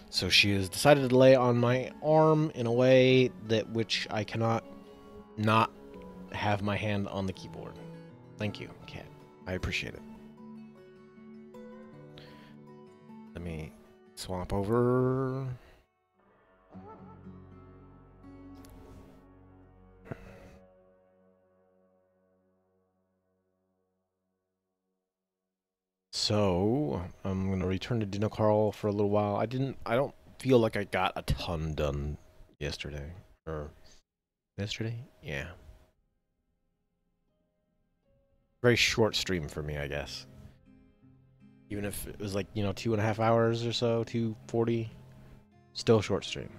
So she has decided to lay on my arm in a way that which I cannot not have my hand on the keyboard. Thank you, cat. I appreciate it. Let me swap over. So, I'm gonna return to Dinnercall for a little while. I don't feel like I got a ton done yesterday. Or, yesterday? Yeah. Very short stream for me, I guess. Even if it was like, 2.5 hours or so, 2:40. Still short stream.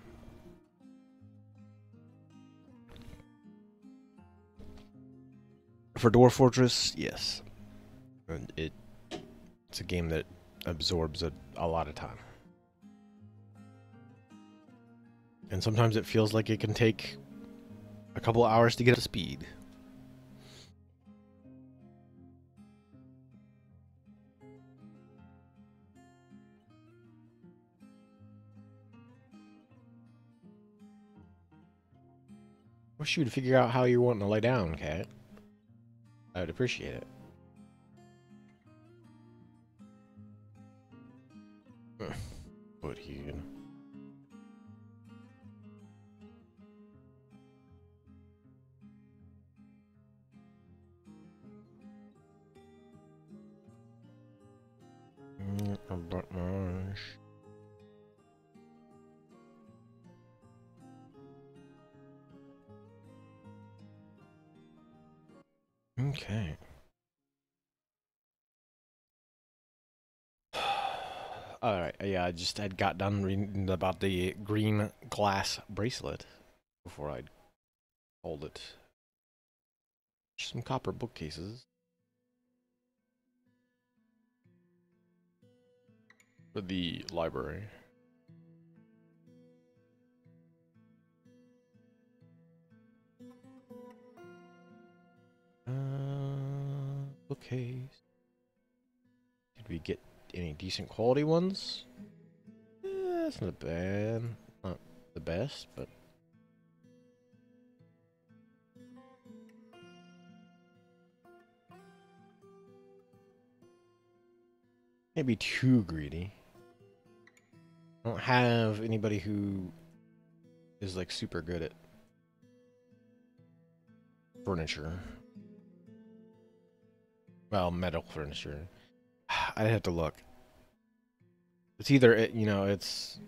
For Dwarf Fortress, yes. It's a game that absorbs a lot of time. And sometimes it feels like it can take a couple hours to get up to speed. Wish you'd figure out how you're wanting to lay down, cat. I would appreciate it. But he... Okay. Alright, yeah, I just had got done reading about the green glass bracelet before I'd hold it. Some copper bookcases. For the library. Bookcase. Did we get any decent quality ones? That's not bad. Not the best, but... maybe too greedy. I don't have anybody who is like super good at furniture. Well, metal furniture. I'd have to look. It's either, it's...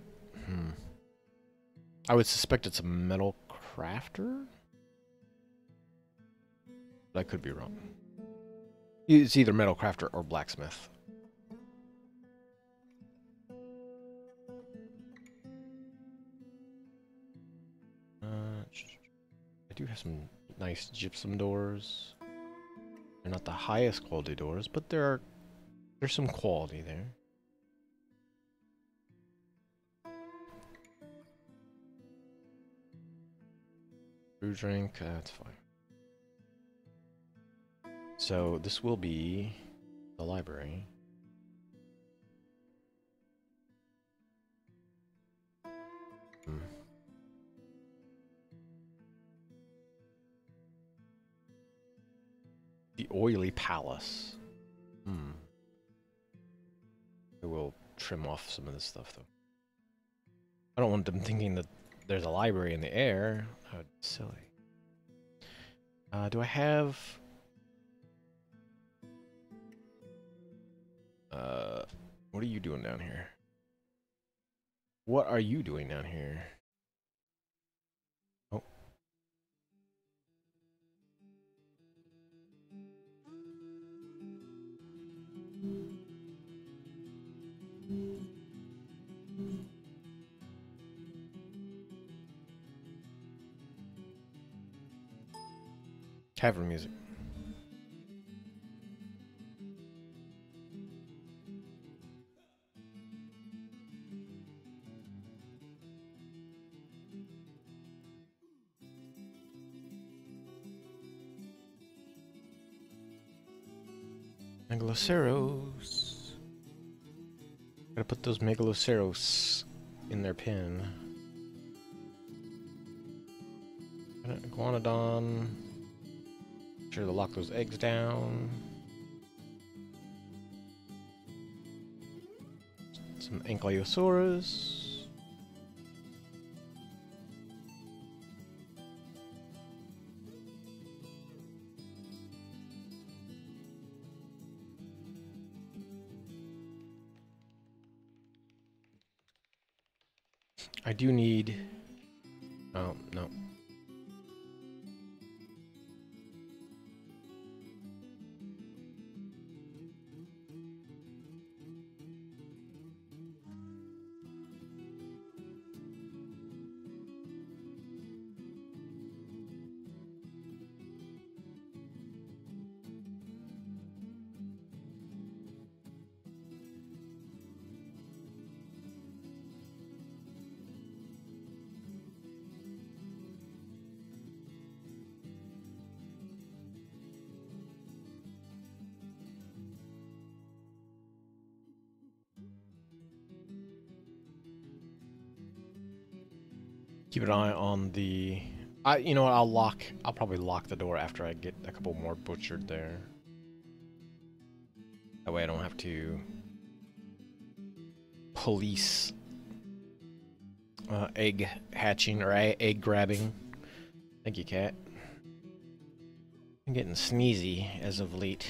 I would suspect it's a metal crafter? But I could be wrong. It's either metal crafter or blacksmith. I do have some nice gypsum doors. They're not the highest quality doors, but there's some quality there. Brew drink, that's fine. So this will be the library. The Oily Palace. I will trim off some of this stuff, though. I don't want them thinking that there's a library in the air. That would be silly. Do I have... what are you doing down here? What are you doing down here? Oh. Tavern music. Megaloceros. Gotta put those Megaloceros in their pen. Iguanodon. Make sure to lock those eggs down. Some Ankylosaurus. I do need... Oh, no. Keep an eye on the... you know what, I'll probably lock the door after I get a couple more butchered there. That way I don't have to police egg hatching or egg grabbing. Thank you, cat. I'm getting sneezy as of late.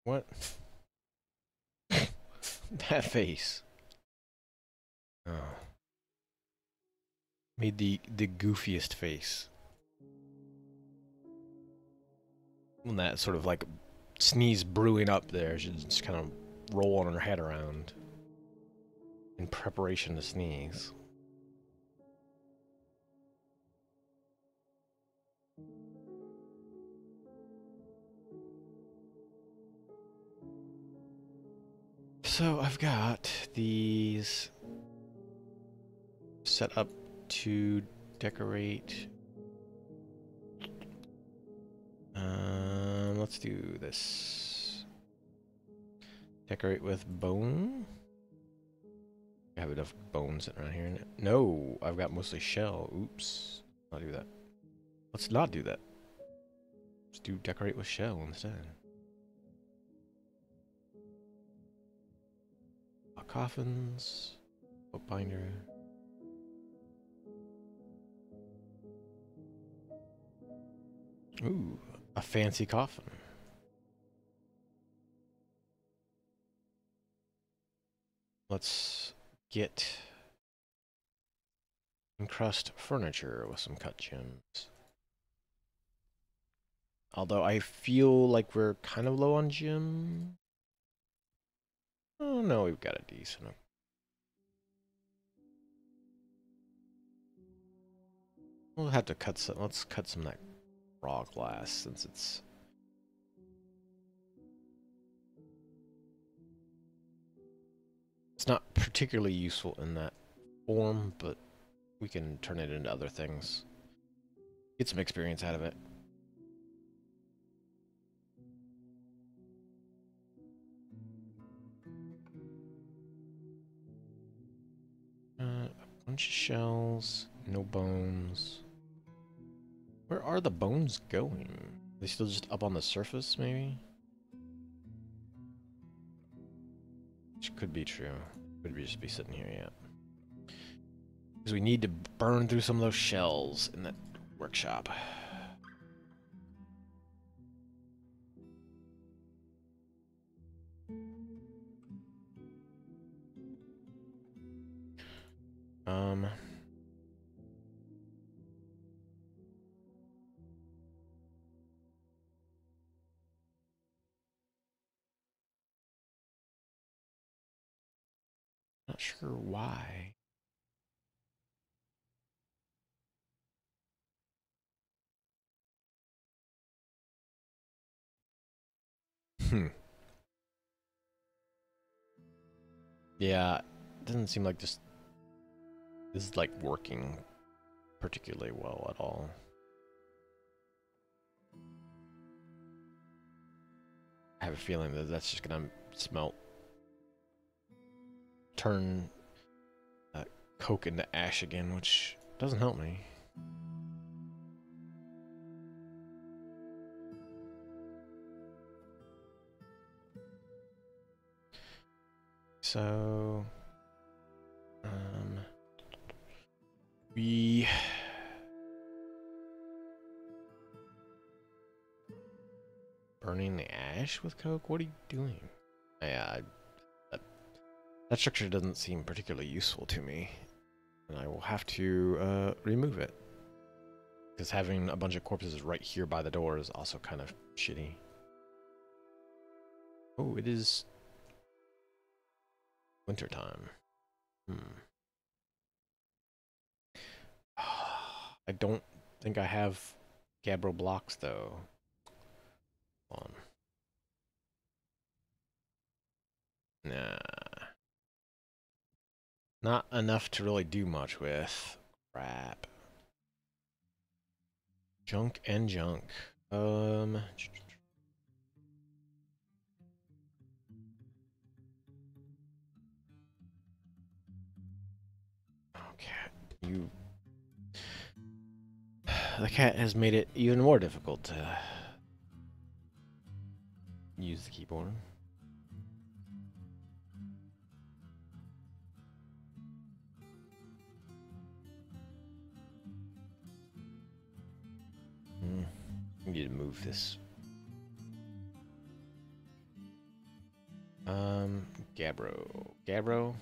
What? That face. Oh. Made the goofiest face. And that sort of like sneeze brewing up there. She's just kind of rolling her head around in preparation to sneeze. So I've got these set up to decorate. Let's do this. Decorate with bone. I have enough bones sitting around here. No, I've got mostly shell. Oops. I'll do that. Let's not do that. Let's do decorate with shell instead. Coffins. Bookbinder. Ooh, a fancy coffin. Let's get encrust furniture with some cut gems. Although I feel like we're kind of low on gem. Oh no, we've got a decent. We'll have to cut some. Let's cut some of that raw glass since it's. It's not particularly useful in that form, but we can turn it into other things. Get some experience out of it. A bunch of shells, no bones. Where are the bones going? Are they still just up on the surface, maybe? Which could be true. Could just be sitting here, yeah. Because we need to burn through some of those shells in that workshop. Not sure why. Hmm. Yeah, it doesn't seem like this is like working particularly well at all. I have a feeling that that's just gonna turn coke into ash again, which doesn't help me. So, we burning the ash with coke? What are you doing? Yeah, that structure doesn't seem particularly useful to me, and I will have to remove it. Because having a bunch of corpses right here by the door is also kind of shitty. Oh, it is wintertime. I don't think I have gabbro blocks though. Hold on. Nah. Not enough to really do much with. Crap. Junk and junk. Okay, you. The cat has made it even more difficult to use the keyboard. I need to move this. Gabbro. Gabbro?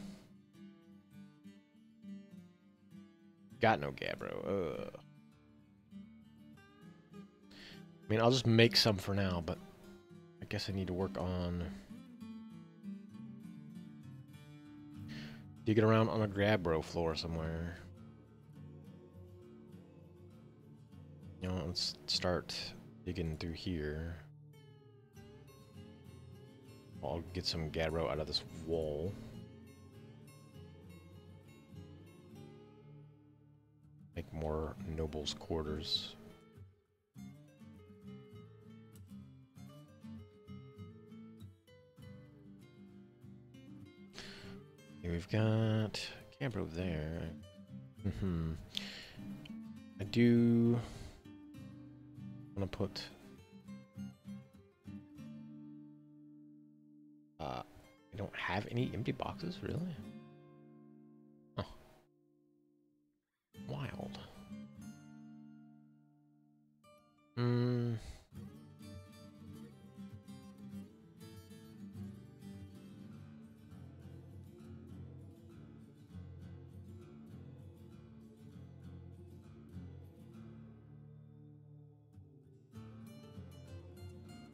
Got no gabbro. Ugh. I mean, I'll just make some for now, but I guess I need to work on digging around on a gabbro floor somewhere. You know, let's start digging through here. I'll get some gabbro out of this wall. Make more nobles' quarters. Okay, we've got gabbro there. I do want to put I don't have any empty boxes, really? Oh. Wild.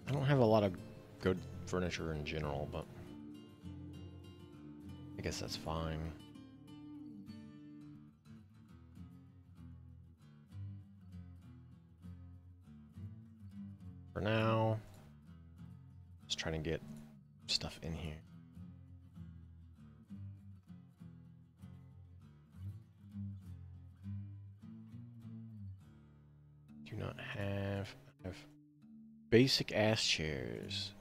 I don't have a lot of good furniture in general, but I guess that's fine. For now, just trying to get stuff in here. Do not have basic ass chairs.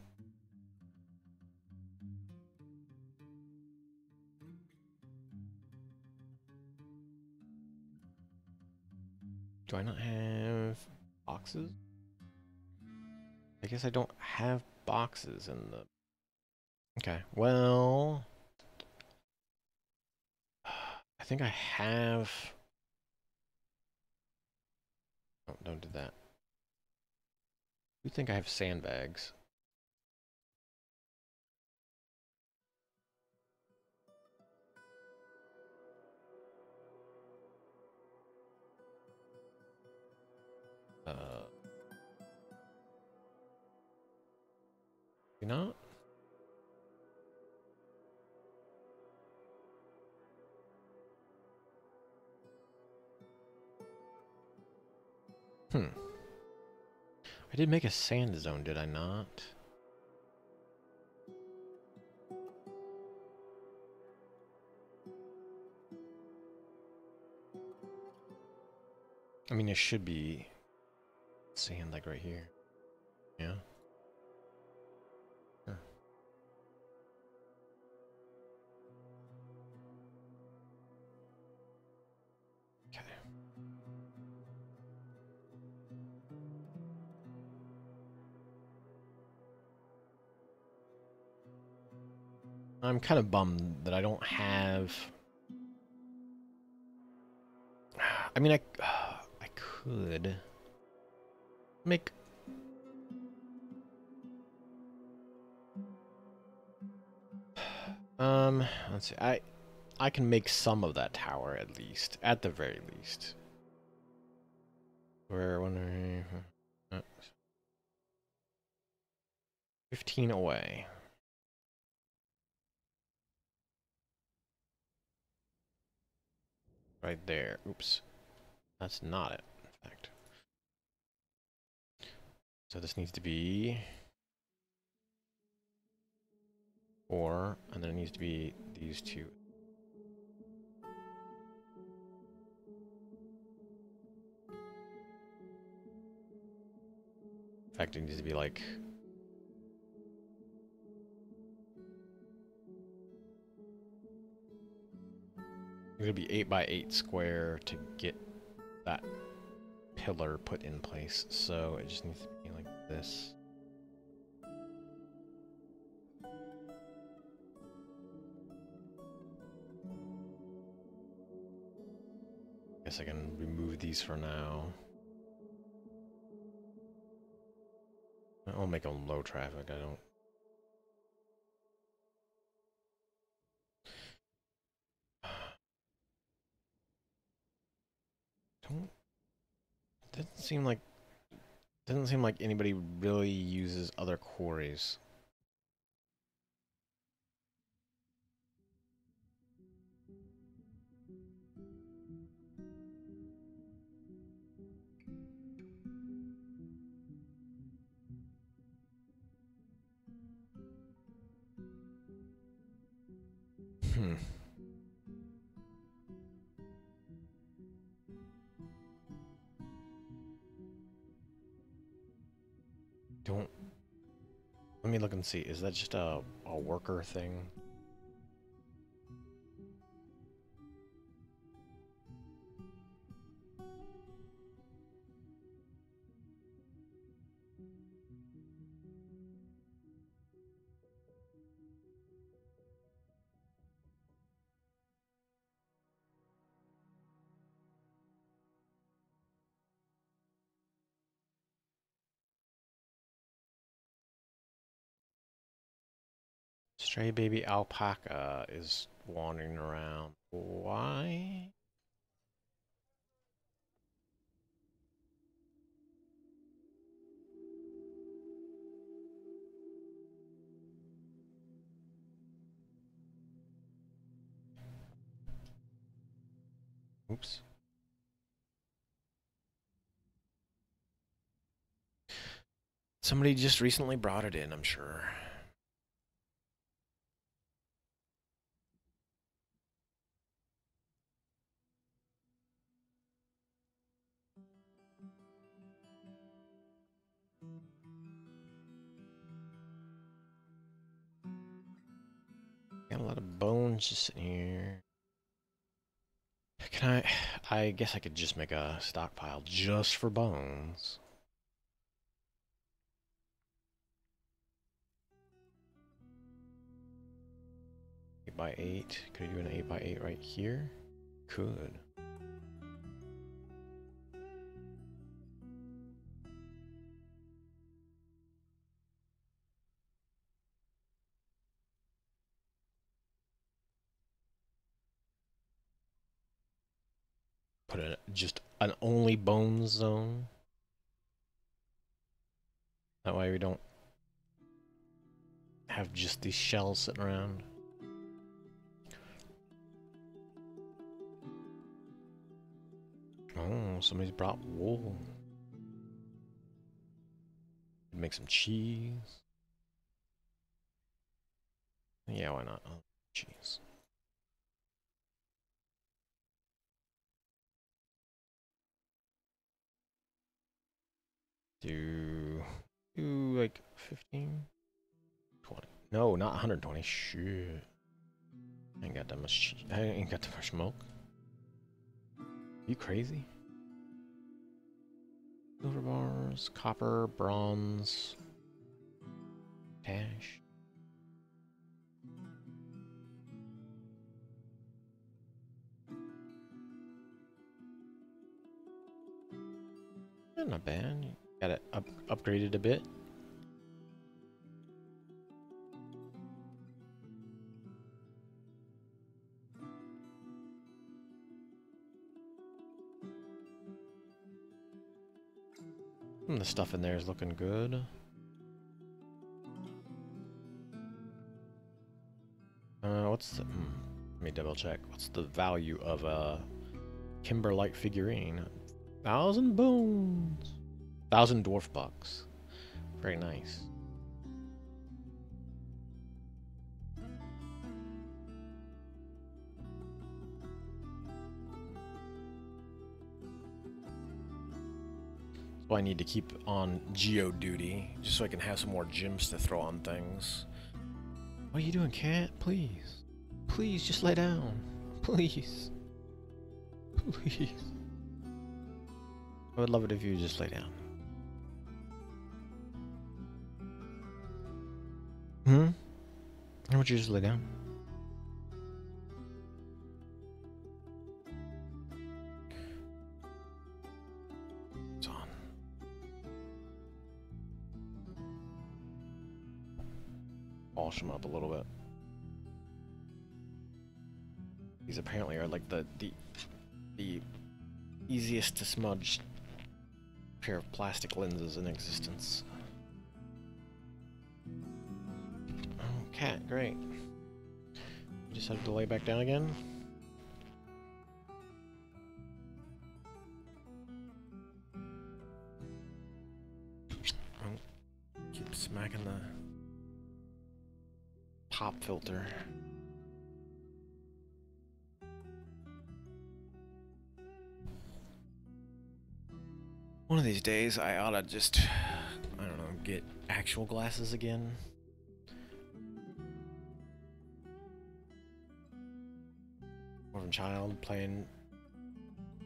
Do I not have boxes? I guess I don't have boxes in the... Okay, well... I think I have... Oh, don't do that. I think I have sandbags. You not? I did make a sand zone, did I not? I mean, it should be sand like right here. Yeah. Sure. Okay. I'm kind of bummed that I don't have. I mean, I could make. Let's see. I can make some of that tower at least, at the very least. We're wondering. 15 away. Right there. Oops. That's not it, in fact. So this needs to be 4, and then it needs to be these two. In fact, it needs to be like. It's gonna be 8 by 8 square to get that pillar put in place. So it just needs to be like this. Guess I can remove these for now. I'll make them low traffic. I don't. Doesn't seem like anybody really uses other quarries. Hmm. Don't. Let me look and see. Is that just a worker thing? Stray baby alpaca is wandering around. Why? Oops. Somebody just recently brought it in, I'm sure. Got a lot of bones just sitting here. Can I guess I could just make a stockpile just for bones. 8 by 8. Could I do an 8 by 8 right here? Could. Put a just an only bones zone. That way we don't have just these shells sitting around. Oh, somebody's brought wool. Make some cheese. Yeah, why not? Oh, cheese. do like 15, 20. No, not 120. Shit. I ain't got that much. I ain't got that much smoke. You crazy? Silver bars, copper, bronze, cash. Not bad. Got it upgraded a bit. The stuff in there is looking good. What's the... let me double check. What's the value of a Kimberlite figurine? 1,000 bones. 1,000 dwarf bucks. Very nice. So I need to keep on geo duty, just so I can have some more gems to throw on things. What are you doing, cat? Please. Please, just lay down. Please. Please. I would love it if you just lay down. How would you just lay down? It's on. Polish them up a little bit. These apparently are like the easiest to smudge pair of plastic lenses in existence. Oh, cat, great. You decided to lay back down again? Oh, keep smacking the pop filter. One of these days, I ought to just, I don't know, get actual glasses again. Orphan child playing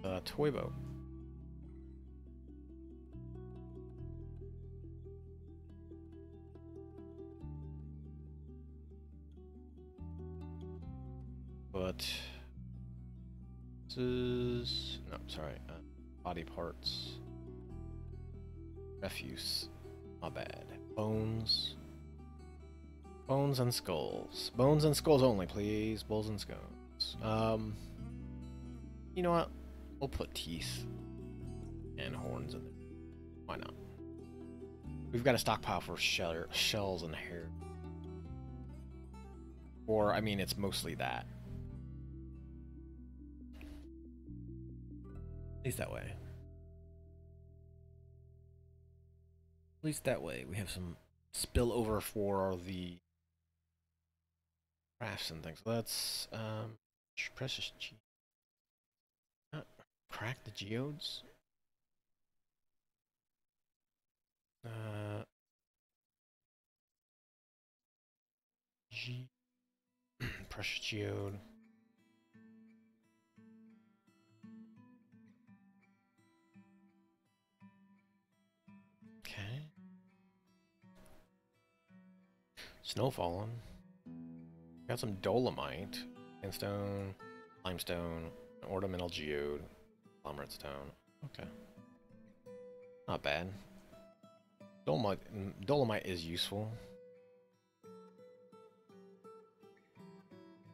a toy boat. But this is, no, sorry, body parts. Refuse. Not bad. Bones. Bones and skulls. Bones and skulls only, please. Bones and skulls. You know what? We'll put teeth and horns in there. Why not? We've got a stockpile for shells and hair. Or, I mean, it's mostly that. At least that way. At least that way we have some spillover for the crafts and things. Let's precious G. Crack the geodes. G. Precious geode. Okay. Snow falling. Got some dolomite, sandstone, limestone, ornamental geode, glomerate stone. Okay. Not bad. Dolomite is useful.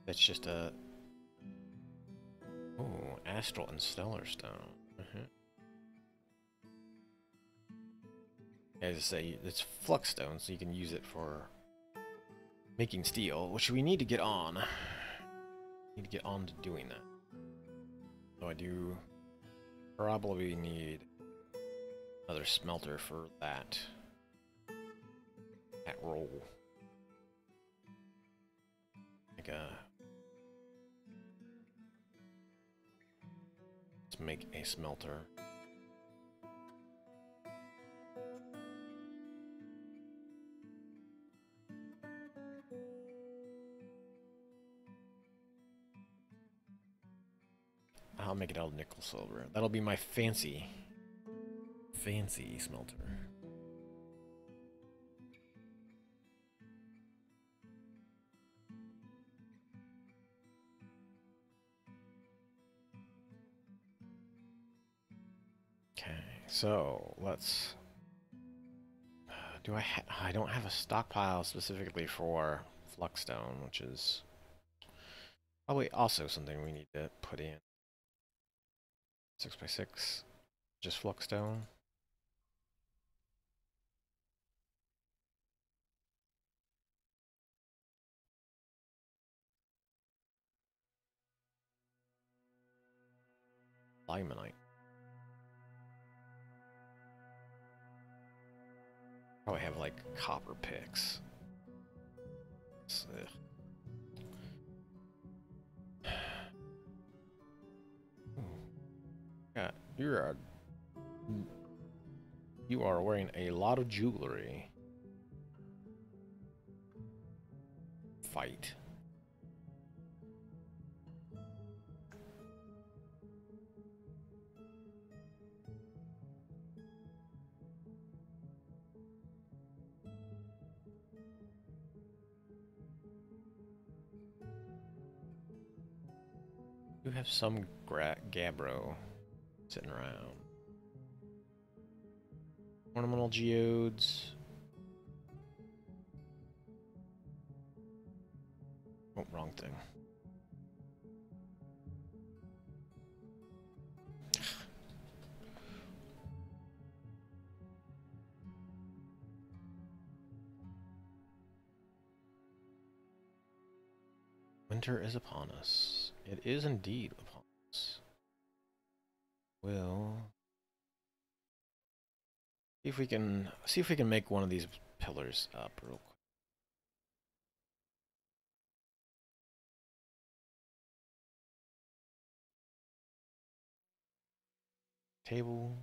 That's just a... oh, astral and stellar stone. As I say, it's flux stone, so you can use it for making steel, which we need to get on. Need to get on to doing that. So I do probably need another smelter for that roll. Like a... let's make a smelter. I'll make it all nickel silver. That'll be my fancy smelter. Okay, so let's. I don't have a stockpile specifically for Fluxstone, which is probably also something we need to put in. 6x6, just Fluxstone. Limonite. Probably have like copper picks. Yeah, you are wearing a lot of jewelry. Fight. You have some Gabbro sitting around. Ornamental geodes. Oh, wrong thing. Winter is upon us. It is indeed upon us. Well, see if we can make one of these pillars up real quick. Tables.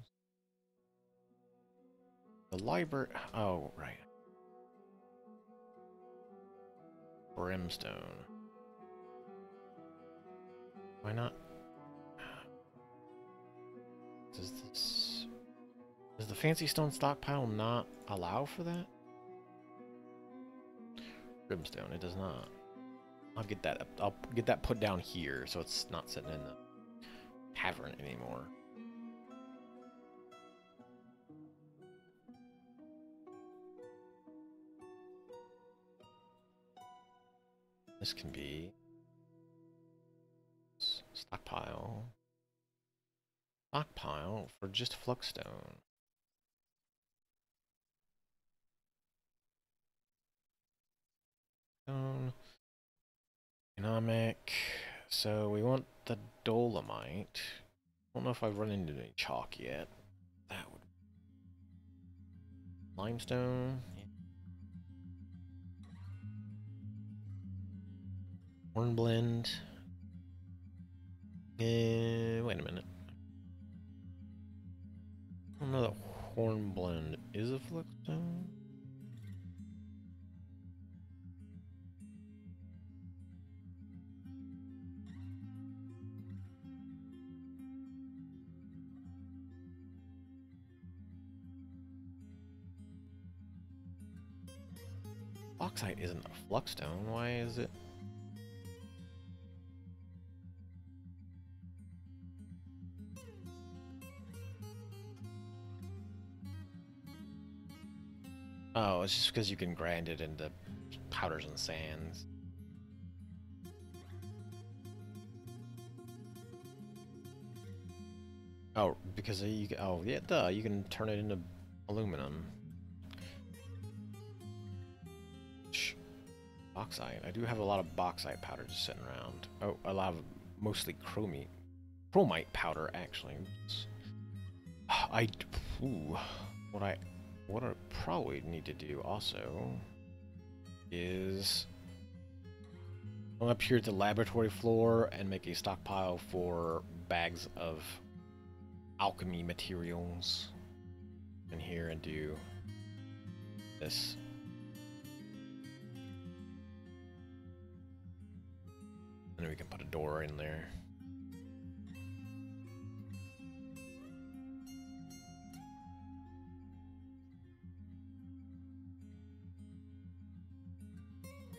The library. Oh, right. Brimstone. Why not? Does the fancy stone stockpile not allow for that? Brimstone, it does not. I'll get that up. I'll get that put down here so it's not sitting in the tavern anymore. This can be stockpile. Stockpile for just Fluxstone. Economic. So we want the dolomite. I don't know if I've run into any chalk yet. That would. Limestone. Yeah. Hornblende. Wait a minute. I don't know that hornblende is a Fluxstone. Bauxite isn't a Fluxstone. Why is it? Oh, it's just because you can grind it into powders and sands. Oh, because you can, oh yeah, duh, you can turn it into aluminum. Bauxite. I do have a lot of bauxite powder just sitting around. Oh, a lot of mostly chromite powder actually. Ooh, what I probably need to do also is go up here to the laboratory floor and make a stockpile for bags of alchemy materials in here and do this. And we can put a door in there.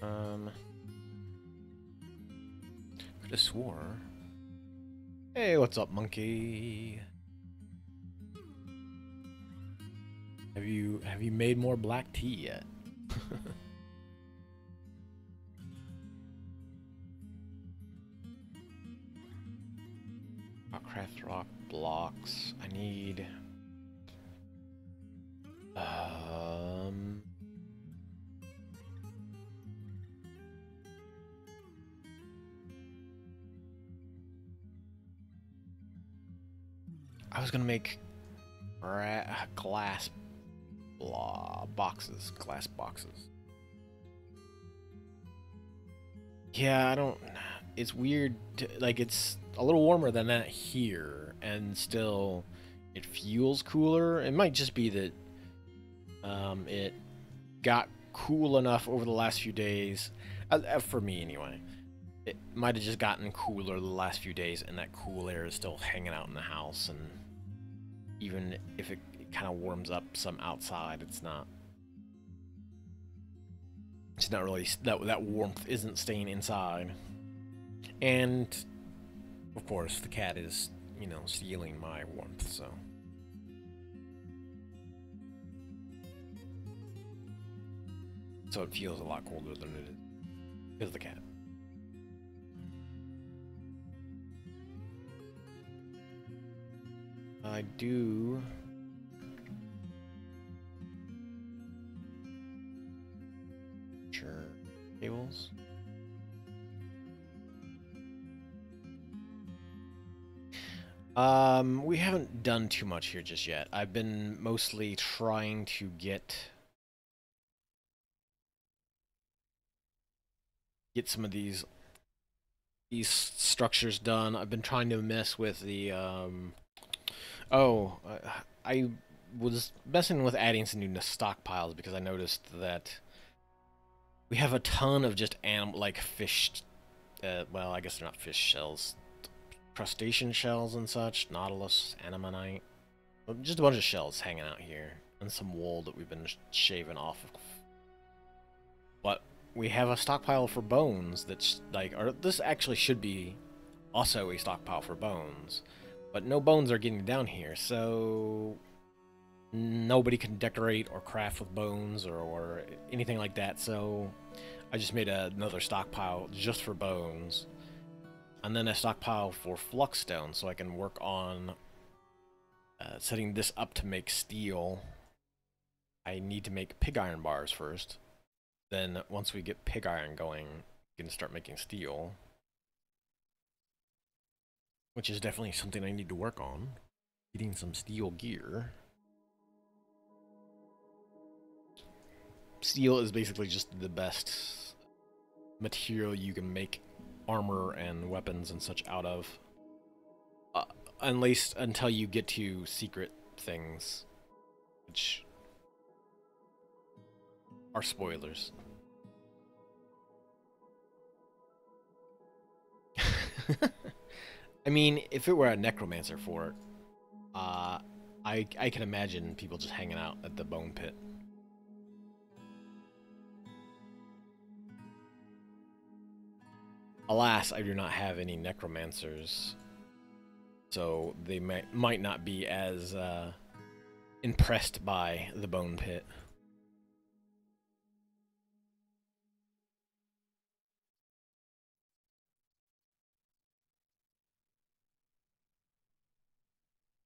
Could have swore. Hey, what's up, monkey? Have you made more black tea yet? I'll craft rock blocks. I need I was gonna make glass glass boxes. Yeah, I don't. It's weird. Like, it's a little warmer than that here, and still, it feels cooler. It might just be that it got cool enough over the last few days, for me anyway. It might have just gotten cooler the last few days, and that cool air is still hanging out in the house, and even if it kind of warms up some outside, it's not really that warmth isn't staying inside. And of course the cat is, you know, stealing my warmth, so it feels a lot colder than it is because of the cat. I do sure cables. We haven't done too much here just yet. I've been mostly trying to get some of these structures done. I've been trying to mess with the I was messing with adding some new stockpiles because I noticed that we have a ton of just like fish, well, I guess they're not fish shells, crustacean shells and such, nautilus, anemonite, just a bunch of shells hanging out here, and some wool that we've been shaving off of. But we have a stockpile for bones that's like, or this actually should be also a stockpile for bones, but no bones are getting down here, so nobody can decorate or craft with bones or anything like that, so I just made another stockpile just for bones, and then a stockpile for fluxstone, so I can work on setting this up to make steel. I need to make pig iron bars first. Then once we get pig iron going, we can start making steel, which is definitely something I need to work on. Getting some steel gear. Steel is basically just the best material you can make armor and weapons and such out of. At least until you get to secret things, which are spoilers. I mean, if it were a necromancer fort, I can imagine people just hanging out at the bone pit. Alas, I do not have any necromancers, so they might not be as impressed by the bone pit.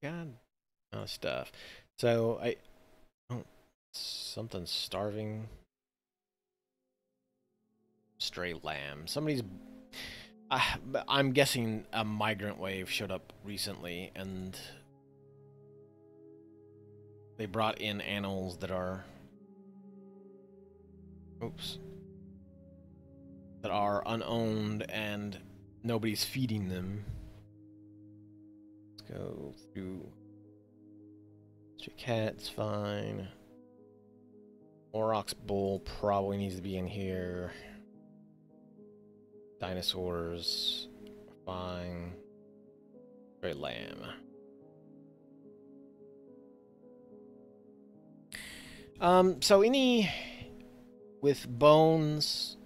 God, stuff. So oh, something's starving. Stray lamb. Somebody's. I'm guessing a migrant wave showed up recently, and they brought in animals that are. Oops. That are unowned, and nobody's feeding them. Let's go through. Stray cat's fine. Aurochs bull probably needs to be in here. Dinosaurs, fine. Stray lamb. So any with bones,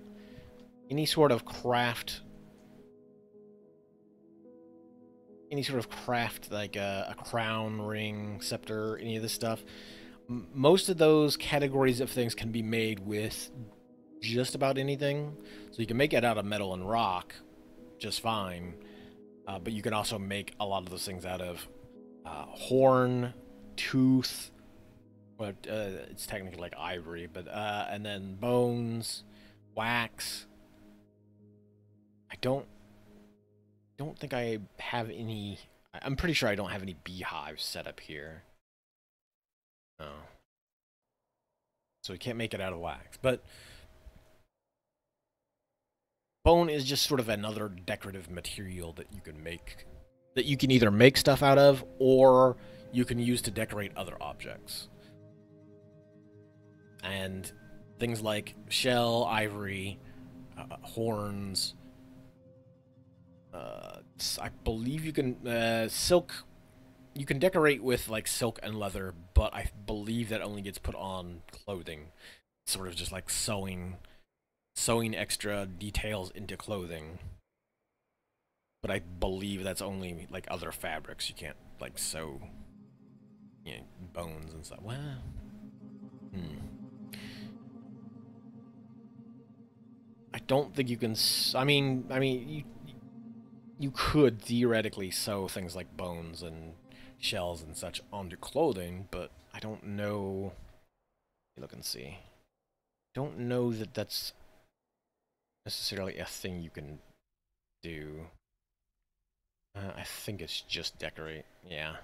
any sort of craft, like a crown, ring, scepter, any of this stuff. Most of those categories of things can be made with just about anything. So you can make it out of metal and rock just fine, but you can also make a lot of those things out of horn, tooth, but it's technically like ivory, but and then bones, wax. I don't think I have any. I'm pretty sure I don't have any beehives set up here. No. So we can't make it out of wax. But bone is just sort of another decorative material that you can make, that you can either make stuff out of or you can use to decorate other objects. And things like shell, ivory, horns. I believe you can silk. You can decorate with like silk and leather, but I believe that only gets put on clothing. Sort of just like sewing extra details into clothing. But I believe that's only like other fabrics. You can't like sew, you know, bones and stuff. Well, I don't think you can. I mean, you could theoretically sew things like bones and shells and such onto clothing, but I don't know. Look and see. Don't know that that's necessarily a thing you can do. I think it's just decorate. Yeah,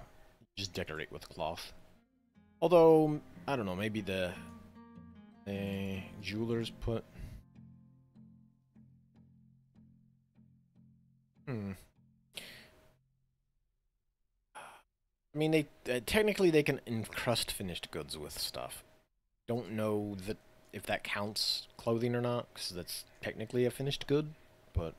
just decorate with cloth. Although, I don't know, maybe the jewelers put... I mean, they technically they can encrust finished goods with stuff. Don't know that if that counts clothing or not, because that's technically a finished good, but...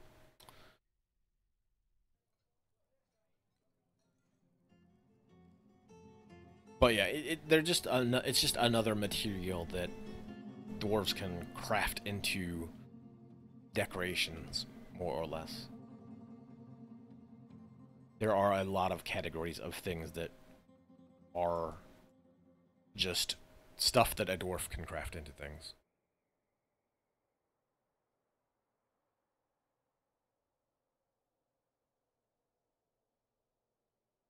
But yeah, they're just it's just another material that dwarves can craft into decorations, more or less. There are a lot of categories of things that are just stuff that a dwarf can craft into things.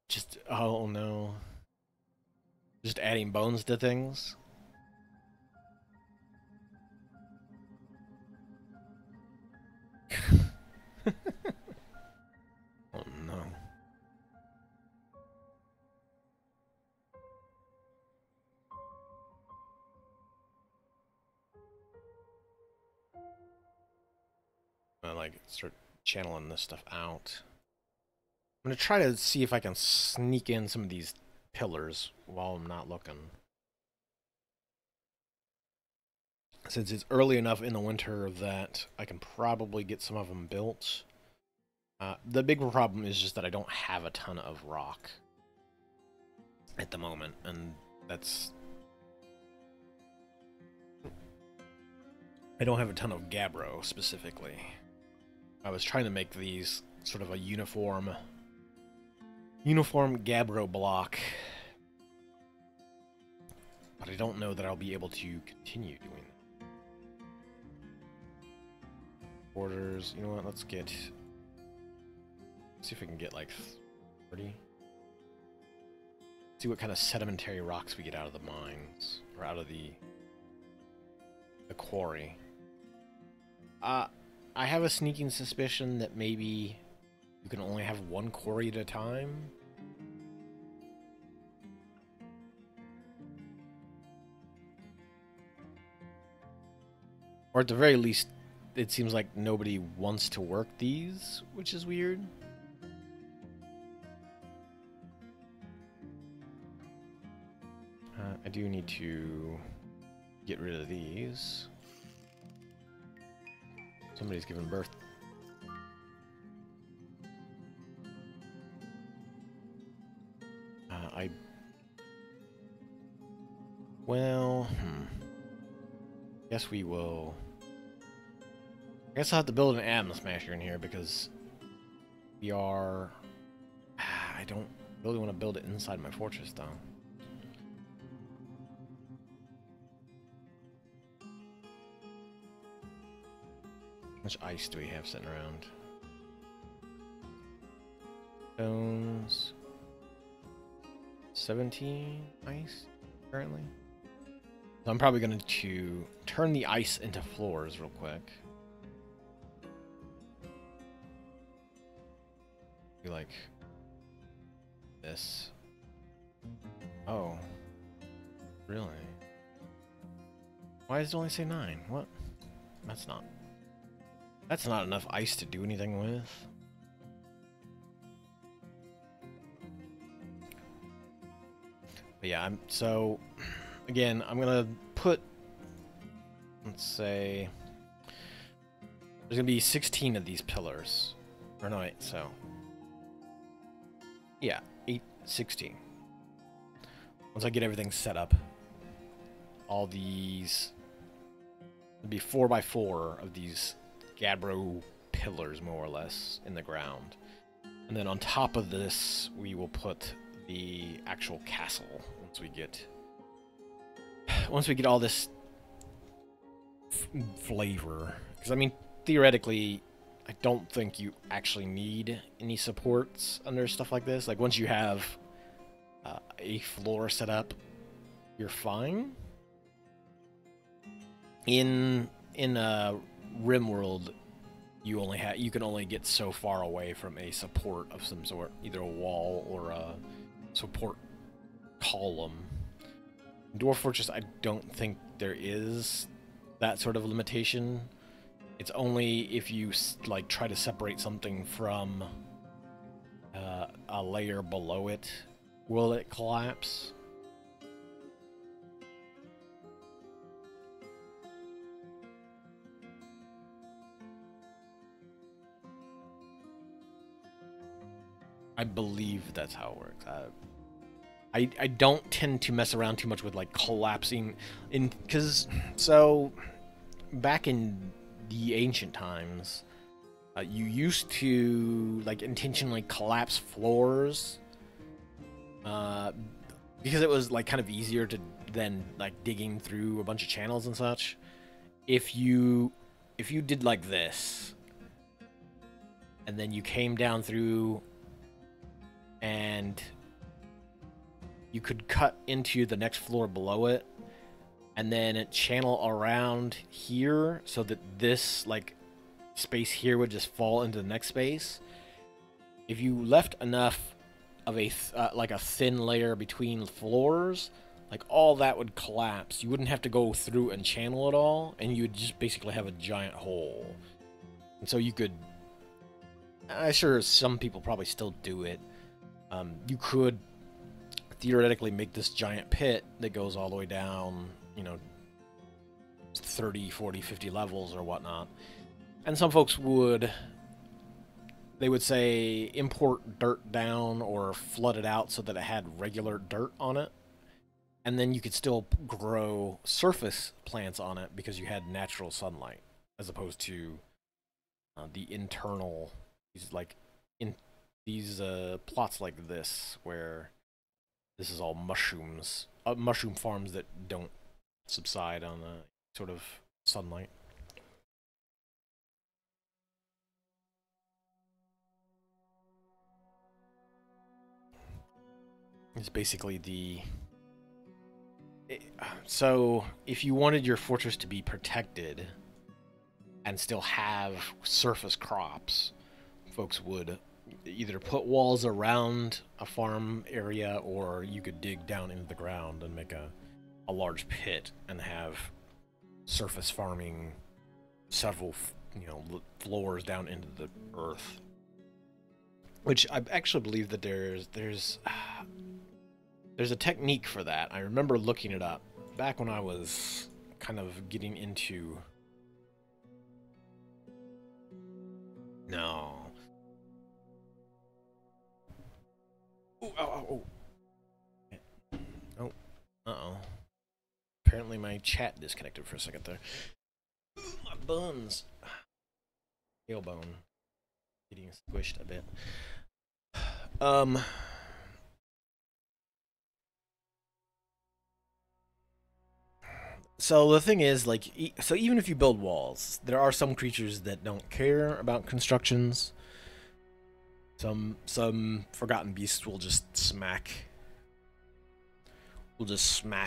Just, oh no. Just adding bones to things? Oh no. I like start channeling this stuff out. I'm gonna try to see if I can sneak in some of these pillars while I'm not looking. Since it's early enough in the winter that I can probably get some of them built. The big problem is just that I don't have a ton of rock at the moment, and that's... I don't have a ton of gabbro, specifically. I was trying to make these sort of a uniform gabbro block, but I don't know that I'll be able to continue doing that. Borders, you know what, let's see if we can get like 30. See what kind of sedimentary rocks we get out of the mines, or out of the quarry. I have a sneaking suspicion that maybe you can only have one quarry at a time. Or at the very least, it seems like nobody wants to work these, which is weird. I do need to get rid of these. Somebody's giving birth. Well, guess we will... guess I'll have to build an Atom Smasher in here because we are... I don't really want to build it inside my fortress, though. How much ice do we have sitting around? Stones... 17 ice, currently. So I'm probably going to turn the ice into floors real quick. Be like this. Oh. Really? Why does it only say 9? What? That's not enough ice to do anything with. But yeah, so again, I'm gonna put, let's say, there's gonna be 16 of these pillars. Or no, wait, so yeah, 16. Once I get everything set up, all these, it'll be 4x4 of these gabbro pillars, more or less, in the ground. And then on top of this, we will put the actual castle once we get all this flavor. Because I mean, theoretically, I don't think you actually need any supports under stuff like this. Like once you have a floor set up, you're fine. In RimWorld, you can only get so far away from a support of some sort, either a wall or a support column. In Dwarf Fortress, I don't think there is that sort of limitation. It's only if you like try to separate something from a layer below it, will it collapse? I believe that's how it works. I don't tend to mess around too much with like collapsing because so back in the ancient times, you used to like intentionally collapse floors because it was like kind of easier to than like digging through a bunch of channels and such. If you did like this and then you came down through and you could cut into the next floor below it and then channel around here so that this like space here would just fall into the next space. If you left enough of a like a thin layer between floors, like all that would collapse. You wouldn't have to go through and channel it all, and you would just basically have a giant hole. And so you could, I'm sure some people probably still do it. You could theoretically make this giant pit that goes all the way down, you know, 30, 40, 50 levels or whatnot. And some folks would, they would say import dirt down or flood it out so that it had regular dirt on it. And then you could still grow surface plants on it because you had natural sunlight, as opposed to the internal, these plots like this, where this is all mushrooms, mushroom farms that don't subside on sort of sunlight. It's basically so if you wanted your fortress to be protected and still have surface crops, folks would either put walls around a farm area, or you could dig down into the ground and make a large pit and have surface farming several, floors down into the earth. Which I actually believe that there's a technique for that. I remember looking it up back when I was kind of getting into... No. Ooh, oh. Oh. Uh-oh. Apparently my chat disconnected for a second there. Ooh, my buns. tailbone getting squished a bit. Um, so the thing is, like, so even if you build walls, there are some creatures that don't care about constructions. Some forgotten beasts will just smack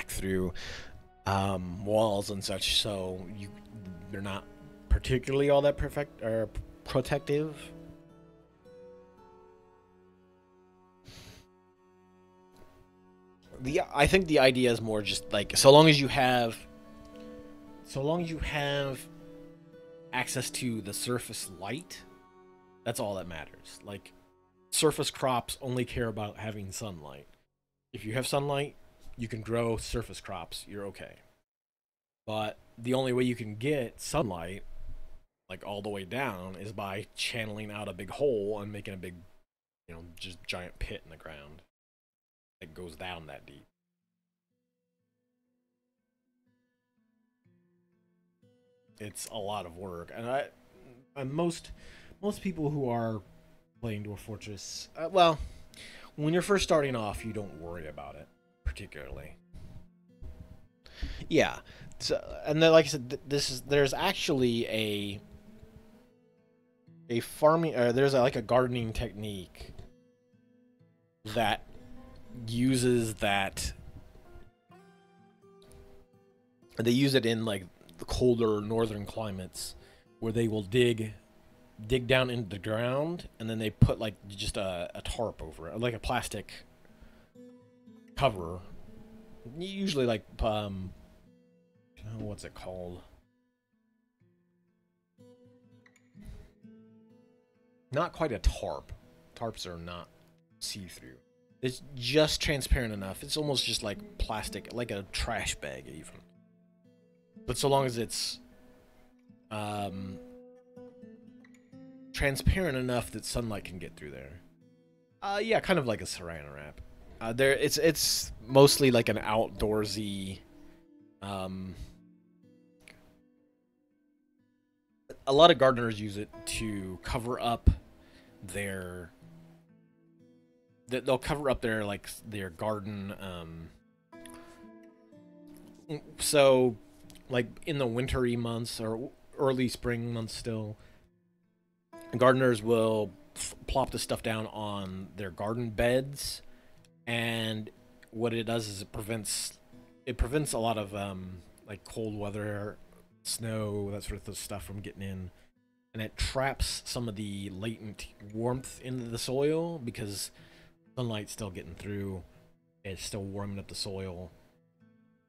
through walls and such. So they're not particularly all that perfect or protective. I think the idea is more just like so long as you have access to the surface light, that's all that matters. Like surface crops only care about having sunlight. If you have sunlight, you can grow surface crops, you're okay. But the only way you can get sunlight like all the way down is by channeling out a big hole and making a big, just giant pit in the ground that goes down that deep. It's a lot of work, and most people who are playing Dwarf Fortress, well, when you're first starting off, you don't worry about it particularly. Yeah, so, and then, like I said, there's actually a farming, there's like a gardening technique that uses that. They use it in like the colder northern climates, where they will dig down into the ground, and then they put like just a tarp over it, like a plastic cover. Usually like what's it called? Not quite a tarp. Tarps are not see-through. It's just transparent enough. It's almost just like plastic, like a trash bag even. But so long as it's transparent enough that sunlight can get through there. Yeah, kind of like a saran wrap. It's mostly like an outdoorsy. A lot of gardeners use it to cover up their. They'll cover up their like their garden. So, like in the wintry months or early spring months, still, gardeners will plop the stuff down on their garden beds, and what it does is it prevents a lot of like cold weather, snow, that sort of stuff from getting in, and it traps some of the latent warmth into the soil because sunlight's still getting through. It's still warming up the soil,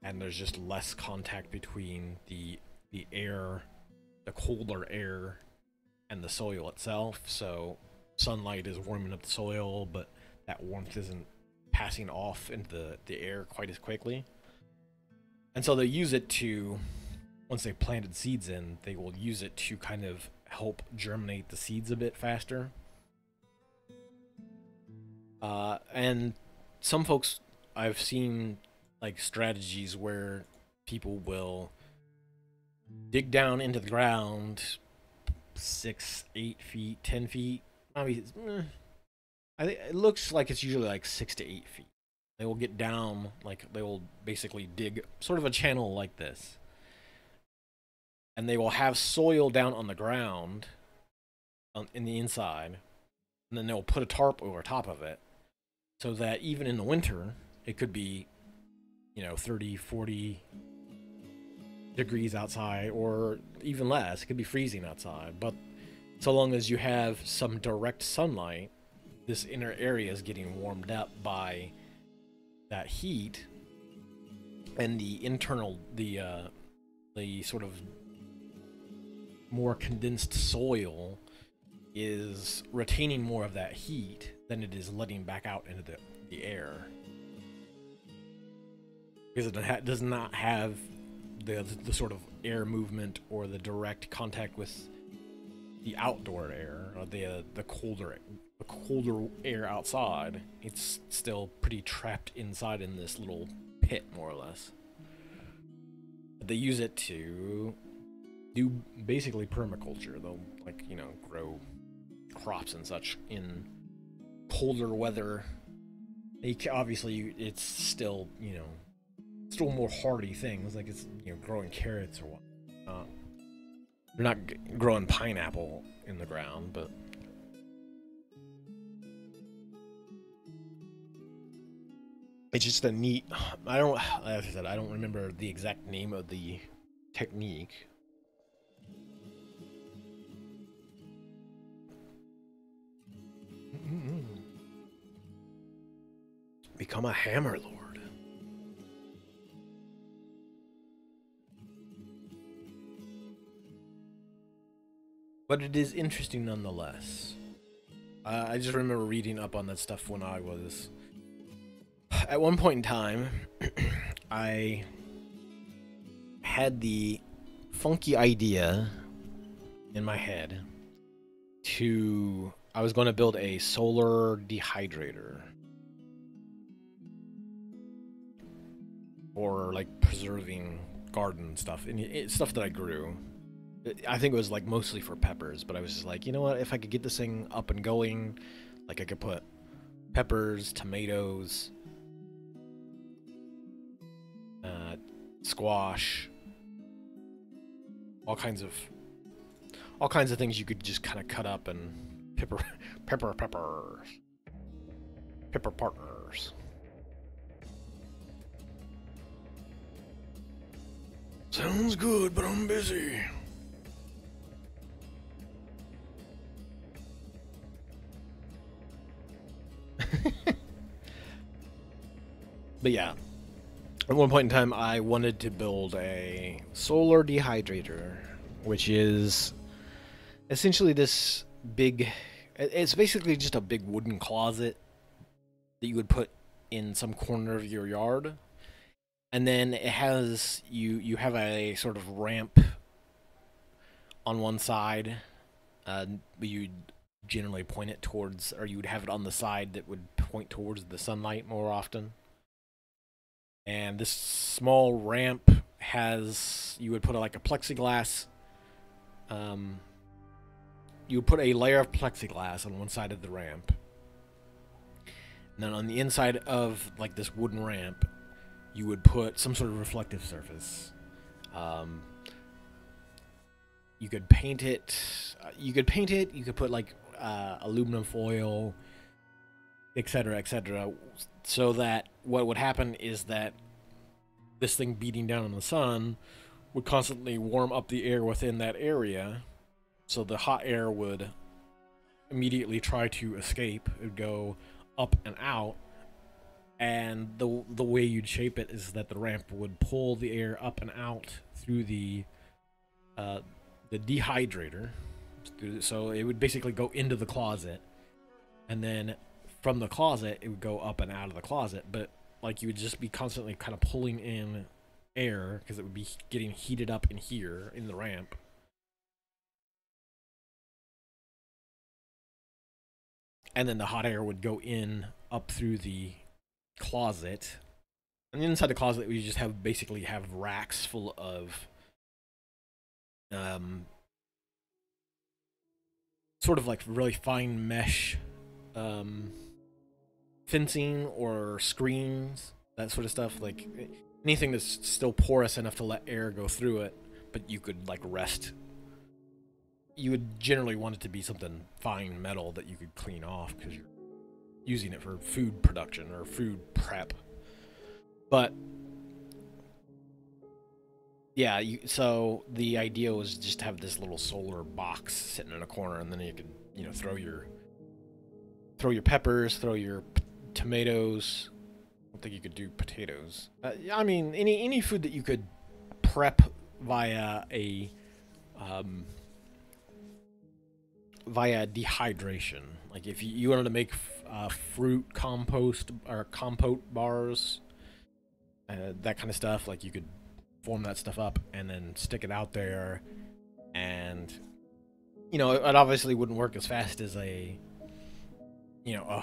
and there's just less contact between the air, the colder air, and the soil itself. So sunlight is warming up the soil, but that warmth isn't passing off into the air quite as quickly. And so they use it to, once they've planted seeds in, they will use it to kind of help germinate the seeds a bit faster. And some folks, I've seen like strategies where people will dig down into the ground 6, 8 feet, 10 feet. I mean, I think it looks like it's usually like 6 to 8 feet. They will get down, like they will basically dig sort of a channel like this, and they will have soil down on the ground, in the inside, and then they'll put a tarp over top of it, so that even in the winter, it could be, 30, 40 degrees outside, or even less. It could be freezing outside, but so long as you have some direct sunlight, this inner area is getting warmed up by that heat, and the internal, the sort of more condensed soil is retaining more of that heat than it is letting back out into the air, because it does not have the sort of air movement or the direct contact with the outdoor air, or the colder air outside. It's still pretty trapped inside in this little pit, more or less. But they use it to do basically permaculture. They'll, like, you know, grow crops and such in colder weather. Obviously, it's still, you know, still more hardy things, like it's, you know, growing carrots or what. You're not growing pineapple in the ground, but it's just a neat. I don't, as I said, I don't remember the exact name of the technique. Become a hammer lord. But it is interesting nonetheless. I just remember reading up on that stuff when I was... At one point in time, I had the funky idea in my head to... I was going to build a solar dehydrator. For, like, preserving garden stuff. And stuff that I grew. I think it was, like, mostly for peppers, but I was just like, you know what, if I could get this thing up and going, like, I could put peppers, tomatoes, squash, all kinds of things you could just kind of cut up and pepper partners. Sounds good, but I'm busy. But yeah, at one point in time, I wanted to build a solar dehydrator, which is essentially this big... It's basically just a big wooden closet that you would put in some corner of your yard. And then it has... You have a sort of ramp on one side, but you'd generally point it towards... Or you would have it on the side that would point towards the sunlight more often. And this small ramp has, you would put like a plexiglass, you would put a layer of plexiglass on one side of the ramp. And then on the inside of like this wooden ramp, you would put some sort of reflective surface. You could paint it, you could put like aluminum foil, etc., so that what would happen is that this thing beating down on the sun would constantly warm up the air within that area, so the hot air would immediately try to escape. It would go up and out, and the way you'd shape it is that the ramp would pull the air up and out through the dehydrator, so it would basically go into the closet, and then from the closet, it would go up and out of the closet, but like you would just be constantly kind of pulling in air because it would be getting heated up in here in the ramp. And then the hot air would go in up through the closet. And inside the closet, we just basically have racks full of sort of like really fine mesh fencing or screens, that sort of stuff, like anything that's still porous enough to let air go through it, but you could like rest. You would generally want it to be something fine metal that you could clean off because you're using it for food production or food prep. But yeah, so the idea was just to have this little solar box sitting in a corner, and then you could, you know, throw your peppers, throw your tomatoes. I don't think you could do potatoes. I mean, any food that you could prep via dehydration. Like if you wanted to make fruit compost or compote bars, that kind of stuff, like you could form that stuff up and then stick it out there, and you know, it obviously wouldn't work as fast as a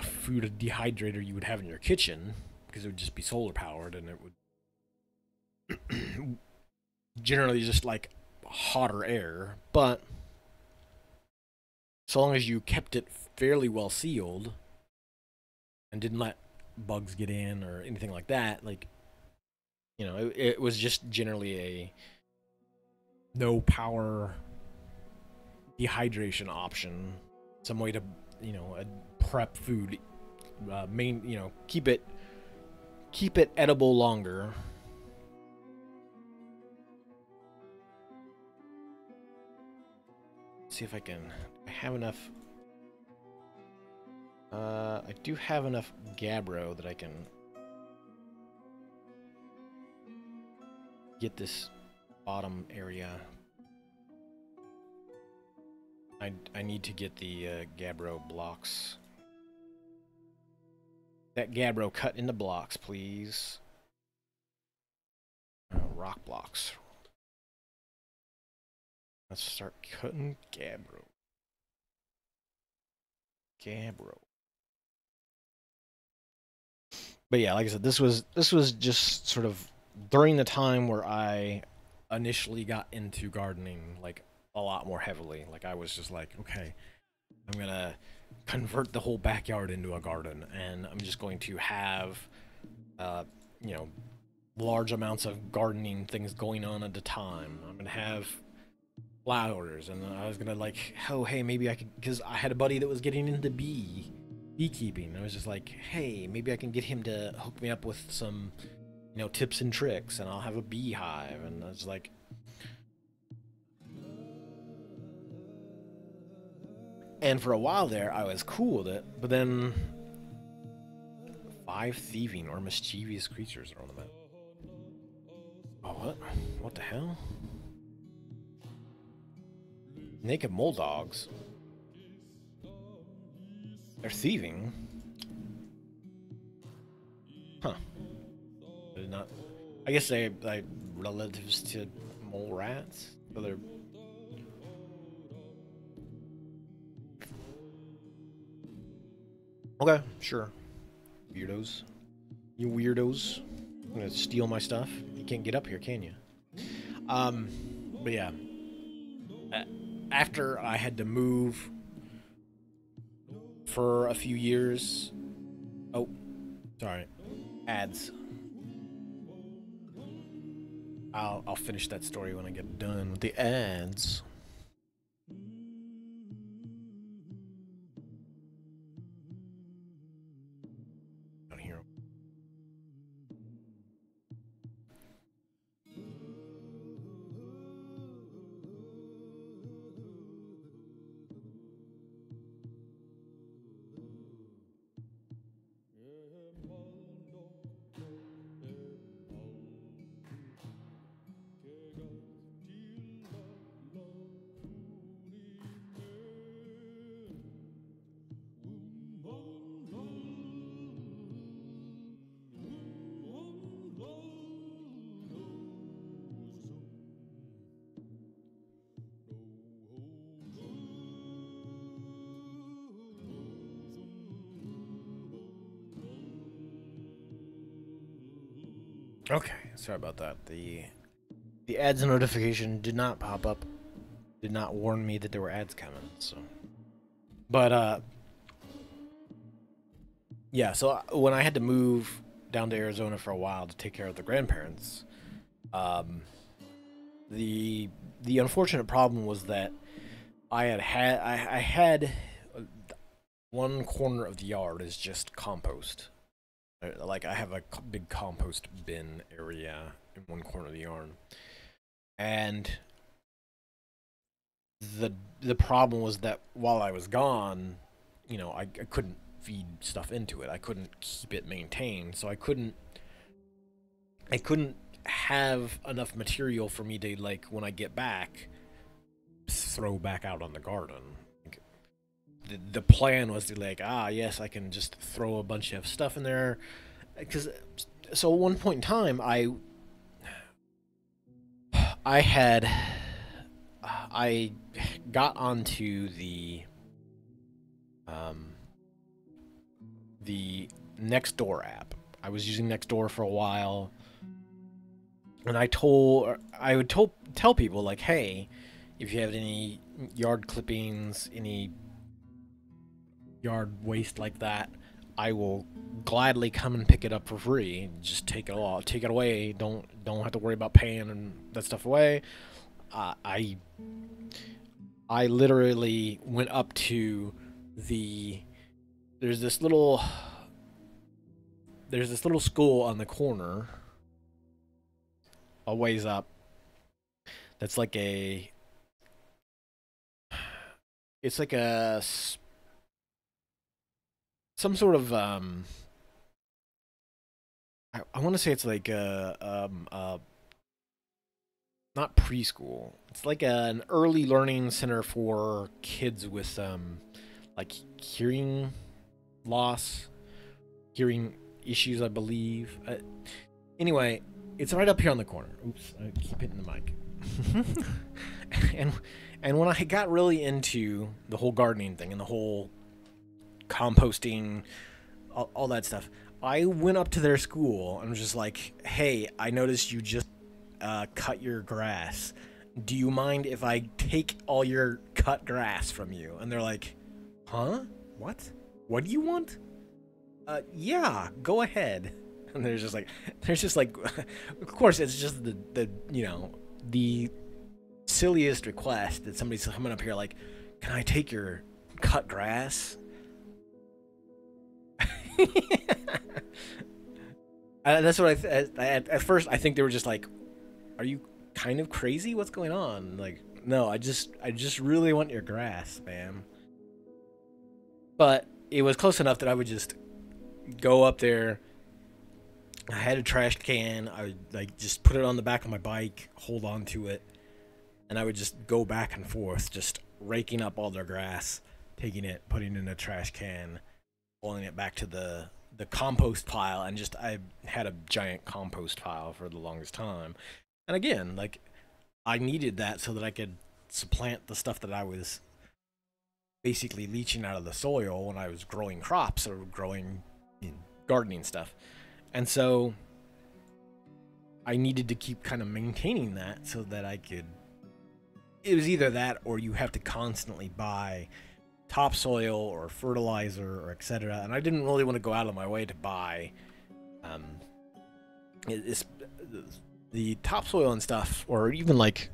food dehydrator you would have in your kitchen, because it would just be solar powered, and it would generally just like hotter air, but so long as you kept it fairly well sealed and didn't let bugs get in or anything like that, like, you know, it was just generally a no power dehydration option, some way to, you know, prep food, you know, keep it edible longer. Let's see if I have enough. I do have enough gabbro that I can get this bottom area. I need to get the gabbro blocks. That gabbro cut into blocks, please. Rock blocks. Let's start cutting gabbro. But yeah, like I said, this was just sort of during the time where I initially got into gardening, like, a lot more heavily. Like, I was just like, okay, I'm gonna convert the whole backyard into a garden, and I'm just going to have, you know, large amounts of gardening things going on at a time. I'm gonna have flowers, and I was gonna, like, oh, hey, maybe I could, because I had a buddy that was getting into beekeeping. I was just like, hey, maybe I can get him to hook me up with some, you know, tips and tricks, and I'll have a beehive. And I was like, and for a while there, I was cool with it, but then 5 thieving or mischievous creatures are on the map. Oh, what? What the hell? Naked mole dogs. They're thieving. Huh. They're not. I guess they like relatives to mole rats. So they're. Okay, sure. Weirdos. You weirdos. I'm gonna steal my stuff. You can't get up here, can you? But yeah. After I had to move for a few years. Oh, sorry. Ads. I'll finish that story when I get done with the ads. Down here. Okay, sorry about that. The ads notification did not pop up. Did not warn me that there were ads coming. So, but yeah. So when I had to move down to Arizona for a while to take care of the grandparents, um, the unfortunate problem was that I had one corner of the yard is just compost. Like, I have a big compost bin area in one corner of the yard, and the problem was that while I was gone, you know, I couldn't feed stuff into it. I couldn't keep it maintained, so I couldn't have enough material for me to, like, when I get back, throw back out on the garden. Like, the plan was to, like, yes, I can just throw a bunch of stuff in there, because so at one point in time I got onto the Nextdoor app. I was using Nextdoor for a while, And I would tell people like, hey, if you have any yard clippings, any yard waste like that, I will gladly come and pick it up for free. Just take it away. Don't have to worry about paying and that stuff away. Uh, I I literally went up to the there's this little school on the corner a ways up that's like a it's like a some sort of I want to say it's like a not preschool. It's like an early learning center for kids with like hearing loss, hearing issues, I believe. Anyway, it's right up here on the corner. Oops, I keep hitting the mic. and and when I got really into the whole gardening thing and the whole composting, all that stuff, I went up to their school and was just like, "Hey, I noticed you just cut your grass. Do you mind if I take all your cut grass from you?" And they're like, "Huh? What? What do you want?" Yeah, go ahead. And there's just like, of course, it's just the the silliest request that somebody's coming up here like, "Can I take your cut grass?" That's what at first I think they were just like, "Are you kind of crazy? What's going on?" Like, no, I just really want your grass, ma'am. But it was close enough that I would just go up there. I had a trash can. I would like just put it on the back of my bike, hold on to it, and I would just go back and forth, just raking up all their grass, taking it, putting it in a trash can, pulling it back to the compost pile, and just I had a giant compost pile for the longest time. And again, like I needed that so that I could supplant the stuff that I was basically leaching out of the soil when I was growing crops or growing gardening stuff. And so I needed to keep kind of maintaining that so that I could. It was either that or you have to constantly buy topsoil or fertilizer or etc. And I didn't really want to go out of my way to buy um, it's, the topsoil and stuff, or even like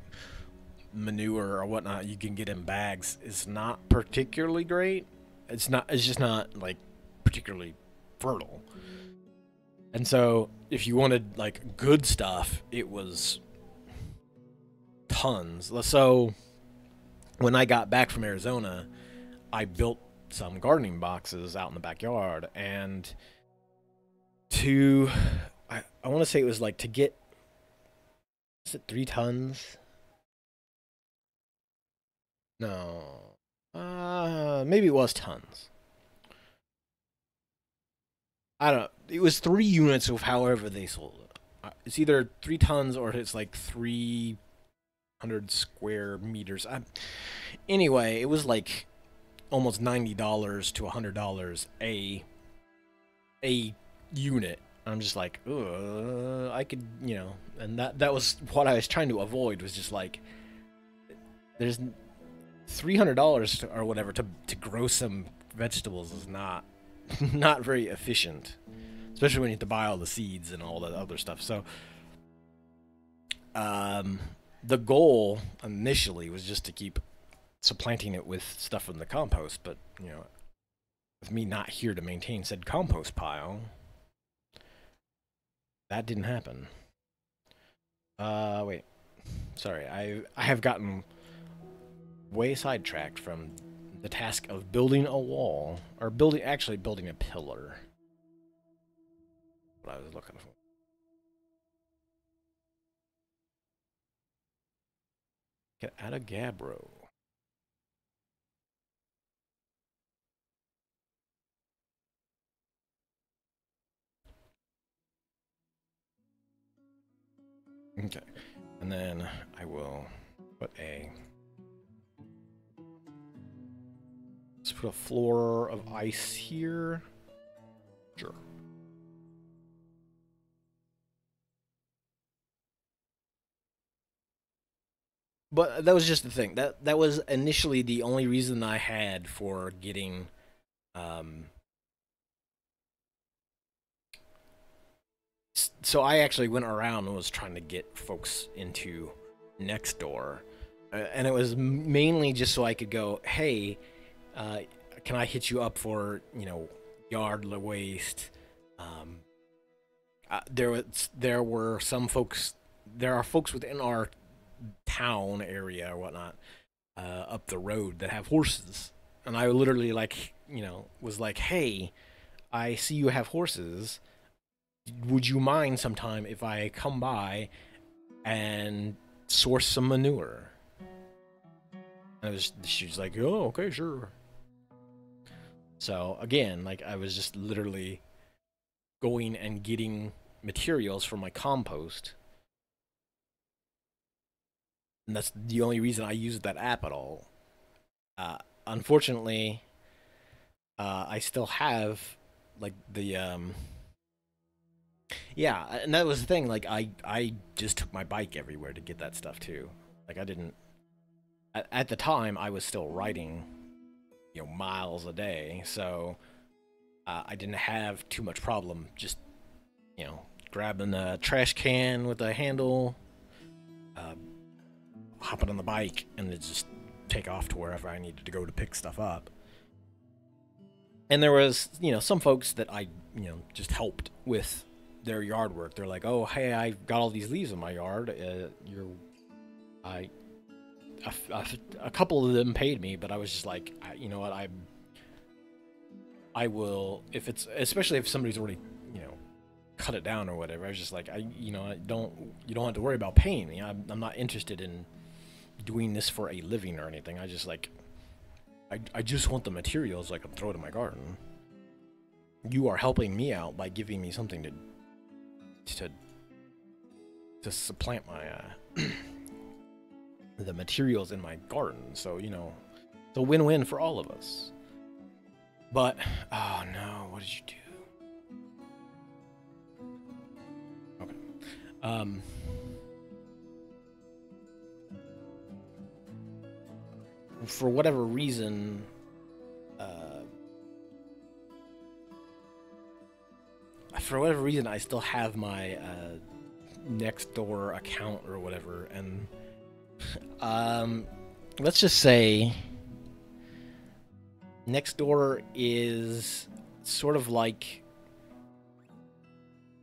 manure or whatnot you can get in bags is not particularly great. It's not. It's just not like particularly fertile. And so if you wanted like good stuff, it was tons. So when I got back from Arizona, I built some gardening boxes out in the backyard, and to I want to say it was like to get, is it 3 tons? No, maybe it was tons. I don't know. It was 3 units of however they sold it. It's either 3 tons or it's like 300 square meters. Anyway, it was like almost $90 to $100 a unit. I'm just like, ugh, I could, and that was what I was trying to avoid, was just like, there's $300 or whatever to grow some vegetables is not not very efficient, especially when you have to buy all the seeds and all that other stuff. So, um, the goal initially was just to keep supplanting it with stuff from the compost, but with me not here to maintain said compost pile, that didn't happen. Wait, sorry, I have gotten way sidetracked from the task of building a wall, or building a pillar. What I was looking for. Get out of Gabbro. Okay, and then I will put a. Let's put a floor of ice here. Sure. But that was just the thing. That was initially the only reason I had for getting. Um, so I actually went around and was trying to get folks into Nextdoor, and it was mainly just so I could go, hey, uh, can I hit you up for yard waste? Um, there were some folks. There are folks within our town area or whatnot up the road that have horses, and I literally was like, hey, I see you have horses. Would you mind sometime if I come by and source some manure? And she was like, oh, okay, sure. So again, like I was just literally going and getting materials for my compost. And that's the only reason I used that app at all. Unfortunately, I still have like the yeah, and that was the thing. Like I just took my bike everywhere to get that stuff too. Like I didn't at the time I was still riding, miles a day, so I didn't have too much problem just grabbing a trash can with a handle, uh, hopping on the bike, and then just take off to wherever I needed to go to pick stuff up. And there was, some folks that I, just helped with their yard work. They're like, "Oh, hey, I got all these leaves in my yard. I, a couple of them paid me, but I was just like, you know what, I will, if it's, especially if somebody's already, cut it down or whatever. I was just like, you don't have to worry about paying me. I'm not interested in doing this for a living or anything. I just like, I just want the materials so I can throw it in my garden. You are helping me out by giving me something to supplant my the materials in my garden. So it's a win-win for all of us. But oh no, what did you do? Okay. For whatever reason, I still have my Nextdoor account or whatever, and let's just say Nextdoor is sort of like,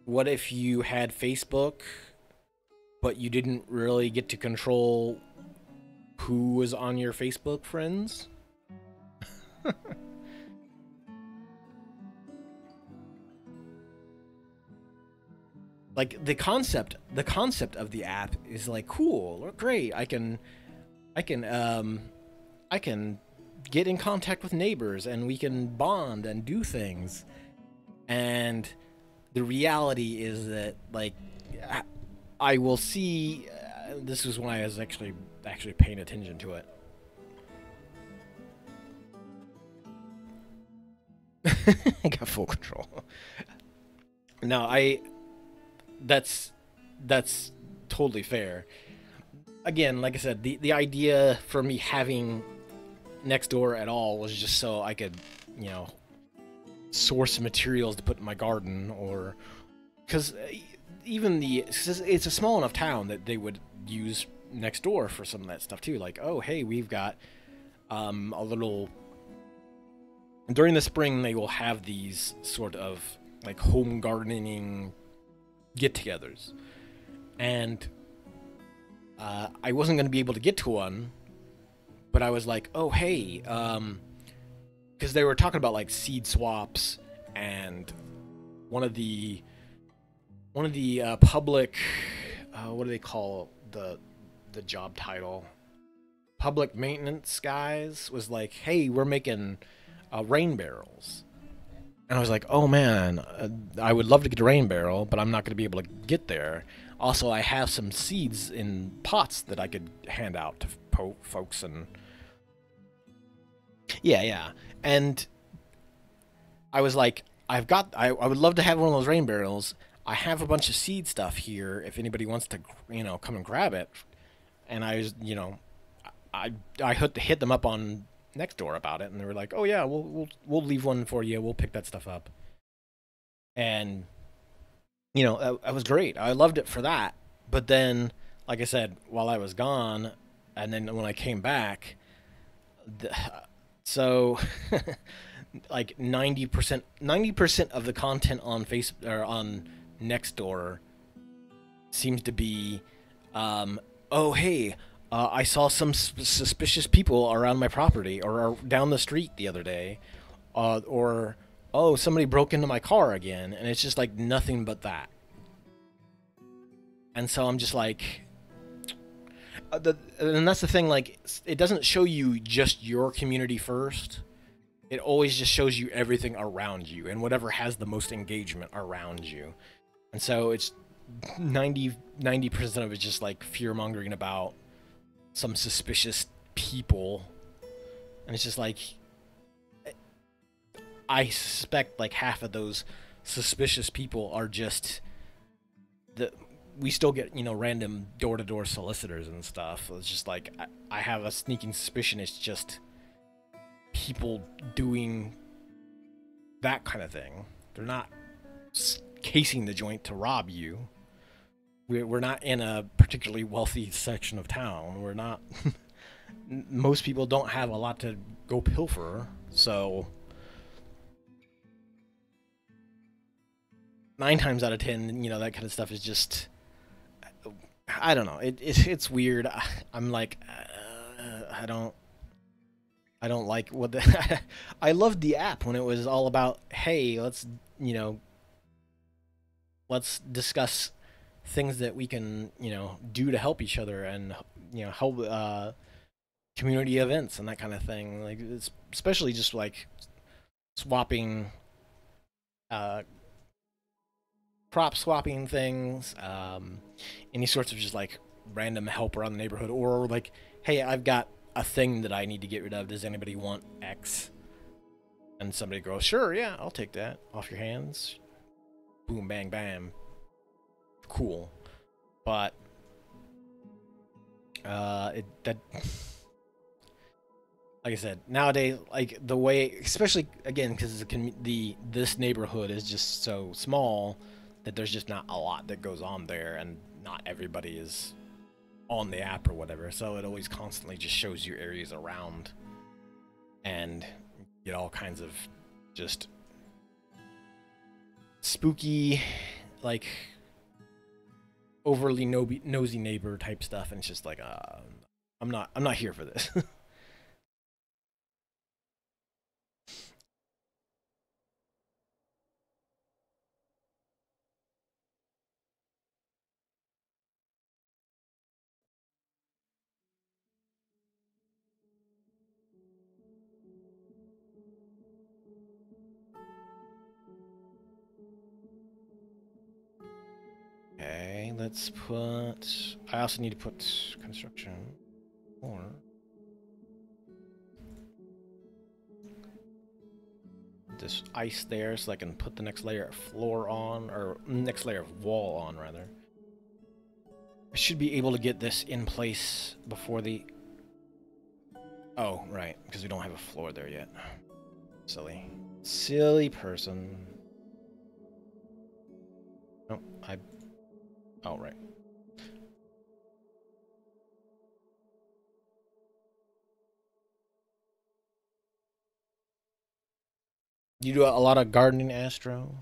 what if you had Facebook, but you didn't really get to control who was on your Facebook friends? Like the concept of the app is like cool or great. I can get in contact with neighbors and we can bond and do things. And the reality is that like I will see. This is when I was actually paying attention to it. I got full control. No, that's totally fair. Again, like I said, the idea for me having Nextdoor at all was just so I could, source materials to put in my garden, or because even it's a small enough town that they would use Nextdoor for some of that stuff too. Like, oh hey, we've got a little. During the spring, they will have these sort of like home gardening get-togethers, and I wasn't going to be able to get to one, but I was like, oh hey, because they were talking about like seed swaps, and one of the public, what do they call the job title? Public maintenance guys was like, hey, we're making rain barrels. And I was like, oh man, I would love to get a rain barrel, but I'm not going to be able to get there. Also, I have some seeds in pots that I could hand out to folks, and yeah. And I was like, I would love to have one of those rain barrels. I have a bunch of seed stuff here if anybody wants to, come and grab it. and I was, I hit them up on Nextdoor about it, and they were like, "Oh yeah, we'll leave one for you. We'll pick that stuff up." And that was great. I loved it for that. But then, like I said, while I was gone, and then when I came back, the, so like 90% of the content on Facebook or on Nextdoor seems to be, oh hey, I saw some suspicious people around my property or down the street the other day, or oh somebody broke into my car again, and it's just like nothing but that. And so I'm just like, and that's the thing. Like, it doesn't show you just your community first. It always just shows you everything around you and whatever has the most engagement around you. And so it's 90% of it's just like fear mongering about some suspicious people. And it's just like, I suspect like half of those suspicious people are just we still get random door-to-door solicitors and stuff. It's just like I have a sneaking suspicion it's just people doing that kind of thing. They're not casing the joint to rob you. We're not in a particularly wealthy section of town. We're not. Most people don't have a lot to go pilfer, so 9 times out of 10, that kind of stuff is just. I don't know. It's weird. I'm like, I don't like what the. I loved the app when it was all about, hey, let's discuss things that we can do to help each other and help community events and that kind of thing. Like, it's especially just like swapping crop swapping things, any sorts of just like random help around the neighborhood, or like, hey, I've got a thing that I need to get rid of. Does anybody want X? And somebody goes, sure, yeah, I'll take that off your hands. Boom, bang, bam. Cool. But like I said, nowadays, like the way, especially again, because this neighborhood is just so small that there's just not a lot that goes on there, and not everybody is on the app or whatever. So it always constantly just shows you areas around, and get all kinds of just spooky, like overly nosy neighbor type stuff, and it's just like, I'm not here for this. Okay, let's put. I also need to put construction or. This ice there so I can put the next layer of floor on, or next layer of wall on, rather. I should be able to get this in place before the... Oh, right, because we don't have a floor there yet. Silly. Silly person. No, Oh, right. You do a lot of gardening, Astro?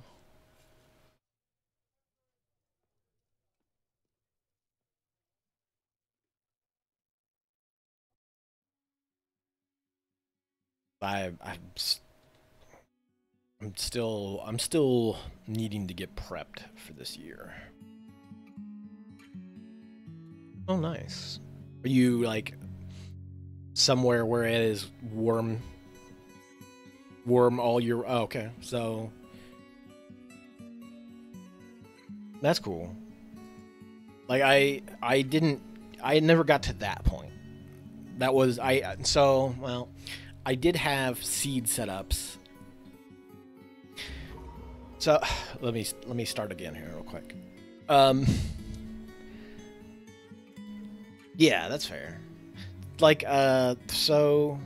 I, I'm, I'm still needing to get prepped for this year. Oh, nice. Are you like somewhere where it is warm all year? Oh, okay, so that's cool. Like I never got to that point. That was well, I did have seed setups. So let me start again here real quick. Um Yeah, that's fair. Like, so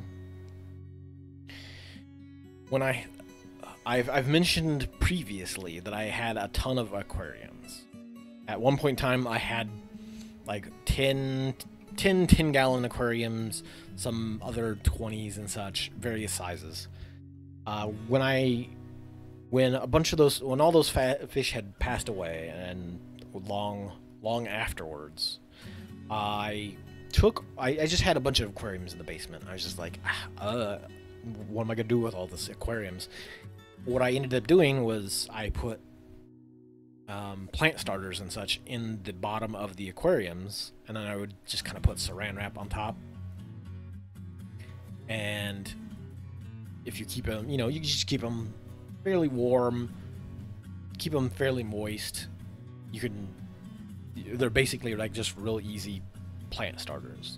when I've mentioned previously that I had a ton of aquariums. At one point in time, I had like 10-gallon aquariums, some other 20s and such, various sizes. When a bunch of those, when all those fish had passed away, and long afterwards, I just had a bunch of aquariums in the basement. I was just like, what am I gonna do with all this aquariums? What I ended up doing was I put plant starters and such in the bottom of the aquariums, and then I would just kind of put saran wrap on top. And if you keep them, you just keep them fairly warm, keep them fairly moist. They're basically like just real easy plant starters.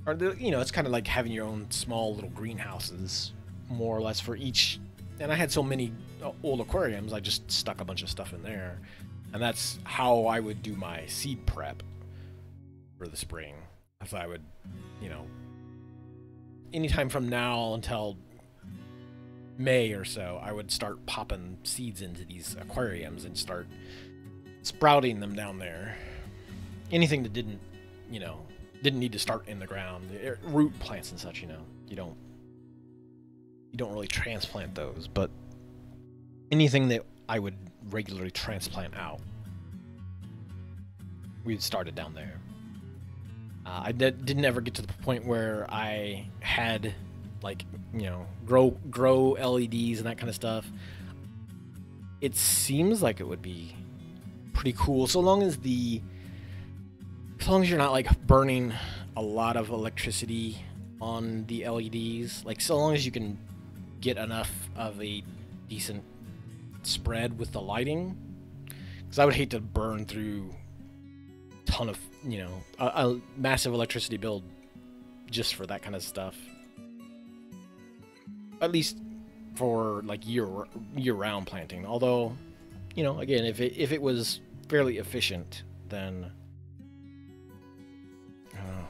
Or it's kind of like having your own small little greenhouses, more or less, for each. And I had so many old aquariums, I just stuck a bunch of stuff in there. And that's how I would do my seed prep for the spring. As I would, anytime from now until May or so, I would start popping seeds into these aquariums and start sprouting them down there. Anything that didn't need to start in the ground, root plants and such, you don't really transplant those, but anything that I would regularly transplant out, we'd started down there. I didn't ever get to the point where I had grow LEDs and that kind of stuff. It seems like it would be pretty cool, so long as you're not like burning a lot of electricity on the LEDs. Like, so long as you can get enough of a decent spread with the lighting, because I would hate to burn through a ton of a massive electricity bill just for that kind of stuff. At least for like year-round planting. Although, again, if it was fairly efficient, then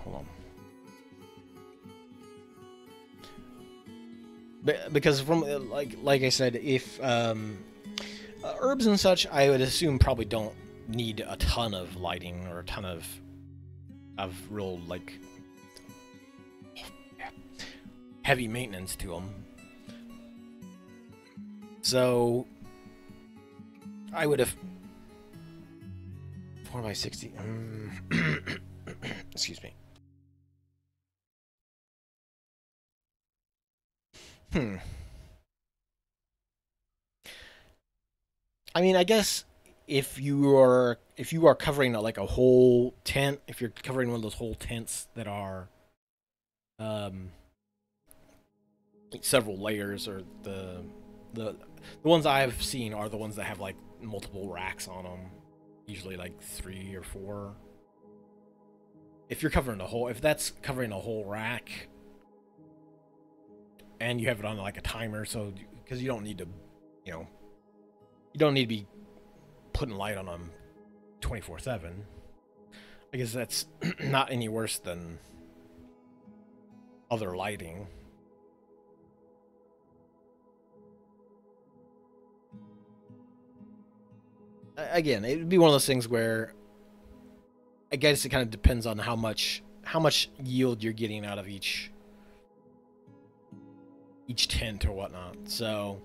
hold on. Because from like I said, if herbs and such, I would assume probably don't need a ton of lighting or a ton of real heavy maintenance to them. So I would have 4x60. Excuse me. I mean, I guess if you are covering a whole tent, if you're covering one of those whole tents that are several layers, or the ones I've seen are the ones that have like multiple racks on them, usually like 3 or 4. If that's covering a whole rack, and you have it on like a timer, so because you don't need to be putting light on them 24/7. I guess that's not any worse than other lighting. Again, it would be one of those things where I guess it kind of depends on how much yield you're getting out of each tent or whatnot. So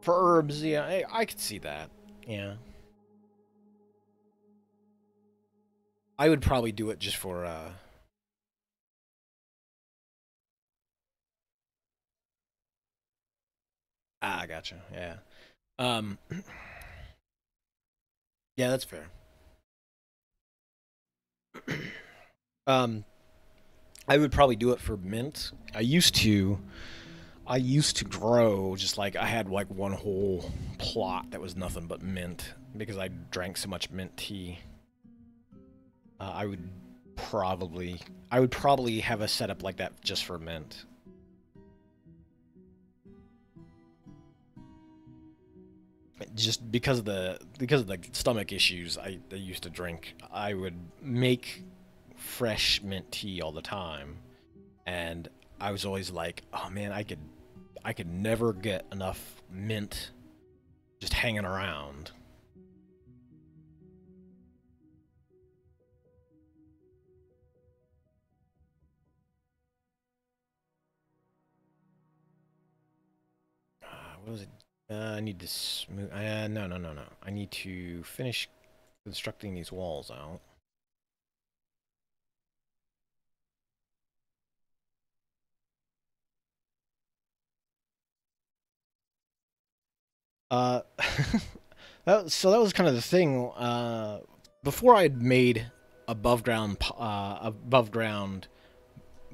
for herbs, yeah, I could see that. Yeah, I would probably do it just for gotcha. Yeah. Um yeah, that's fair. um I would probably do it for mint. I used to grow, just like I had like one whole plot that was nothing but mint because I drank so much mint tea. I would probably have a setup like that just for mint. just because of the stomach issues I used to drink, I would make fresh mint tea all the time, and I was always like, oh man, I could never get enough mint just hanging around. What was it? I need to smooth. No. I need to finish constructing these walls out. Uh, so that was kind of the thing. Before I'd made above ground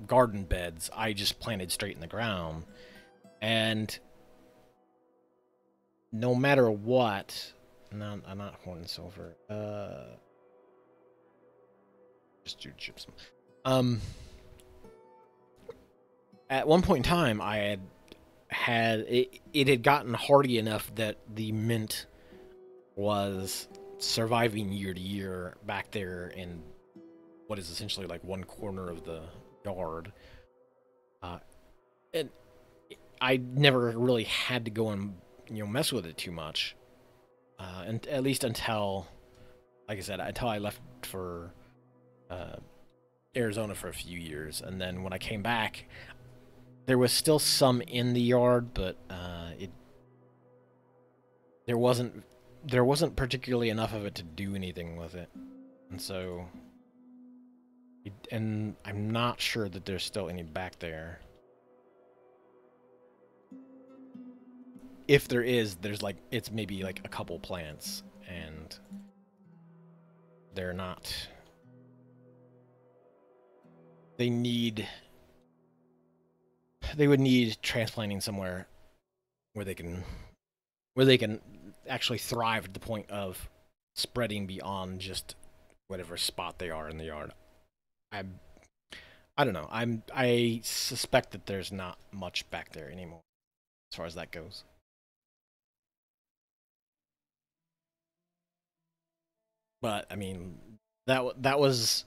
garden beds, I just planted straight in the ground, and no matter what, no, I'm not horn and silver. Just do gypsum. Um, at one point in time, I had it. It had gotten hardy enough that the mint was surviving year to year back there in what is essentially like one corner of the yard. Uh, and I never really had to go and mess with it too much, and at least until, like I said, until I left for uh, Arizona for a few years, and then when I came back, there was still some in the yard, but it there wasn't there wasn't particularly enough of it to do anything with it, and so and I'm not sure that there's still any back there. If there is, there's like it's maybe like a couple plants, and they're not. They need. They would need transplanting somewhere where they can actually thrive at the point of spreading beyond just whatever spot they are in the yard. I I don't know. I suspect that there's not much back there anymore as far as that goes. But I mean, that was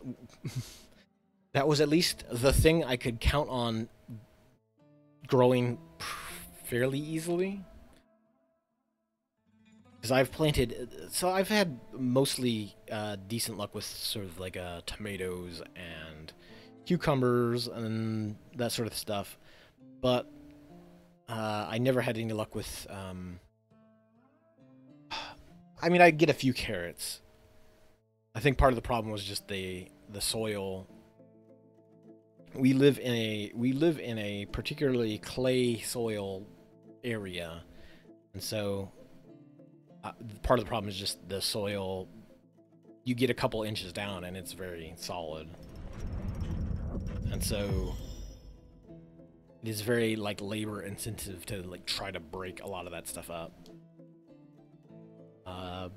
that was at least the thing I could count on growing fairly easily. Because I've planted, so I've had mostly decent luck with sort of like tomatoes and cucumbers and that sort of stuff. But I never had any luck with. I mean, I get a few carrots. I think part of the problem was just the soil. We live in a particularly clay soil area, and so part of the problem is just the soil. You get a couple inches down and it's very solid, and so it is very like labor intensive to like try to break a lot of that stuff up. Uh,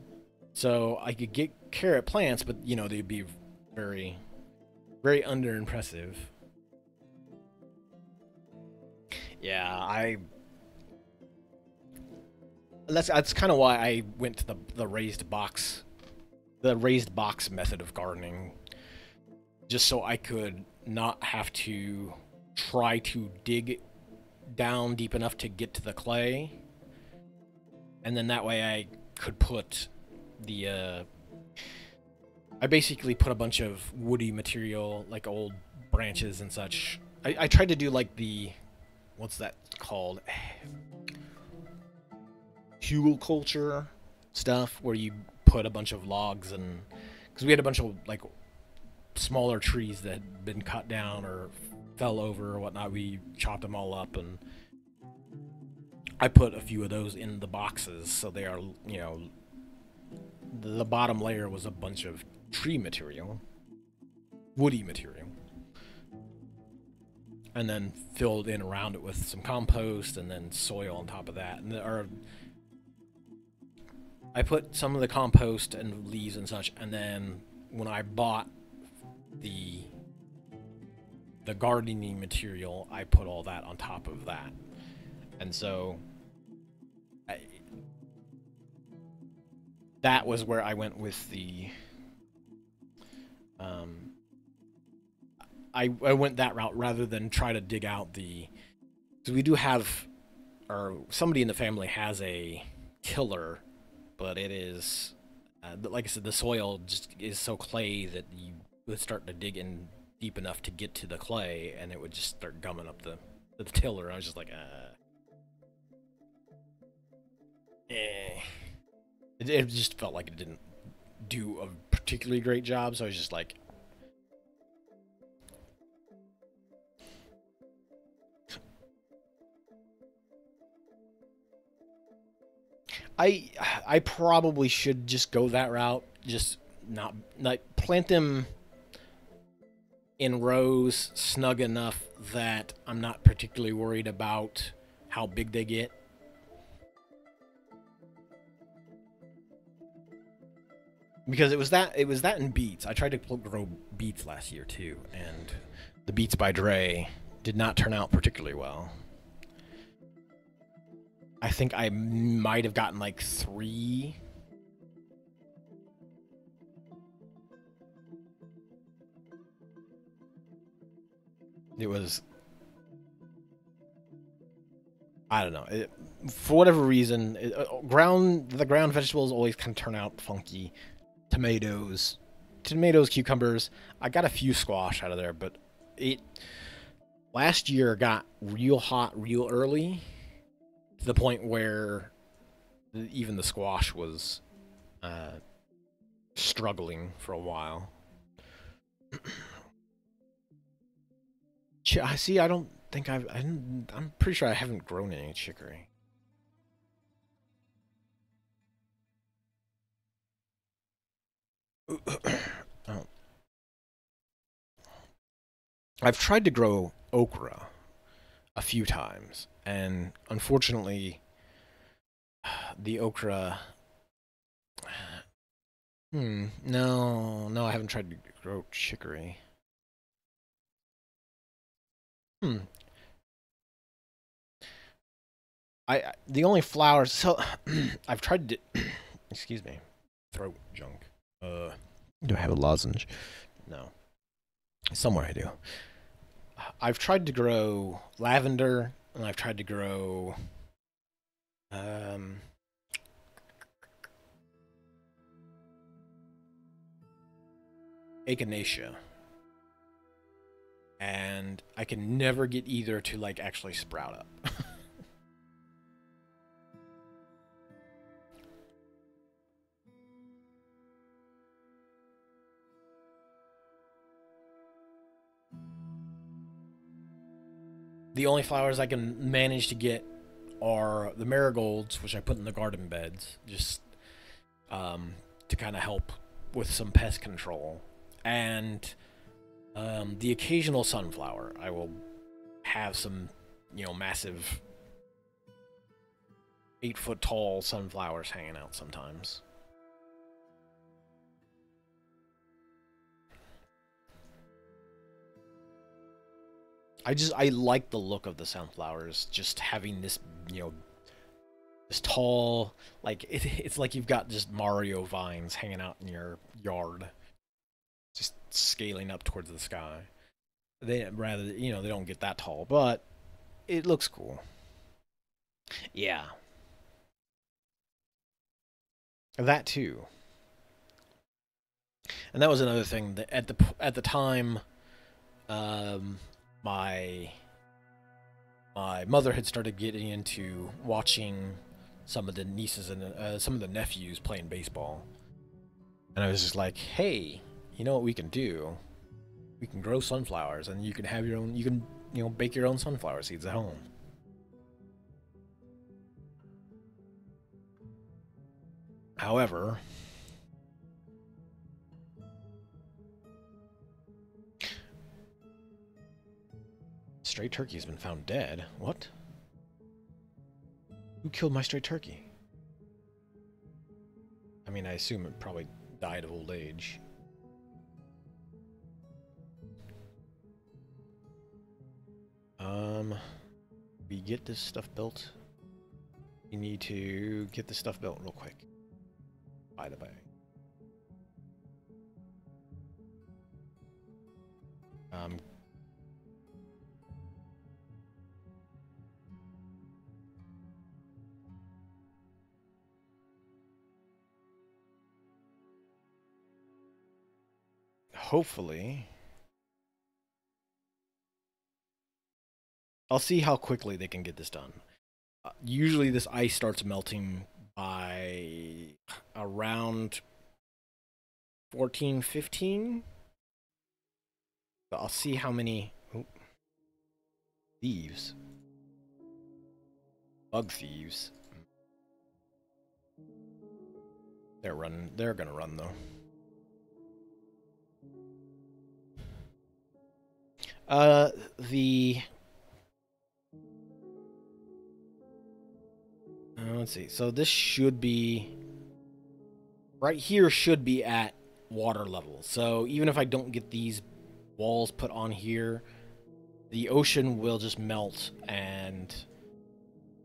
so I could get carrot plants, but they'd be very, very under impressive. Yeah, I. That's kind of why I went to the raised box method of gardening, just so I could not have to try to dig down deep enough to get to the clay, and then that way I could put the I basically put a bunch of woody material, like old branches and such. I tried to do like the, what's that called? Culture stuff, where you put a bunch of logs and, because we had a bunch of like smaller trees that had been cut down or fell over or whatnot. We chopped them all up, and I put a few of those in the boxes, so they are, the bottom layer was a bunch of tree material, woody material, and then filled in around it with some compost and then soil on top of that. And I put some of the compost and leaves and such, and then when I bought the gardening material, I put all that on top of that. And so that was where I went with the um, I went that route rather than try to dig out the, because we do have, or somebody in the family has a tiller, but it is like I said, the soil just is so clay that you would start to dig in deep enough to get to the clay, and it would just start gumming up the tiller. I was just like, eh. It just felt like it didn't do a particularly great job, so I was just like, I I probably should just go that route. Just not plant them in rows snug enough that I'm not particularly worried about how big they get. Because it was that in beets. I tried to grow beets last year too, and the beets by Dre did not turn out particularly well. I think I might have gotten like 3. It was, I don't know. For whatever reason, the ground vegetables always kind of turn out funky. Tomatoes, cucumbers. I got a few squash out of there, but it last year got real hot real early to the point where even the squash was uh, struggling for a while. I see. I don't think I'm pretty sure I haven't grown any chicory. Oh. I've tried to grow okra a few times, and unfortunately, the okra. No, I haven't tried to grow chicory. Hmm. The only flowers. So I've tried to. Excuse me. Throat junk. Do I have a lozenge? No. Somewhere I do. I've tried to grow lavender, and I've tried to grow um, echinacea, and I can never get either to like actually sprout up. The only flowers I can manage to get are the marigolds, which I put in the garden beds, just to kind of help with some pest control, and the occasional sunflower. I will have some, massive 8 foot tall sunflowers hanging out sometimes. I like the look of the sunflowers, just having this, this tall, like it's like you've got just Mario vines hanging out in your yard, just scaling up towards the sky. They don't get that tall, but it looks cool. Yeah, that too. And that was another thing that at the time, um, my my mother had started getting into watching some of the nieces and some of the nephews playing baseball, and I was just like, "Hey, you know what we can do? We can grow sunflowers, and you can have your own. You can, bake your own sunflower seeds at home." However, stray turkey has been found dead. What? Who killed my stray turkey? I mean, I assume it probably died of old age. We get this stuff built. We need to get this stuff built real quick. by the way. Hopefully, I'll see how quickly they can get this done. Usually this ice starts melting by around 14, 15. So I'll see how many thieves. Bug thieves. They're running. They're gonna run though. Let's see. So this should be right here. Should be at water level. So even if I don't get these walls put on here, the ocean will just melt and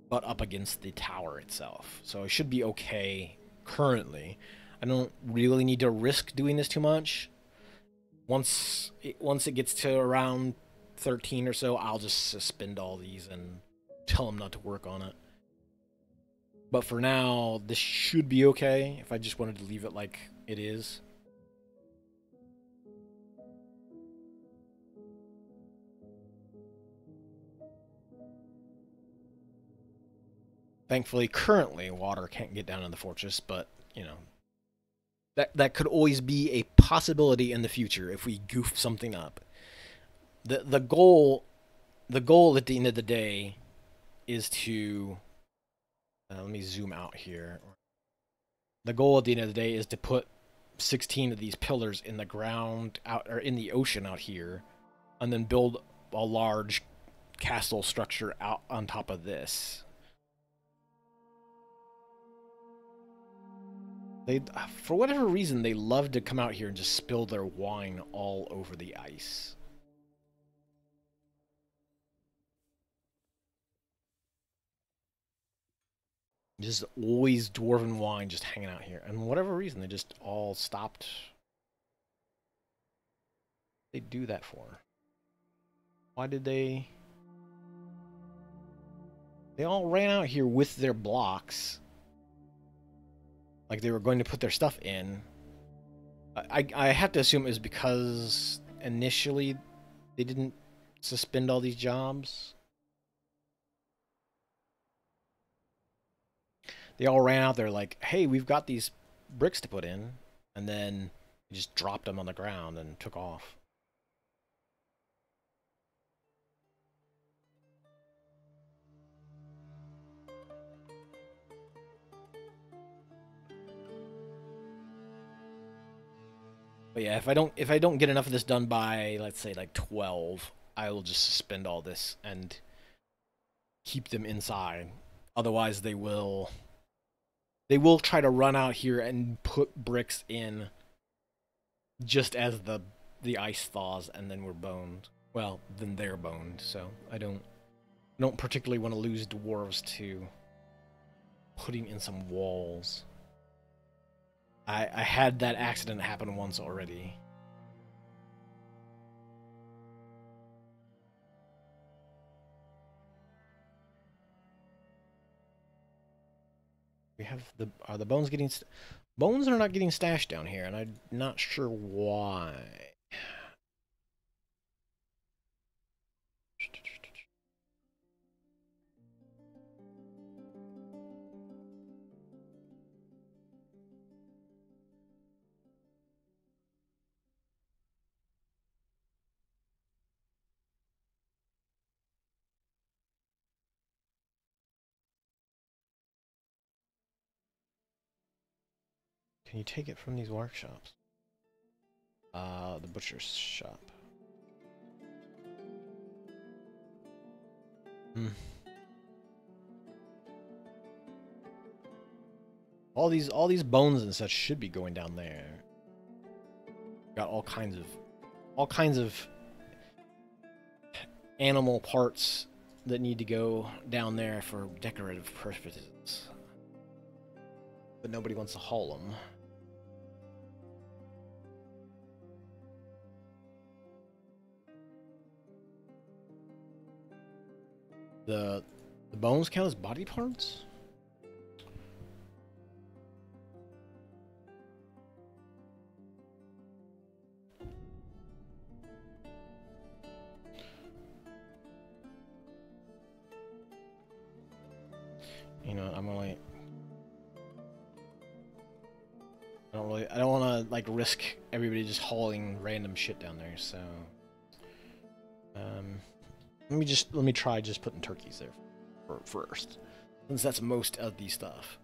butt up against the tower itself. So it should be okay currently. I don't really need to risk doing this too much. Once it gets to around 13 or so, I'll just suspend all these and tell them not to work on it. But for now, this should be okay if I just wanted to leave it like it is. Thankfully, currently, water can't get down in the fortress, but, you know, that could always be a possibility in the future if we goof something up. The goal at the end of the day is to let me zoom out here. The goal at the end of the day is to put 16 of these pillars in the ground out or in the ocean out here, and then build a large castle structure out on top of this. They, for whatever reason, they love to come out here and just spill their wine all over the ice. Just always dwarven wine just hanging out here. And for whatever reason, they just all stopped. They do that for? Why did they? They all ran out here with their blocks. Like they were going to put their stuff in. I have to assume it was because initially they didn't suspend all these jobs. They all ran out there like, hey, we've got these bricks to put in. And then they just dropped them on the ground and took off. But yeah, if I don't get enough of this done by, let's say, like 12, I will just suspend all this and keep them inside. Otherwise, they will try to run out here and put bricks in just as the ice thaws, and then we're boned. Well, then they're boned. So I don't particularly want to lose dwarves to putting in some walls. I had that accident happen once already. We have are the bones getting bones are not getting stashed down here, and I'm not sure why. Can you take it from these workshops? The butcher's shop. All these bones and such should be going down there. Got all kinds of animal parts that need to go down there for decorative purposes. But nobody wants to haul them. The bones count as body parts? You know, I don't want to like risk everybody just hauling random shit down there. So, let me try just putting turkeys there first, since that's most of the stuff.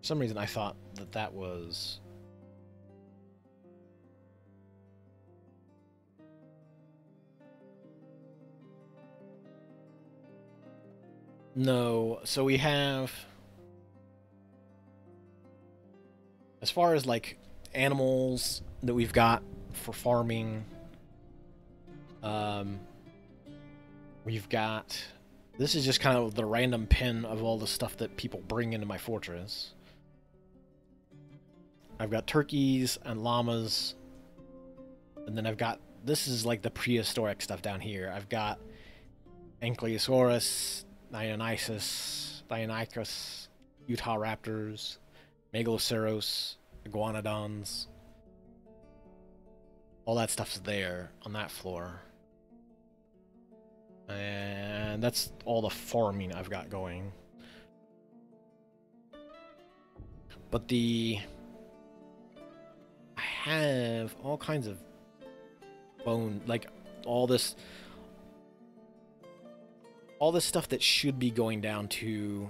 For some reason, I thought that was. No, so we have, as far as like animals that we've got for farming, we've got, this is just kind of the random pin of all the stuff that people bring into my fortress. I've got turkeys and llamas, and then I've got, this is like the prehistoric stuff down here. I've got Ankylosaurus, Deinonychus, Utah raptors, Megaloceros, iguanodons. All that stuff's there on that floor. And that's all the farming I've got going. But I have all kinds of bone, like all this stuff that should be going down to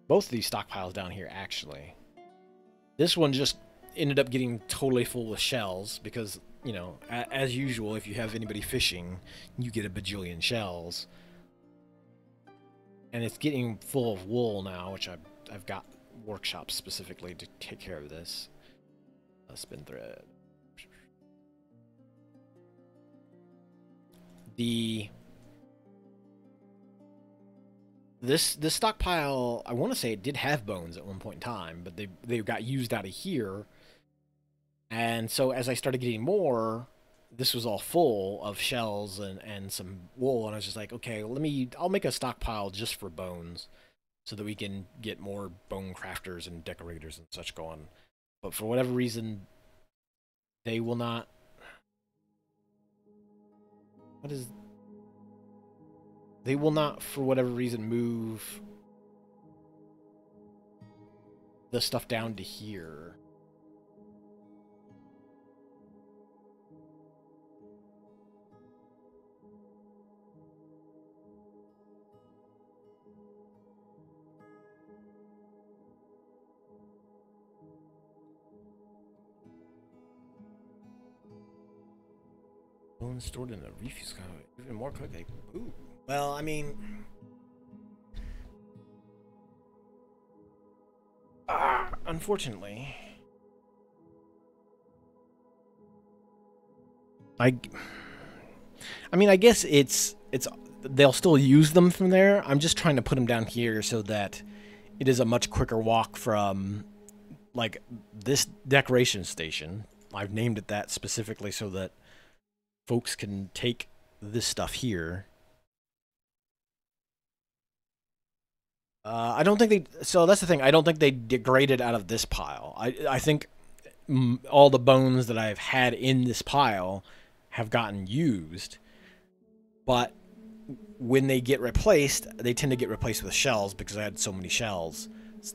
both of these stockpiles down here, actually. This one just ended up getting totally full of shells because, you know, as usual, if you have anybody fishing, you get a bajillion shells. And it's getting full of wool now, which I've got workshops specifically to take care of this. Spin thread. This stockpile, I want to say it did have bones at one point in time, but they got used out of here. And so as I started getting more, this was all full of shells and some wool, and I was just like, okay, I'll make a stockpile just for bones so that we can get more bone crafters and decorators and such going. But for whatever reason, they will not. They will not, for whatever reason, move the stuff down to here. Bones stored in a refuse container, even more quickly. Ooh. Well, I mean, unfortunately, I mean, I guess it's they'll still use them from there. I'm just trying to put them down here so that it is a much quicker walk from like this decoration station. I've named it that specifically so that folks can take this stuff here. I don't think they. So that's the thing. I don't think they degraded out of this pile. I think all the bones that I've had in this pile have gotten used, but when they get replaced, they tend to get replaced with shells because I had so many shells.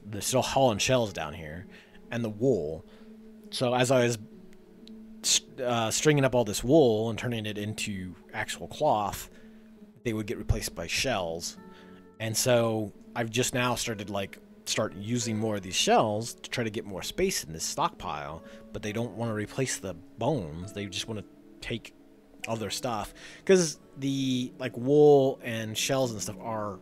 They're still hauling shells down here, and the wool. So as I was stringing up all this wool and turning it into actual cloth, they would get replaced by shells. And so I've just now started start using more of these shells to try to get more space in this stockpile, but they don't want to replace the bones. They just want to take other stuff because the wool and shells and stuff are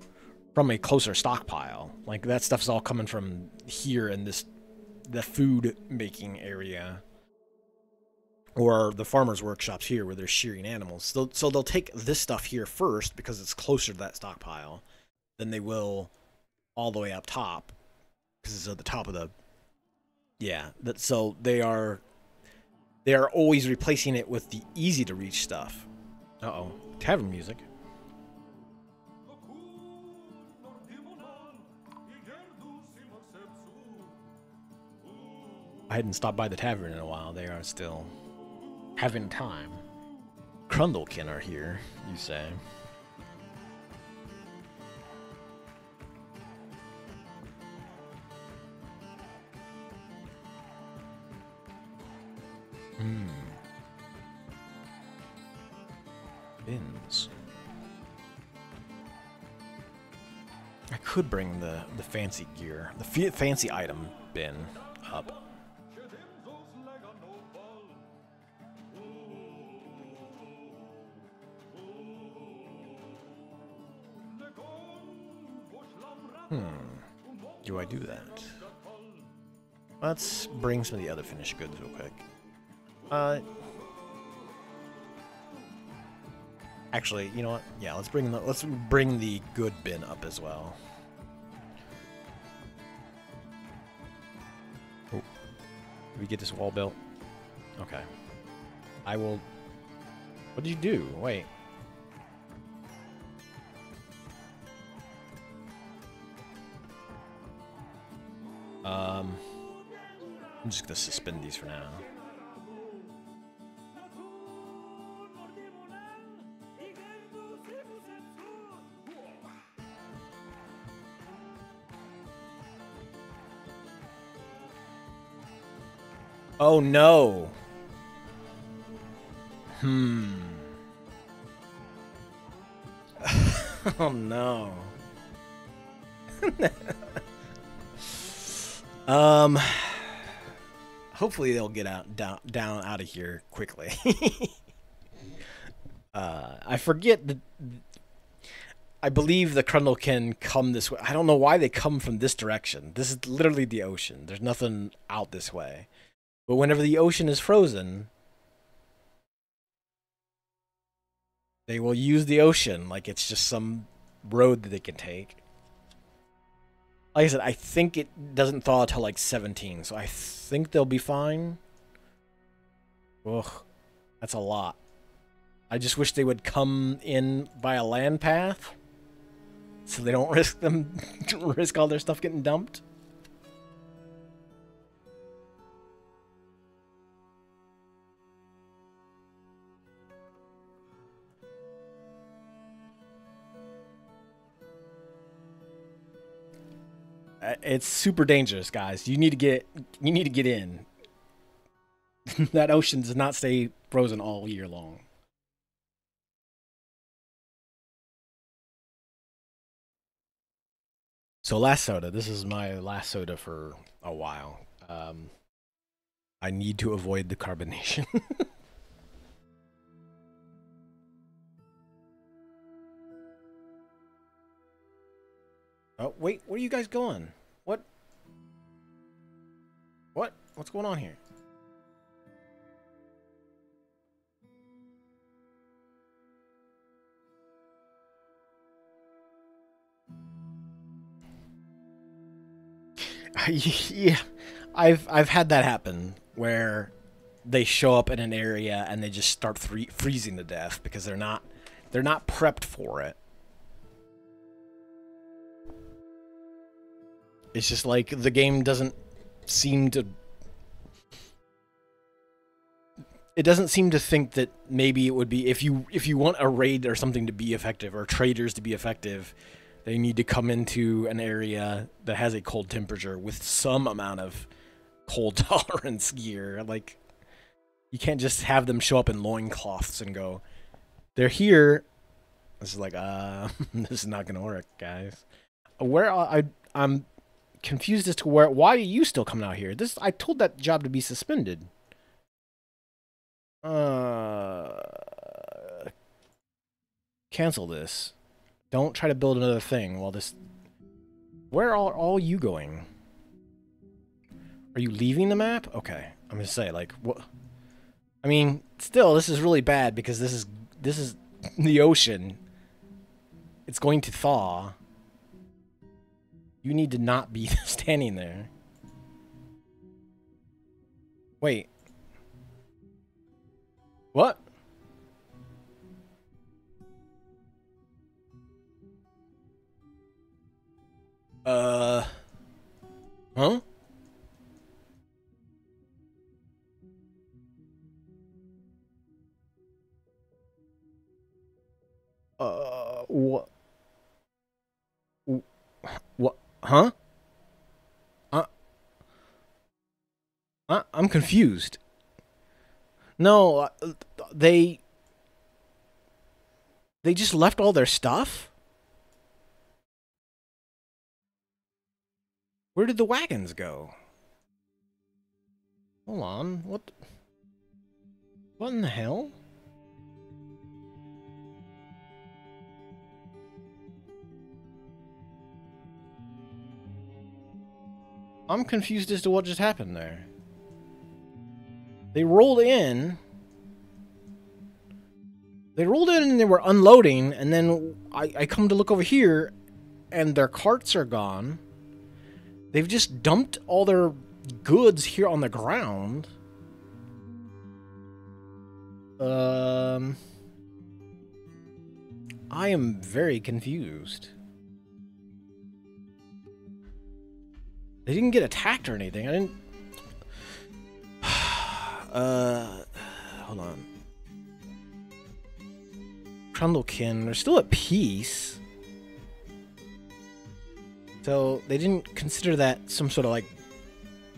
from a closer stockpile. Like that stuff's all coming from here in the food making area, or the farmers' workshops here where they're shearing animals. So they'll take this stuff here first because it's closer to that stockpile than they will all the way up top. because it's at the top of the. Yeah, so they are always replacing it with the easy to reach stuff. Uh-oh, tavern music. I hadn't stopped by the tavern in a while. They are still having time. Crundlekin are here, you say. Bins. I could bring the fancy gear, the fancy item bin up. Do I do that? Let's bring some of the other finished goods real quick. Actually, you know what? Yeah, let's bring the good bin up as well. Oh, did we get this wall built? Okay. I will. What did you do? Wait. I'm just gonna suspend these for now. Oh no. Oh no. Hopefully they'll get down out of here quickly. I forget that. I believe the Crundlekin come this way. I don't know why they come from this direction. This is literally the ocean. There's nothing out this way. But whenever the ocean is frozen, they will use the ocean like it's just some road that they can take. Like I said, I think it doesn't thaw until like 17, so I think they'll be fine. Ugh, that's a lot. I just wish they would come in by a land path, so they don't risk all their stuff getting dumped. It's super dangerous, guys. You need to get in. That ocean does not stay frozen all year long. So last soda. This is my last soda for a while. I need to avoid the carbonation. Oh, wait, where are you guys going? What? What? What's going on here? Yeah, I've had that happen where they show up in an area and they just start freezing to death because they're not prepped for it. It's just like the game doesn't seem to. It doesn't seem to think that maybe it would be if you want a raid or something to be effective or traders to be effective, they need to come into an area that has a cold temperature with some amount of cold tolerance gear. Like, you can't just have them show up in loincloths and go, they're here. This is like, this is not gonna work, guys. I'm confused as to why are you still coming out here? I told that job to be suspended. Cancel this. Don't try to build another thing while this. Where are all you going? Are you leaving the map? Okay, I'm gonna say like what. I mean, still, this is really bad because this is the ocean. It's going to thaw. You need to not be standing there. Wait. What? Huh? What? What? Huh? Uh, I'm confused. No, they just left all their stuff? Where did the wagons go? Hold on, what in the hell? I'm confused as to what just happened there. They rolled in. They rolled in and they were unloading, and then I come to look over here, and their carts are gone. They've just dumped all their goods here on the ground. I am very confused. They didn't get attacked or anything. I didn't... Hold on. Trundlekin, they're still at peace. So, they didn't consider that some sort of, like,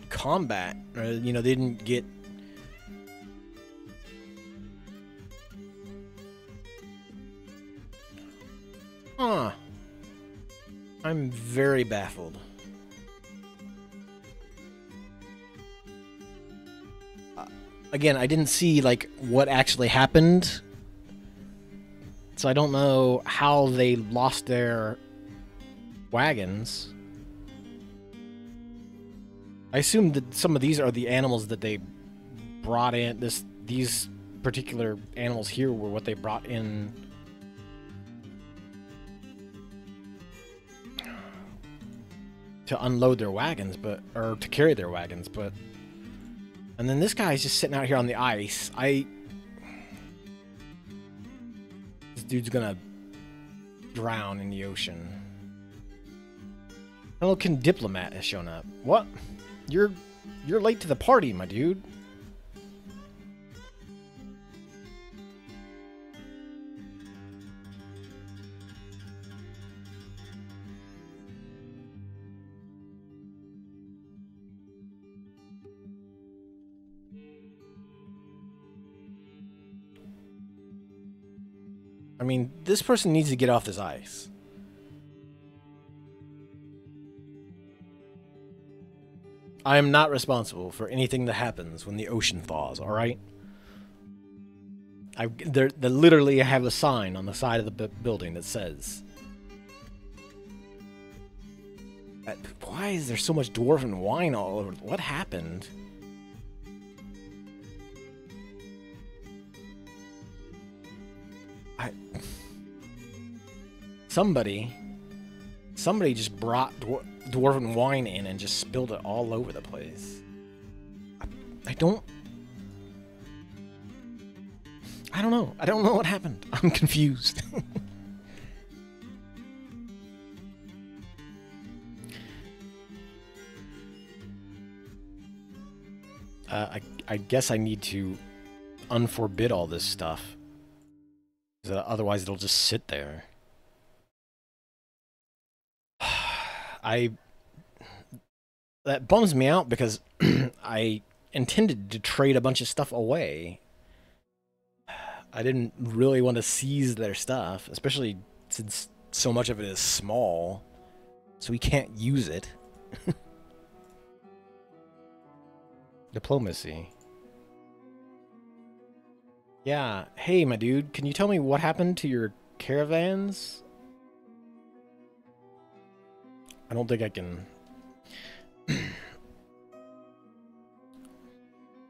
combat. Or, you know, they didn't get... Huh. I'm very baffled. Again, I didn't see, like, what actually happened. So I don't know how they lost their wagons. I assume that some of these are the animals that they brought in. These particular animals here were what they brought in to unload their wagons, or to carry their wagons, but... And then this guy's just sitting out here on the ice. This dude's gonna drown in the ocean. Hello, Diplomat has shown up. What? You're late to the party, my dude. I mean, this person needs to get off this ice. I am not responsible for anything that happens when the ocean thaws, alright? They literally have a sign on the side of the building that says... Why is there so much dwarven wine all over? What happened? Somebody just brought dwarven wine in and just spilled it all over the place. I don't know. I don't know what happened. I'm confused. I guess I need to unforbid all this stuff. Otherwise it'll just sit there. That bums me out because I intended to trade a bunch of stuff away. I didn't really want to seize their stuff, especially since so much of it is small, so we can't use it. Diplomacy. Yeah, hey my dude, can you tell me what happened to your caravans? I don't think I can...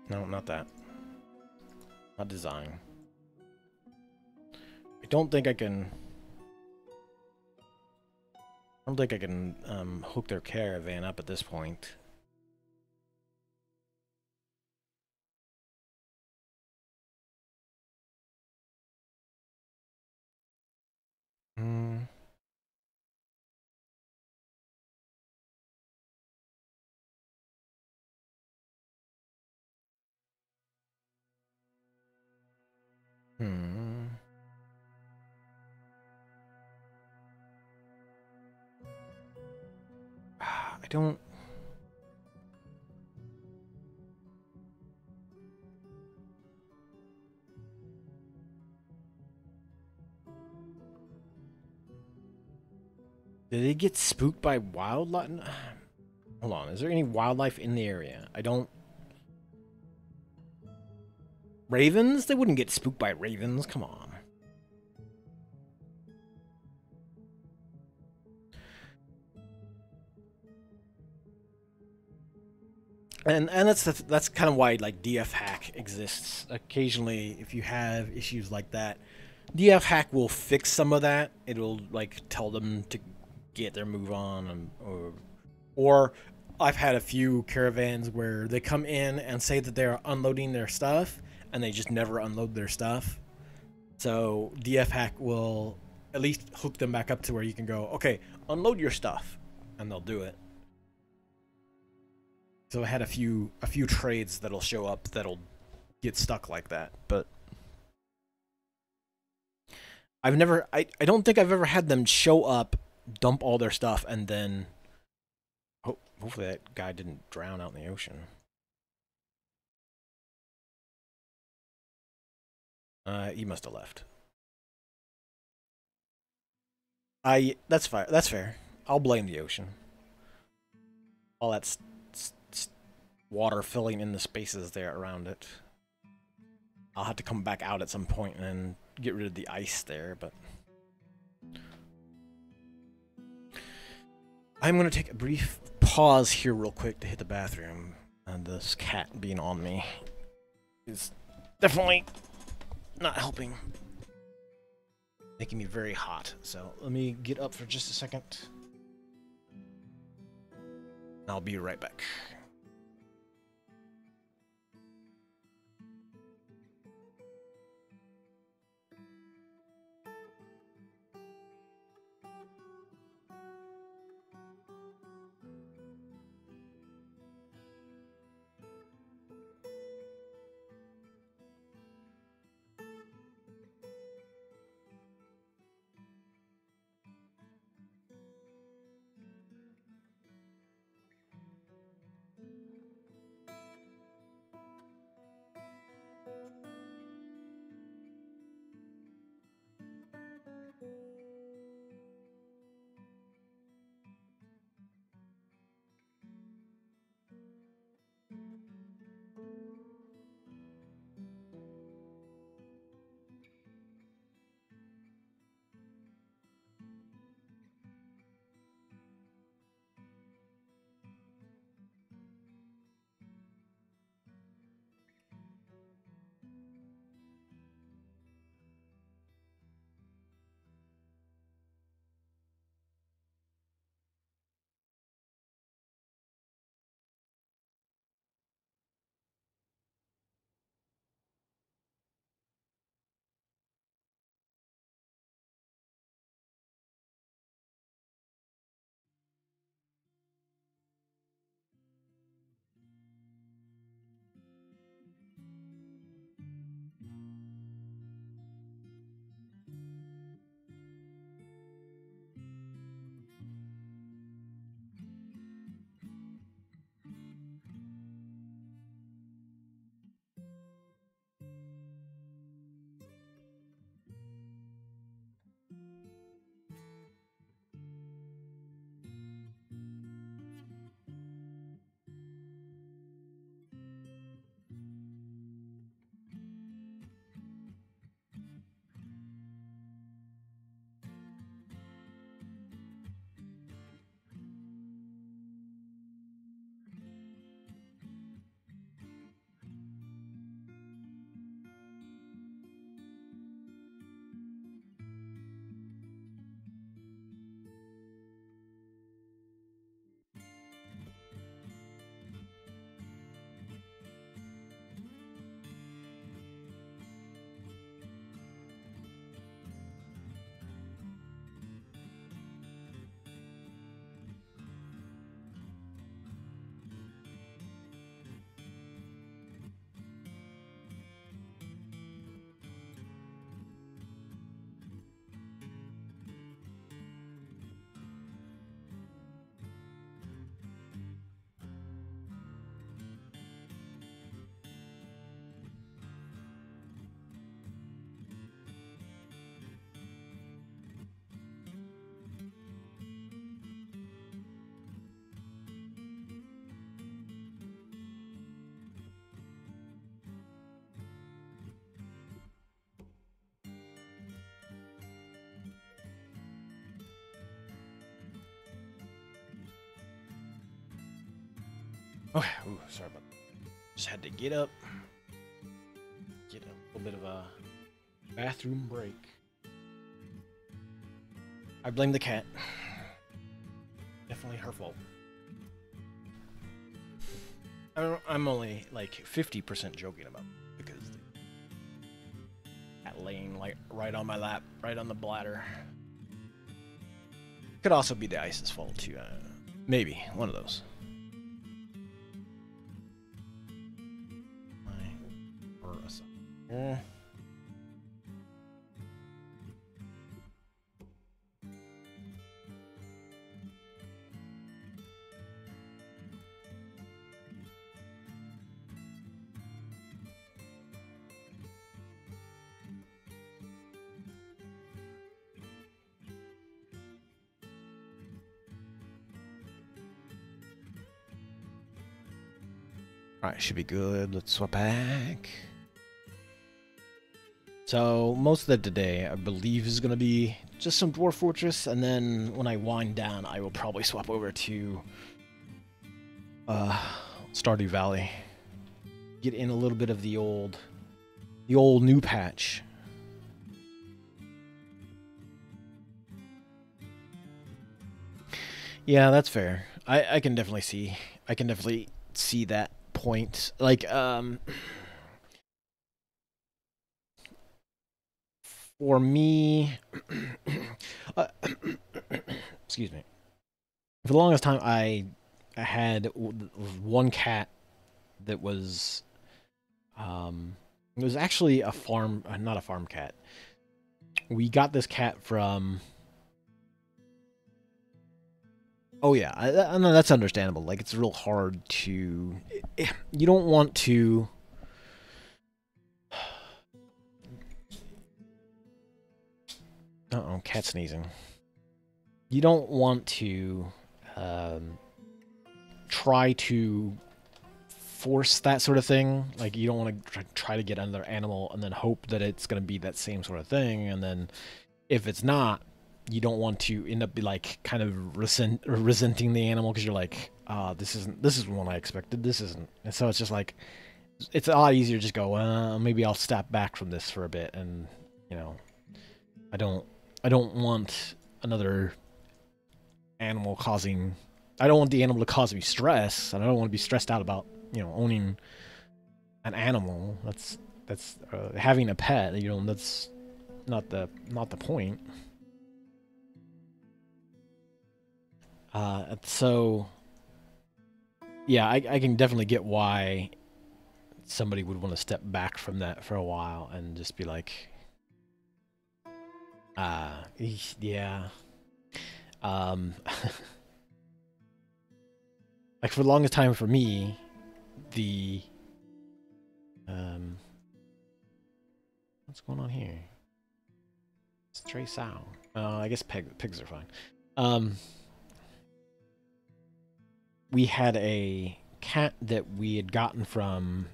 No, not that. Not design. I don't think I can... don't think I can hook their caravan up at this point. Hmm. Hmm. I don't. Did they get spooked by wildlife? Hold on. Is there any wildlife in the area? I don't. Ravens? They wouldn't get spooked by ravens. Come on. And that's kind of why like DF hack exists. Occasionally, if you have issues like that, DF hack will fix some of that. It'll like tell them to get their move on, or I've had a few caravans where they come in and say that they're unloading their stuff, and they just never unload their stuff. So DF hack will at least hook them back up to where you can go, okay, unload your stuff, and they'll do it. So I had a few trades that'll show up that'll get stuck like that, but I don't think I've ever had them show up, dump all their stuff, and then hopefully that guy didn't drown out in the ocean. He must have left. That's fine. That's fair. I'll blame the ocean. All that water filling in the spaces there around it. I'll have to come back out at some point and get rid of the ice there, but I'm gonna take a brief pause here real quick to hit the bathroom. And this cat being on me is definitely not helping. Making me very hot. So let me get up for just a second. I'll be right back. Okay, ooh, sorry about that. Just had to get up, get a little bit of a bathroom break. I blame the cat. Definitely her fault. I'm only like 50% joking about it because the cat laying like right on my lap, right on the bladder. Could also be the ice's fault too. Maybe one of those. Yeah. Alright, should be good. Let's swap back. So, most of the today, I believe, is going to be just some Dwarf Fortress, and then when I wind down, I will probably swap over to Stardew Valley. Get in a little bit of the old new patch. Yeah, that's fair. I can definitely see that point. Like, for me, excuse me. For the longest time, I had one cat that was, it was actually a farm, not a farm cat. We got this cat from. Oh yeah, I know that's understandable. Like it's real hard to. You don't want to. Uh-oh, cat sneezing. You don't want to try to force that sort of thing. Like, you don't want to try to get another animal and then hope that it's going to be that same sort of thing. And then if it's not, you don't want to end up like kind of resenting the animal because you're like, this isn't what I expected. This isn't. And so it's just like, it's a lot easier to just go, maybe I'll step back from this for a bit. And, you know, I don't want another animal causing. I don't want the animal to cause me stress, and I don't want to be stressed out about, you know, owning an animal. That's having a pet. You know, that's not the point. So yeah, I can definitely get why somebody would want to step back from that for a while and just be like, yeah. Like for the longest time for me, the what's going on here? Stray sow. I guess pigs are fine. We had a cat that we had gotten from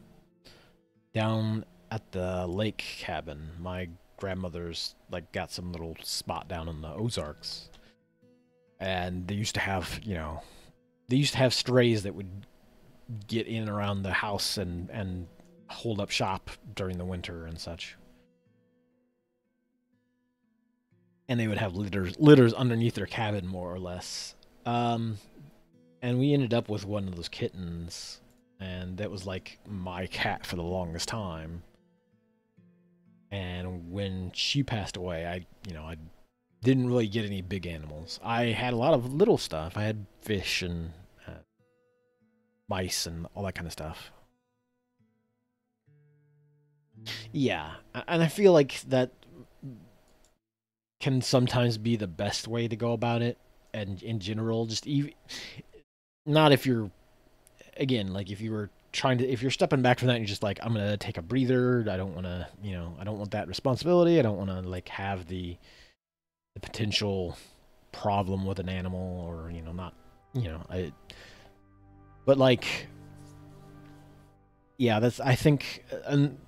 down at the lake cabin. My grandmother's like got some little spot down in the Ozarks, and they used to have, you know, strays that would get in and around the house and hold up shop during the winter and such. And they would have litters underneath their cabin, more or less. And we ended up with one of those kittens, and that was like my cat for the longest time. And when she passed away, I didn't really get any big animals. I had a lot of little stuff. I had fish and mice and all that kind of stuff. Yeah, and I feel like that can sometimes be the best way to go about it. And in general, just even not if you're, again, like if you were trying to, if you're stepping back from that and you're just like, I'm gonna take a breather. I don't want to, I don't want that responsibility. I don't want to like have the potential problem with an animal, or not, I. But like, yeah, that's, I think, and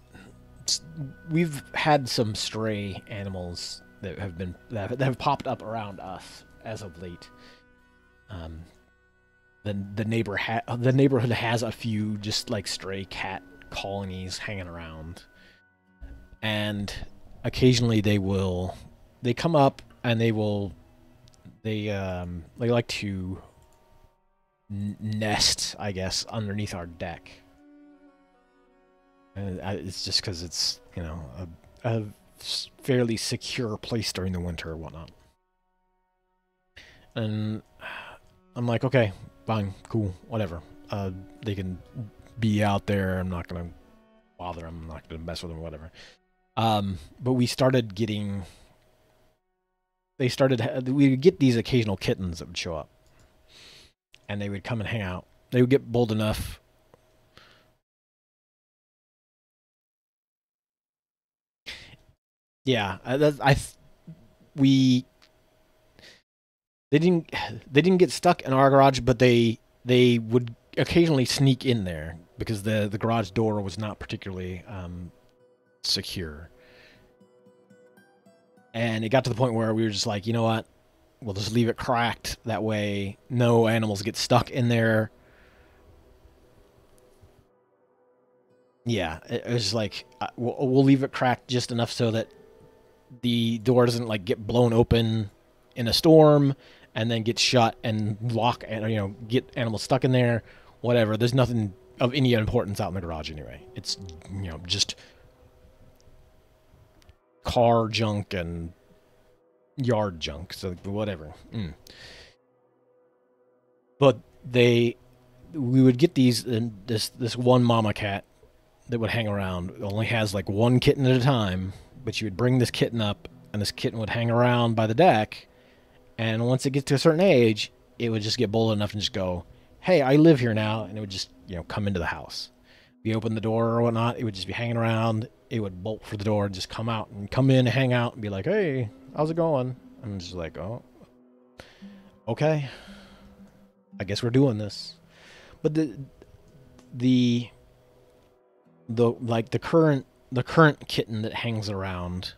we've had some stray animals that have popped up around us as of late. then the neighborhood has a few just like stray cat colonies hanging around, and occasionally they come up and they like to nest, I guess, underneath our deck. And it's just because it's, you know, a fairly secure place during the winter or whatnot. And I'm like, okay, fine, cool, whatever. They can be out there. I'm not gonna bother them. I'm not gonna mess with them, whatever. But we started getting. We would get these occasional kittens that would show up, and they would come and hang out. They would get bold enough. Yeah, we they didn't get stuck in our garage, but they would occasionally sneak in there because the garage door was not particularly secure. And it got to the point where we were just like, you know what? We'll just leave it cracked. That way, no animals get stuck in there. Yeah, it was like, we'll leave it cracked just enough so that the door doesn't like get blown open in a storm and then get shut and lock and, you know, get animals stuck in there. Whatever. There's nothing of any importance out in the garage anyway. It's, you know, just car junk and yard junk, so whatever. But we would get these, and this one mama cat that would hang around. It only has like one kitten at a time, but you would bring this kitten up, and this kitten would hang around by the deck, and once it gets to a certain age, it would just get bold enough and just go, "Hey, I live here now," and it would just, you know, come into the house. We open the door or whatnot, it would just be hanging around. It would bolt for the door and just come out and come in and hang out and be like, "Hey, how's it going?" And I'm just like, "Oh, okay. I guess we're doing this." But the like the current kitten that hangs around,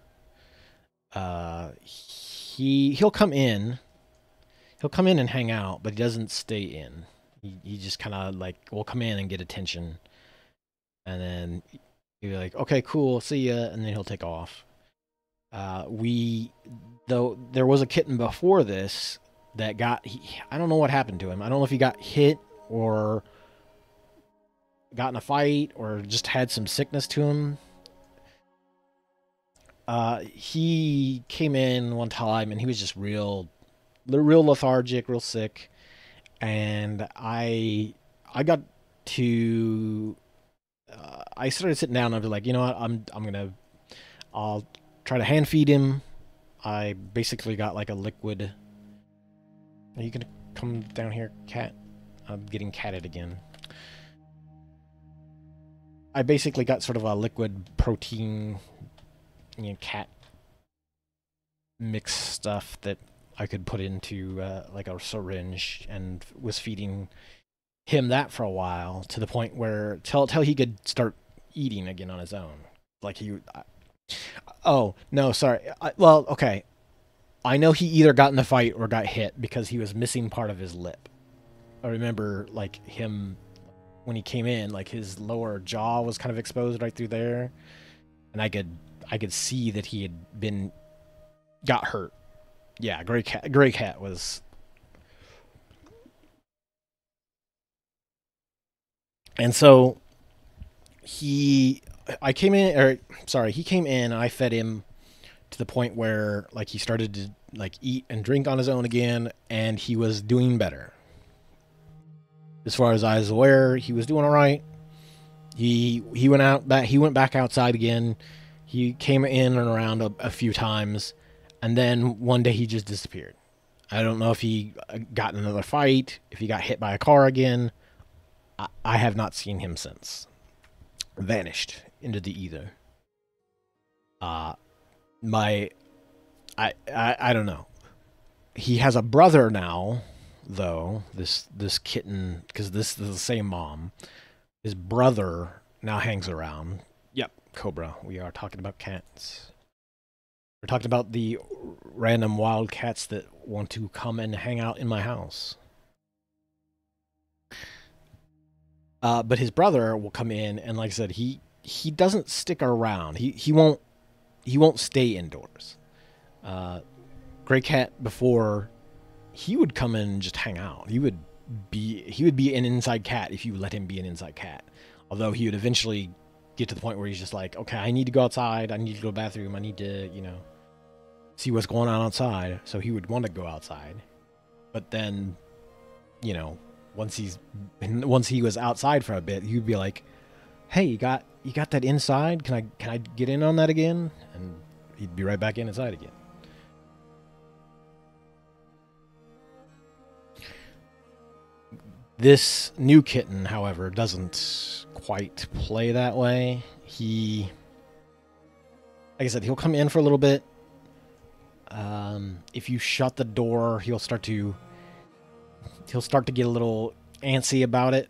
he'll come in. He'll come in and hang out, but he doesn't stay in. He just kind of like will come in and get attention, and then he'll be like, "Okay, cool, see ya," and then he'll take off. We though there was a kitten before this that I don't know what happened to him. I don't know if he got hit or got in a fight or just had some sickness to him. He came in one time and he was just real lethargic, real sick, and I got to I started sitting down and I was like, you know what, I'll try to hand feed him. I basically got like a liquid. Are you gonna come down here, cat? I'm getting catted again. I basically got sort of a liquid protein, you know, cat mix stuff that I could put into like a syringe, and was feeding him that for a while, to the point where till he could start eating again on his own. Like oh no, sorry. Well, okay. I know he either got in a fight or got hit because he was missing part of his lip. I remember like him when he came in, like his lower jaw was kind of exposed right through there, and I could see that he had got hurt. Yeah, Gray Cat was. And so I came in, or sorry, he came in, and I fed him to the point where like he started to like eat and drink on his own again, and he was doing better. As far as I was aware, he was doing all right. He went back outside again. He came in and around a few times, and then one day he just disappeared. I don't know if he got in another fight, if he got hit by a car again. I have not seen him since. Vanished into the ether. Uh my I don't know. He has a brother now, though. This kitten, because this is the same mom. His brother now hangs around. Yep, Cobra. We are talking about cats. We're talking about the random wild cats that want to come and hang out in my house. But his brother will come in, and like I said, he doesn't stick around. He won't stay indoors. Uh, Gray Cat before he would come in and just hang out. He would be an inside cat if you let him be an inside cat. Although he would eventually get to the point where he's just like, okay, I need to go outside. I need to go to the bathroom. I need to, see what's going on outside. So he would want to go outside. But then, you know, once he was outside for a bit, you'd be like, "Hey, you got that inside? Can I get in on that again?" And he'd be right back inside again. This new kitten, however, doesn't quite play that way. Like I said, he'll come in for a little bit. If you shut the door, he'll start to get a little antsy about it.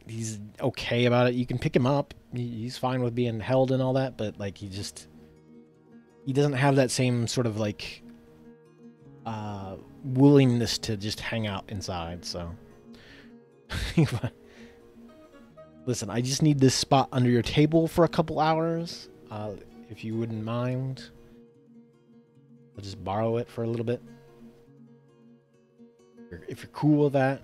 He's okay about it. You can pick him up. He's fine with being held and all that, but like he doesn't have that same sort of like willingness to just hang out inside. So listen, I just need this spot under your table for a couple hours. If you wouldn't mind, I'll just borrow it for a little bit. If you're cool with that.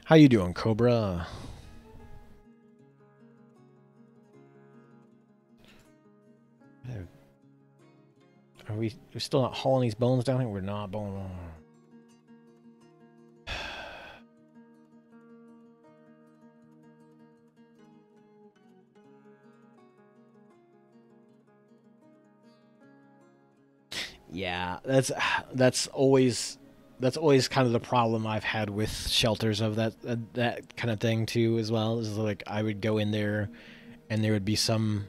How you doing, Cobra? Are we still not hauling these bones down here? We're not bone. Yeah, that's always kind of the problem I've had with shelters of that kind of thing too as well. Is like I would go in there and there would be some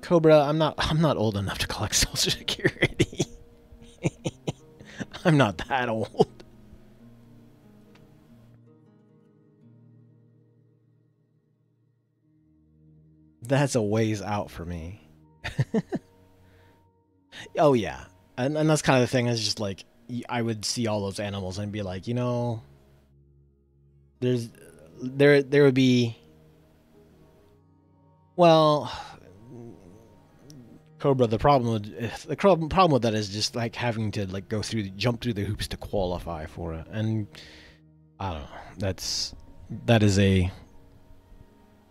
Cobra. I'm not old enough to collect Social Security. I'm not that old. That's a ways out for me. Oh yeah, and that's kind of the thing. Is just like I would see all those animals and be like, there's there would be, well, Cobra. The problem with that is just like having to like jump through the hoops to qualify for it, and I don't know. That is a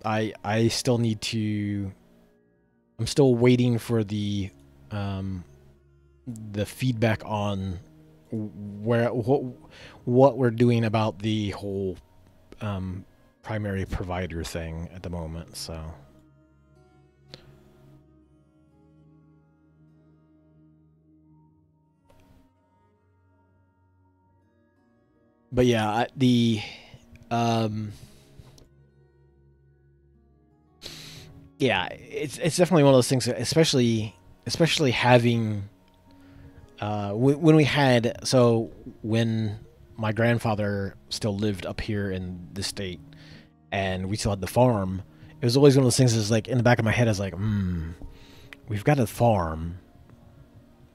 I still need to. I'm still waiting for the feedback on what we're doing about the whole primary provider thing at the moment. So, but yeah, um, yeah, it's definitely one of those things, especially having when we had when my grandfather still lived up here in the state and we still had the farm. It was always one of those things that's like in the back of my head. I was like, we've got a farm.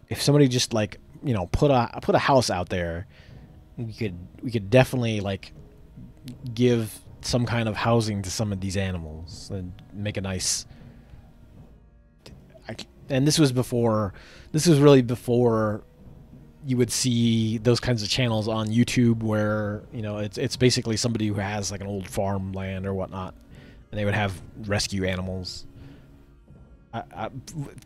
If somebody just like put a house out there, we could definitely like give some kind of housing to some of these animals and make a nice. And this was before. This was really before you would see those kinds of channels on YouTube where it's basically somebody who has like an old farmland or whatnot, and they would have rescue animals. For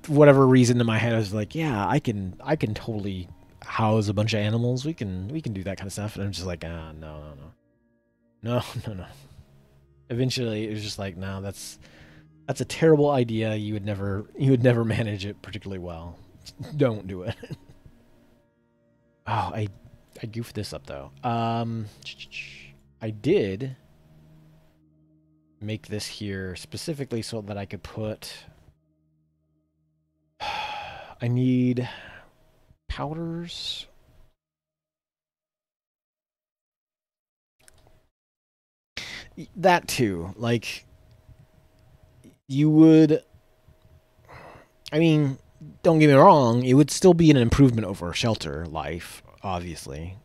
whatever reason in my head, I was like, yeah, I can totally house a bunch of animals. We can do that kind of stuff. And I'm just like, no, no, no, no. Eventually, it was just like, no, that's a terrible idea. You would never manage it particularly well. Don't do it. Oh, I goofed this up though. I did make this here specifically so that I could put. I need powders. That too. Like you would. I mean, don't get me wrong. It would still be an improvement over shelter life, obviously,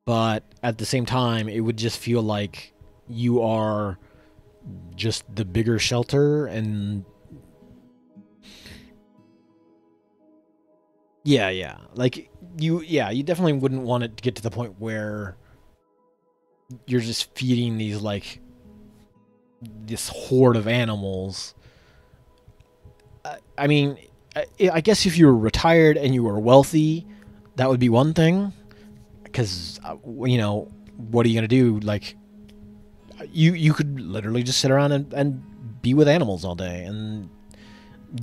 but at the same time, it would just feel like you are just the bigger shelter, and yeah, like you definitely wouldn't want it to get to the point where you're just feeding these like this horde of animals. I mean, I guess if you were retired and you were wealthy, that would be one thing. Because what are you gonna do? Like, you could literally just sit around and be with animals all day, and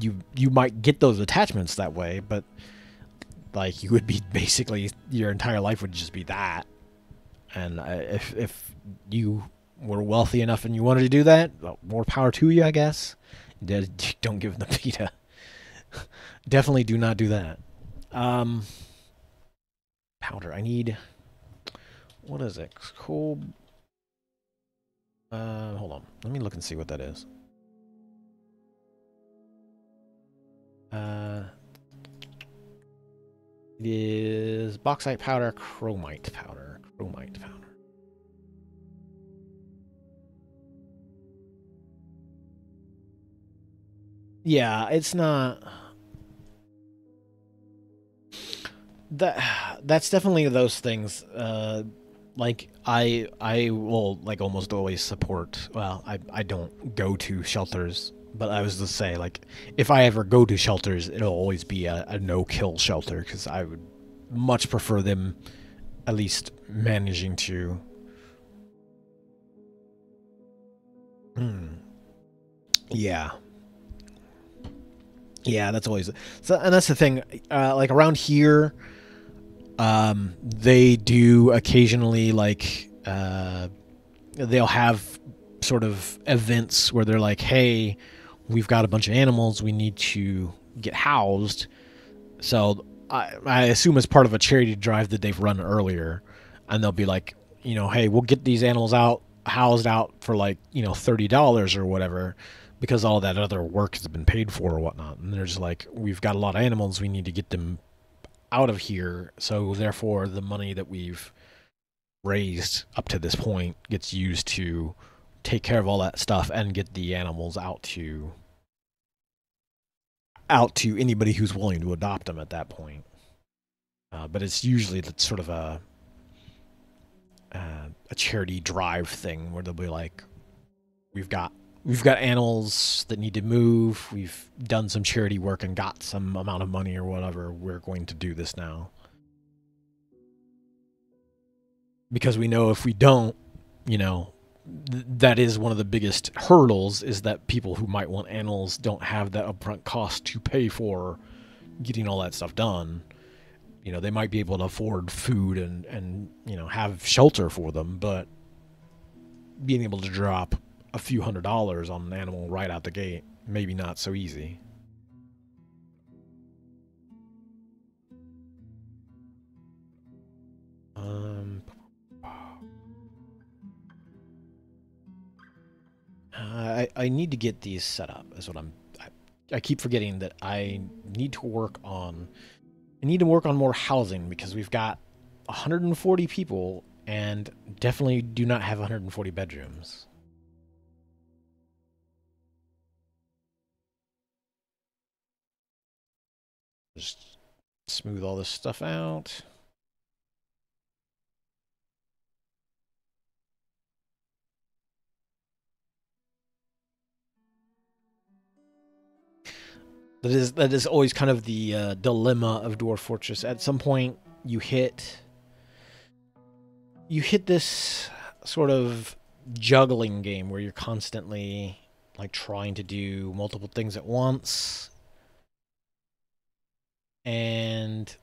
you might get those attachments that way. But like, you would be basically your entire life would just be that. And if you were wealthy enough and you wanted to do that, well, more power to you, I guess. Don't give them the PETA. Definitely do not do that. Um, Powder. I need. What is it? Cool. Hold on. Let me look and see what that is. It is bauxite powder, chromite powder, chromite powder. Yeah, it's not. That's definitely those things. Like I will like almost always support. Well, I don't go to shelters, but I was to say like if I ever go to shelters, it'll always be a no kill shelter because I would much prefer them at least managing to. Hmm. Yeah, yeah, that's always so, and that's the thing. Like around here, they do occasionally like they'll have sort of events where they're like, "Hey, we've got a bunch of animals. We need to get housed." So I assume it's part of a charity drive that they've run earlier, and they'll be like, "Hey, we'll get these animals out housed out for like $30 or whatever." Because all that other work has been paid for or whatnot, and they're just like, we've got a lot of animals, we need to get them out of here. So therefore, the money that we've raised up to this point gets used to take care of all that stuff and get the animals out to anybody who's willing to adopt them at that point. But it's usually sort of a charity drive thing where they'll be like, we've got we've got animals that need to move. We've done some charity work and got some amount of money or whatever. We're going to do this now because we know if we don't, you know, that is one of the biggest hurdles is that people who might want animals don't have that upfront cost to pay for getting all that stuff done. They might be able to afford food and have shelter for them, but being able to drop a few $100s on an animal right out the gate, maybe not so easy. Um, I need to get these set up. Is what I keep forgetting that I need to work on. I need to work on more housing because we've got 140 people and definitely do not have 140 bedrooms. Just smooth all this stuff out. That is always kind of the dilemma of Dwarf Fortress. At some point, you hit this sort of juggling game where you're constantly like trying to do multiple things at once, and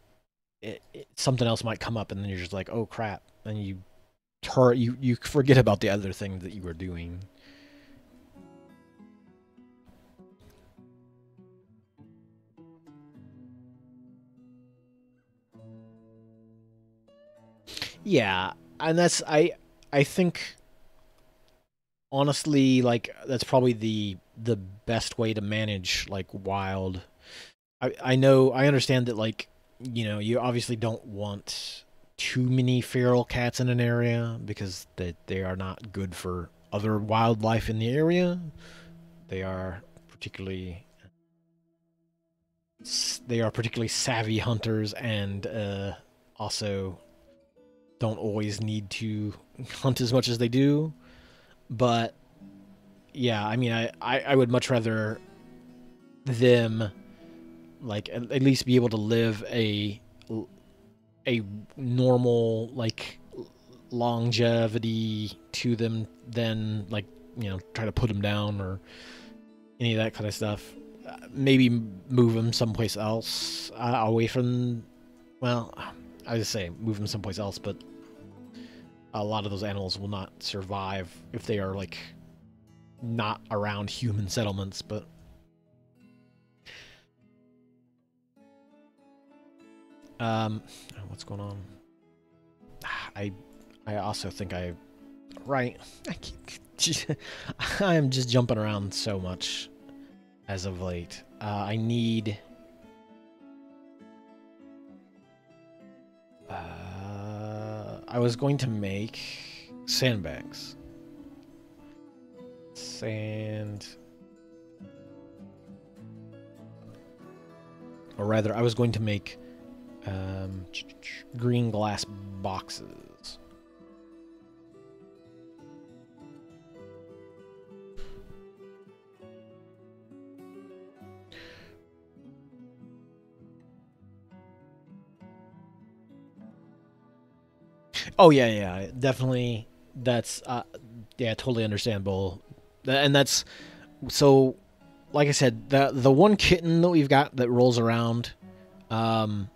something else might come up, and then you're just like, "Oh crap!" and you forget about the other thing that you were doing. Yeah, and I think honestly, like that's probably the best way to manage like wild. I understand that like you obviously don't want too many feral cats in an area because they are not good for other wildlife in the area. They are particularly they are particularly savvy hunters and also don't always need to hunt as much as they do. But yeah, I mean, I would much rather them like at least be able to live a normal like longevity to them than like try to put them down or any of that kind of stuff. Maybe move them someplace else away from. Well, I would say move them someplace else, but a lot of those animals will not survive if they are like not around human settlements. But what's going on? I I also think right. I keep I am just jumping around so much as of late. I need. I was going to make sandbags. Sand. Or rather, I was going to make green glass boxes. Oh yeah, definitely. That's yeah, totally understandable. And that's so. Like I said, the one kitten that we've got that rolls around, um,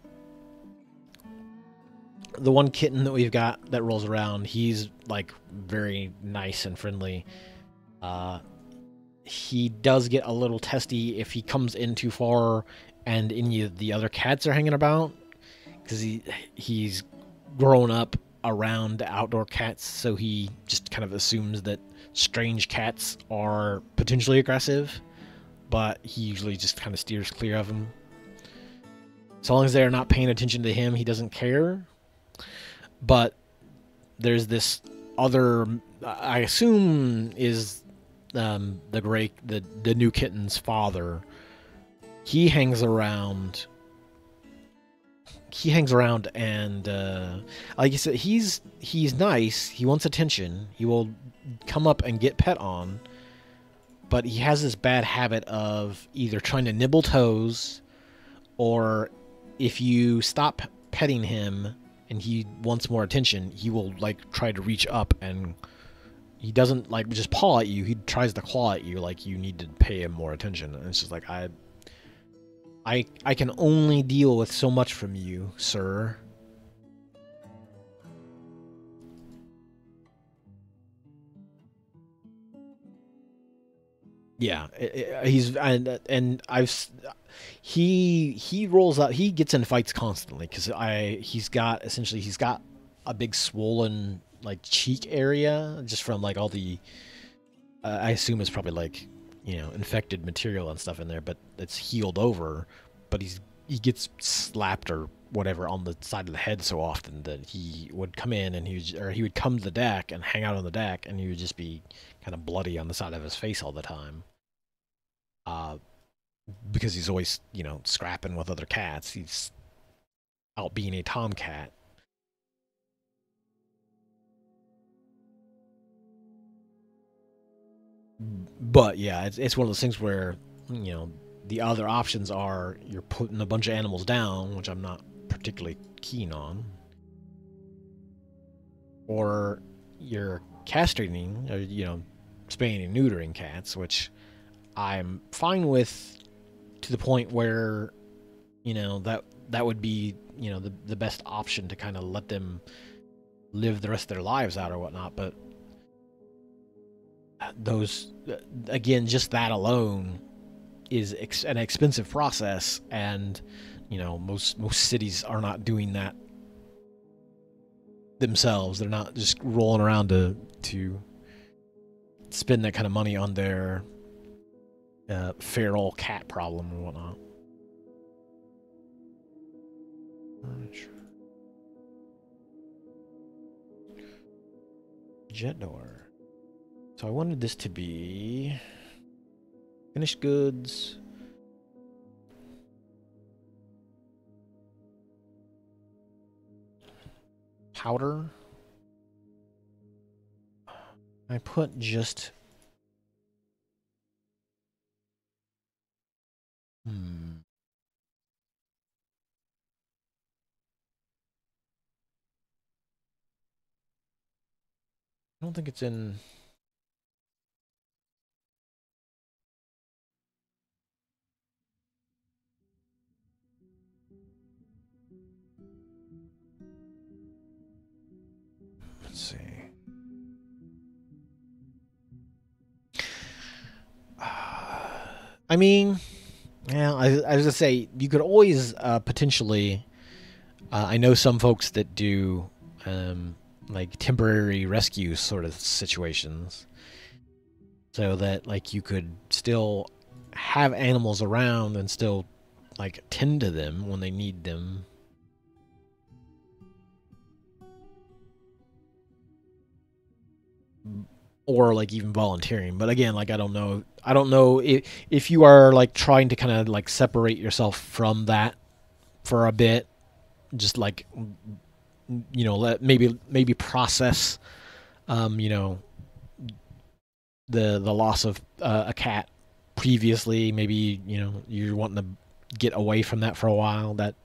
the one kitten that we've got that rolls around, he's like very nice and friendly. Uh, he does get a little testy if he comes in too far and any of the other cats are hanging about because he's grown up around outdoor cats, so he just kind of assumes that strange cats are potentially aggressive, but he usually just kind of steers clear of them. So long as they're not paying attention to him, he doesn't care. But there's this other, I assume, is the new kitten's father. He hangs around. He hangs around, and like you said, he's nice. He wants attention. He will come up and get pet on, but he has this bad habit of either trying to nibble toes, or if you stop petting him and he wants more attention, he will like try to reach up, and he doesn't like just paw at you. He tries to claw at you like you need to pay him more attention. And it's just like I can only deal with so much from you, sir. Yeah, he's and I've he rolls out. He gets in fights constantly because he's got a big swollen like cheek area just from like all the I assume it's probably like infected material and stuff in there, but it's healed over. But he gets slapped or whatever on the side of the head so often that he would come in and he would come to the deck and hang out on the deck, and he would just be kind of bloody on the side of his face all the time. Uh, because he's always scrapping with other cats. He's out being a tomcat. But yeah, it's one of those things where the other options are you're putting a bunch of animals down, which I'm not particularly keen on, or you're castrating, or spaying and neutering cats, which I'm fine with to the point where that would be the best option to kind of let them live the rest of their lives out or whatnot. But those again, just that alone is an expensive process, and most cities are not doing that themselves. They're not just rolling around to spend that kind of money on their feral cat problem or whatnot. Jet door. So I wanted this to be finished goods. Powder. I put just... I don't think it's in... Let's see. I mean, yeah, I was gonna say you could always potentially. I know some folks that do like temporary rescue sort of situations, so that like you could still have animals around and still like tend to them when they need them. Or like even volunteering, but again, like I don't know if you are like trying to kind of like separate yourself from that for a bit, just like let maybe process you know the loss of a cat previously. Maybe you're wanting to get away from that for a while. That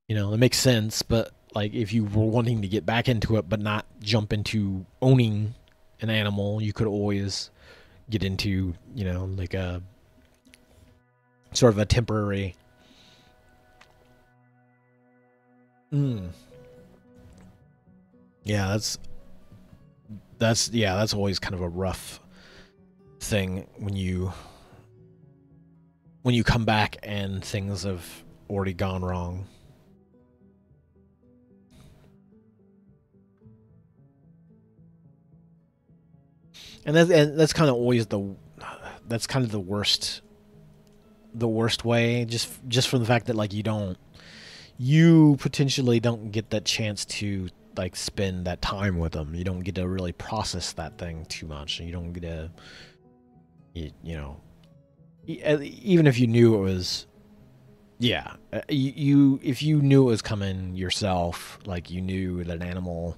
it makes sense. But like if you were wanting to get back into it but not jump into owning an animal, you could always get into like a sort of a temporary. Mm. Yeah, that's always kind of a rough thing when you come back and things have already gone wrong. And that's kind of always that's kind of the worst way, just from the fact that like you potentially don't get that chance to like spend that time with them. You don't get to really process that thing too much, and you don't get to even if you knew it was, yeah, you if you knew it was coming yourself, like you knew that an animal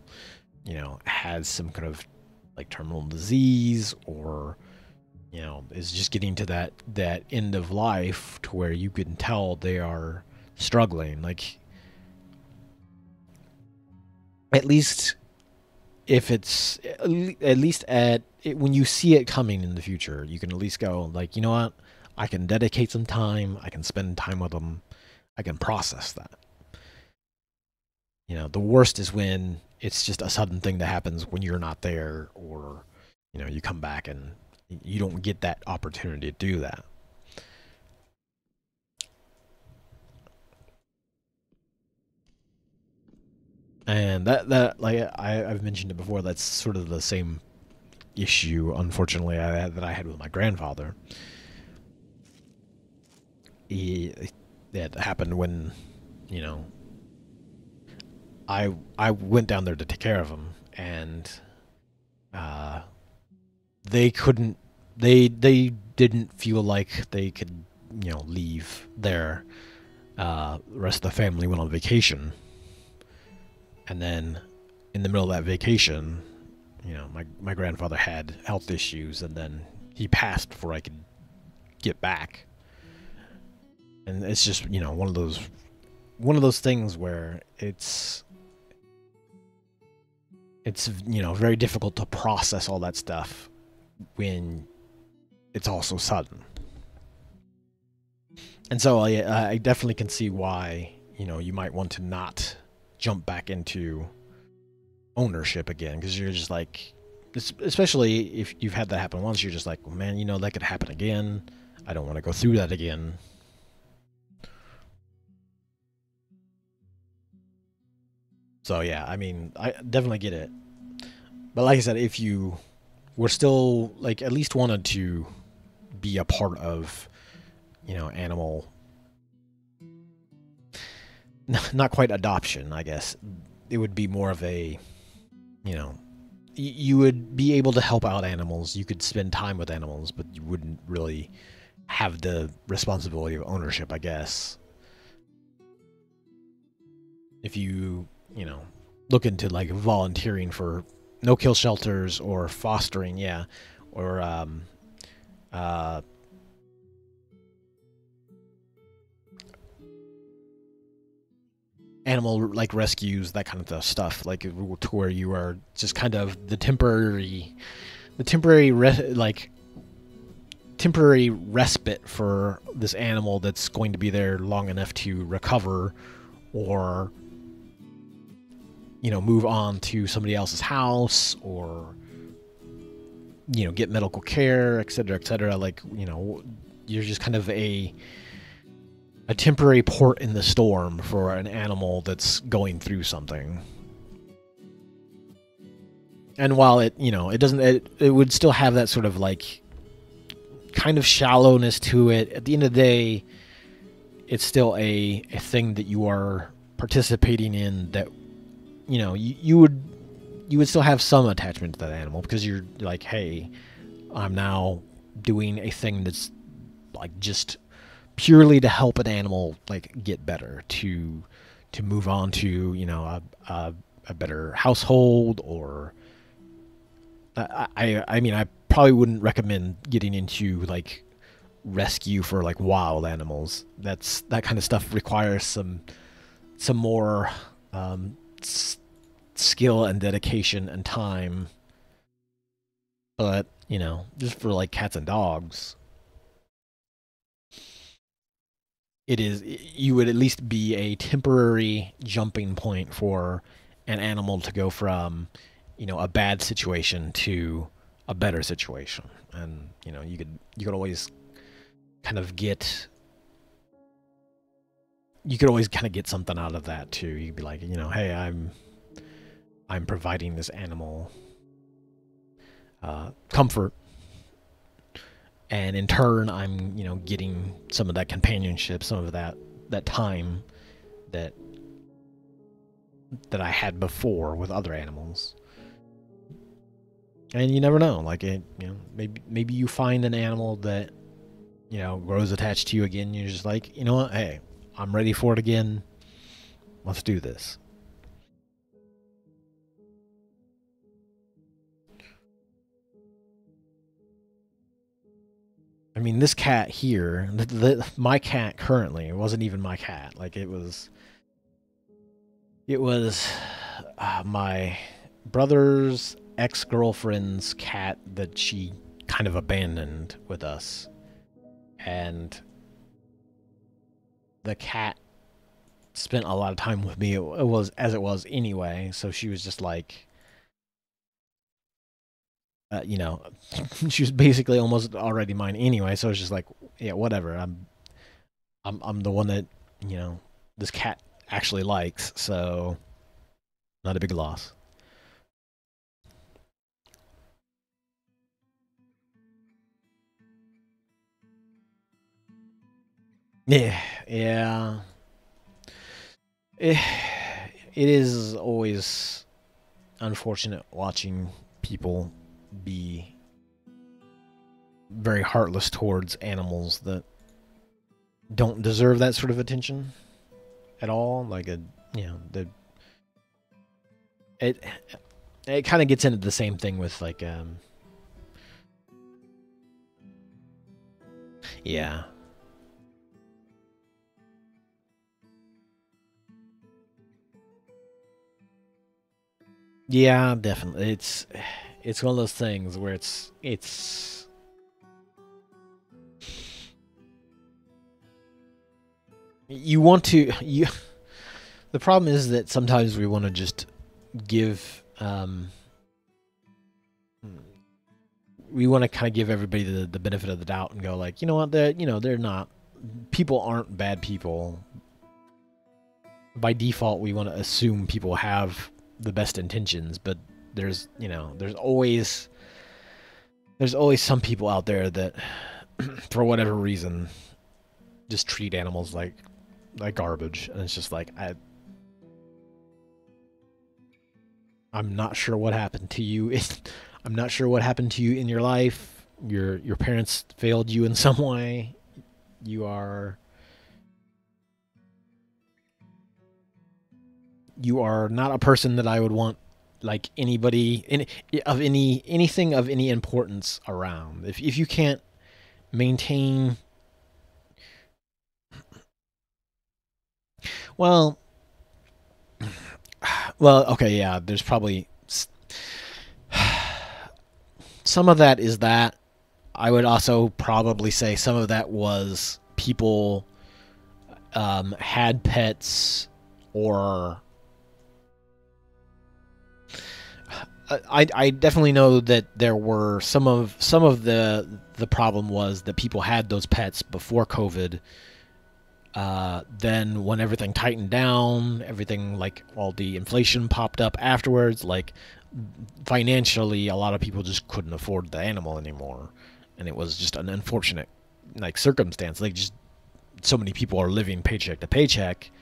has some kind of like terminal disease, or is just getting to that end of life to where you can tell they are struggling. Like at least if it's at least at it, when you see it coming in the future, you can at least go like, you know what, I can dedicate some time, I can spend time with them, I can process that. The worst is when it's just a sudden thing that happens when you're not there, or you come back and you don't get that opportunity to do that. And that like I've mentioned it before, that's sort of the same issue, unfortunately, that I had with my grandfather. He That happened when you know I went down there to take care of him, and uh, they couldn't. They didn't feel like they could leave there. The rest of the family went on vacation, and then in the middle of that vacation, my grandfather had health issues, and then he passed before I could get back. And it's just one of those things where it's very difficult to process all that stuff when it's all so sudden. And so I definitely can see why you might want to not jump back into ownership again, because you're just like, especially if you've had that happen once, you're just like, well, man, that could happen again. I don't want to go through that again. So yeah, I mean, I definitely get it. But like I said, if you we're still like at least wanted to be a part of, animal, not quite adoption, I guess. It would be more of a, you know, you would be able to help out animals. You could spend time with animals, but you wouldn't really have the responsibility of ownership, I guess. If you, look into like volunteering for no-kill shelters or fostering, yeah, or uh, animal like rescues, that kind of stuff, like to where you are just kind of like temporary respite for this animal that's going to be there long enough to recover or move on to somebody else's house or get medical care, etc., like you're just kind of a temporary port in the storm for an animal that's going through something. And while it doesn't, it would still have that sort of like kind of shallowness to it. At the end of the day, it's still a thing that you are participating in. That you would still have some attachment to that animal because you're like, hey, I'm now doing a thing that's like just purely to help an animal like get better, to move on to a better household. Or I mean, I probably wouldn't recommend getting into like rescue for like wild animals. That kind of stuff requires some more skill and dedication and time. But just for like cats and dogs, you would at least be a temporary jumping point for an animal to go from a bad situation to a better situation. And you could always kind of get something out of that too. You'd be like, hey, I'm providing this animal comfort, and in turn I'm getting some of that companionship, some of that time that I had before with other animals. And you never know, like maybe you find an animal that grows attached to you again. You're just like, you know what, hey, I'm ready for it again, let's do this. I mean, this cat here, my cat currently, it wasn't even my cat. Like it was my brother's ex-girlfriend's cat that she kind of abandoned with us. And the cat spent a lot of time with me. It was as it was anyway, so she was just like, she was basically almost already mine anyway. So it's just like, yeah, whatever. I'm the one that this cat actually likes, so not a big loss. Yeah, yeah. It, it is always unfortunate watching people be very heartless towards animals that don't deserve that sort of attention at all. Like the it it kind of gets into the same thing with like yeah. Yeah, definitely. It's one of those things where it's you want to you the problem is that sometimes we want to just give we want to kind of give everybody the benefit of the doubt and go like, you know what, they're not, people aren't bad people. By default, we want to assume people have the best intentions, but there's always there's always some people out there that, for whatever reason, just treat animals like garbage, and it's just like I'm not sure what happened to you. I'm not sure what happened to you in your life. Your parents failed you in some way. You are not a person that I would want like anybody of anything of any importance around. If you can't maintain, well, okay, yeah, there's probably some of that is that. I would also probably say some of that was people had pets, or I definitely know that there were some of the problem was that people had those pets before COVID. Then when everything tightened down, everything like all the inflation popped up afterwards, like financially a lot of people just couldn't afford the animal anymore, and it was just an unfortunate like circumstance. Like, just so many people are living paycheck to paycheck,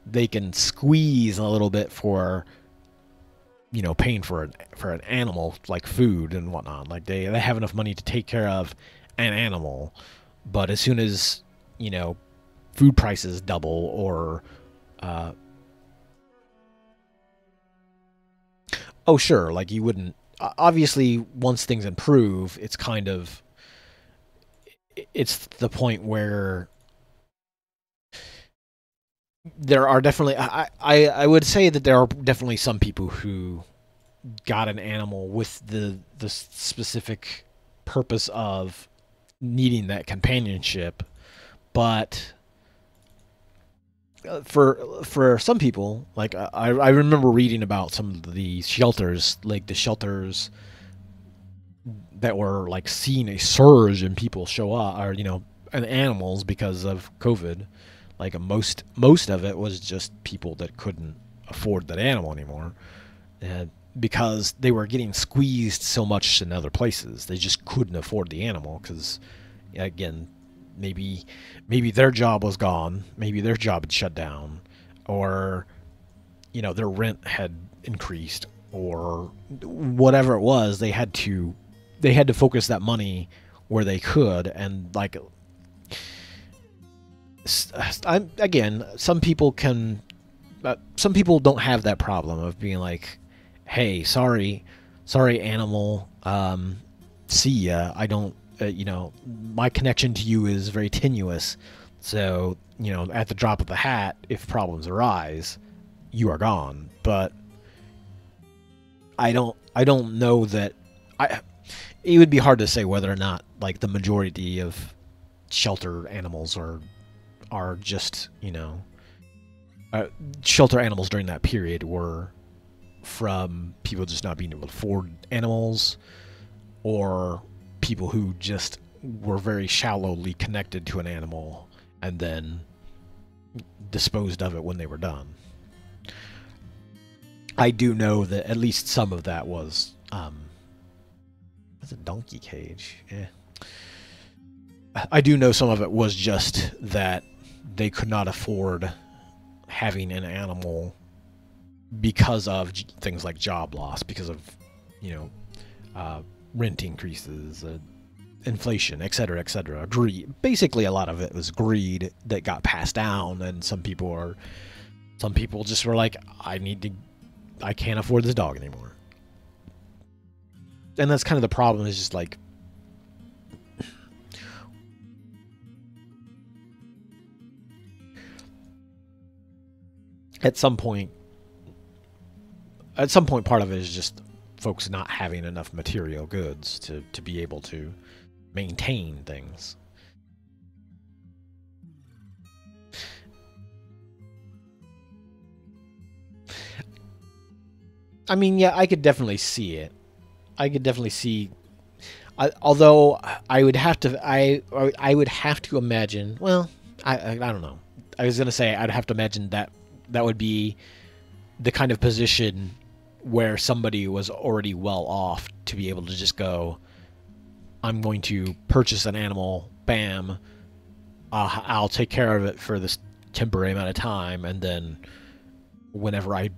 they can squeeze a little bit for, you know, paying for an animal, like food and whatnot. Like they have enough money to take care of an animal, but as soon as, you know, food prices double, or oh sure, like you wouldn't, obviously once things improve, it's kind of, it's the point where there are definitely, I would say that there are definitely some people who got an animal with the specific purpose of needing that companionship, but for some people, like I remember reading about some of the shelters, like the shelters that were like seeing a surge in people show up, or you know, and animals because of COVID. Like most of it was just people that couldn't afford that animal anymore, and because they were getting squeezed so much in other places, they just couldn't afford the animal because, again, maybe their job was gone, maybe their job had shut down, or you know, their rent had increased, or whatever it was. They had to focus that money where they could, and like, again, some people don't have that problem of being like, hey, sorry animal, see ya, I don't, you know, my connection to you is very tenuous, so, you know, at the drop of the hat, if problems arise, you are gone. But I don't know that, it would be hard to say whether or not like the majority of shelter animals are just, you know, shelter animals during that period were from people just not being able to afford animals, or people who just were very shallowly connected to an animal and then disposed of it when they were done. I do know that at least some of that was, that's a donkey cage. I do know some of it was just that they could not afford having an animal because of things like job loss, because of, you know, rent increases, inflation, etc., etc. Greed. Basically, a lot of it was greed that got passed down, and some people just were like, I can't afford this dog anymore. And that's kind of the problem, is just like, at some point, part of it is just folks not having enough material goods to be able to maintain things. I mean, yeah, I could definitely see it. I could definitely see, although I would have to imagine. Well, I don't know. I was gonna say I'd have to imagine that would be the kind of position where somebody was already well off to be able to just go, I'm going to purchase an animal, bam, I'll take care of it for this temporary amount of time, and then whenever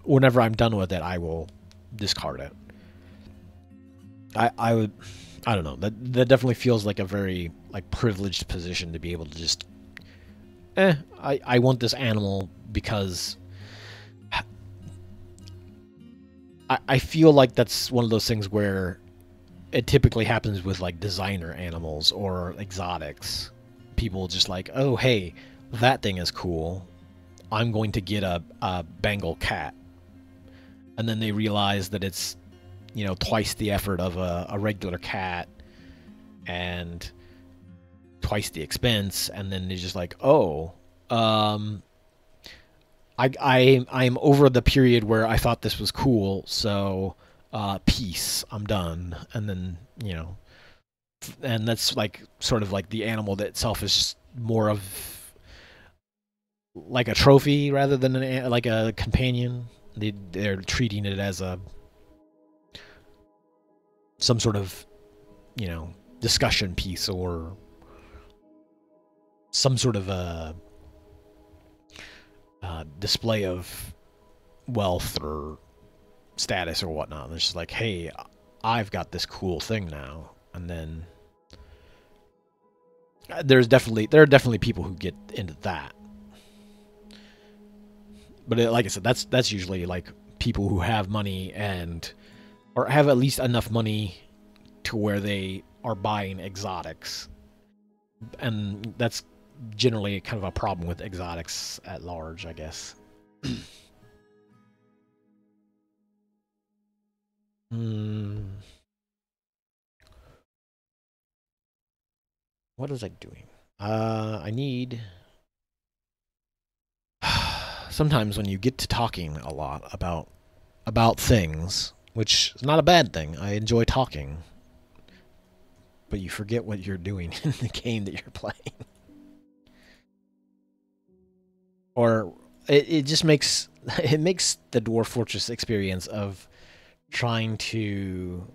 whenever I'm done with it, I will discard it. I would, I don't know. That definitely feels like a very like privileged position to be able to just, I want this animal because I feel like that's one of those things where it typically happens with like designer animals or exotics. People just like, oh hey, that thing is cool. I'm going to get a Bengal cat, and then they realize that it's twice the effort of a regular cat and twice the expense, and then they're just like, oh, I'm over the period where I thought this was cool, so peace, I'm done. And then and that's like sort of like the animal that itself is more of like a trophy rather than like a companion. They're treating it as some sort of discussion piece or some sort of a display of wealth or status or whatnot. It's just like, hey, I've got this cool thing now, and then there are definitely people who get into that. But like I said, that's usually like people who have money or have at least enough money to where they are buying exotics, and that's generally kind of a problem with exotics at large, I guess. What was I doing? I need. Sometimes when you get to talking a lot about things, which is not a bad thing. I enjoy talking, but you forget what you're doing in the game that you're playing. Or it just makes the Dwarf Fortress experience of trying to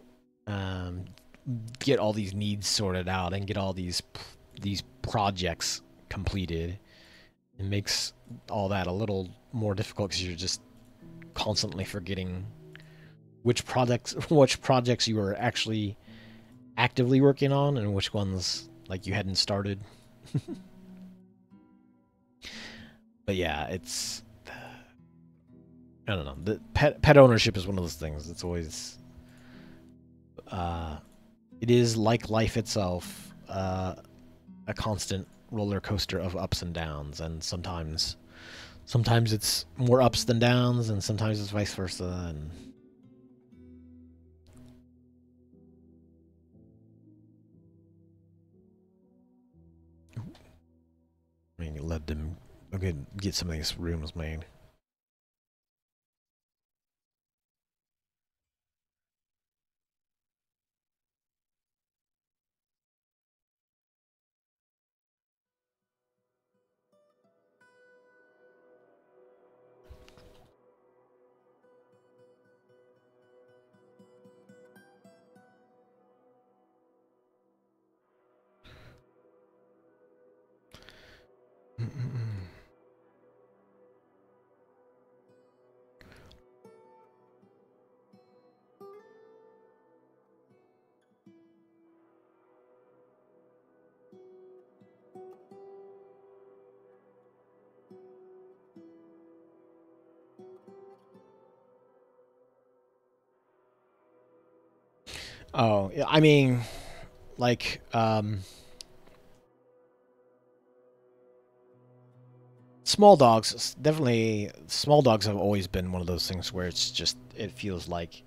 get all these needs sorted out and get all these projects completed. It makes all that a little more difficult because you're just constantly forgetting which projects you were actually actively working on and which ones like you hadn't started. But yeah, it's, I don't know. The pet ownership is one of those things. It's always it is like life itself, a constant roller coaster of ups and downs, and sometimes it's more ups than downs, and sometimes it's vice versa. And I mean, let them get some of these rooms made. Oh, yeah, I mean, like, small dogs, definitely, small dogs have always been one of those things where it feels like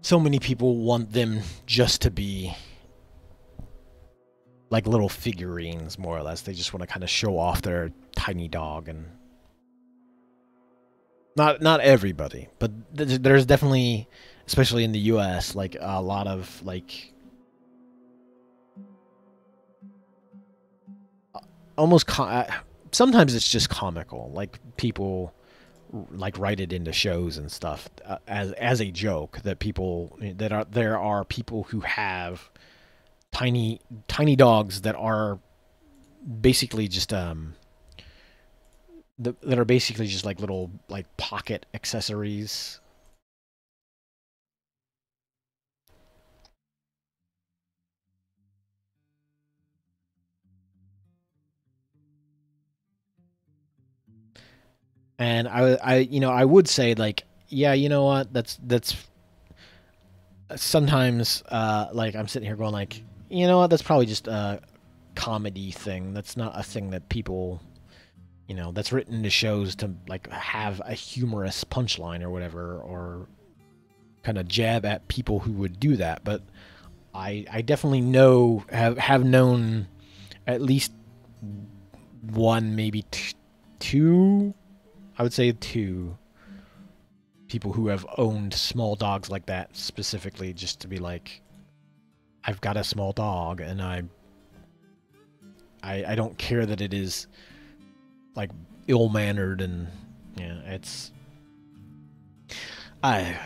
so many people want them just to be like little figurines, more or less. They just want to kind of show off their tiny dog, and not everybody, but there's definitely, especially in the U.S., like a lot of like almost sometimes it's just comical, like people like write it into shows and stuff as a joke that there are people who have tiny dogs that are basically just that are basically just like little like pocket accessories. And I would say like, yeah, you know what? That's sometimes like I'm sitting here going like, you know what? That's probably just a comedy thing. That's not a thing that people, that's written into shows to like have a humorous punchline or whatever, or kind of jab at people who would do that. But I definitely have known at least one, maybe two. I would say two people who have owned small dogs like that specifically, just to be like, I've got a small dog, and I don't care that it is like ill mannered, and yeah, it's I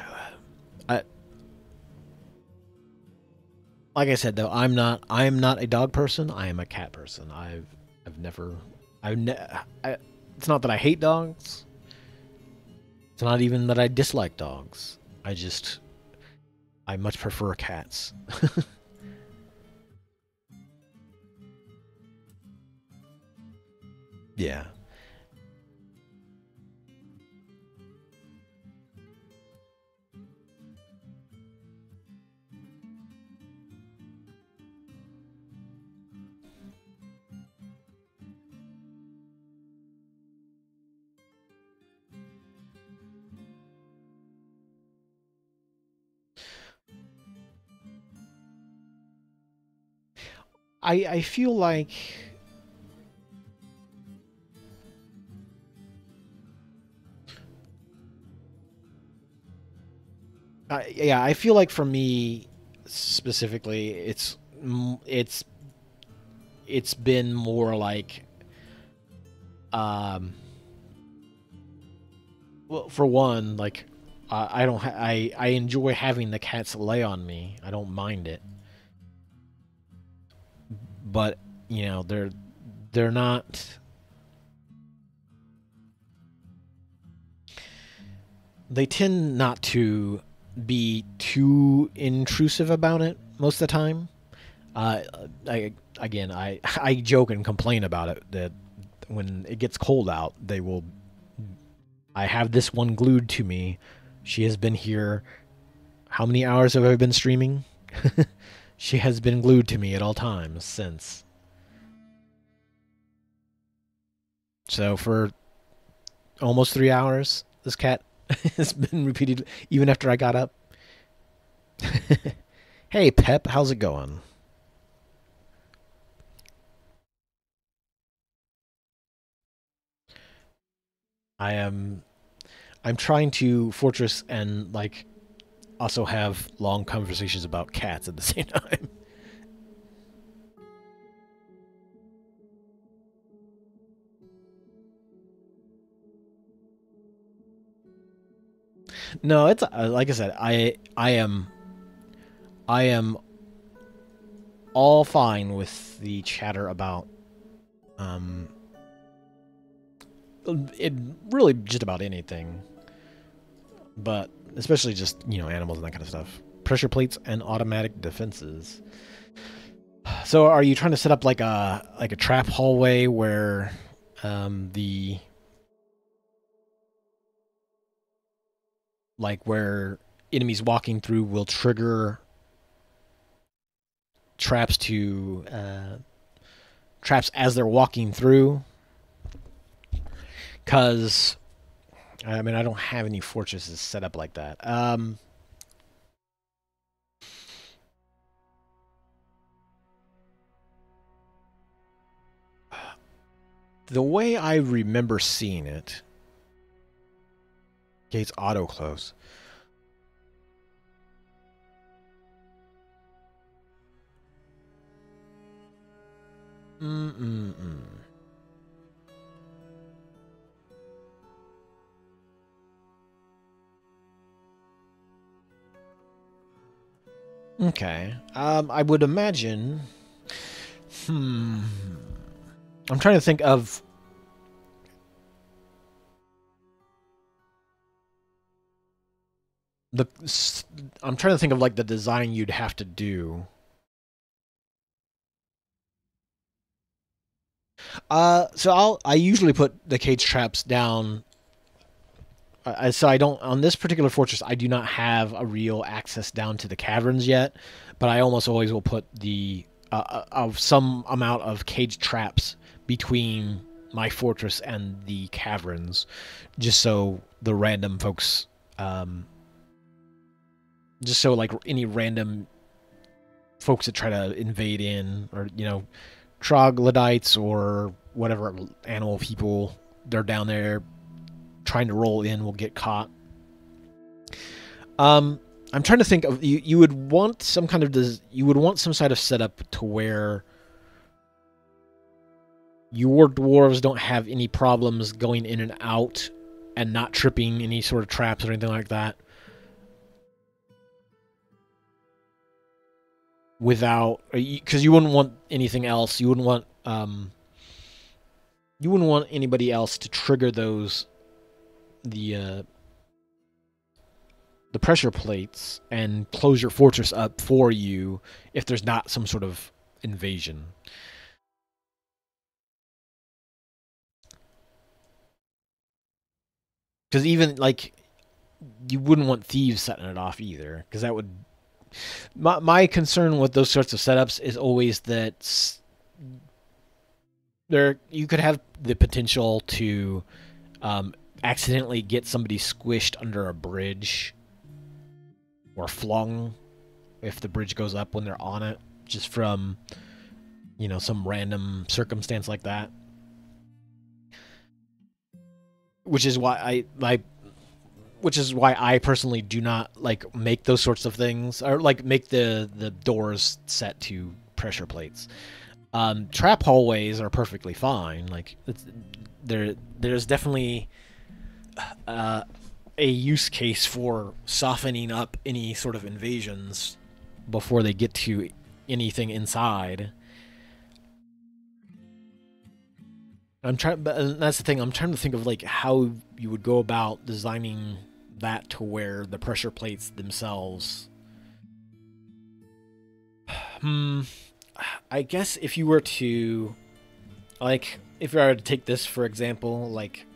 I like I said though, I'm not a dog person. I am a cat person. I've never I've ne- I, it's not that I hate dogs. It's not even that I dislike dogs. I much prefer cats. Yeah. I feel like yeah, I feel like for me specifically, it's been more like um well, for one, like I don't I enjoy having the cats lay on me. I don't mind it, but they're not. They tend not to be too intrusive about it most of the time. Uh, I joke and complain about it that when it gets cold out, they will. I have this one glued to me. She has been here. How many hours have I been streaming? She has been glued to me at all times since. So for almost 3 hours, this cat has been repeated even after I got up. Hey Pep, how's it going? I am I'm trying to fortress and like also have long conversations about cats at the same time. No, it's like I said, I am all fine with the chatter about um it really just about anything, but especially just animals and that kind of stuff. Pressure plates and automatic defenses. So, are you trying to set up like a trap hallway where the like where enemies walking through will trigger traps to traps as they're walking through? Because I mean, I don't have any fortresses set up like that. The way I remember seeing it, gates auto close. Mm-mm-mm. Okay. I would imagine. I'm trying to think of. the. I'm trying to think of like the design you'd have to do. I usually put the cage traps down. So I don't on this particular fortress. I do not have a real access down to the caverns yet, but I almost always will put the of some amount of cage traps between my fortress and the caverns, just so the random folks, just so like any random folks that try to invade in, or troglodytes or whatever animal people, they're down there trying to roll in will get caught. I'm trying to think of you would want some kind of you would want some sort of setup to where your dwarves don't have any problems going in and out and not tripping any sort of traps or anything like that. Without, because you wouldn't want anything else. You wouldn't want anybody else to trigger the pressure plates and close your fortress up for you if there's not some sort of invasion. Because even like you wouldn't want thieves setting it off either, because that would. My concern with those sorts of setups is always that you could have the potential to accidentally get somebody squished under a bridge or flung if the bridge goes up when they're on it, just from some random circumstance like that. Which is why I personally do not like make those sorts of things, or like make the doors set to pressure plates. Trap hallways are perfectly fine. Like there's definitely a use case for softening up any sort of invasions before they get to anything inside. But that's the thing. I'm trying to think of like how you would go about designing that to where the pressure plates themselves. I guess if you were to, like, if you were to take this for example, like,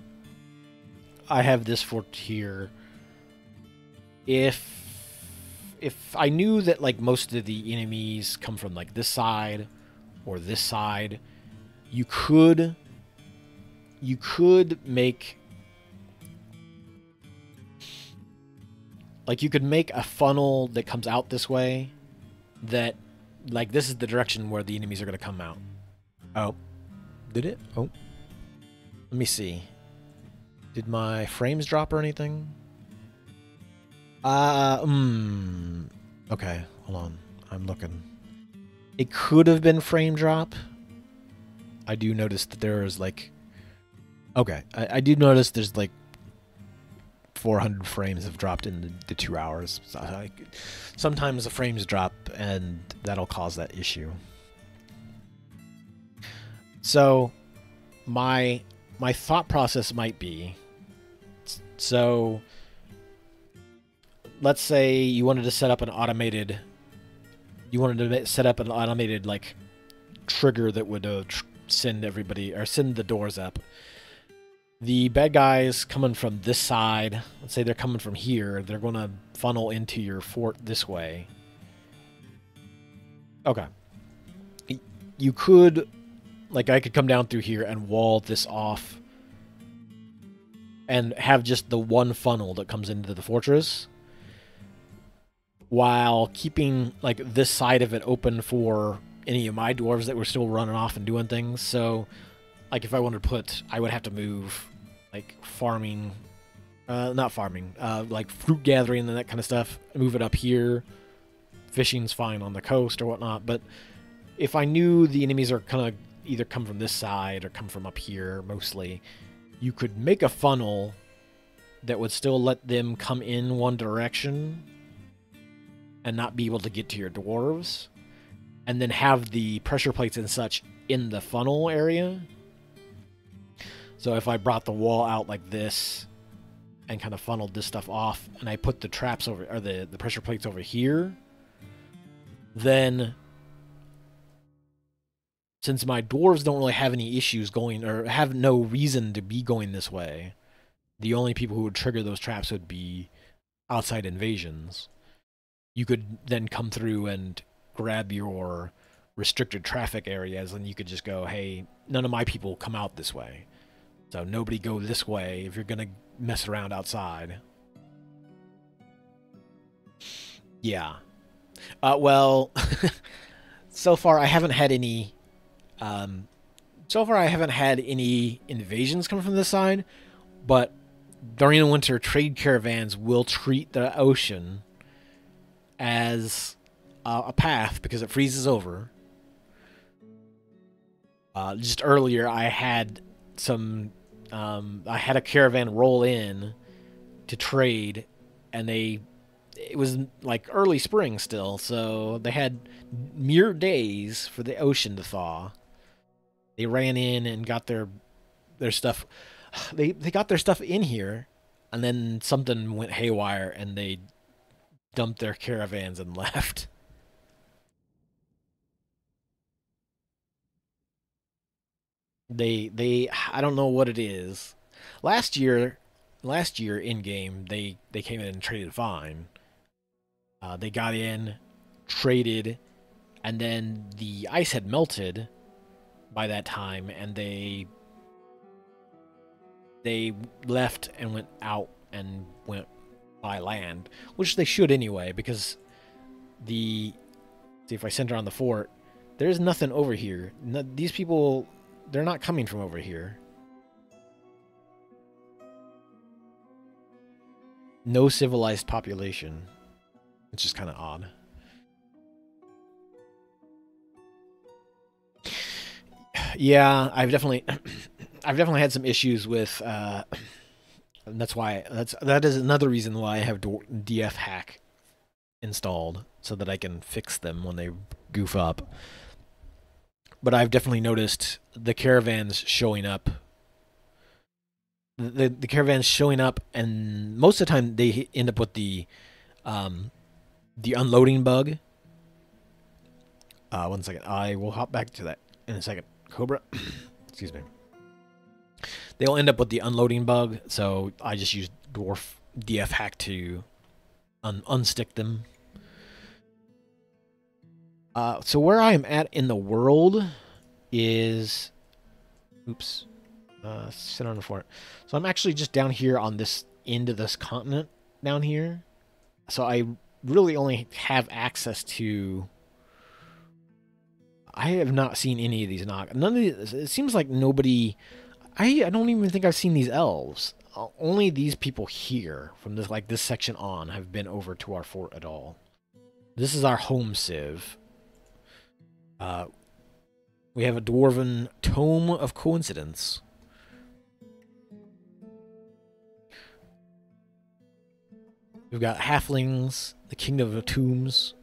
I have this fort here. If I knew that like most of the enemies come from like this side or this side, you could make you could make a funnel that comes out this way, that like this is the direction where the enemies are going to come out. Oh, did it? Oh, let me see. Did my frames drop or anything? Okay, hold on. I'm looking. It could have been frame drop. I do notice that there is like. Okay, I do notice there's like 400 frames have dropped in the 2 hours. So sometimes the frames drop, and that'll cause that issue. So, my thought process might be, so let's say you wanted to set up an automated. You wanted to set up an automated like trigger that would send everybody or send the doors up. The bad guys coming from this side, let's say they're coming from here, they're going to funnel into your fort this way. Okay. You could, like, I could come down through here and wall this off and have just the one funnel that comes into the fortress, while keeping, like, this side of it open for any of my dwarves that were still running off and doing things. So, like, if I wanted to put, I would have to move, like, farming, not farming, like, fruit gathering and that kind of stuff, move it up here. Fishing's fine on the coast or whatnot, but if I knew the enemies are kind of either come from this side or come from up here, mostly, you could make a funnel that would still let them come in one direction, and not be able to get to your dwarves, and then have the pressure plates and such in the funnel area. So if I brought the wall out like this and kind of funneled this stuff off, and I put the traps over, or the pressure plates over here, then since my dwarves don't really have any issues going, or have no reason to be going this way, the only people who would trigger those traps would be outside invasions. You could then come through and grab your restricted traffic areas, and you could just go, hey, none of my people come out this way. So nobody go this way if you're going to mess around outside. Yeah. Well, so far I haven't had any... invasions come from this side, but during the winter, trade caravans will treat the ocean as a path because it freezes over. Just earlier, I had a caravan roll in to trade, and it was like early spring still, so they had mere days for the ocean to thaw. They ran in and got their stuff. They got their stuff in here, and then something went haywire, and they dumped their caravans and left. I don't know what it is. Last year in game they came in and traded fine. They got in, traded, and then the ice had melted by that time, and they left and went out and went by land, which they should anyway, because see, if I center on the fort, there's nothing over here. These people, they're not coming from over here. No civilized population. It's just kind of odd. Yeah, I've definitely had some issues with and that is another reason why I have DF hack installed, so that I can fix them when they goof up. But I've definitely noticed the caravans showing up. The caravans showing up, and most of the time they end up with the unloading bug. 1 second. I will hop back to that in a second. Cobra. Excuse me. They'll end up with the unloading bug, so I just use dwarf DF hack to unstick them. So where I am at in the world is... Oops. Sit on the fort. So I'm actually just down here on this end of this continent down here. So I really only have access to... I have not seen any of these knock. None of these... It seems like nobody... I don't even think I've seen these elves. Only these people here from this section on have been over to our fort at all. This is our home civ. We have a dwarven tome of coincidence. We've got halflings, the kingdom of tombs,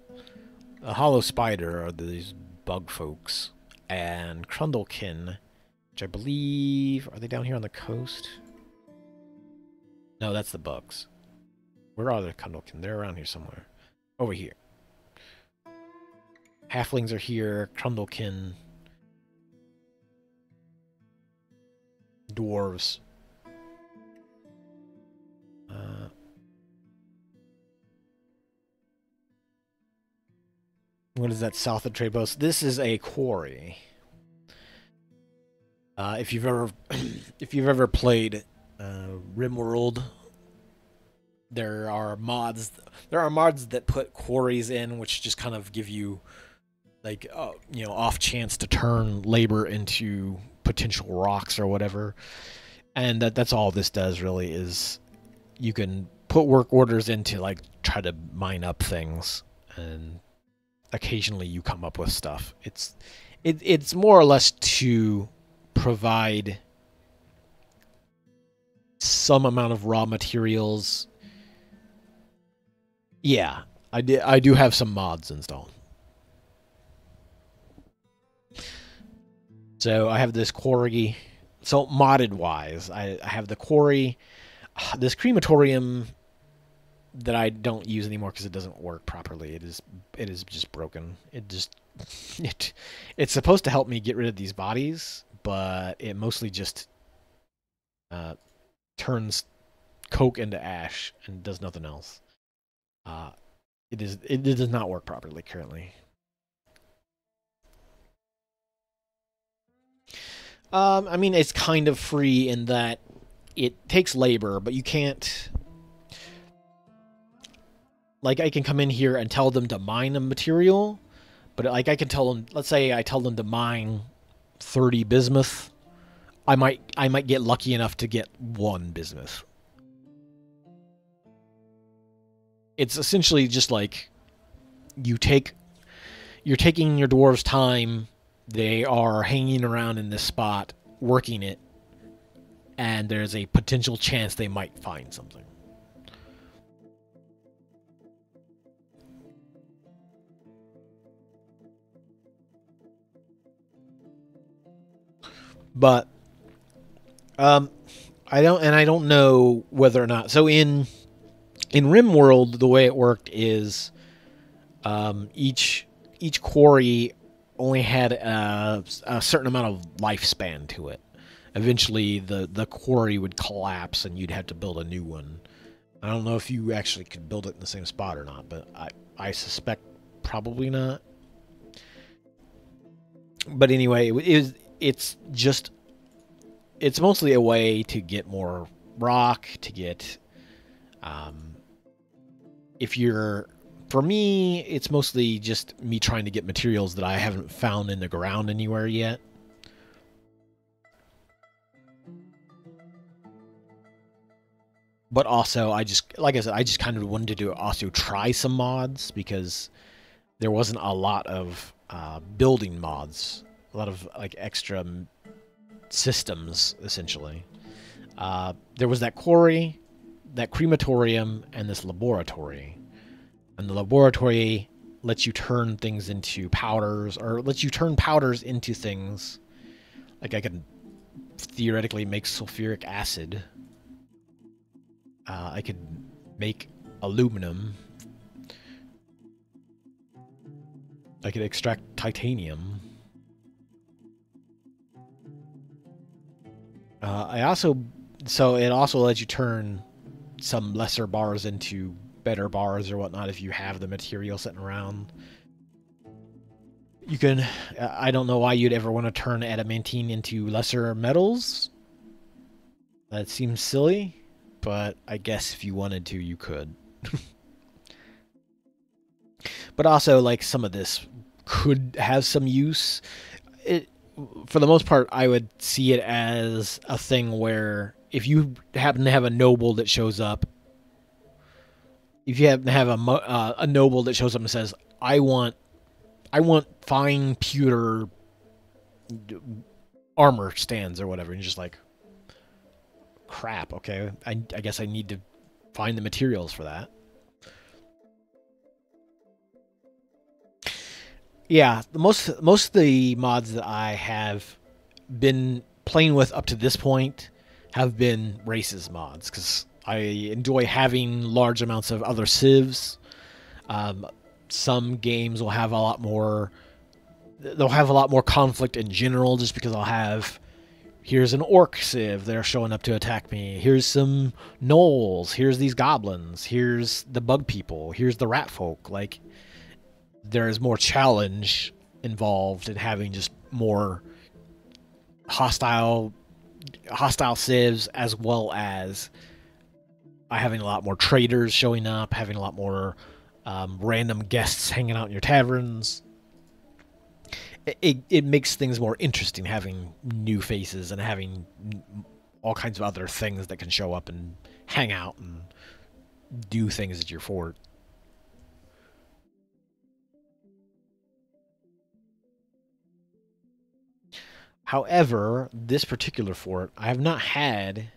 a hollow spider are these bug folks, and Crundlekin, which I believe, are they down here on the coast? No, that's the bugs. Where are the Crundlekin? They're around here somewhere. Over here. Halflings are here, Crundlekin, dwarves. What is that south of trade post? This is a quarry. If you've ever played RimWorld, there are mods that put quarries in, which just kind of give you like off chance to turn labor into potential rocks or whatever. And that's all this does really, is you can put work orders in to like try to mine up things, and occasionally you come up with stuff. It's more or less to provide some amount of raw materials. Yeah, I do have some mods installed. So I have this quarry. So modded wise, I have the quarry, this crematorium that I don't use anymore because it doesn't work properly. It is just broken. It just it's supposed to help me get rid of these bodies, but it mostly just uh, turns coke into ash and does nothing else. Uh, it does not work properly currently. I mean, it's kind of free in that it takes labor, but you can't. Like, I can come in here and tell them to mine a material, but like I can tell them. Let's say I tell them to mine 30 bismuth. I might get lucky enough to get 1 bismuth. It's essentially just like you're taking your dwarves' time. They are hanging around in this spot, working it, and there's a potential chance they might find something. But I don't know whether or not. So in RimWorld, the way it worked is each quarry only had a certain amount of lifespan to it. Eventually, the quarry would collapse, and you'd have to build a new one. I don't know if you actually could build it in the same spot or not, but I suspect probably not. But anyway, it's mostly a way to get more rock, to get if you're for me, it's mostly just me trying to get materials that I haven't found in the ground anywhere yet. But also, like I said, I just kind of wanted to also try some mods because there wasn't a lot of building mods, a lot of like extra systems essentially. There was that quarry, that crematorium, and this laboratory. And the laboratory lets you turn things into powders, or lets you turn powders into things. Like I could theoretically make sulfuric acid. I could make aluminum. I could extract titanium. So it also lets you turn some lesser bars into better bars or whatnot if you have the material sitting around. You can, I don't know why you'd ever want to turn adamantine into lesser metals. That seems silly, but I guess if you wanted to, you could. But also, like, some of this could have some use. For the most part, I would see it as a thing where if you happen to have a noble that shows up, if you happen to have a noble that shows up and says, I want fine pewter armor stands or whatever, and you're just like, crap, okay, I guess I need to find the materials for that. Yeah, most of the mods that I have been playing with up to this point have been races mods, because I enjoy having large amounts of other civs. Some games will have a lot more. They'll have a lot more conflict in general, just because I'll have. Here's an orc civ. They're showing up to attack me. Here's some gnolls. Here's these goblins. Here's the bug people. Here's the rat folk. Like, there is more challenge involved in having just more hostile civs, as well as having a lot more traders showing up, having a lot more random guests hanging out in your taverns. It makes things more interesting having new faces and having all kinds of other things that can show up and hang out and do things at your fort. However, this particular fort, I have not had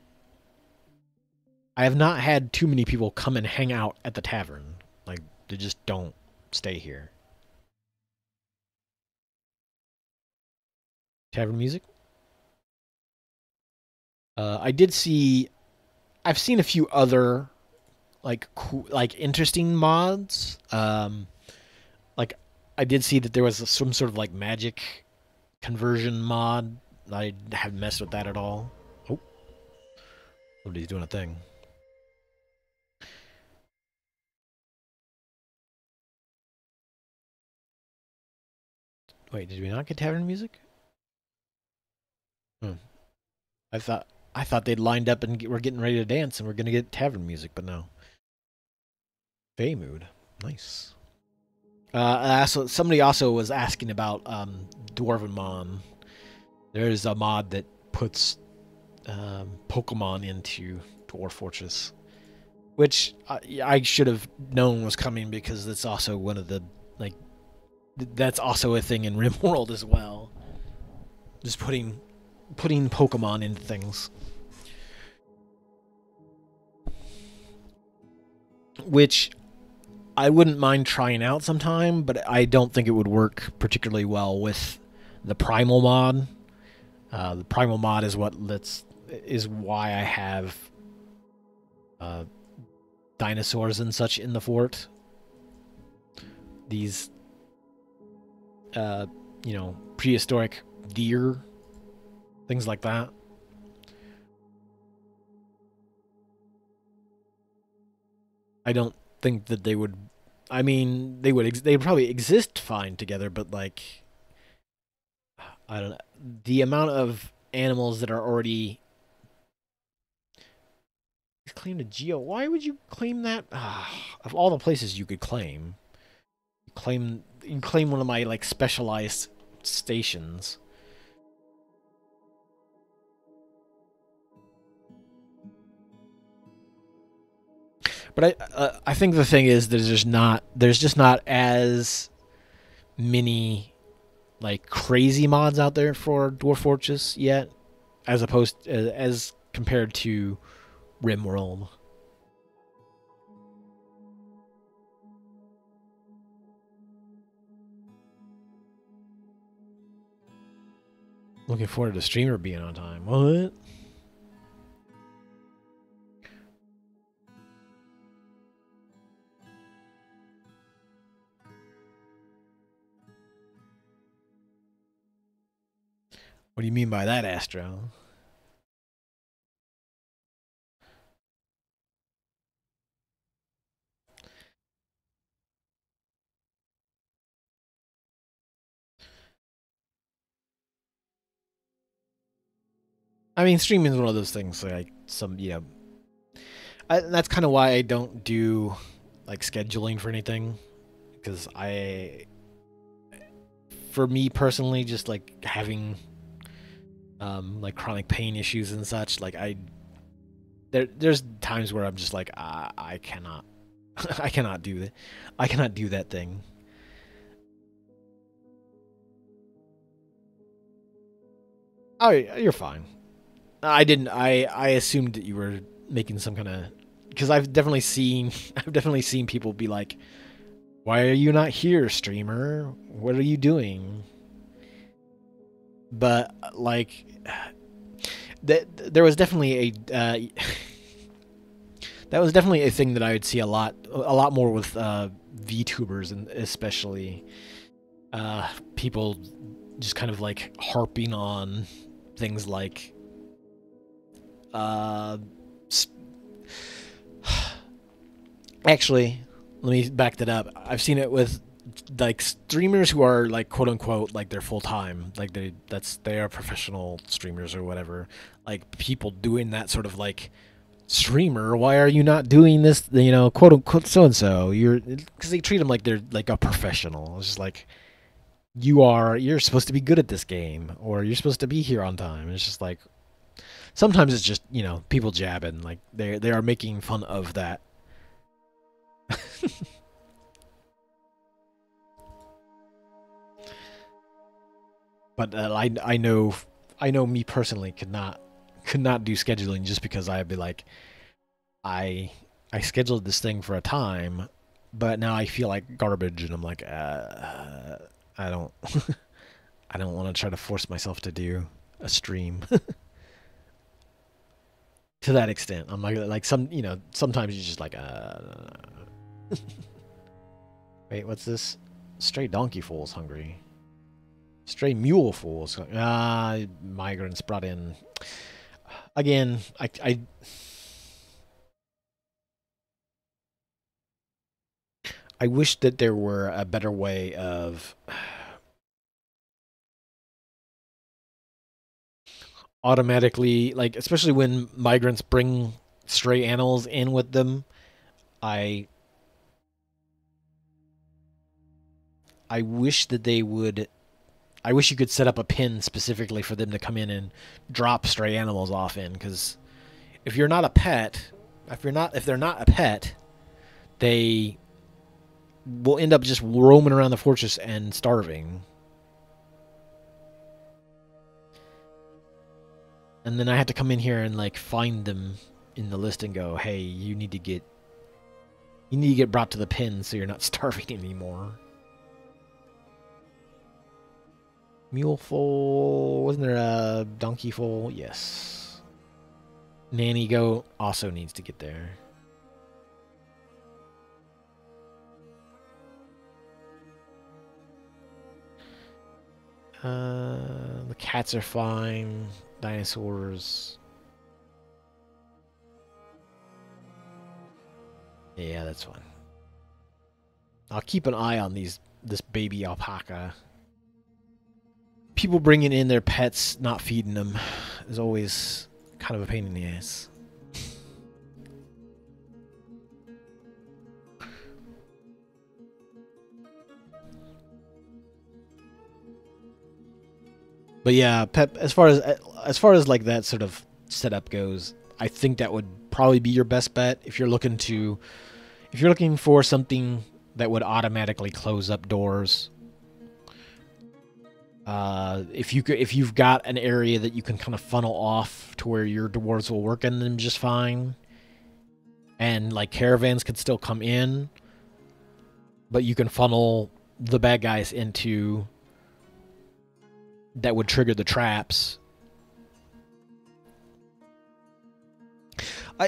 too many people come and hang out at the tavern. Like, They just don't stay here. Tavern music. I did see. I've seen a few other like like interesting mods. Like I did see that there was some sort of like magic conversion mod. I haven't messed with that at all. Oh, somebody's doing a thing. Wait, did we not get tavern music? Hmm. I thought they'd lined up and we're getting ready to dance and we're gonna get tavern music, but no. Fey mood, nice. So somebody also was asking about Dwarven Mon. There's a mod that puts Pokemon into Dwarf Fortress, which I should have known was coming because that's also one of the like that's also a thing in RimWorld as well. Just putting Pokemon into things, which I wouldn't mind trying out sometime, but I don't think it would work particularly well with the Primal mod. The Primal mod is why I have dinosaurs and such in the fort. These, prehistoric deer, things like that. I don't think that they would. I mean, they would. They would probably exist fine together, but like, I don't know. The amount of animals that are already claimed a geo. Why would you claim that? Of all the places you could claim, you claim one of my like specialized stations. But I think the thing is there's just not as many like crazy mods out there for Dwarf Fortress yet, as compared to RimWorld. Looking forward to streamer being on time. What? What do you mean by that, Astro? I mean, streaming is one of those things. Like that's kind of why I don't do like scheduling for anything, because for me personally, just like having like chronic pain issues and such, like there's times where I'm just like I cannot I cannot do that. I cannot do that thing. Oh, you're fine. I didn't. I assumed that you were making some kind of, because I've definitely seen people be like, "Why are you not here, streamer? What are you doing?" But like, there was definitely a that was definitely a thing that I would see a lot more with VTubers, and especially people just kind of like harping on things like actually, let me back that up. I've seen it with like streamers who are like quote unquote like they're full time, like they are professional streamers or whatever. Like people doing that sort of like, streamer, why are you not doing this? Quote unquote so and so. Because they treat them like they're like a professional. It's just like you're supposed to be good at this game, or you're supposed to be here on time. It's just like sometimes it's just people jabbing, like they are making fun of that. But I know me personally could not do scheduling, just because I'd be like, I scheduled this thing for a time, but now I feel like garbage, and I'm like, I don't, I don't want to try to force myself to do a stream to that extent. I'm like sometimes you just like, wait, what's this? Stray donkey fool's hungry. Stray mule fools. Migrants brought in. Again, I wish that there were a better way of automatically, like, especially when migrants bring stray animals in with them. I I wish that they would. I wish you could set up a pin specifically for them to come in and drop stray animals off in, because if you're not a pet, if they're not a pet, they will end up just roaming around the fortress and starving. And then I have to come in here and like find them in the list and go, "Hey, you need to get brought to the pen so you're not starving anymore." Mule foal, wasn't there a donkey foal? Yes. Nanny goat also needs to get there. The cats are fine. Dinosaurs. Yeah, that's fine. I'll keep an eye on this baby alpaca. People bringing in their pets, not feeding them, is always kind of a pain in the ass. But yeah, pet. As far as like that sort of setup goes, I think that would probably be your best bet if you're looking for something that would automatically close up doors. If you've got an area that you can kind of funnel off to where your dwarves will work in them just fine, and like caravans can still come in, but you can funnel the bad guys into that would trigger the traps.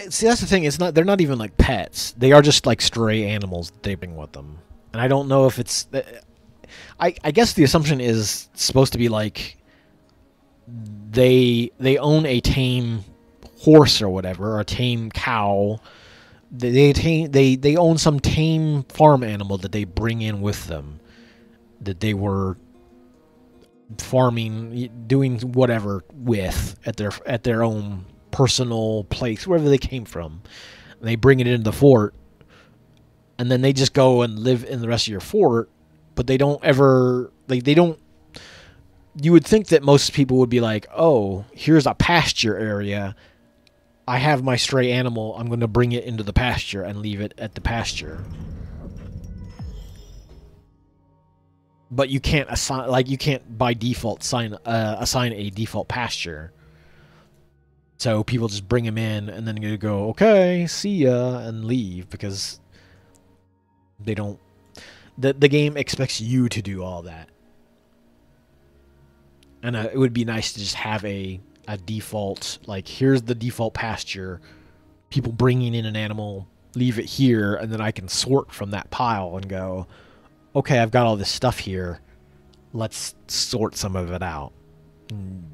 See, that's the thing. They're not even like pets. They are just like stray animals that they bring with them. And I don't know if it's. I guess the assumption is supposed to be like they own a tame horse or whatever, or a tame cow. They own some tame farm animal that they bring in with them, that they were farming, doing whatever with at their own personal place, wherever they came from. And they bring it into the fort, and then they just go and live in the rest of your fort. But they don't ever, like, they don't. You would think that most people would be like, "Oh, here's a pasture area. I have my stray animal. I'm going to bring it into the pasture and leave it at the pasture." But you can't assign, like, you can't by default assign a default pasture. So people just bring them in and then you go, "Okay, see ya," and leave, because they don't. The game expects you to do all that. And it would be nice to just have a default, like, here's the default pasture. People bringing in an animal, leave it here, and then I can sort from that pile and go, "Okay, I've got all this stuff here. Let's sort some of it out. And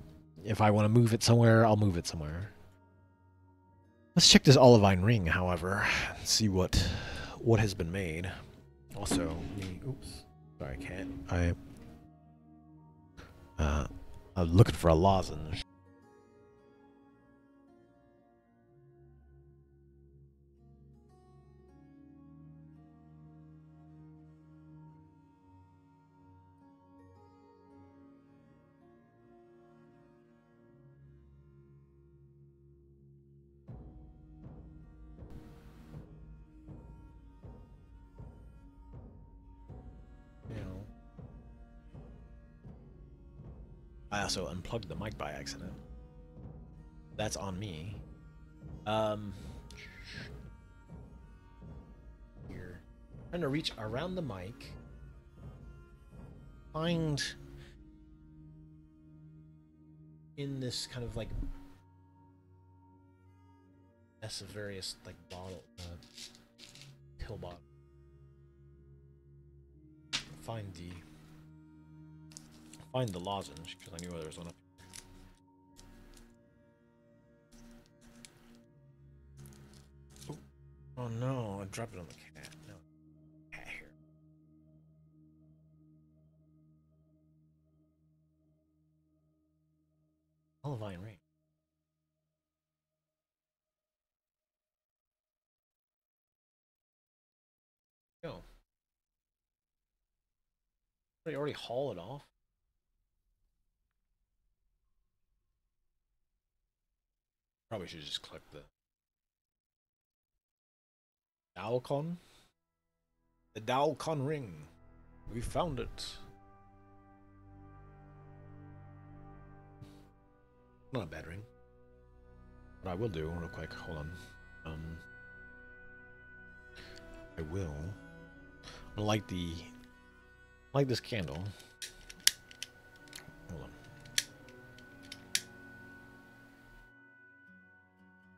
if I want to move it somewhere, I'll move it somewhere." Let's check this olivine ring, however, and see what has been made. Also, oops, sorry, I can't. I'm looking for a lozenge. I also unplugged the mic by accident. That's on me. Here. Trying to reach around the mic. Find in this kind of like mess of various like bottle pill bottle. Find the lozenge because I knew there was one up here. Oh no, I dropped it on the cat. No, cat here. Olivine ring. No. Did I already haul it off? Probably should just click the Dalcon. The Dalcon ring. We found it. Not a bad ring. What I will do, real quick, hold on. I will light this candle. Hold on.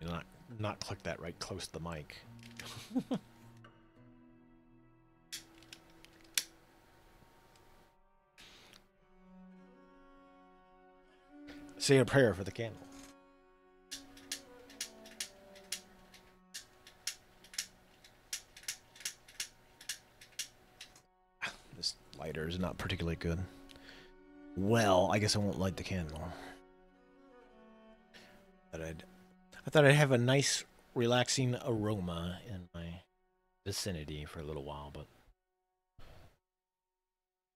You know, not click that right close to the mic. Say a prayer for the candle. This lighter is not particularly good. Well, I guess I won't light the candle. I thought I'd have a nice, relaxing aroma in my vicinity for a little while, but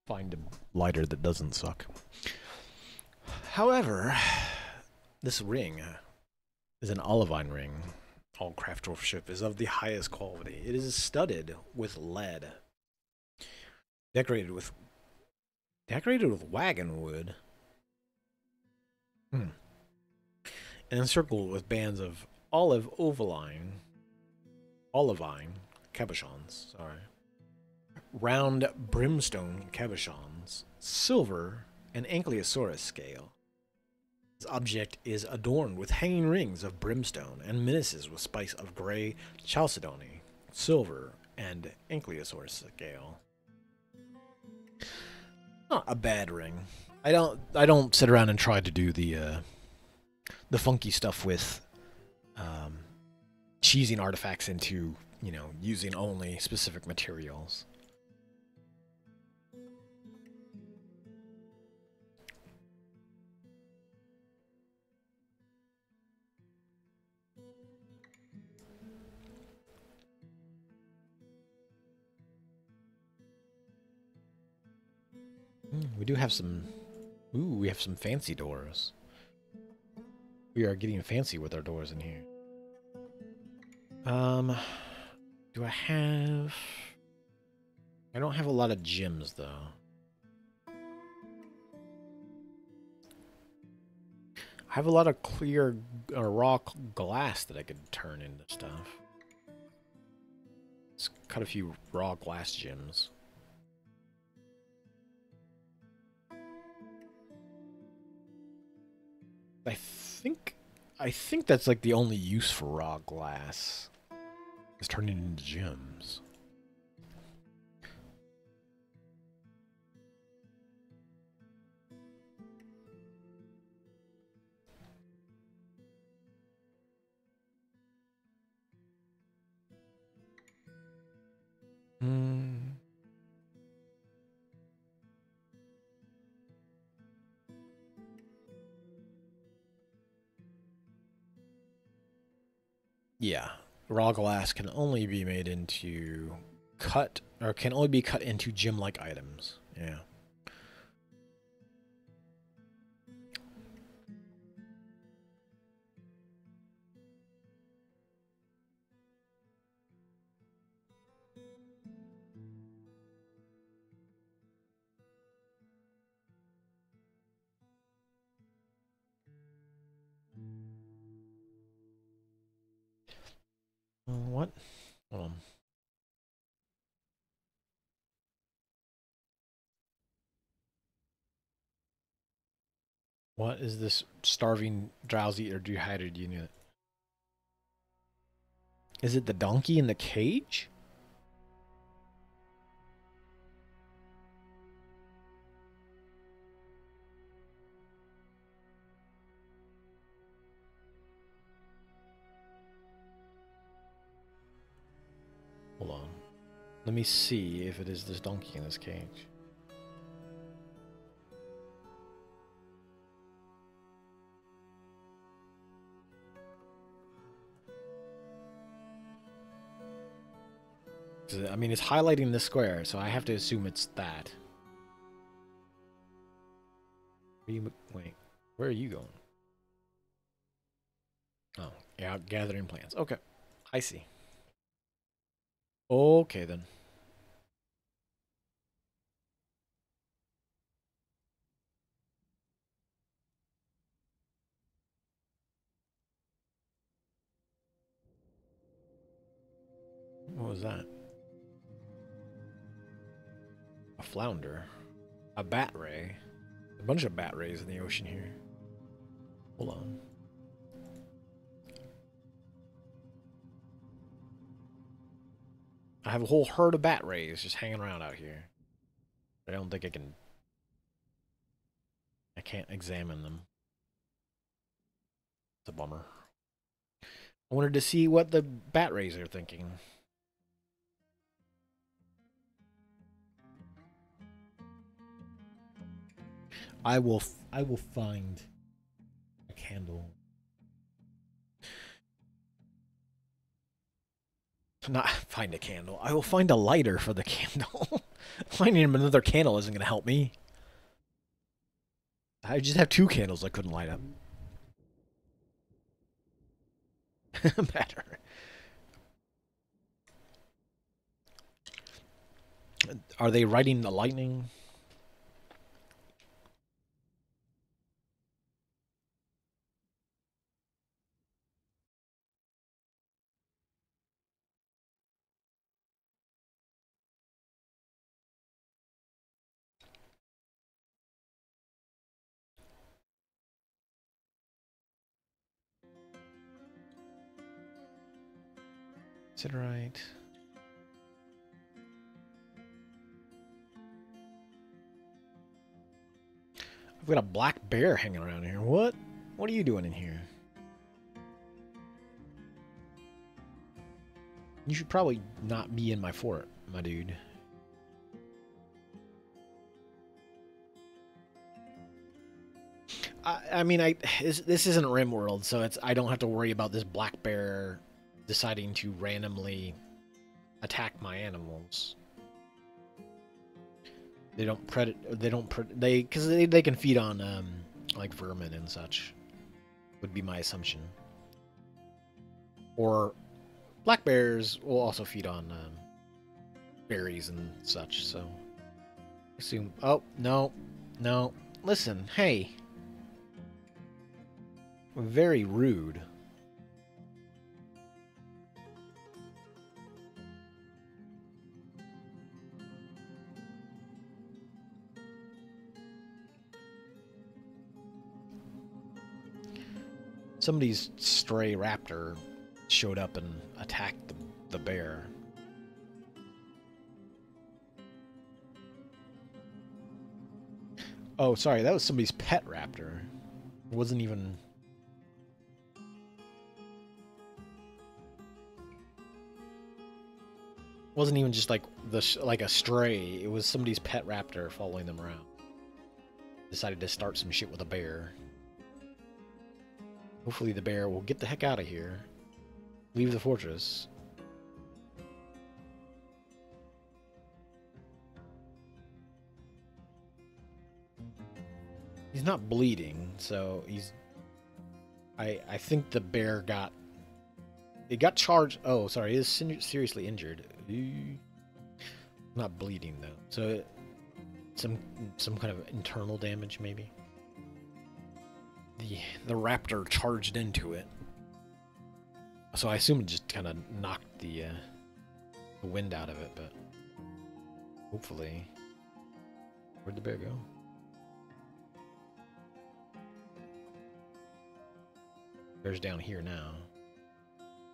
find a lighter that doesn't suck. However, this ring is an olivine ring. All craftsmanship is of the highest quality. It is studded with lead, decorated with wagon wood, and encircled with bands of olivine cabochons. Sorry, round brimstone cabochons, silver, and ankylosaurus scale. This object is adorned with hanging rings of brimstone and menaces with spikes of gray chalcedony, silver, and ankylosaurus scale. Not a bad ring. I don't sit around and try to do the funky stuff with cheesing artifacts into, you know, using only specific materials. We do have some... Ooh, we have some fancy doors. We are getting fancy with our doors in here. Do I have... I don't have a lot of gems, though. I have a lot of clear raw glass that I could turn into stuff. Let's cut a few raw glass gems. I think that's like the only use for raw glass, is turning it into gems. Yeah, raw glass can only be made into can only be cut into gem-like items. Yeah. What? Hold on. What is this starving, drowsy, or dehydrated unit? Is it the donkey in the cage? Hold on. Let me see if it is this donkey in this cage. I mean, it's highlighting the square, so I have to assume it's that. Wait, where are you going? Oh, yeah, gathering plants. Okay, I see. Okay, then. What was that? A flounder. A bat ray. A bunch of bat rays in the ocean here. Hold on. I have a whole herd of bat rays just hanging around out here. I don't think I can... I can't examine them. It's a bummer. I wanted to see what the bat rays are thinking. I will find a candle. Not find a candle. I will find a lighter for the candle. Finding another candle isn't going to help me. I just have 2 candles I couldn't light up. Better. Are they riding the lightning? Is it right? I've got a black bear hanging around here. What? What are you doing in here? You should probably not be in my fort, my dude. I mean, this isn't RimWorld, so I don't have to worry about this black bear deciding to randomly attack my animals. They don't because they can feed on like vermin and such. Would be my assumption. Or black bears will also feed on berries and such. So assume. Oh no, no. Listen, hey. Very rude. Somebody's stray raptor showed up and attacked the bear. Oh, sorry, that was somebody's pet raptor. It wasn't even... wasn't even just like like a stray. It was somebody's pet raptor following them around. Decided to start some shit with a bear. Hopefully the bear will get the heck out of here. Leave the fortress. He's not bleeding, so he's... I think the bear got... It got charged... Oh, sorry, he is seriously injured. Not bleeding, though. So, some kind of internal damage, maybe? The raptor charged into it. So I assume it just kind of knocked the wind out of it, but... Hopefully... Where'd the bear go? There's down here now.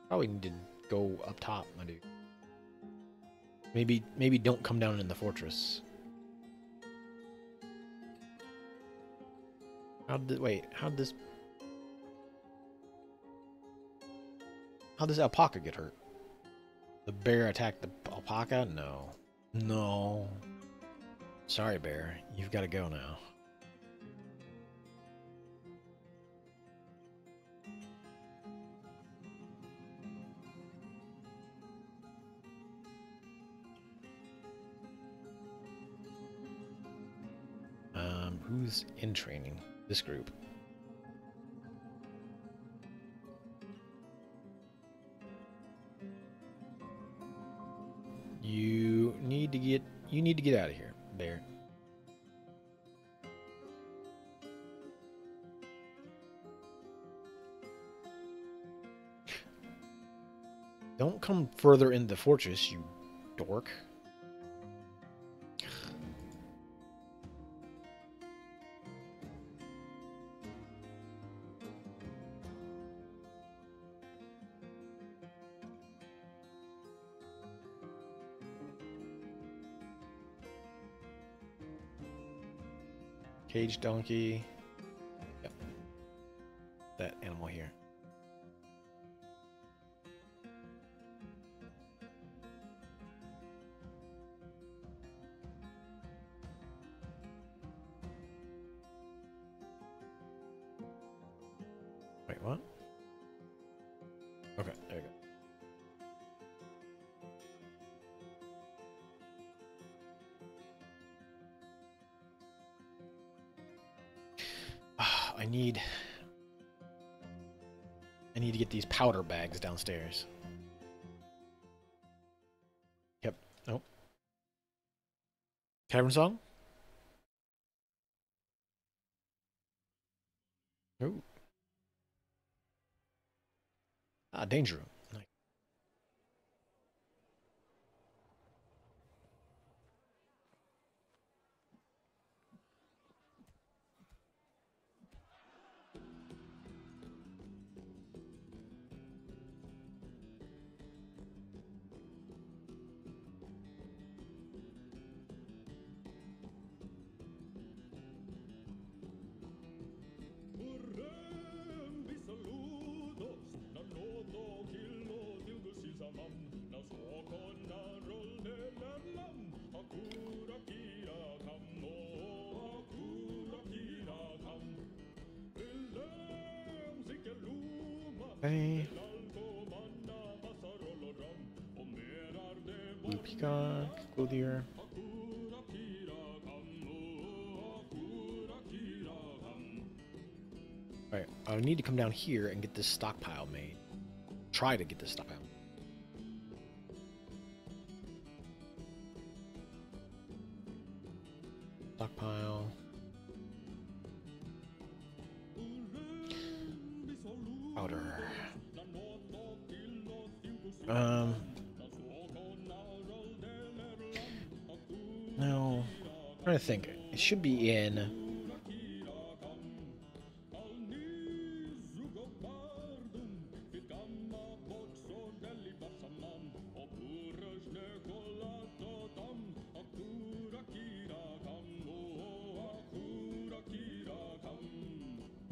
Probably need to go up top, my dude. Maybe don't come down in the fortress. How'd this alpaca get hurt? The bear attacked the alpaca? No. No. Sorry, bear. You've got to go now. Who's in training? This group. You need to get out of here, bear. Don't come further in the fortress, you dork. Cage donkey. Yep. That animal here. Wait, what? Okay, there you go. I need to get these powder bags downstairs. Yep. Nope. Cavern song? Ooh. Ah, danger room. Nice. Okay. Blue peacock, clothier. Alright, I need to come down here and get this stockpile made. Try to get this stockpile. Stockpile. Powder. No. I'm trying to think. It should be in.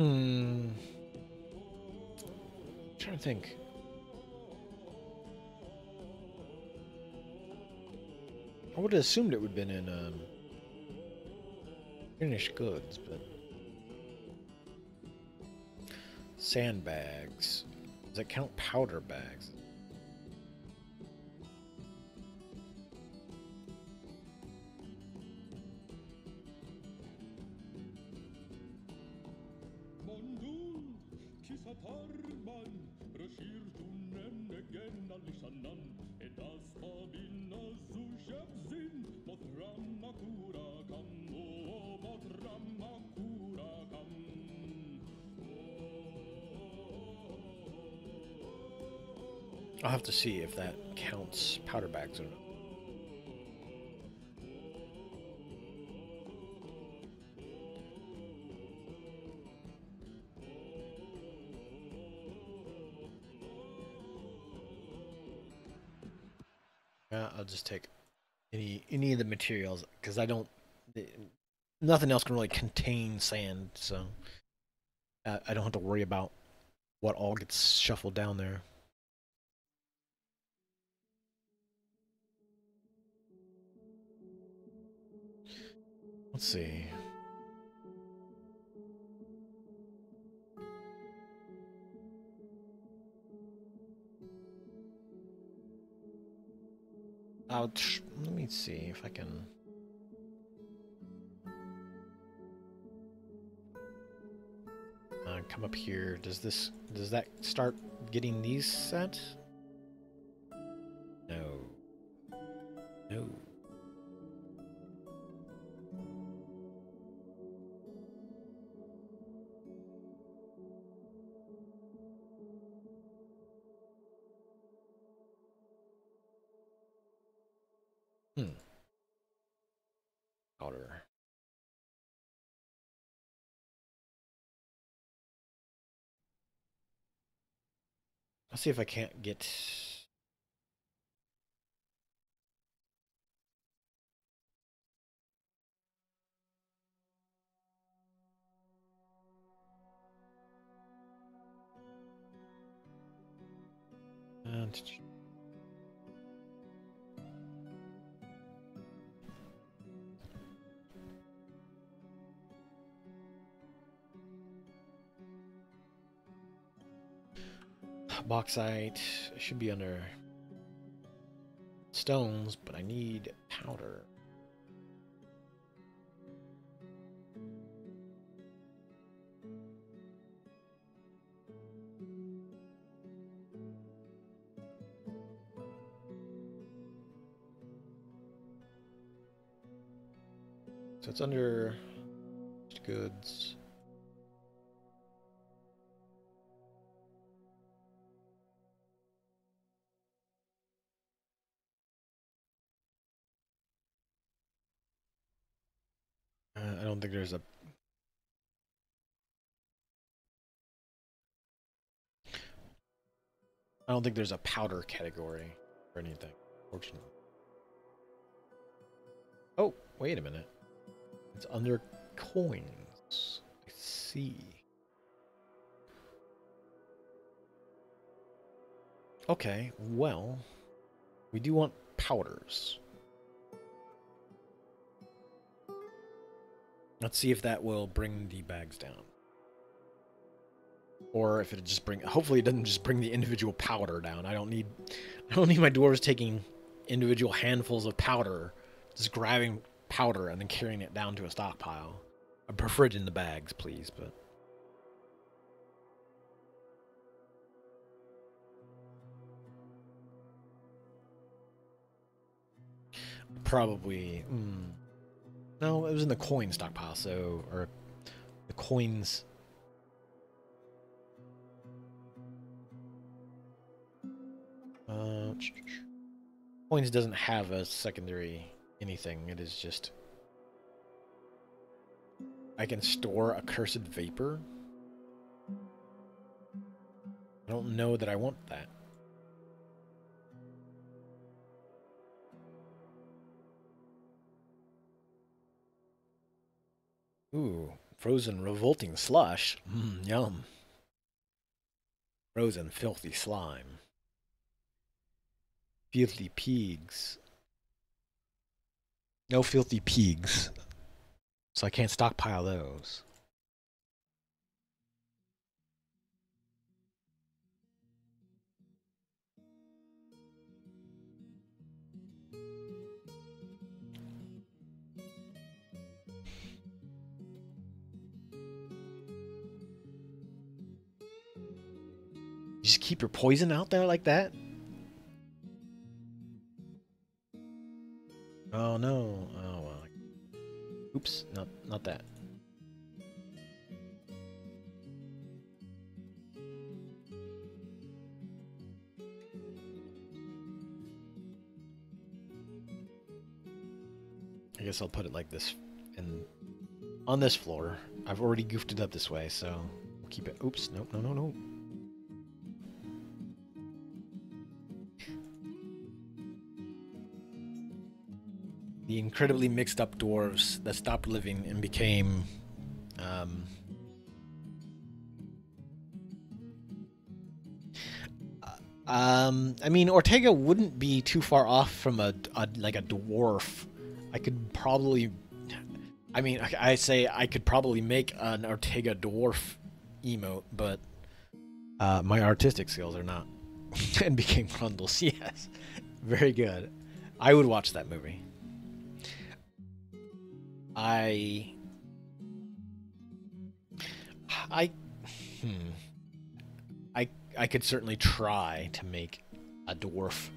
I'm trying to think. I would have assumed it would have been in finished goods, but sandbags. Does that count powder bags? I'll have to see if that counts powder bags or not. I'll just take any of the materials because I don't. Nothing else can really contain sand, so I don't have to worry about what all gets shuffled down there. Let's see. Let me see if I can. Come up here. Does that start getting these set? No. No. Powder. Let's see if I can't get. Bauxite should be under stones, but I need powder. So it's under goods. I don't think there's a. I don't think there's a powder category or anything, fortunately. Oh, wait a minute. It's under coins. I see. Okay, well, we do want powders. Let's see if that will bring the bags down. Or if it just bring, hopefully it doesn't just bring the individual powder down. I don't need my dwarves taking individual handfuls of powder, just grabbing powder and then carrying it down to a stockpile. I prefer it in the bags, please, but probably no, it was in the coin stockpile, so or the coins. Coins doesn't have a secondary anything. It is just I can store a cursed vapor. I don't know that I want that. Ooh, frozen revolting slush. Yum. Frozen filthy slime. Filthy pigs. No filthy pigs. So I can't stockpile those. Just keep your poison out there like that? Oh no. Oh well. Oops, not that. I guess I'll put it like this and on this floor. I've already goofed it up this way, so we'll keep it. Oops, nope, no. The incredibly mixed up dwarves that stopped living and became. Um, I mean, Ortega wouldn't be too far off from a like a dwarf. I could probably. I mean, I say I could probably make an Ortega dwarf emote, but my artistic skills are not. And became Grundles. Yes, very good. I would watch that movie. I I hmm. I could certainly try to make a dwarf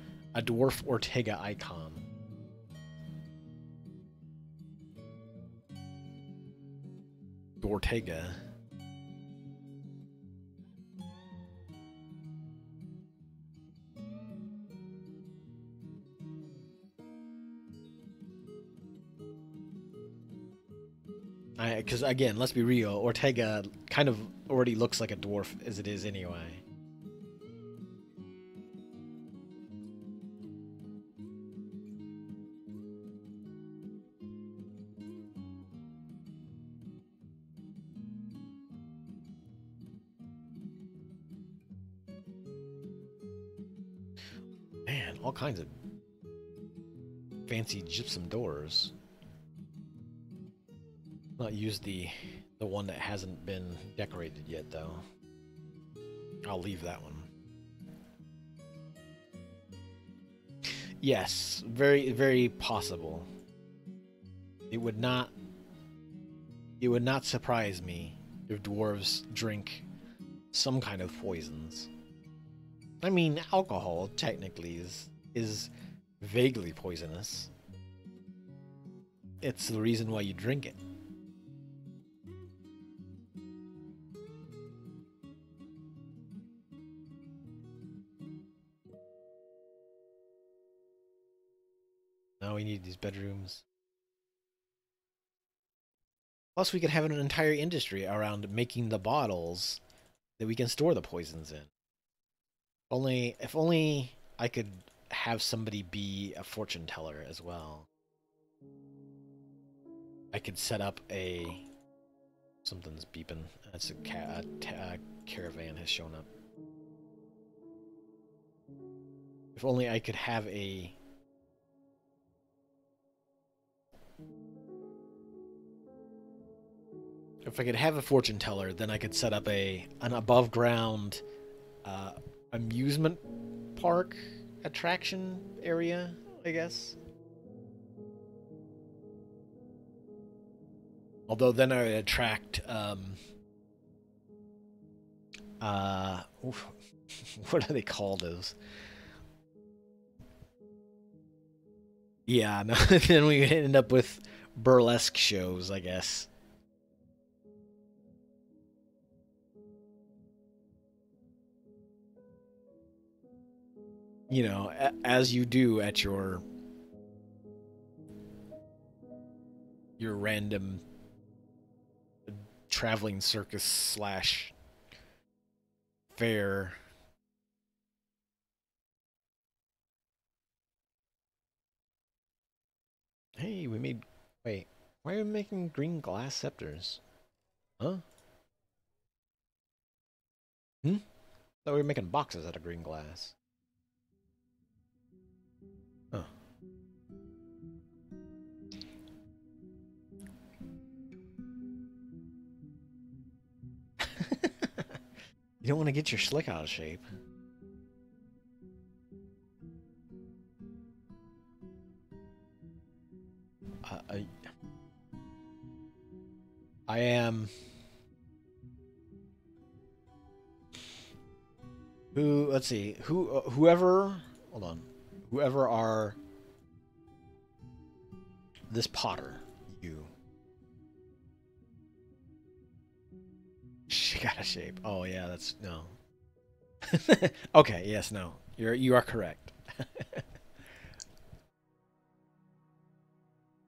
Ortega icon. Ortega. Because again, let's be real, Ortega kind of already looks like a dwarf as it is anyway. Man, all kinds of fancy gypsum doors. Not use the one that hasn't been decorated yet though. I'll leave that one. Yes, very very possible. It would not surprise me if dwarves drink some kind of poisons. I mean, alcohol technically is vaguely poisonous. It's the reason why you drink it. Now we need these bedrooms. Plus, we could have an entire industry around making the bottles that we can store the poisons in. If only I could have somebody be a fortune teller as well. I could set up a. Something's beeping. That's a caravan has shown up. If only I could have a. If I could have a fortune teller, then I could set up an above ground amusement park attraction area, I guess. Although then I would attract what do they call those? Yeah, no, then we end up with burlesque shows, I guess. You know, as you do at your random traveling circus slash fair. Hey, we made. Wait, why are we making green glass scepters? Huh? Hmm? Thought we were making boxes out of green glass. Huh. You don't want to get your slick out of shape. I, I am. Who? Let's see. Whoever. Hold on. Whoever are. This Potter. You. She got a shape. Oh yeah, that's no. Okay. Yes. No. You are correct.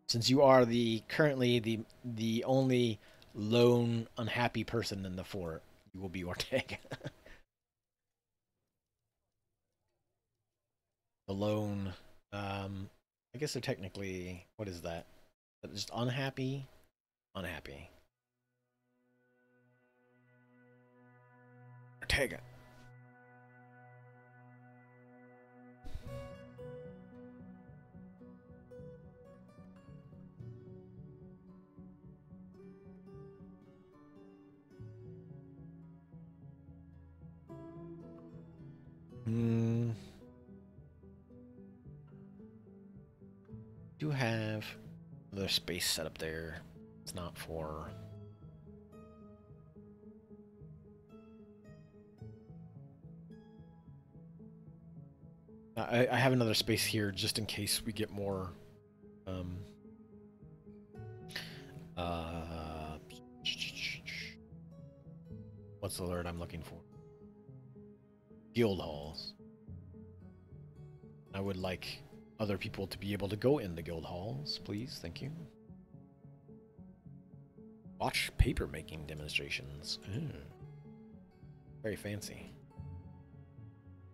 Since you are currently the only lone unhappy person in the fort, you will be Ortega. The lone I guess they're technically, what is that? Just unhappy? Unhappy. Ortega. Hmm. Do have another space set up there. It's not for. I have another space here just in case we get more. Um. Uh. What's the word I'm looking for? Guild halls. I would like other people to be able to go in the guild halls, please. Thank you. Watch paper making demonstrations. Ooh. Very fancy.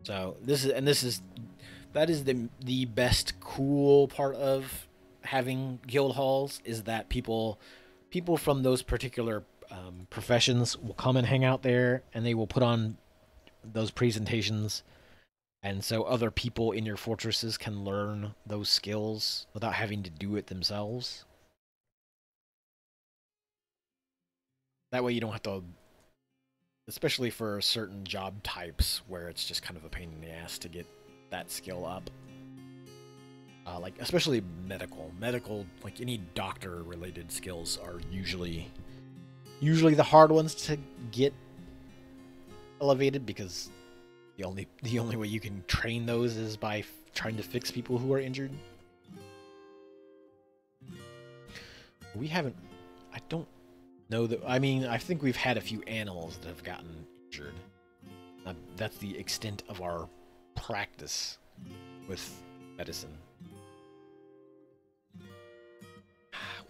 So that is the best cool part of having guild halls is that people from those particular professions will come and hang out there, and they will put on those presentations, and so other people in your fortresses can learn those skills without having to do it themselves. That way you don't have to, especially for certain job types where it's just kind of a pain in the ass to get that skill up. Like especially medical, like any doctor related skills are usually the hard ones to get elevated, because the only way you can train those is by trying to fix people who are injured. We haven't. I don't know that. I mean, I think we've had a few animals that have gotten injured. That's the extent of our practice with medicine.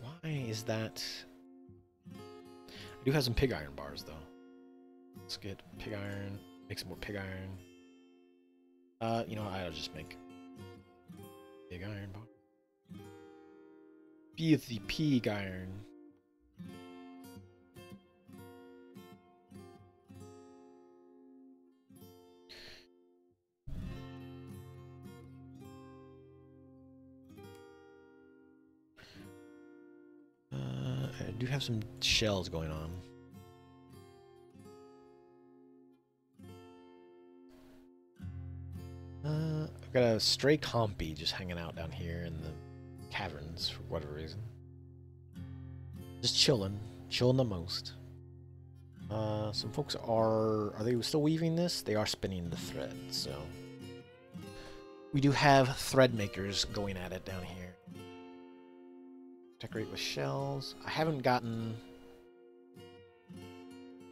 Why is that? I do have some pig iron bars though. Let's get pig iron. Make some more pig iron. You know, I'll just make pig iron bar. Be the pig iron. I do have some shells going on. I've got a stray compy just hanging out down here in the caverns for whatever reason. Just chilling the most. Some folks are they still weaving this? They are spinning the thread, so we do have thread makers going at it down here. Decorate with shells. I haven't gotten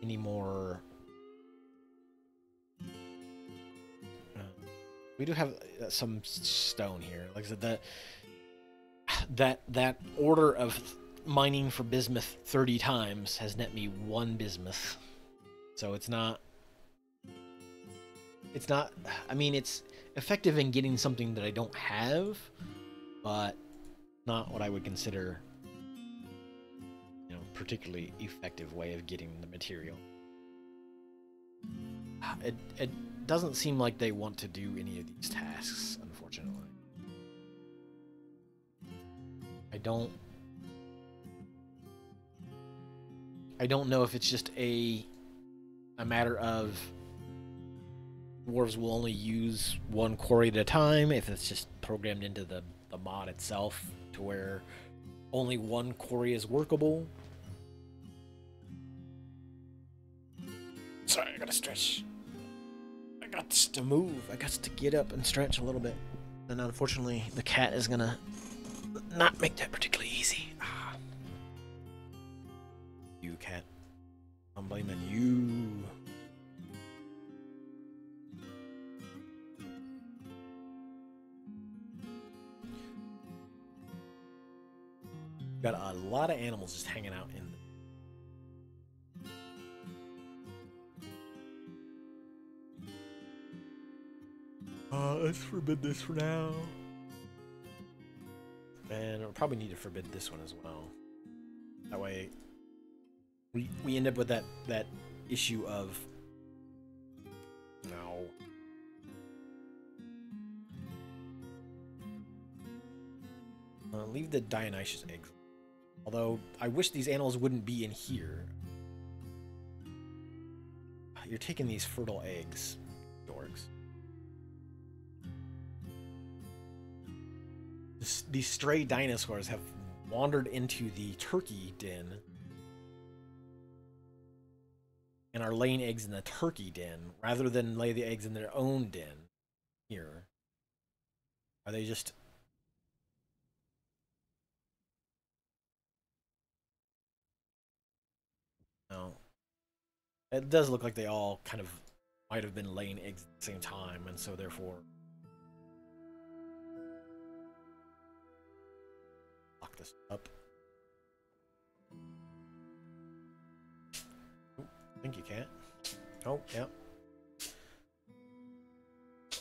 any more. We do have some stone here. Like I said, that order of mining for bismuth 30 times has net me 1 bismuth. So it's not. I mean, it's effective in getting something that I don't have, but not what I would consider, you know, particularly effective way of getting the material. It doesn't seem like they want to do any of these tasks, unfortunately. I don't know if it's just a matter of dwarves will only use 1 quarry at a time, if it's just programmed into the mod itself to where only 1 quarry is workable. Sorry, I gotta stretch. I got to move. I got to get up and stretch a little bit. And unfortunately, the cat is gonna not make that particularly easy. You, cat. I'm blaming you. Got a lot of animals just hanging out in let's forbid this for now. And we'll probably need to forbid this one as well. That way, we end up with that issue of no. Leave the Dionysius eggs. Although I wish these animals wouldn't be in here. You're taking these fertile eggs, dorks. These stray dinosaurs have wandered into the turkey den and are laying eggs in the turkey den rather than lay the eggs in their own den here. Are they just... No. It does look like they all kind of might have been laying eggs at the same time, and so therefore... Lock this up. I think you can't. Oh, yeah.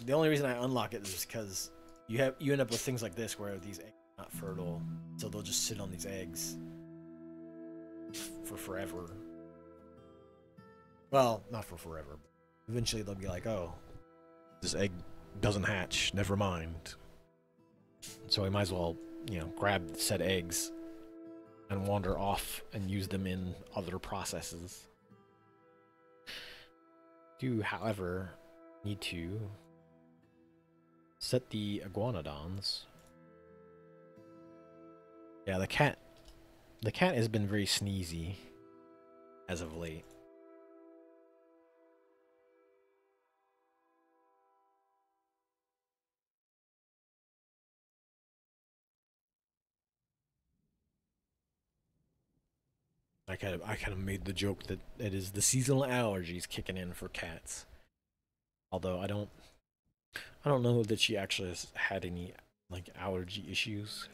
The only reason I unlock it is because you end up with things like this where these eggs are not fertile, so they'll just sit on these eggs for forever. Well, not for forever. But eventually they'll be like, oh, this egg doesn't hatch. Never mind. So I might as well, you know, grab said eggs and wander off and use them in other processes. Do, however, need to set the iguanodons. Yeah, the cat has been very sneezy as of late. I kind of made the joke that it is the seasonal allergies kicking in for cats. Although I don't know that she actually has had any like allergy issues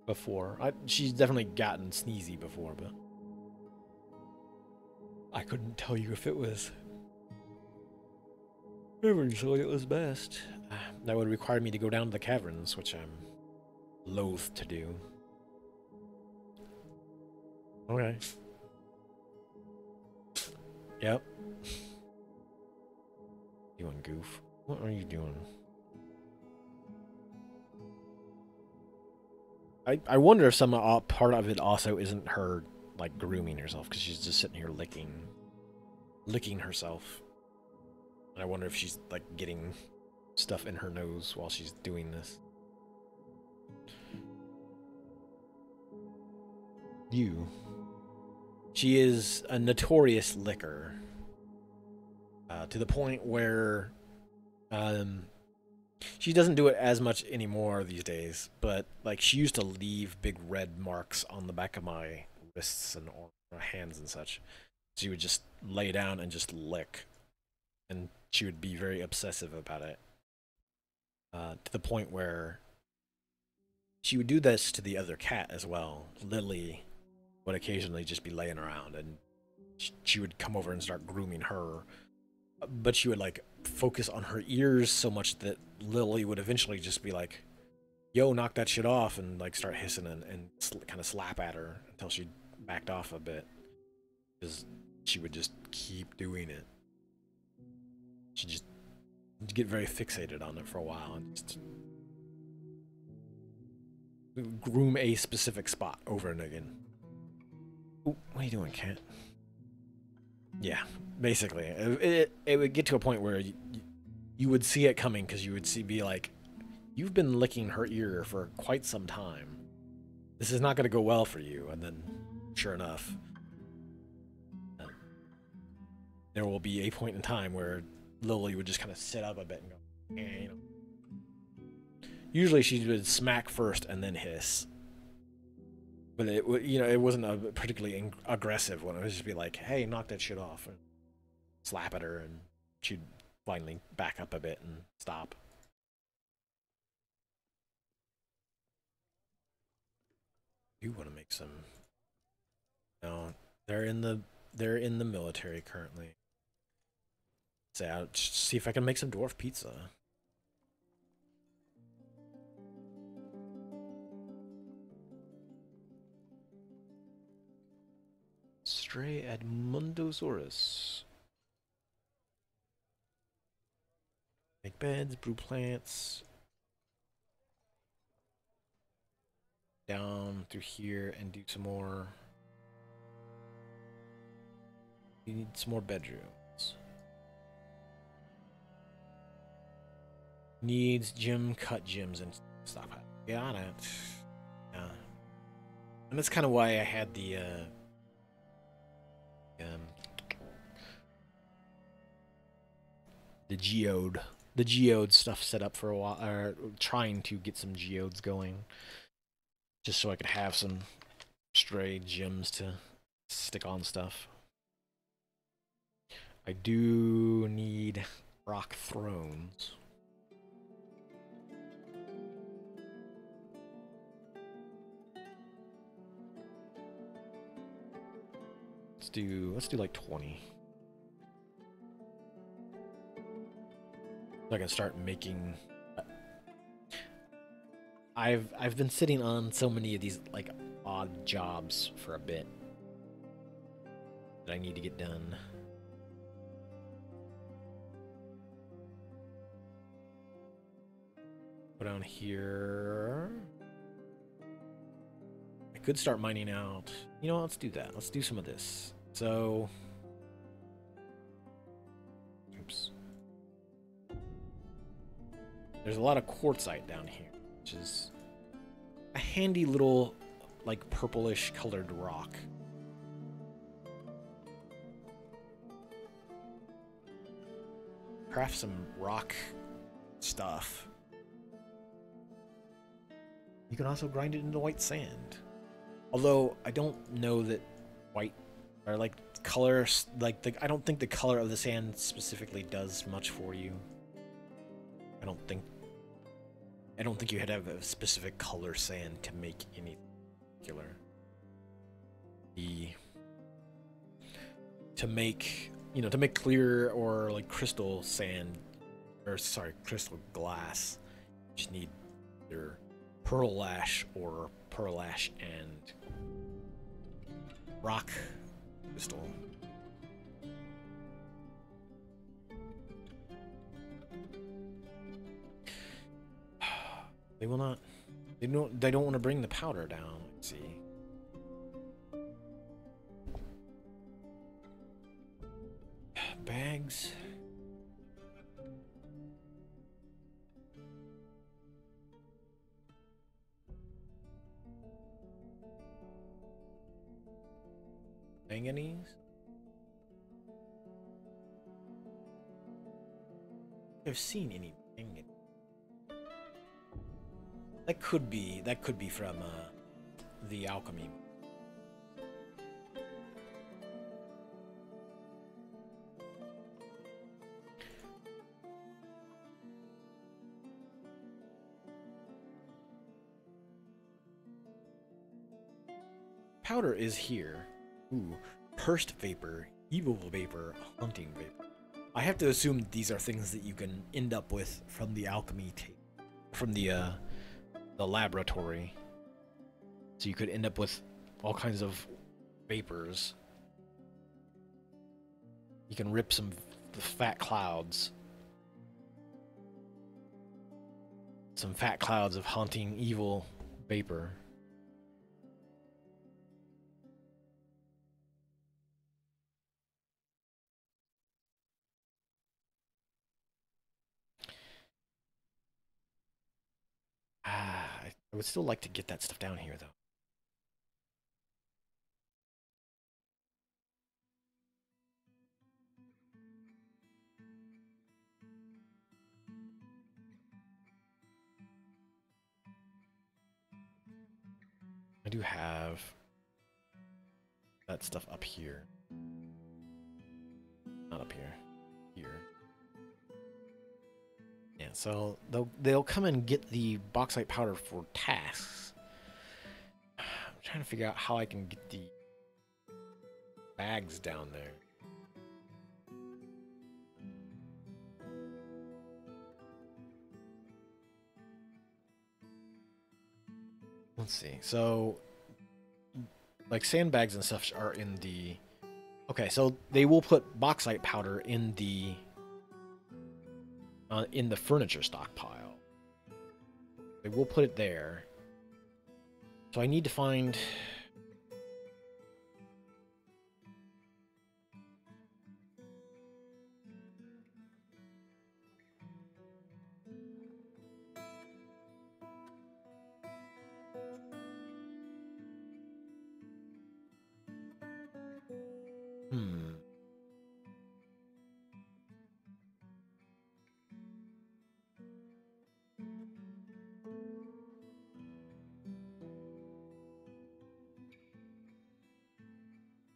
before. She's definitely gotten sneezy before, but I couldn't tell you if it was ever so it was best. That would require me to go down to the caverns, which I'm loath to do. Okay. Yep. Doing goof. What are you doing? I wonder if some part of it also isn't her like grooming herself, because she's just sitting here licking herself. And I wonder if she's like getting stuff in her nose while she's doing this. She is a notorious licker. To the point where she doesn't do it as much anymore these days, but like she used to leave big red marks on the back of my wrists and hands and such. She would just lay down and just lick, and she would be very obsessive about it. To the point where she would do this to the other cat as well. Lily would occasionally just be laying around, and she would come over and start grooming her. But she would like focus on her ears so much that Lily would eventually just be like, yo, knock that shit off, and like start hissing and kind of slap at her until she backed off a bit, because she would just keep doing it. She'd just get very fixated on it for a while and just groom a specific spot over and again. Ooh, what are you doing, cat? Yeah, basically. It would get to a point where you would see it coming, because you would be like, you've been licking her ear for quite some time. This is not going to go well for you. And then, sure enough, there will be a point in time where Lily would just kind of sit up a bit and go, eh, you know. Usually she would smack first and then hiss. But it wasn't a particularly aggressive one. It would just be like, hey, knock that shit off, and slap at her, and she'd finally back up a bit and stop. You want to make some? No, they're in the military currently. Say, I'll see if I can make some dwarf pizza. Stray Edmondosaurus. Make beds, brew plants. Down through here and do some more. You need some more bedrooms. Needs gym, cut gyms and stuff. Got it. Yeah. And that's kind of why I had the geode stuff set up for a while, or trying to get some geodes going, just so I could have some stray gems to stick on stuff. I do need rock thrones. Let's do like 20. So I can start making. I've been sitting on so many of these like odd jobs for a bit that I need to get done. Go down here. I could start mining out. You know what? Let's do that. Let's do some of this. So, oops. There's a lot of quartzite down here, which is a handy little, like, purplish colored rock. Craft some rock stuff. You can also grind it into white sand. Although I don't know that white or like colors, like I don't think the color of the sand specifically does much for you. I don't think you had to have a specific color sand to make anything particular. To make clear or like crystal sand, or sorry, crystal glass, you just need either pearl ash or pearl ash and rock crystal. They will not. They don't want to bring the powder down. Let's see. Bags. Manganese. I've seen any manganese. That could be from the alchemy. Powder is here. Ooh, cursed vapor, evil vapor, hunting vapor. I have to assume these are things that you can end up with from the alchemy tape, from the laboratory. So you could end up with all kinds of vapors. You can rip some fat clouds. Some fat clouds of haunting evil vapor. I would still like to get that stuff down here, though. I do have that stuff up here. Not up here. Here. Yeah, so they'll come and get the bauxite powder for tasks. I'm trying to figure out how I can get the bags down there. Let's see. So, like, sandbags and stuff are in the Okay, so they will put bauxite powder in the furniture stockpile. They will put it there. So I need to find... Hmm.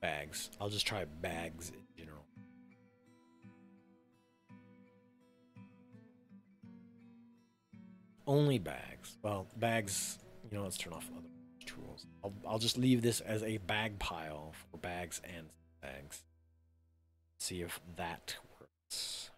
Bags. I'll just try bags in general. Only bags. Well, bags, let's turn off other tools. I'll just leave this as a bag pile for bags and bags. See if that works.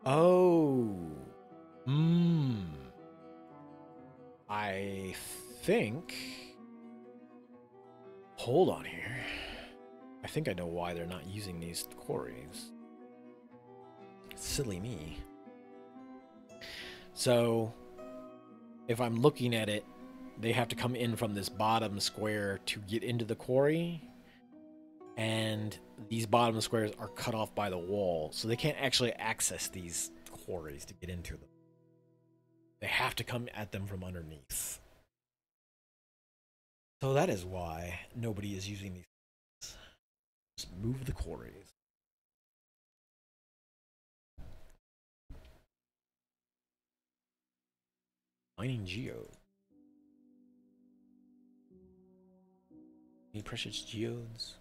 Oh. Hmm. I think... Hold on here. I think I know why they're not using these quarries. Silly me. So, if I'm looking at it, they have to come in from this bottom square to get into the quarry. And these bottom squares are cut off by the wall, so they can't actually access these quarries to get into them. They have to come at them from underneath. So that is why nobody is using these. Just move the quarries. Mining geode. Any precious geodes?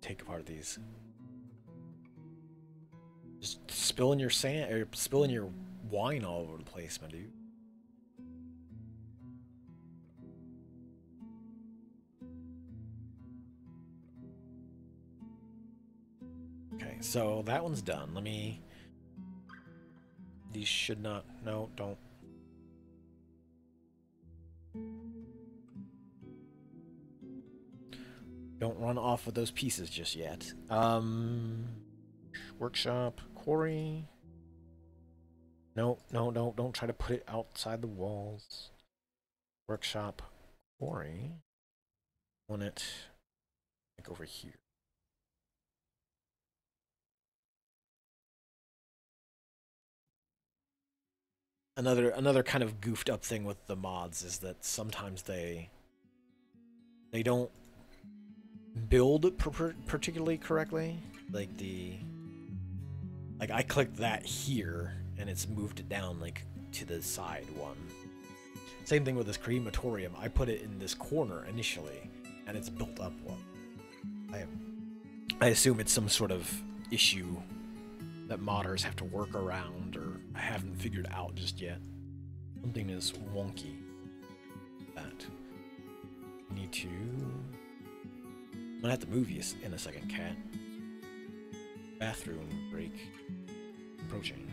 Take apart these. Just spilling your sand or spilling your wine all over the place, my dude. Okay, so that one's done. Let me... These should not... No, don't. Don't run off with those pieces just yet. Workshop, quarry. No, no, no, don't try to put it outside the walls. Workshop, quarry. Want it like over here. Another kind of goofed up thing with the mods is that sometimes they don't build particularly correctly. Like I clicked that here and it's moved it down like to the side one. Same thing with this crematorium. I put it in this corner initially and it's built up one. I assume it's some sort of issue that modders have to work around, or I haven't figured out just yet. Something is wonky. That. Need to... I'm gonna have to move you in a second, cat. Bathroom break. Approaching.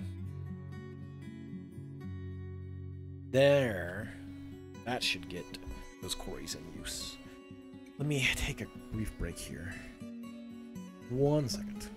There. That should get those quarries in use. Let me take a brief break here. 1 second.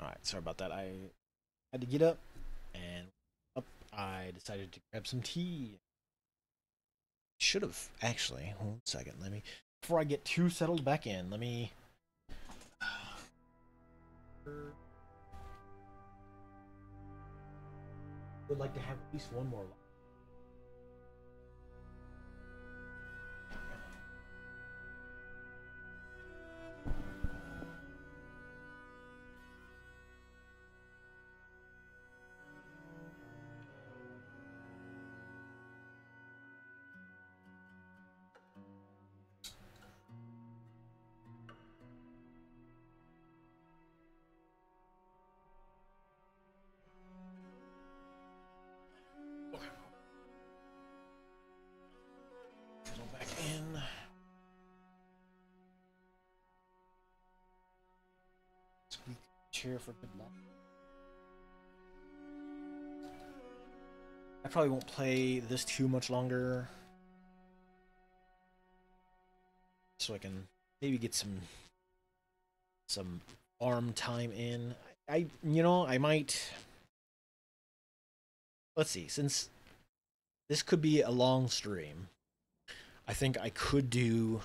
Alright, sorry about that. I had to get up, and up I decided to grab some tea. Should have, actually. Hold on a second. Let me, before I get too settled back in, let me. Would like to have at least one more. Settle back in. Squeak chair for good luck. I probably won't play this too much longer, so I can maybe get some farm time in. I might. Let's see, since this could be a long stream, I think I could do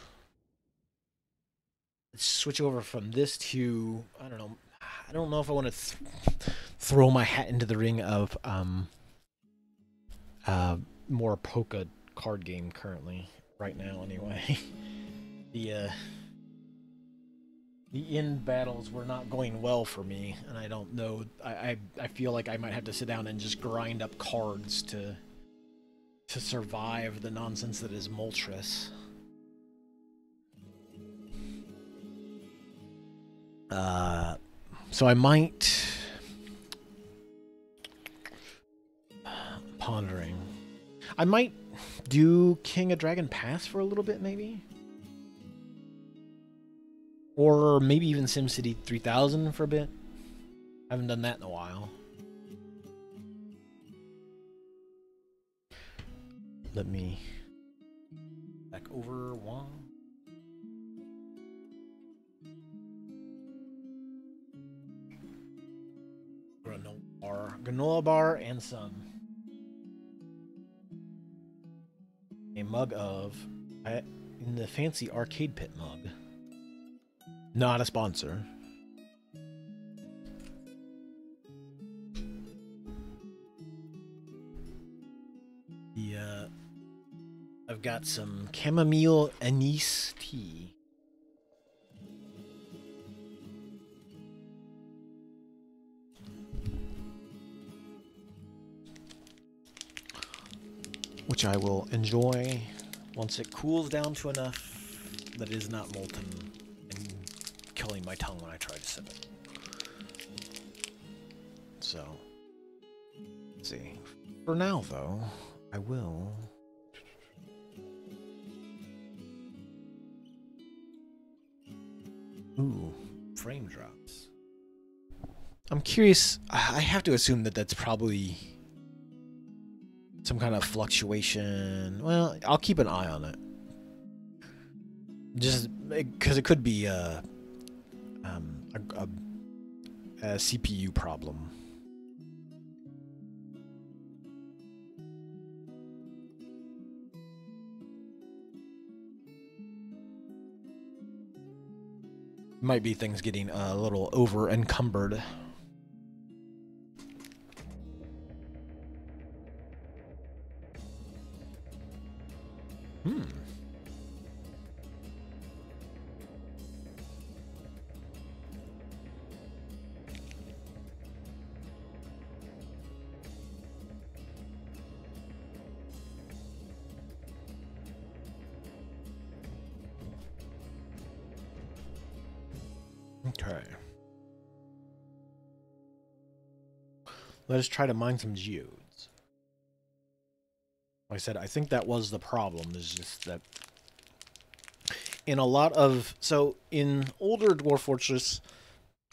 switch over from this to, I don't know. I don't know if I want to throw my hat into the ring of more Polka card game currently right now anyway. the end battles were not going well for me, and I don't know. I feel like I might have to sit down and just grind up cards to survive the nonsense that is Moltres. So I might pondering. I might do King of Dragon Pass for a little bit, maybe. Or maybe even SimCity 3000 for a bit. I haven't done that in a while. Let me back over one. Granola bar and some. A mug of in the fancy arcade pit mug. Not a sponsor. I've got some chamomile anise tea. Which I will enjoy once it cools down to enough that it is not molten and killing my tongue when I try to sip it. So, let's see. For now, though, I will. Ooh, frame drops. I'm curious. I have to assume that that's probably some kind of fluctuation. Well, I'll keep an eye on it. Just because it could be a CPU problem. Might be things getting a little over encumbered. Okay. Let us try to mine some geodes. Like I said, I think that was the problem, is just that in a lot of... So, in older Dwarf Fortress,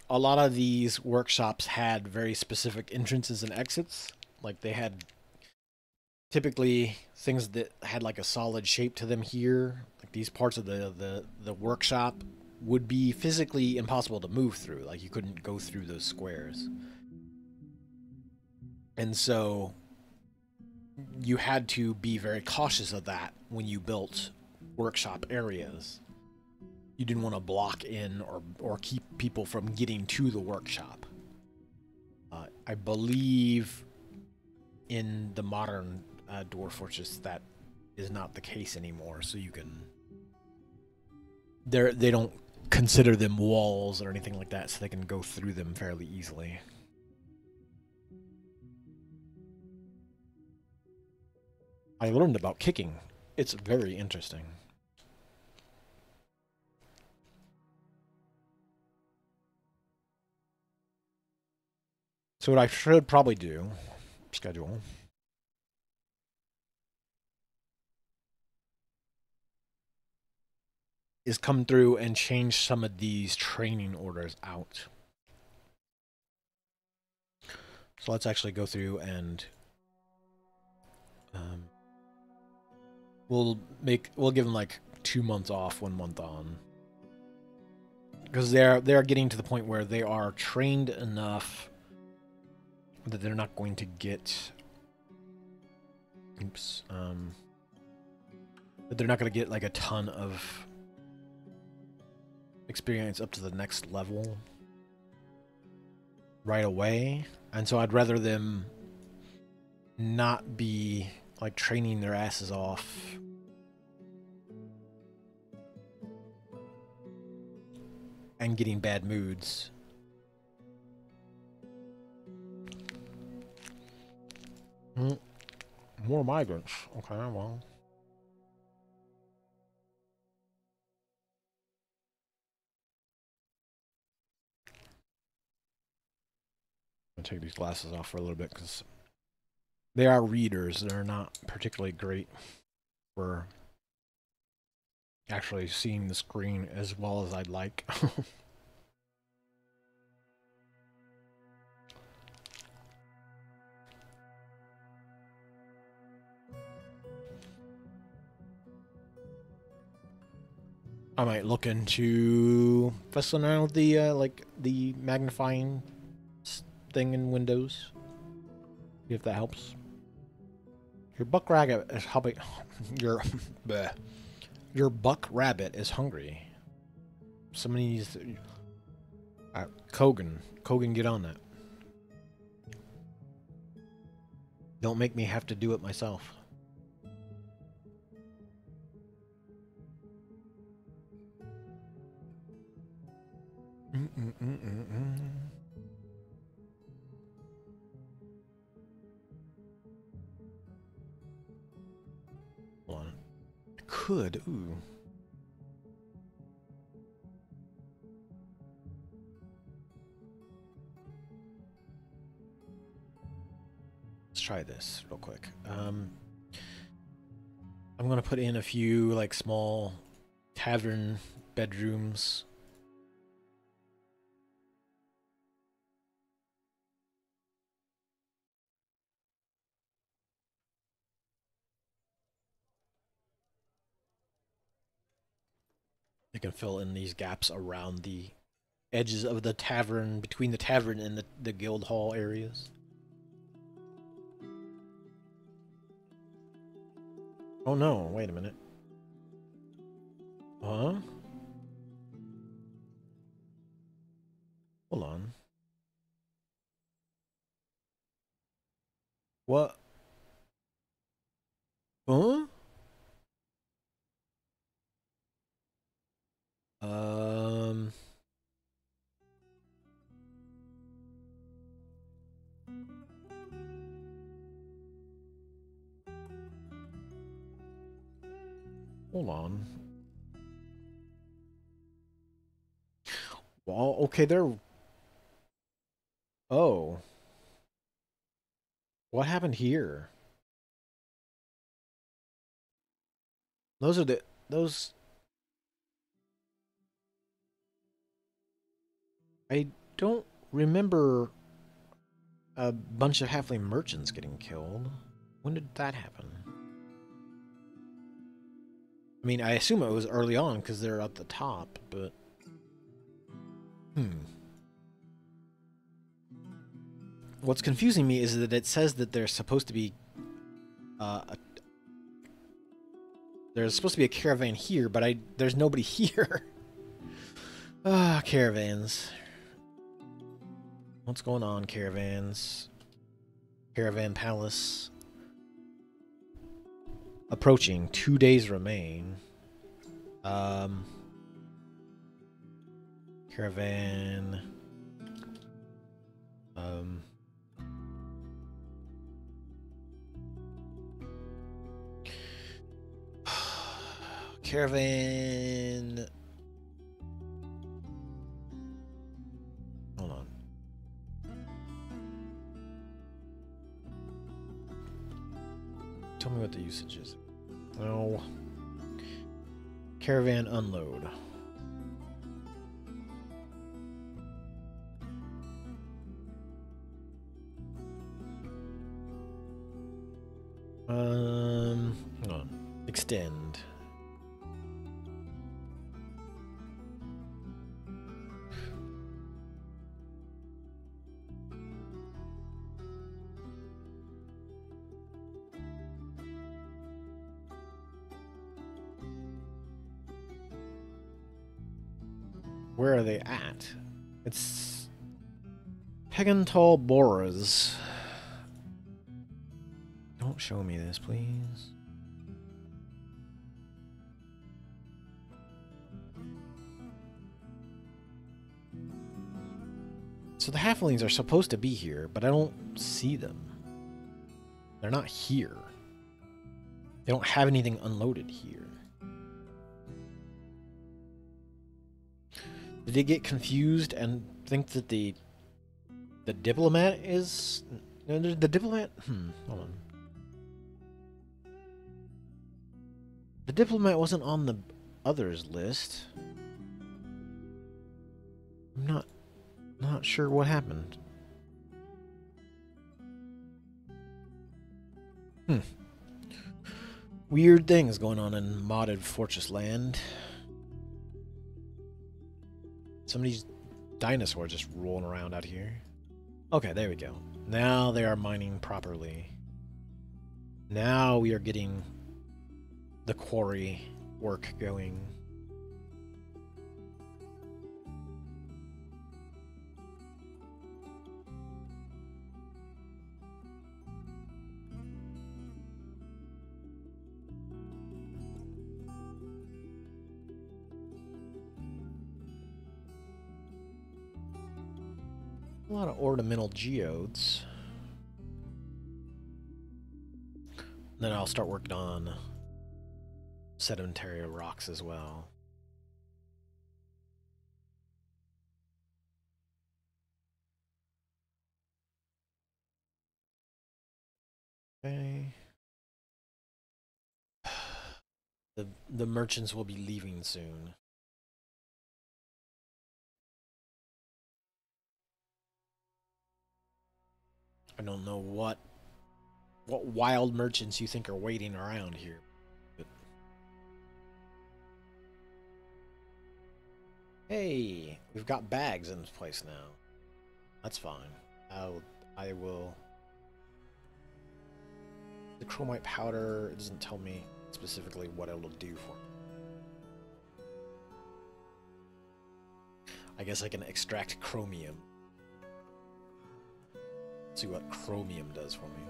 a lot of these workshops had very specific entrances and exits. Like, they had typically things that had like a solid shape to them here. Like, these parts of the workshop would be physically impossible to move through. Like, you couldn't go through those squares. And so you had to be very cautious of that when you built workshop areas. You didn't want to block in or keep people from getting to the workshop. I believe in the modern Dwarf Fortress that is not the case anymore, so you can... They don't consider them walls or anything like that, so they can go through them fairly easily. I learned about kicking. It's very interesting. So what I should probably do, schedule, is come through and change some of these training orders out. So let's actually go through and we'll give them like 2 months off, 1 month on, because they're getting to the point where they are trained enough that they're not going to get that they're not going to get like a ton of experience up to the next level right away. And so I'd rather them not be like training their asses off and getting bad moods. More migrants. Okay, well. I'm gonna take these glasses off for a little bit because they are readers. They're not particularly great for actually seeing the screen as well as I'd like. I might look into messing around with the like the magnifying thing in Windows. See if that helps. Your buck rabbit is hungry. Your buck rabbit is hungry. Somebody needs to... Kogan, get on that. Don't make me have to do it myself. Hold on. I could, ooh. Let's try this real quick. I'm gonna put in a few like small tavern bedrooms. They can fill in these gaps around the edges of the tavern, between the tavern and the guild hall areas. Oh no, wait a minute. Huh? Hold on. What? Huh? Um... Hold on. Well, okay, they're... Oh. What happened here? Those are the... Those... I don't remember a bunch of halfling merchants getting killed. When did that happen? I mean, I assume it was early on because they're at the top, but... What's confusing me is that it says that there's supposed to be there's supposed to be a caravan here, but there's nobody here. Ah, caravans. What's going on, caravans? Caravan Palace. Approaching. 2 days remain. Caravan. Caravan. Hold on. Tell me what the usage is. No. Caravan unload. Hold on. Extend. Where are they at? It's Pegantal Boras. Don't show me this, please. So the halflings are supposed to be here, but I don't see them. They're not here. They don't have anything unloaded here. Did they get confused and think that the diplomat is... No, the diplomat... hold on. The diplomat wasn't on the others list. I'm not sure what happened. Weird things going on in modded Fortress Land. Some of these dinosaurs just rolling around out here. Okay, there we go. Now they are mining properly. Now we are getting the quarry work going. A lot of ornamental geodes. Then I'll start working on sedimentary rocks as well. Okay. The merchants will be leaving soon. I don't know what wild merchants you think are waiting around here. But... Hey, we've got bags in this place now. That's fine. I will... The chromite powder, it doesn't tell me specifically what it will do for me. I guess I can extract chromium. See what chromium does for me.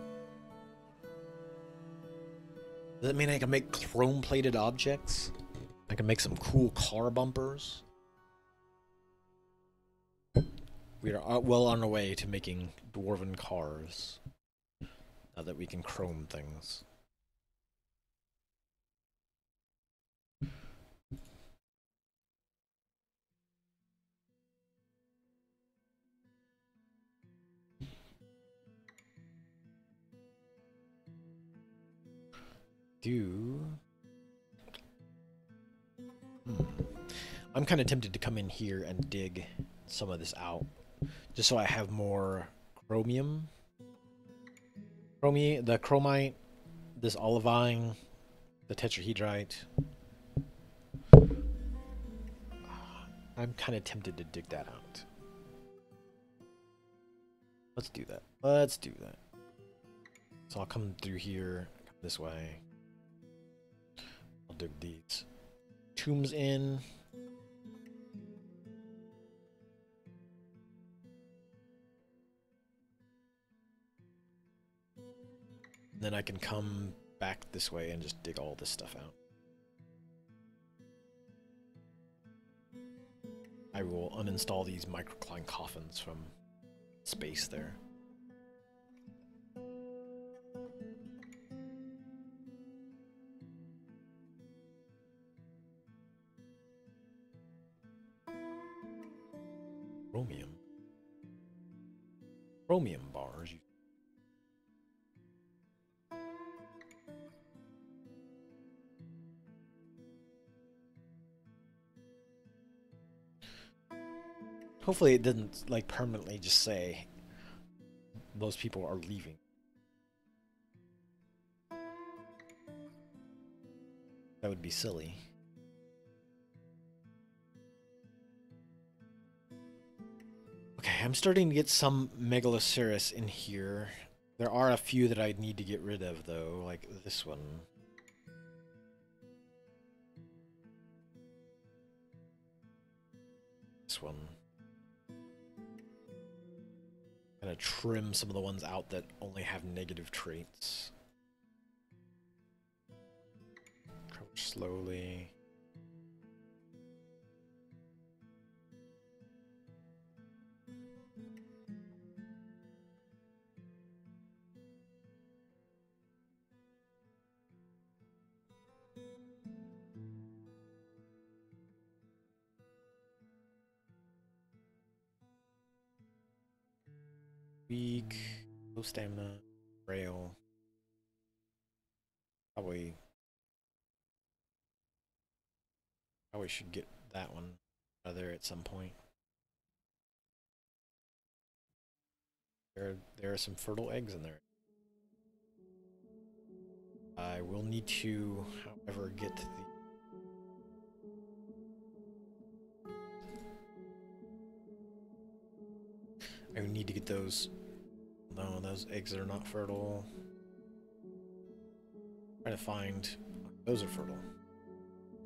Does that mean I can make chrome-plated objects? I can make some cool car bumpers? We are well on our way to making dwarven cars. Now that we can chrome things. I'm kind of tempted to come in here and dig some of this out, just so I have more chromium. The chromite, this olivine, the tetrahedrite. I'm kind of tempted to dig that out. Let's do that. Let's do that. So I'll come through here, come this way. I'll dig these tombs in. Then I can come back this way and just dig all this stuff out. I will uninstall these microcline coffins from space there. Chromium. Chromium bars. Hopefully it didn't like permanently just say those people are leaving. That would be silly. Okay, I'm starting to get some Megaloceros in here. There are a few that I need to get rid of though, like this one. This one. Gonna trim some of the ones out that only have negative traits. Crouch slowly. Weak, low stamina, frail. Probably should get that one out of there at some point. There are some fertile eggs in there. I will need to, however, get the... I need to get those... No, those eggs are not fertile. Trying to find... Those are fertile.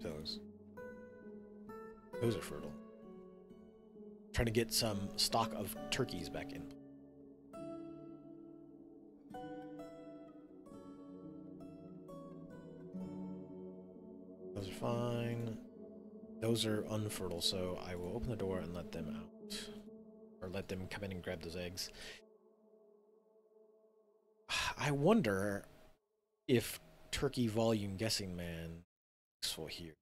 Those are fertile. Trying to get some stock of turkeys back in. Those are fine. Those are unfertile, so I will open the door and let them out. Or let them come in and grab those eggs. I wonder if turkey volume guessing man is useful here.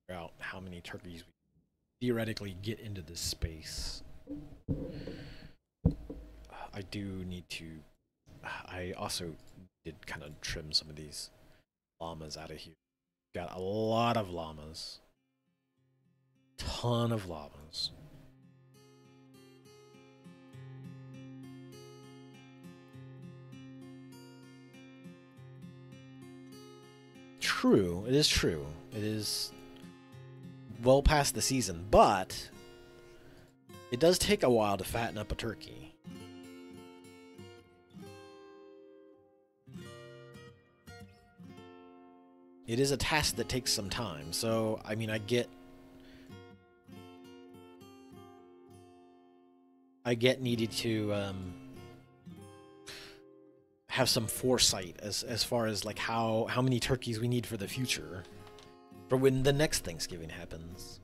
Figure out how many turkeys we theoretically get into this space. I do need to... I also did kind of trim some of these llamas out of here. Got a lot of llamas. Ton of llamas. True, it is true. It is well past the season, but it does take a while to fatten up a turkey. It is a task that takes some time, so, I mean, I get needed to have some foresight as far as like how many turkeys we need for the future, for when the next Thanksgiving happens.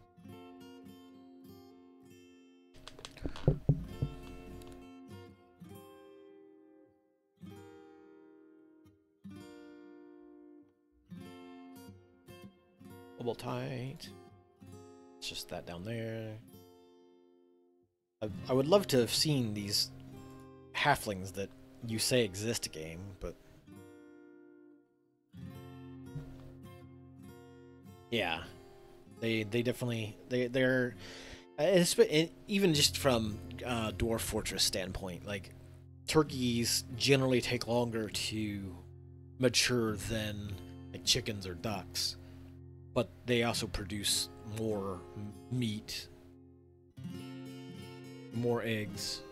Double tight. It's just that down there. I would love to have seen these halflings that you say exist game, but yeah, they definitely they're even just from Dwarf Fortress standpoint, like turkeys generally take longer to mature than like chickens or ducks, but they also produce more meat more eggs.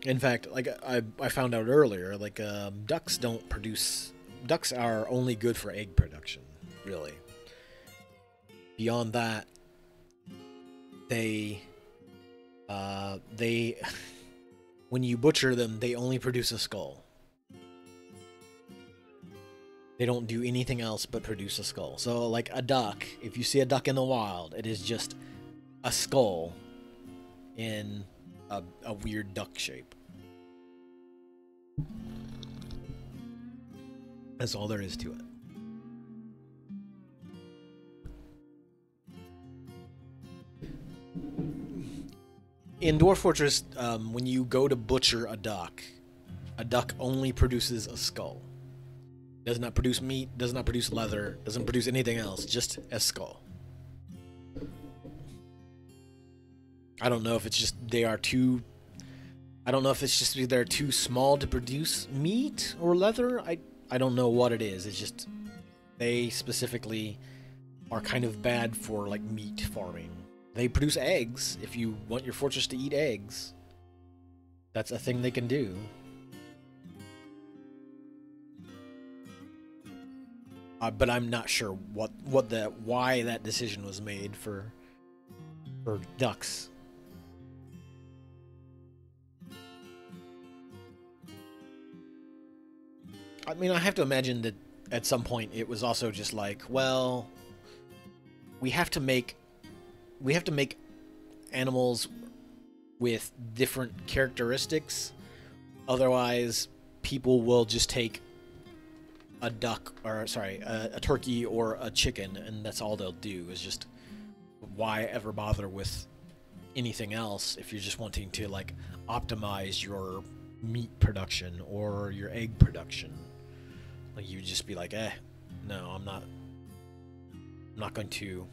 In fact, like I found out earlier, like ducks don't produce. Ducks are only good for egg production, really. Beyond that, they they when you butcher them, they only produce a skull. They don't do anything else but produce a skull. So, like a duck, if you see a duck in the wild, it is just a skull in a weird duck shape. That's all there is to it. In Dwarf Fortress, when you go to butcher a duck only produces a skull. Does not produce meat, does not produce leather, doesn't produce anything else, just a skull. I don't know if it's just they are too... I don't know if it's just they're too small to produce meat or leather. I don't know what it is. It's just they specifically are kind of bad for like meat farming. They produce eggs if you want your fortress to eat eggs. That's a thing they can do. But I'm not sure why that decision was made for ducks. I mean, I have to imagine that at some point it was also just like, well, we have to make animals with different characteristics. Otherwise, people will just take a duck, or sorry, a turkey or a chicken, and that's all they'll do. Is just, why ever bother with anything else if you're just wanting to like optimize your meat production or your egg production? Like, you would just be like, no, I'm not going to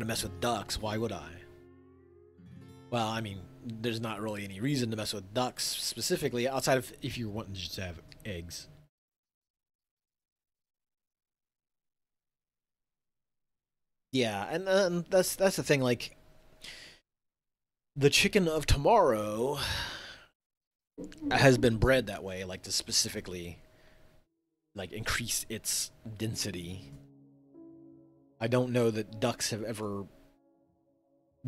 mess with ducks. Why would I? Well, I mean, there's not really any reason to mess with ducks specifically, outside of if you're wanting to just have eggs. Yeah, and that's the thing. Like, the chicken of tomorrow has been bred that way, like to specifically like increase its density. I don't know that ducks have ever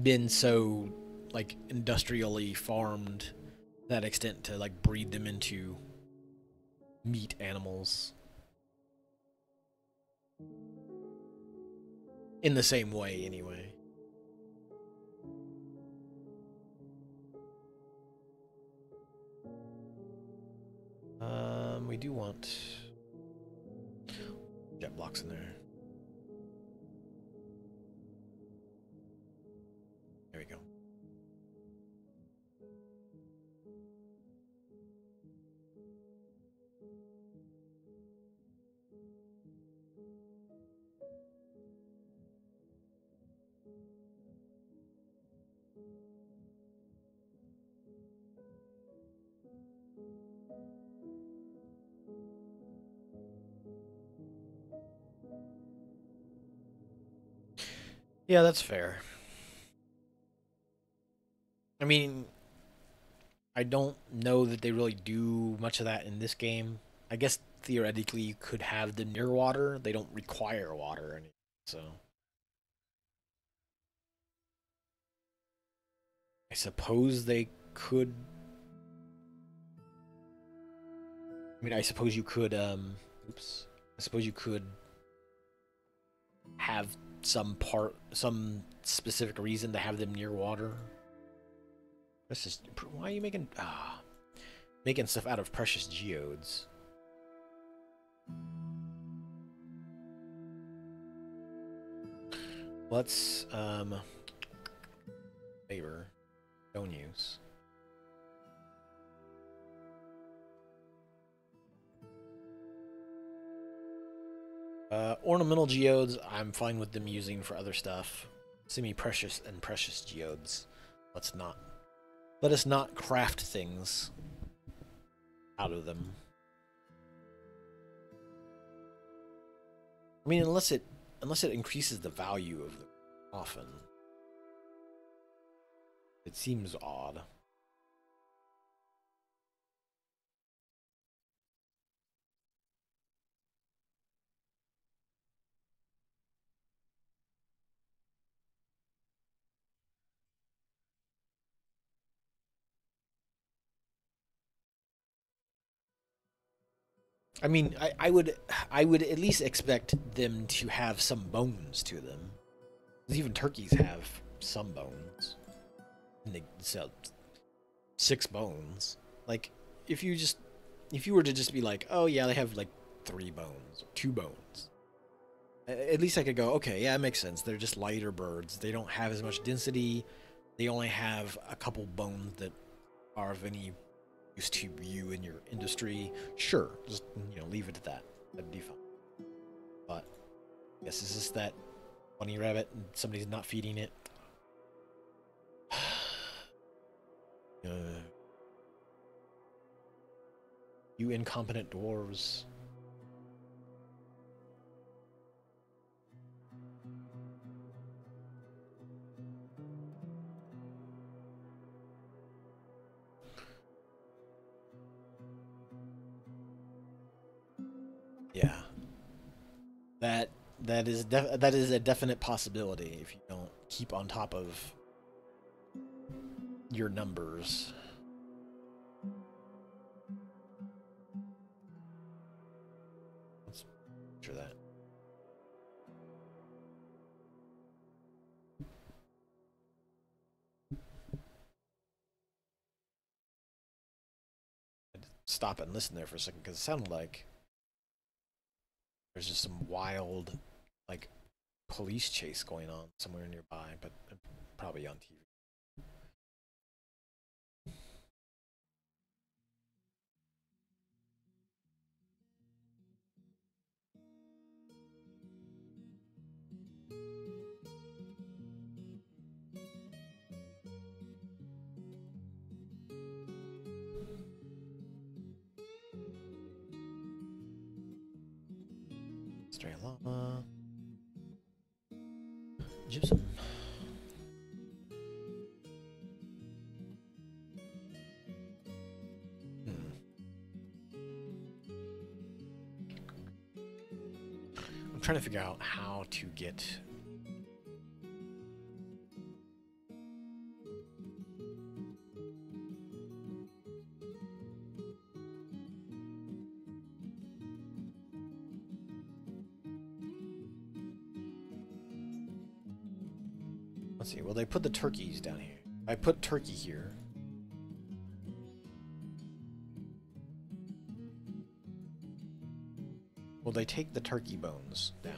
been so like industrially farmed to that extent to like breed them into meat animals in the same way, anyway. We do want jet blocks in there. There we go. Yeah, that's fair. I mean, I don't know that they really do much of that in this game. I guess theoretically you could have them near water. They don't require water or anything, so I suppose they could. I mean, I suppose you could. Oops. I suppose you could have some specific reason to have them near water. This is why are you making stuff out of precious geodes? Let's favor stone use. Ornamental geodes, I'm fine with them using for other stuff. Semi-precious and precious geodes. Let us not craft things out of them. I mean, unless it increases the value of the coffin, it seems odd. I mean, I would at least expect them to have some bones to them. 'Cause even turkeys have some bones, and they sell 6 bones. Like, if you just if you were to just be like, oh yeah, they have like 3 bones or 2 bones, at least I could go, okay, yeah, it makes sense. They're just lighter birds. They don't have as much density. They only have a couple bones that are of any use to you in your industry. Sure, just leave it at that. That'd be fine. But I guess it's just that bunny rabbit and somebody's not feeding it. You incompetent dwarves. Yeah, that is a definite possibility if you don't keep on top of your numbers. Let's picture that. I'd stop and listen there for a second because it sounded like there's just some wild, like, police chase going on somewhere nearby, but probably on TV. Stray llama. Gypsum. I'm trying to figure out how to get... Let's see, well, they put the turkeys down here. I put turkey here. Will they take the turkey bones down?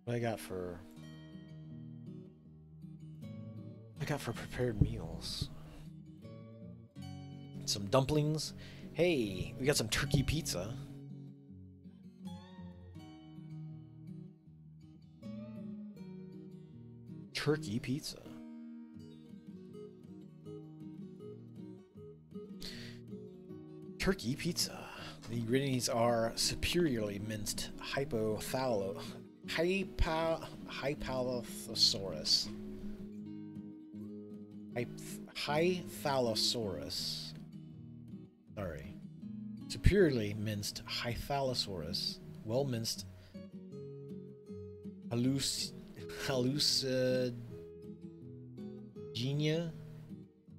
What I got for prepared meals? Some dumplings. Hey, we got some turkey pizza. Turkey pizza. Turkey pizza. The ingredients are superiorly minced Hypalothosaurus. Hyphalosaurus. Sorry. Superiorly minced Hyphalosaurus. Well minced hallucigenia.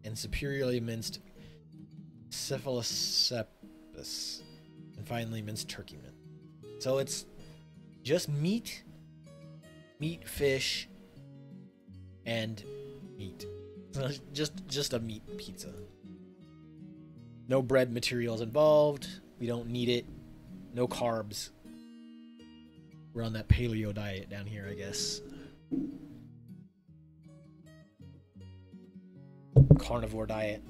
And superiorly minced cephalocepus. And finally minced turkey mint. So it's just meat, fish, and meat. Just a meat pizza. No bread materials involved. We don't need it. No carbs. We're on that paleo diet down here, I guess. carnivore diet.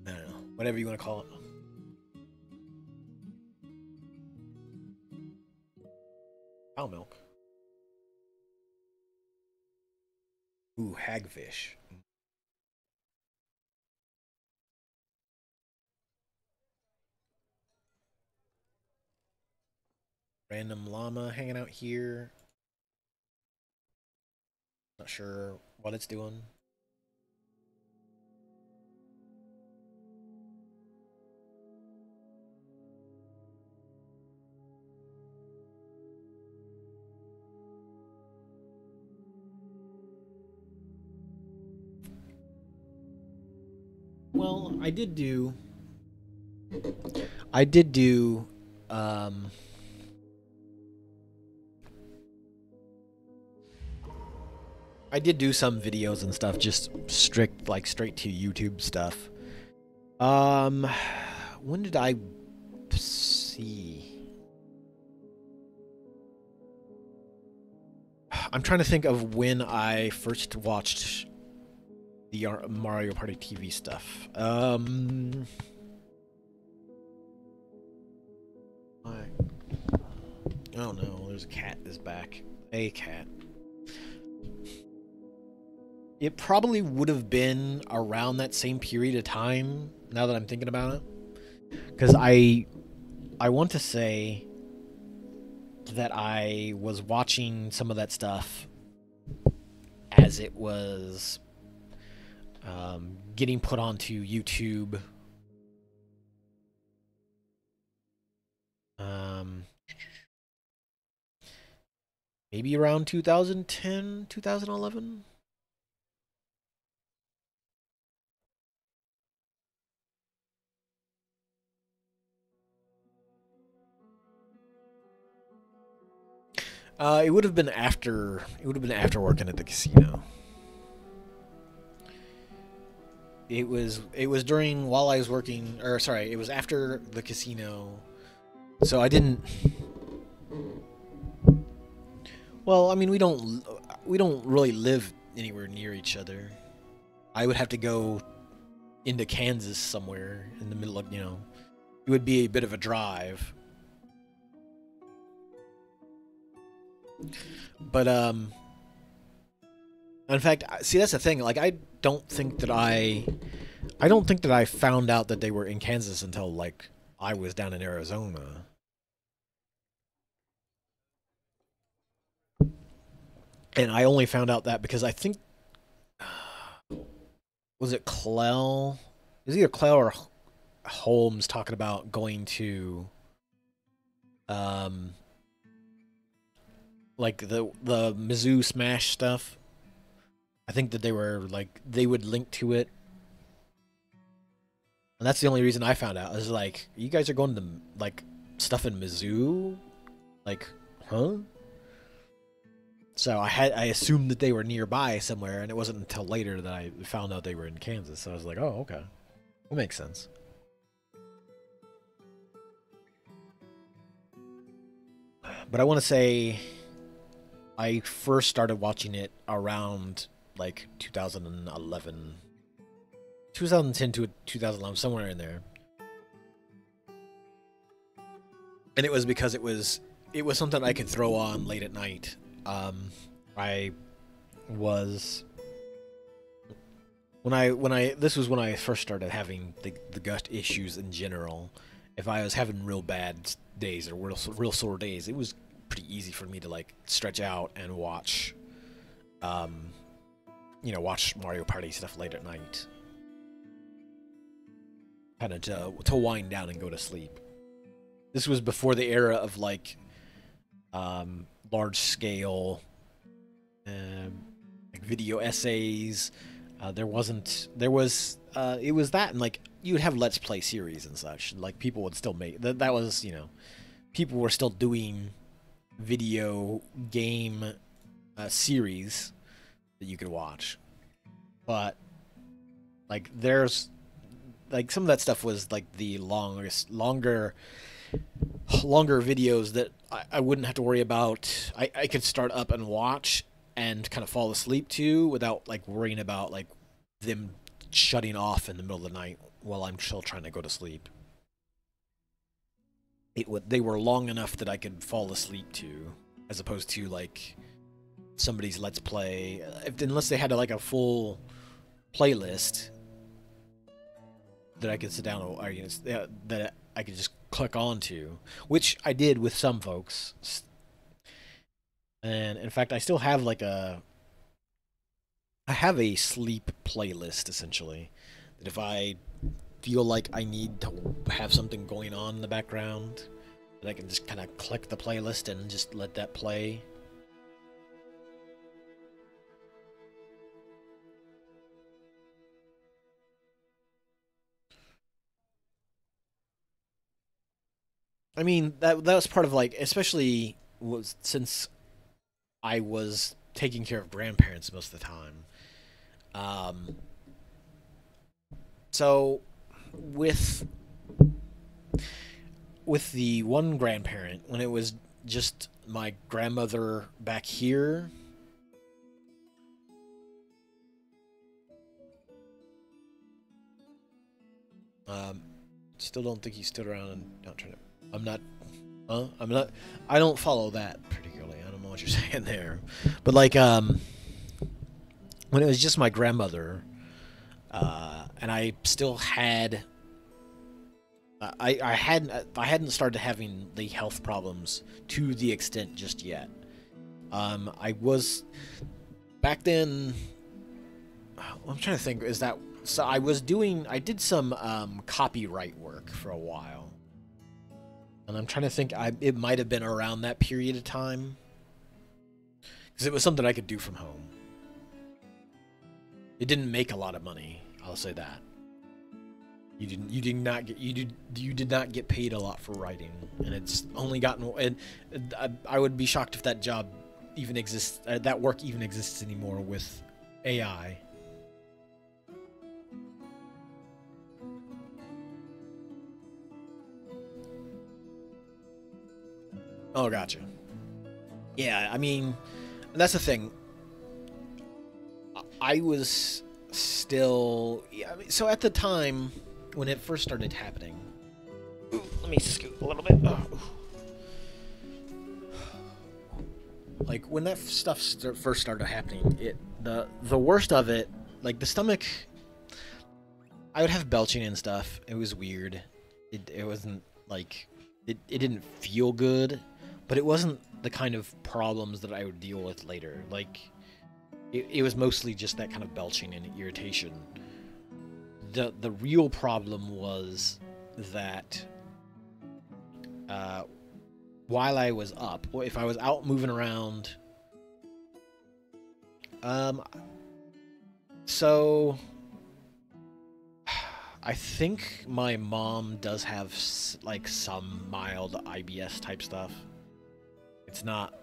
I don't know, whatever you want to call it. Cow milk. Ooh, hagfish. Random llama hanging out here. Not sure what it's doing. Well, I did do, um, I did do some videos and stuff, just strict, like straight to YouTube stuff. Um, when did I see? I'm trying to think of when I first watched the Mario Party TV stuff. I don't know. There's a cat in his back. A cat. It probably would have been around that same period of time, now that I'm thinking about it. Because I want to say that I was watching some of that stuff as it was getting put onto YouTube. Maybe around 2010, 2011. It would have been after. It would have been after working at the casino. It was. It was during while I was working, or sorry, it was after the casino. So I didn't. Well, I mean, we don't really live anywhere near each other. I would have to go into Kansas somewhere in the middle of, it would be a bit of a drive. But in fact, see, that's the thing. Like, I don't think that I found out that they were in Kansas until like I was down in Arizona. And I only found out that because I think was it Clell? It was either Clell or Holmes talking about going to um like the Mizzou Smash stuff. I think that they were like they would link to it. And that's the only reason I found out. I was like, you guys are going to like stuff in Mizzou? Like, huh? So I assumed that they were nearby somewhere, and it wasn't until later that I found out they were in Kansas. So I was like, oh, okay. That makes sense. But I want to say I first started watching it around like 2011. 2010 to 2011, somewhere in there. And it was because it was something I could throw on late at night. I was when I this was when I first started having the gut issues in general. If I was having real bad days or real sore days, it was pretty easy for me to like stretch out and watch, watch Mario Party stuff late at night, kind of to wind down and go to sleep. This was before the era of like large scale like video essays. There wasn't. There was. It was that, and like you would have Let's Play series and such. Like people would still make that. That was people were still doing video game series that you could watch. But like there's like some of that stuff was like the longer longer videos that I wouldn't have to worry about. I could start up and watch and kind of fall asleep to without like worrying about like them shutting off in the middle of the night while I'm still trying to go to sleep. They were long enough that I could fall asleep to, as opposed to like somebody's Let's Play. Unless they had like a full playlist that I could sit down or that I could just click onto, which I did with some folks. And in fact, I still have I have a sleep playlist essentially. That if I feel like I need to have something going on in the background, that I can just kind of click the playlist and just let that play. I mean, that was part of like, especially was since I was taking care of grandparents most of the time. Um, so with the one grandparent, when it was just my grandmother back here, um, still don't think he stood around and not trying to. I'm not. I'm not. I don't follow that particularly. I don't know what you're saying there, but like when it was just my grandmother, and I still had. I hadn't started having the health problems to the extent just yet. I was back then. I'm trying to think. Is that so? I did some copyright work for a while, and I'm trying to think. It might have been around that period of time because it was something I could do from home. It didn't make a lot of money. I'll say that. You did not get paid a lot for writing, and it's only gotten. And I would be shocked if that job even exists. That work even exists anymore with AI. Oh, gotcha. Yeah, I mean, that's the thing. I was still. Yeah, I mean, so at the time when it first started happening. Ooh, let me scoot a little bit. Oh. Like when that stuff first started happening, the worst of it, like the stomach. I would have belching and stuff. It was weird. It wasn't like it didn't feel good, but it wasn't the kind of problems that I would deal with later. Like it was mostly just that kind of belching and irritation. The real problem was that while I was up, or if I was out moving around, so I think my mom does have like some mild IBS type stuff. It's not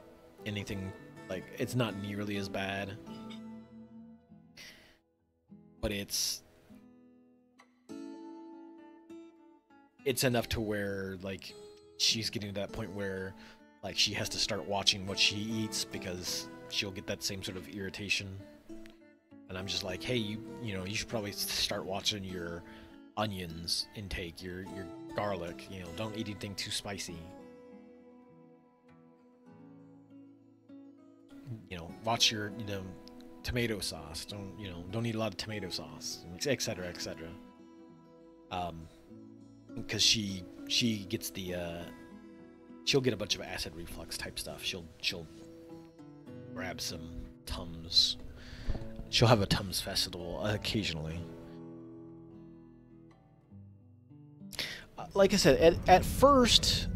anything like it's not nearly as bad, but it's enough to where like she's getting to that point where like she has to start watching what she eats because she'll get that same sort of irritation. And I'm just like, hey, you should probably start watching your onions intake, your garlic. Don't eat anything too spicy. Watch your tomato sauce. Don't eat a lot of tomato sauce, etc., etc. Because she gets she'll get a bunch of acid reflux type stuff. She'll grab some Tums. She'll have a Tums festival occasionally. Like I said, at first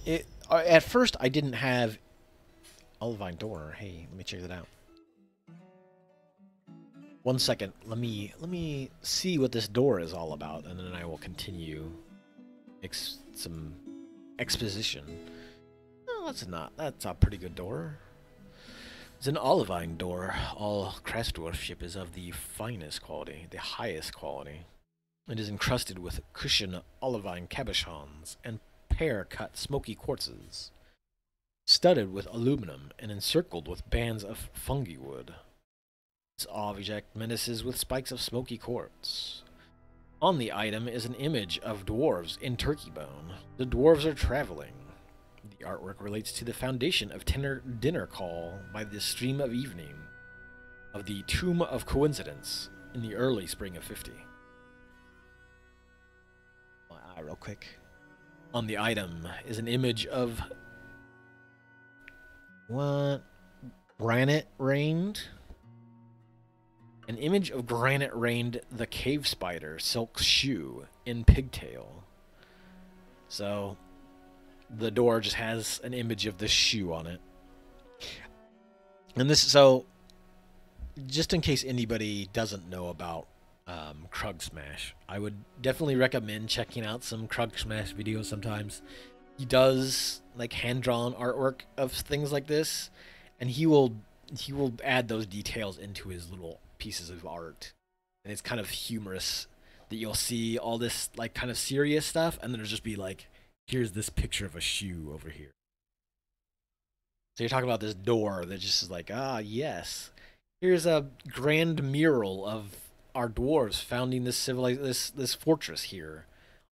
I didn't have Olivine door. Hey, let me check that out. 1 second. Let me see what this door is all about, and then I will continue some exposition. Oh, that's a pretty good door. It's an olivine door. All craftsmanship is of the finest quality, the highest quality. It is encrusted with cushioned olivine cabochons and pear-cut smoky quartzes, studded with aluminum and encircled with bands of fungi wood. This object menaces with spikes of smoky quartz. On the item is an image of dwarves in turkey bone. The dwarves are traveling. The artwork relates to the foundation of Dinnercall by the stream of evening of the Tomb of Coincidence in the early spring of 50. My eye real quick. On the item is an image of what? Granite Rained? An image of Granite Rained the cave spider silk shoe in pigtail. So the door just has an image of this shoe on it. And this, so just in case anybody doesn't know about Krug Smash, I would definitely recommend checking out some Krug Smash videos sometimes. He does like hand-drawn artwork of things like this, and he will add those details into his little pieces of art. And it's kind of humorous that you'll see all this like kind of serious stuff, and then it'll just be like, here's this picture of a shoe over here. So you're talking about this door that just is like, ah, yes. Here's a grand mural of our dwarves founding this this fortress here.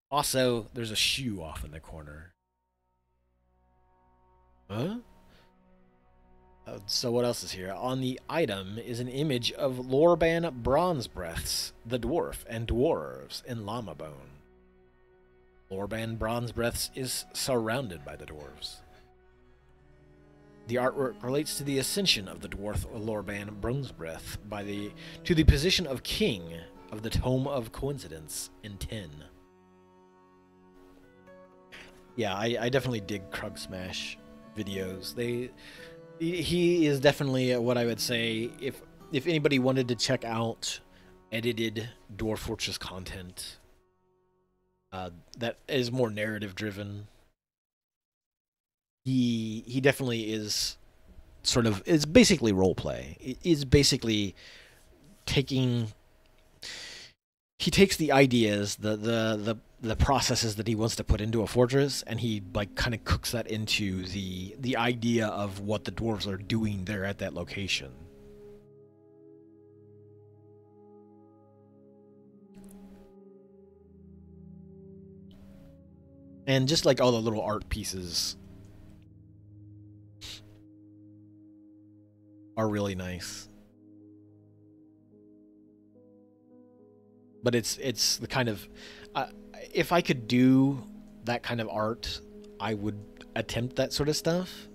Also, there's a shoe off in the corner. Huh? So what else is here? On the item is an image of Lorban Bronzebreaths, the dwarf, and dwarves in llama bone. Lorban Bronzebreaths is surrounded by the dwarves. The artwork relates to the ascension of the dwarf Lorban Bronzebreath to the position of king of the Tome of Coincidence in 10. Yeah, I definitely dig Krug Smash videos. He is definitely what I would say if anybody wanted to check out edited Dwarf Fortress content that is more narrative driven. He definitely is sort of, it's basically role play. It is basically he takes the ideas, the processes that he wants to put into a fortress, and he like kind of cooks that into the idea of what the dwarves are doing there at that location. And just like all the little art pieces are really nice. But it's the kind of if I could do that kind of art, I would attempt that sort of stuff.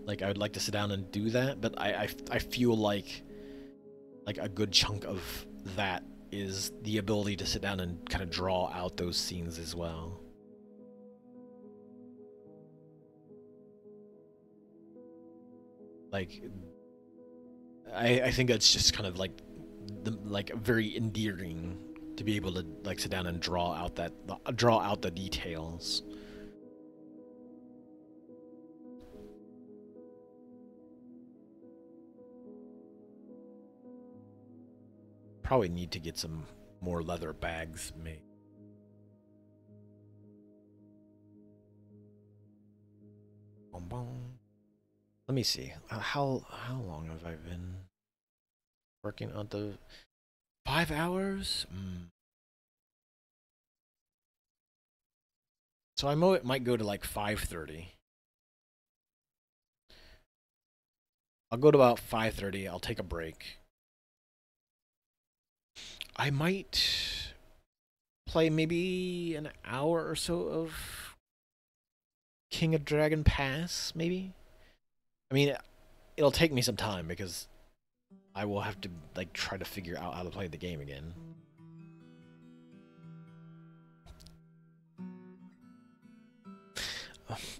Like I would like to sit down and do that, but I feel like a good chunk of that is the ability to sit down and kind of draw out those scenes as well. Like I think that's just kind of like very endearing to be able to like sit down and draw out the details. Probably need to get some more leather bags made. Boom, boom. Let me see. How long have I been working on the 5 hours? So it might go to like 5:30. I'll go to about 5:30. I'll take a break. I might play maybe an hour or so of King of Dragon Pass, maybe? I mean, it'll take me some time because I will have to like try to figure out how to play the game again.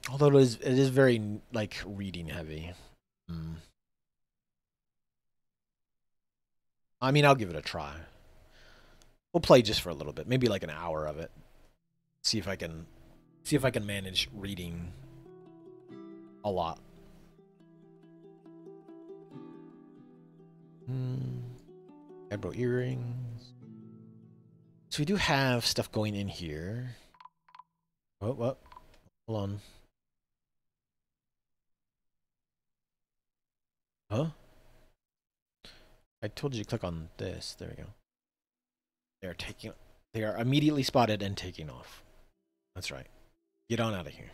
Although it is very like reading heavy. I mean, I'll give it a try. We'll play just for a little bit, maybe like an hour of it. See if I can manage reading a lot. Eyebrow earrings. So we do have stuff going in here. What? Hold on. Huh? I told you to click on this. There we go. They are taking. They are immediately spotted and taking off. That's right. Get on out of here.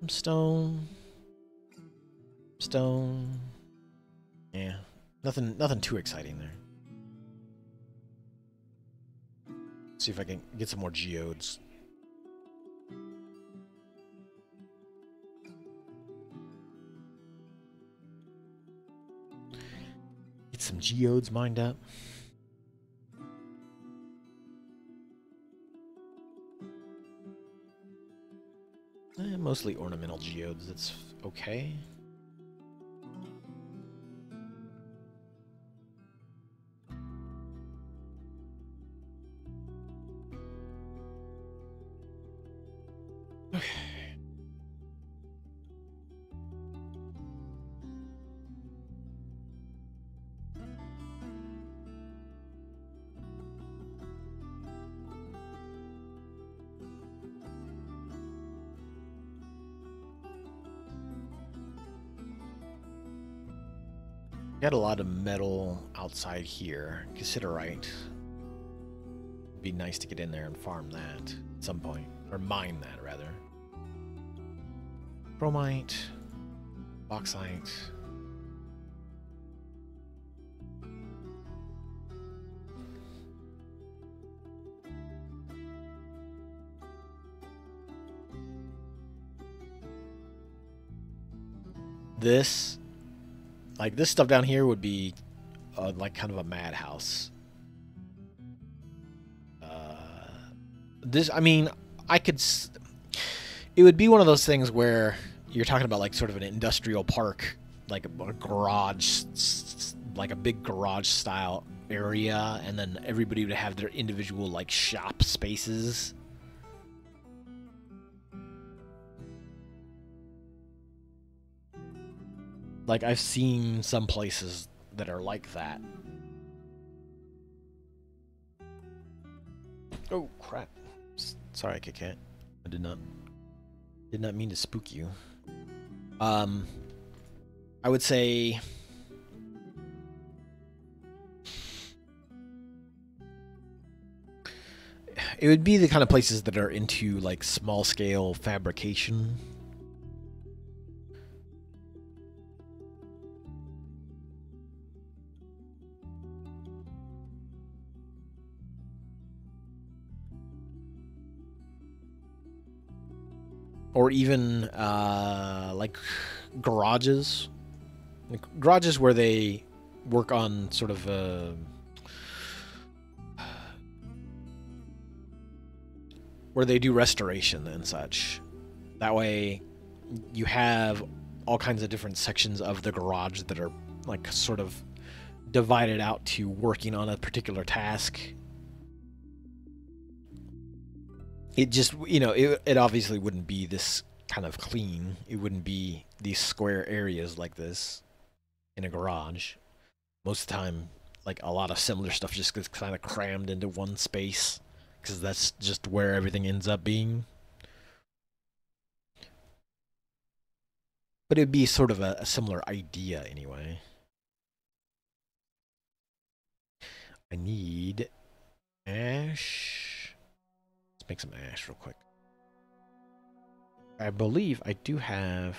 Stone. Stone. Yeah. Nothing too exciting there. See if I can get some more geodes. Get some geodes mined up. Mostly ornamental geodes. That's okay. Okay. Got a lot of metal outside here. Cassiterite. Be nice to get in there and farm that at some point. Or mine that, rather. Chromite. Bauxite. This, like this stuff down here would be like kind of a madhouse. This, I mean, I could. It would be one of those things where you're talking about like sort of an industrial park, like a garage, like a big garage style area, and then everybody would have their individual like shop spaces. Like I've seen some places that are like that. Oh crap! Sorry, Kit Kat. I did not mean to spook you. I would say it would be the kind of places that are into like small scale fabrication. Or even like garages. Like garages where they work on sort of where they do restoration and such. That way you have all kinds of different sections of the garage that are like sort of divided out to working on a particular task. It just, you know, it obviously wouldn't be this kind of clean. It wouldn't be these square areas like this in a garage. Most of the time, like a lot of similar stuff just gets kind of crammed into one space because that's just where everything ends up being. But it'd be sort of a similar idea anyway. I need ash. Let's make some ash real quick. I believe I do have...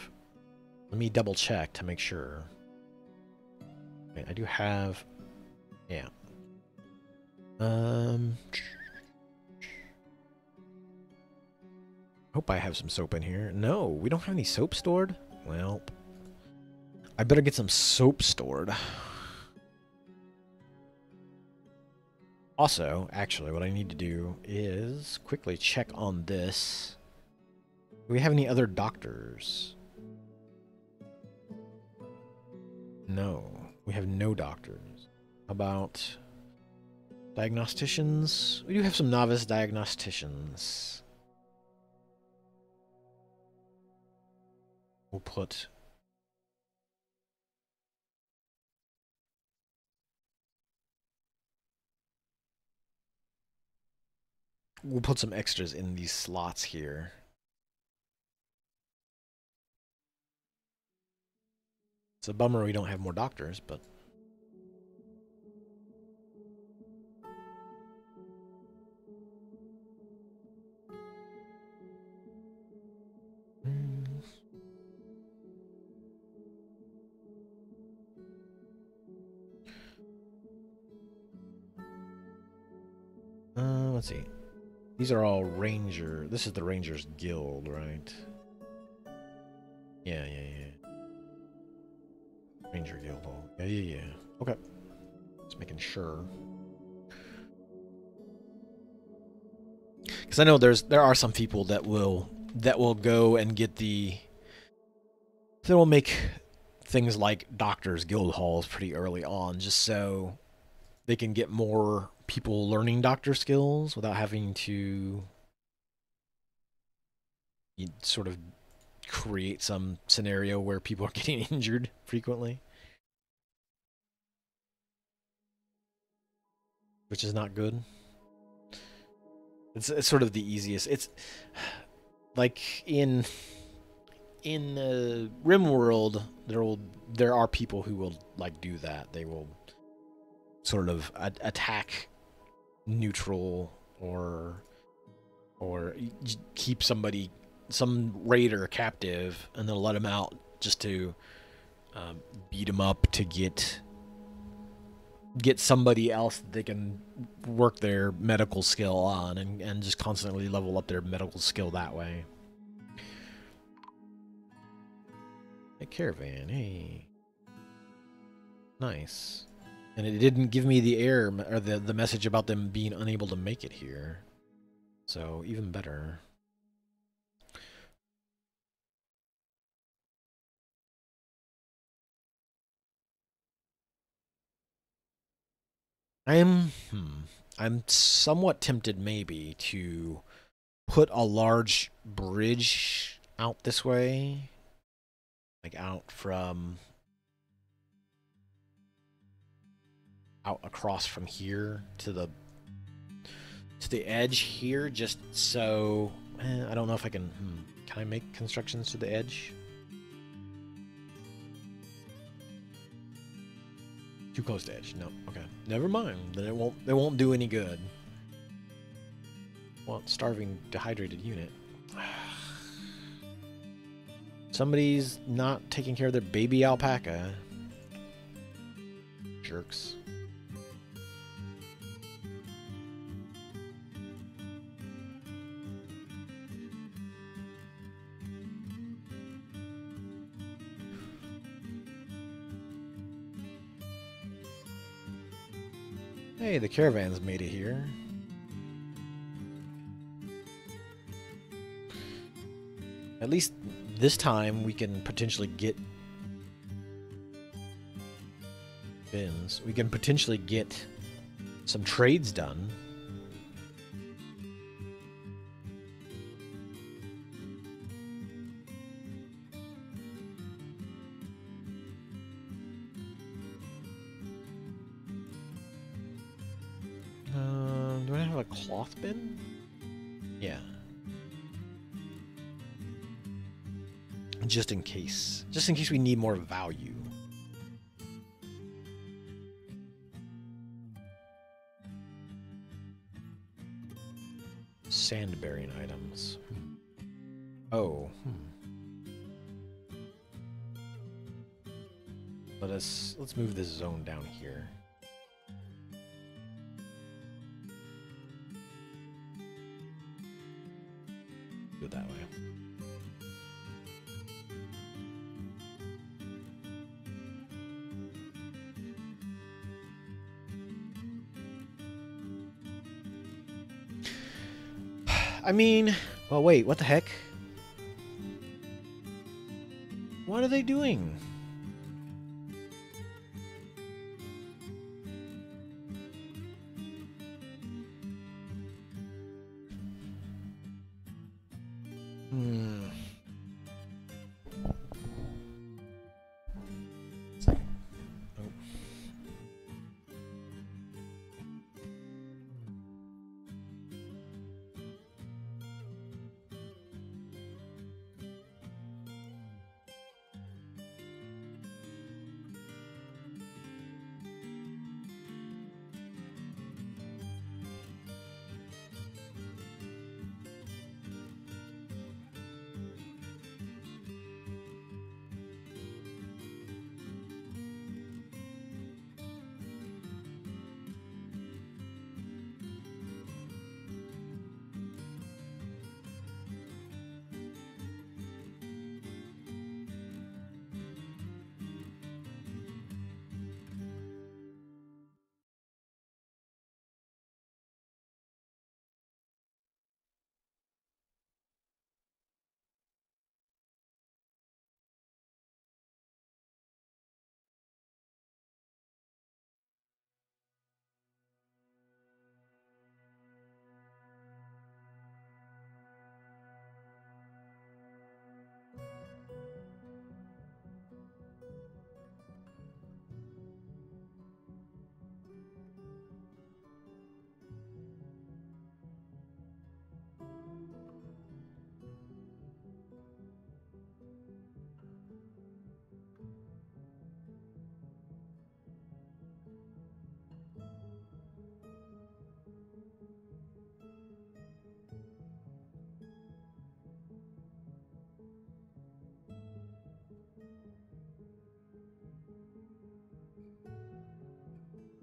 Let me double check to make sure. Okay, I do have... Yeah. Hope I have some soap in here. No, we don't have any soap stored? Well, I better get some soap stored. Also, actually, what I need to do is quickly check on this. Do we have any other doctors? No, we have no doctors. How about diagnosticians? We do have some novice diagnosticians. We'll put we'll put some extras in these slots here. It's a bummer we don't have more doctors, but let's see. These are all ranger. This is the Rangers Guild, right? Yeah. Ranger Guild. Yeah. Okay. Just making sure. Because I know there are some people that will go and get that will make things like Doctors Guild halls pretty early on, just so they can get more people learning doctor skills without having to sort of create some scenario where people are getting injured frequently, which is not good. It's sort of the easiest. It's like in RimWorld, there are people who will like do that. They will sort of attack neutral or keep some raider captive, and they'll let him out just to beat him up to get somebody else that they can work their medical skill on, and just constantly level up their medical skill that way. A caravan, hey. Nice. And it didn't give me the error, or the message about them being unable to make it here. So, even better. I'm somewhat tempted maybe to put a large bridge out this way. Like out across from here to the edge here, just so I don't know if I can I make constructions to the edge? Too close to edge. No. Okay. Never mind. Then it won't do any good. Well, starving dehydrated unit. Somebody's not taking care of their baby alpaca. Jerks. Hey, the caravan's made it here. At least this time we can potentially get bins. We can potentially get some trades done. Do I have a cloth bin? Yeah. Just in case. Just in case we need more value. Sand bearing items. Oh. Let's move this zone down here. Do it that way. I mean, well, wait, what the heck? What are they doing?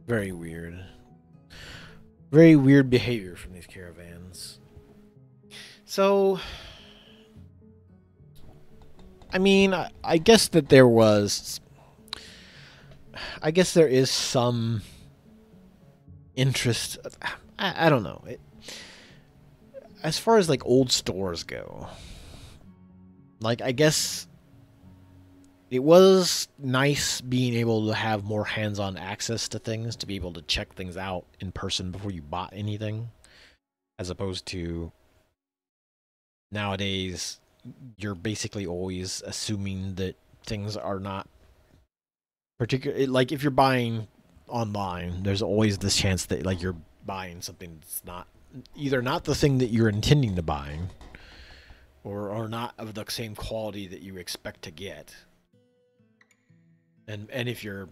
Very weird. Very weird behavior from these caravans. So, I mean, I guess that there was. I guess there is some interest. I don't know. As far as like old stores go, like I guess it was nice being able to have more hands-on access to things, to be able to check things out in person before you bought anything, as opposed to nowadays you're basically always assuming that things are not particular. Like if you're buying online, there's always this chance that like you're buying something that's not either not the thing that you're intending to buy, or not of the same quality that you expect to get. And if you're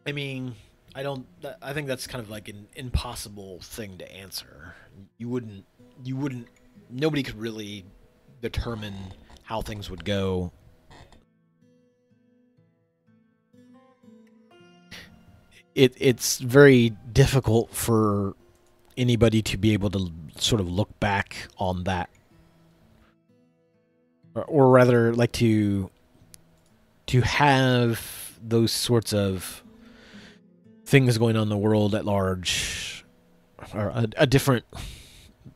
I mean, I don't. I think that's kind of like an impossible thing to answer. You wouldn't. You wouldn't. Nobody could really determine how things would go. It's very difficult for anybody to be able to sort of look back on that, or rather, like to have those sorts of things going on in the world at large, or a different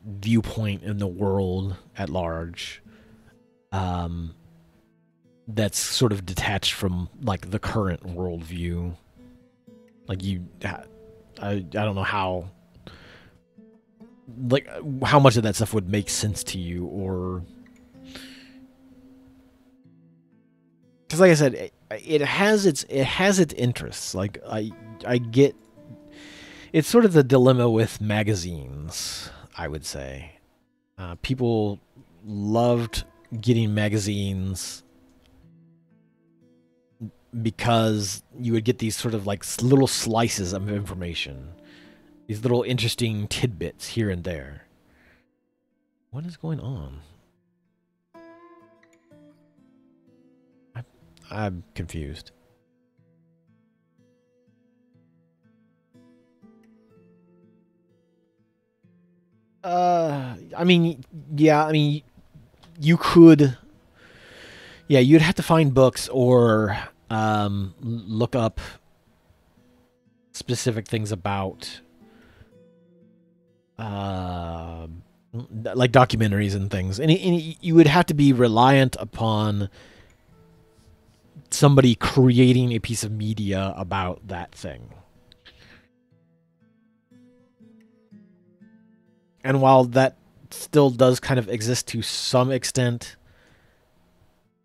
viewpoint in the world at large, that's sort of detached from like the current worldview. Like I don't know how, like how much of that stuff would make sense to you, or because like I said, it has its interests. Like I get, it's sort of the dilemma with magazines, I would say. People loved getting magazines because you would get these sort of like little slices of information, these little interesting tidbits here and there. What is going on? I'm confused. I mean, yeah, I mean, you could, yeah, you'd have to find books or look up specific things about uh, like documentaries and things, and you would have to be reliant upon somebody creating a piece of media about that thing. And while that still does kind of exist to some extent,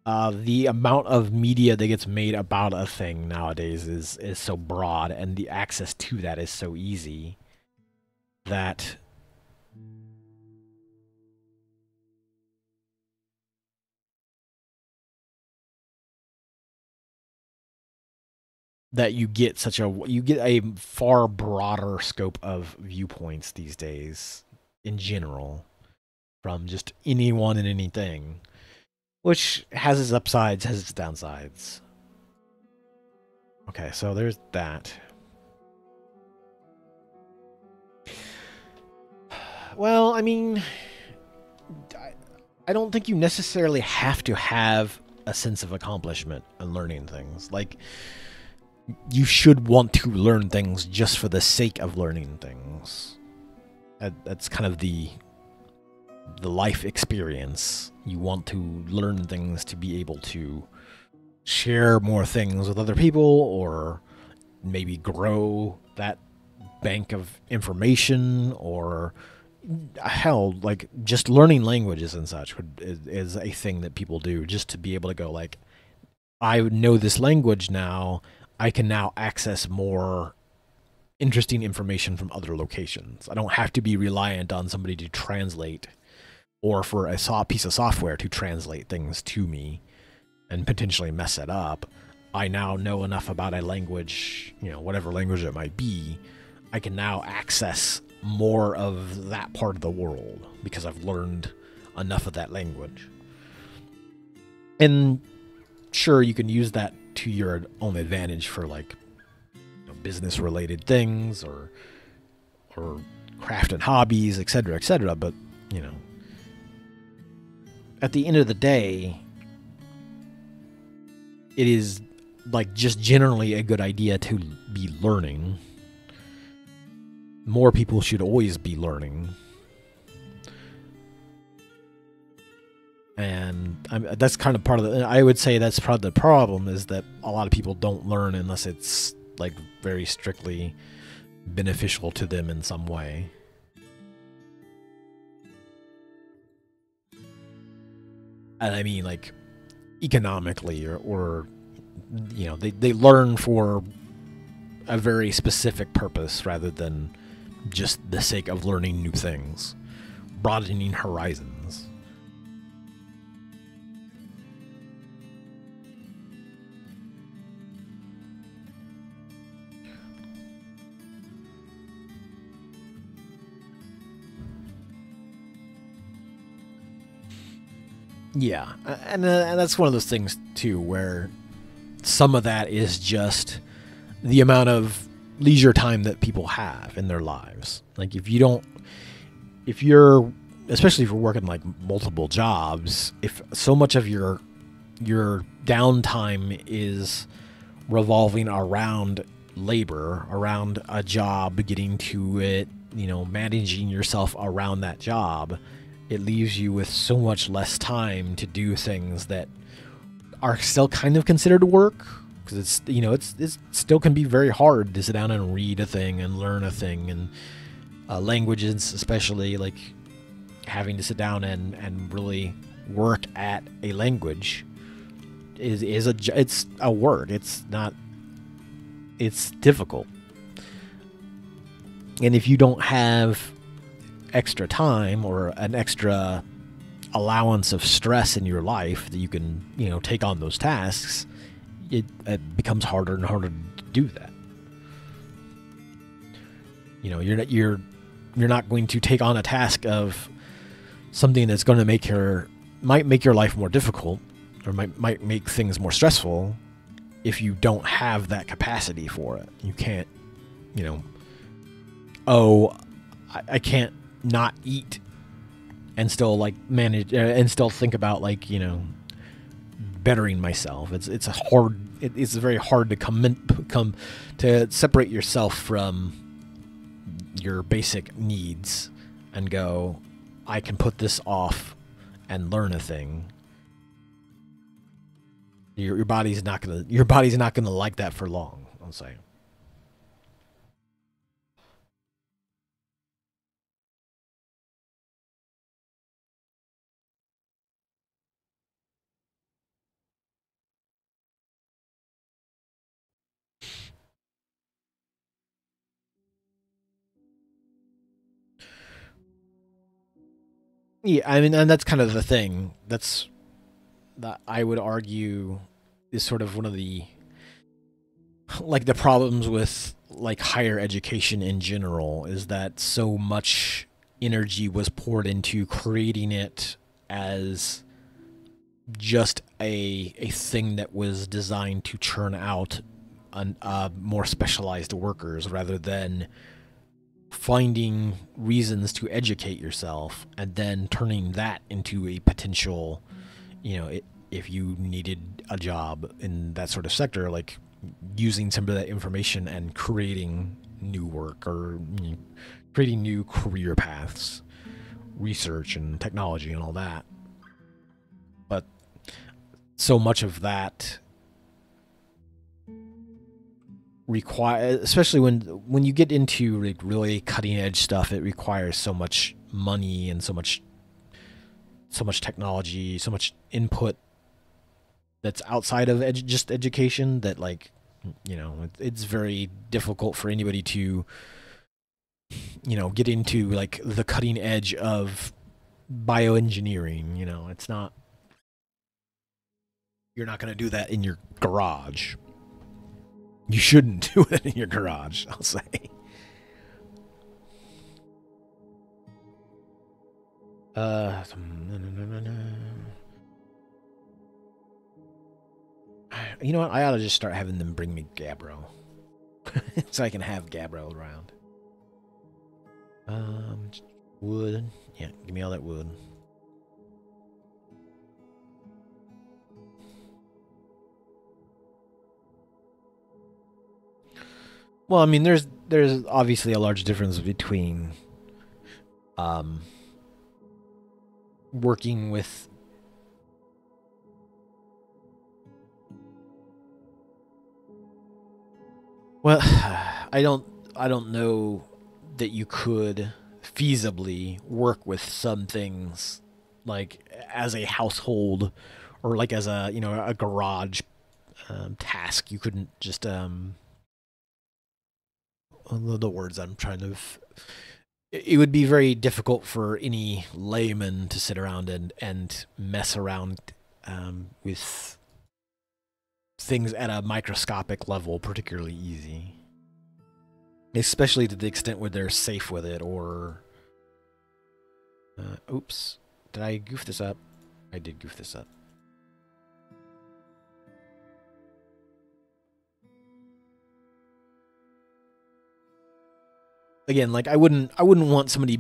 the amount of media that gets made about a thing nowadays is so broad, and the access to that is so easy that you get a far broader scope of viewpoints these days in general from just anyone and anything, which has its upsides, has its downsides. Okay, so there's that. Well, I mean, I don't think you necessarily have to have a sense of accomplishment in learning things. Like, you should want to learn things just for the sake of learning things. That's kind of the life experience. You want to learn things to be able to share more things with other people, or maybe grow that bank of information, or hell, like just learning languages and such is a thing that people do just to be able to go like, I know this language now, I can now access more interesting information from other locations. I don't have to be reliant on somebody to translate, or for a piece of software to translate things to me and potentially mess it up. I now know enough about a language, whatever language it might be. I can now access more of that part of the world because I've learned enough of that language. And sure, you can use that to your own advantage for like business related things or craft and hobbies, etc., etc. But you know, at the end of the day, it is like just generally a good idea to be learning. More people should always be learning. And that's kind of part of the. I would say that's part of the problem is that a lot of people don't learn unless it's like very strictly beneficial to them in some way. And I mean, like economically, or you know, they learn for a very specific purpose rather than just the sake of learning new things, broadening horizons. Yeah, and that's one of those things too, where some of that is just the amount of leisure time that people have in their lives. Like if you're, especially if you're working like multiple jobs, if so much of your downtime is revolving around labor, around a job, getting to it, managing yourself around that job, it leaves you with so much less time to do things that are still kind of considered work, because it's still can be very hard to sit down and read a thing and learn a thing, and languages especially, like having to sit down and really work at a language it's a work. It's difficult. And if you don't have extra time or an extra allowance of stress in your life that you can, take on those tasks, it becomes harder and harder to do that. You're not going to take on a task of something that's going to might make your life more difficult, or might make things more stressful, if you don't have that capacity for it. You can't, I can't not eat and still like manage and still think about bettering myself. It's very hard to come to separate yourself from your basic needs and go, I can put this off and learn a thing. Your body's not gonna like that for long, I'll say. Yeah, I mean, and that's kind of the thing. That I would argue is sort of one of the the problems with like higher education in general, is that so much energy was poured into creating it as just a thing that was designed to churn out more specialized workers, rather than finding reasons to educate yourself and then turning that into a potential, if you needed a job in that sort of sector, like using some of that information and creating new work, or creating new career paths, research and technology and all that. But so much of that require, especially when you get into like really cutting edge stuff, it requires so much money and so much technology, so much input that's outside of just education, that it's very difficult for anybody to get into like the cutting edge of bioengineering. It's not, you're not going to do that in your garage. You shouldn't do it in your garage, I'll say. Uh, You know what? I ought to just start having them bring me Gabbro. So I can have Gabbro around. Wood. Yeah, give me all that wood. Well, I mean, there's obviously a large difference between working with well, I don't know that you could feasibly work with some things like as a household or like as a, you know, a garage task. You couldn't just the words I'm trying to it would be very difficult for any layman to sit around and mess around with things at a microscopic level particularly easy, especially to the extent where they're safe with it. Or oops, did I goof this up? I did goof this up. Again, like I wouldn't want somebody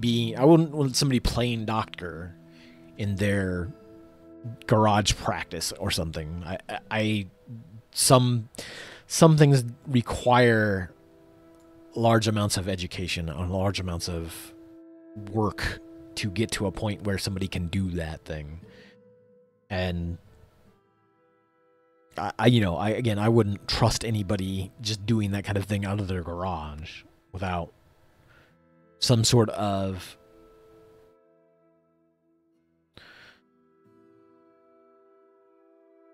playing doctor in their garage practice or something. Some things require large amounts of education and large amounts of work to get to a point where somebody can do that thing. And I wouldn't trust anybody just doing that kind of thing out of their garage without some sort of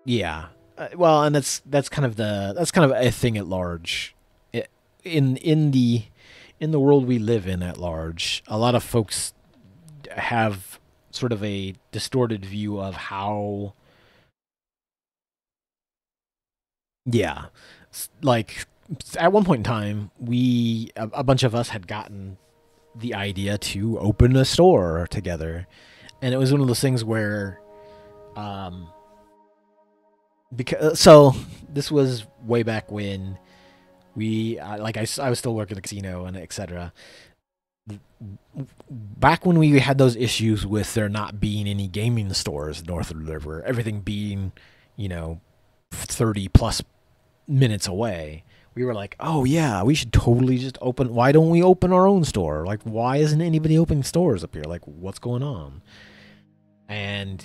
yeah. Well, and that's kind of a thing at large. In the world we live in at large, a lot of folks have sort of a distorted view of how yeah, like at one point in time, a bunch of us had gotten the idea to open a store together, and it was one of those things where because so this was way back when I was still working at the casino and etc. Back when we had those issues with there not being any gaming stores north of the river, everything being, you know, 30 plus minutes away, we were like, oh yeah, we should totally just open. Why don't we open our own store? Like, why isn't anybody opening stores up here? Like, what's going on? And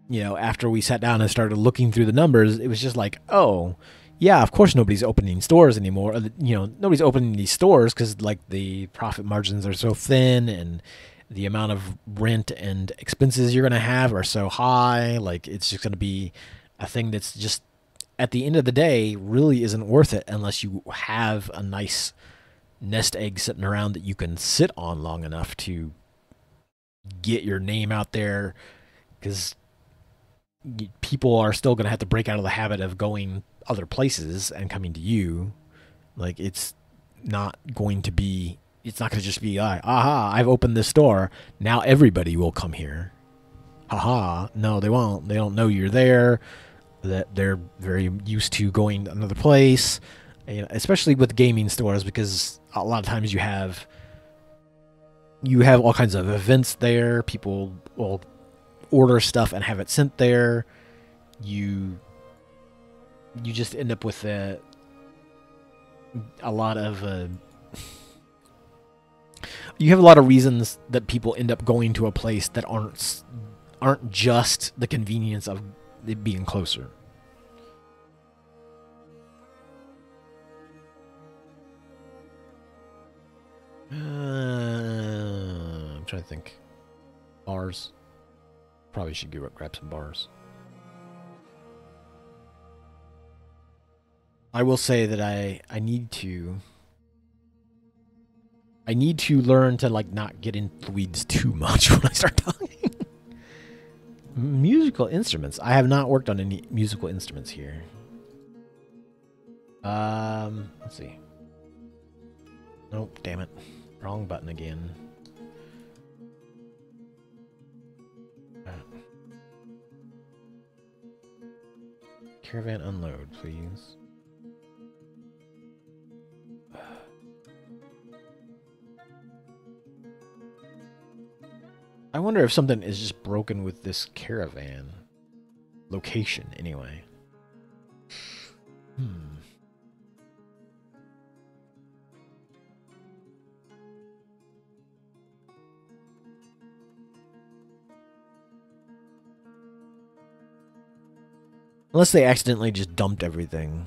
you know, after we sat down and started looking through the numbers, it was just like, oh, yeah, of course nobody's opening stores anymore. You know, nobody's opening these stores because like the profit margins are so thin and the amount of rent and expenses you're going to have are so high. Like, it's just going to be a thing that's just at the end of the day really isn't worth it unless you have a nice nest egg sitting around that you can sit on long enough to get your name out there, because people are still going to have to break out of the habit of going other places and coming to you. Like, it's not going to just be like, aha, I've opened this store, now everybody will come here. Haha. No, they won't. They don't know you're there, that they're very used to going to another place. You know, especially with gaming stores, because a lot of times you have all kinds of events there. People will order stuff and have it sent there. You just end up with a lot of you have a lot of reasons that people end up going to a place that aren't just the convenience of it being closer. I'm trying to think. Bars. Probably should go grab some bars. I will say that I need to learn to like not get into the weeds too much when I start talking. Musical instruments. I have not worked on any musical instruments here. Let's see. Nope, damn it. Wrong button again. Caravan unload, please. I wonder if something is just broken with this caravan. Location, anyway. Unless they accidentally just dumped everything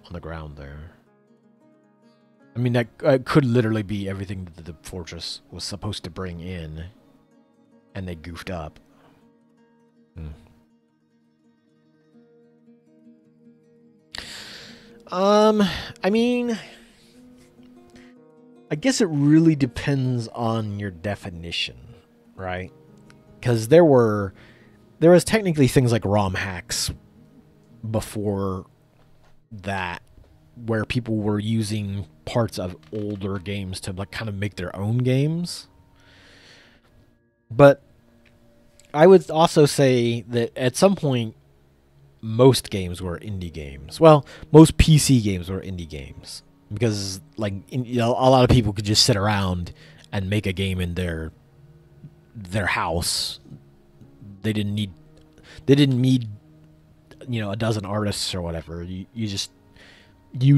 on the ground there. I mean, that could literally be everything that the fortress was supposed to bring in, and they goofed up. I mean, I guess it really depends on your definition, right? Because there was technically things like ROM hacks before that, where people were using parts of older games to like kind of make their own games. But I would also say that at some point, most games were indie games. Well, most PC games were indie games because, like, a lot of people could just sit around and make a game in their house. They didn't need a dozen artists or whatever. You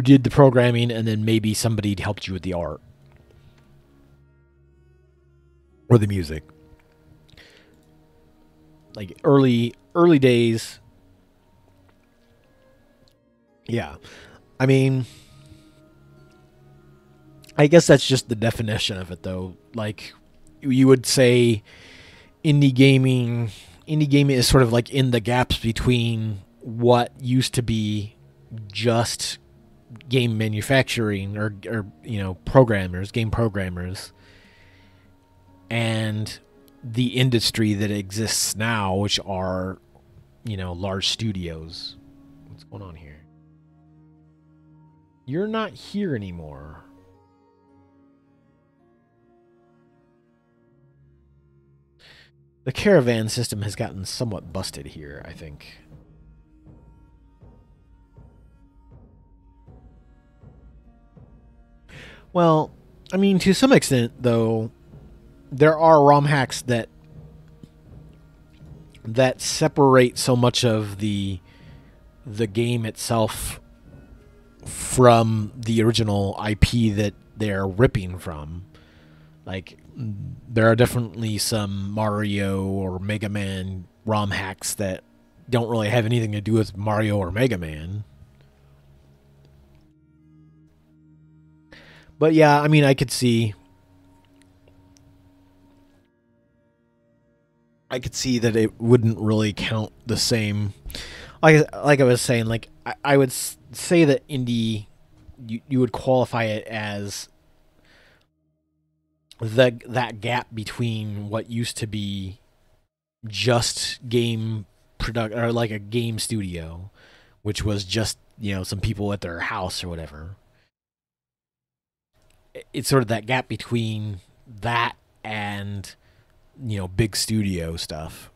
did the programming, and then maybe somebody helped you with the art or the music. Like early days. Yeah. I mean, I guess that's just the definition of it, though. Like, you would say indie gaming is sort of like in the gaps between what used to be just game manufacturing or game programmers, and the industry that exists now, which are, large studios. What's going on here? You're not here anymore. The caravan system has gotten somewhat busted here, I think. Well, I mean, to some extent, though, there are ROM hacks that separate so much of the game itself from the original IP that they're ripping from. Like, there are definitely some Mario or Mega Man ROM hacks that don't really have anything to do with Mario or Mega Man. But yeah, I mean, I could see that it wouldn't really count the same. Like I was saying, like I would say that indie, you would qualify it as that gap between what used to be just game product or like a game studio, which was just some people at their house or whatever. It's sort of that gap between that and big studio stuff,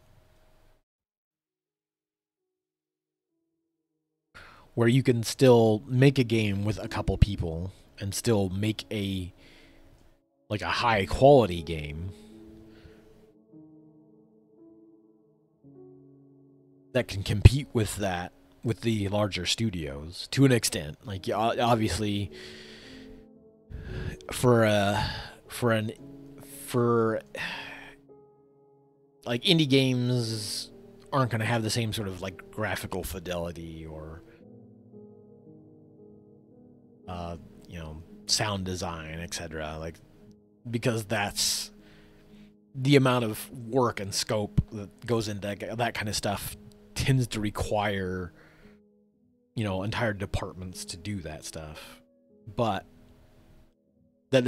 where you can still make a game with a couple people and still make a high quality game that can compete with the larger studios to an extent. Like, obviously, for like, indie games aren't going to have the same sort of like graphical fidelity or sound design, etc. Like, because that's the amount of work and scope that goes into that kind of stuff tends to require entire departments to do that stuff. But that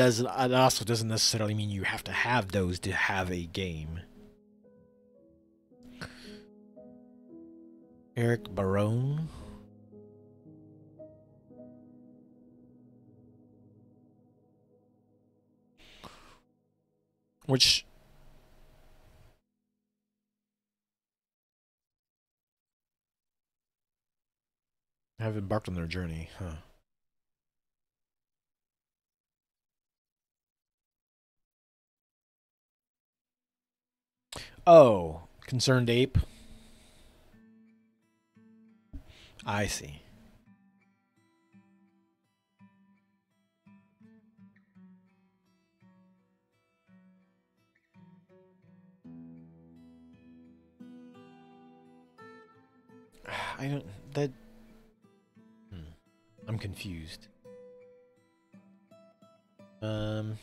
also doesn't necessarily mean you have to have those to have a game. Eric Barone. Which have embarked on their journey, huh? Oh, concerned ape. I see. I don't. That. Hmm, I'm confused. Um.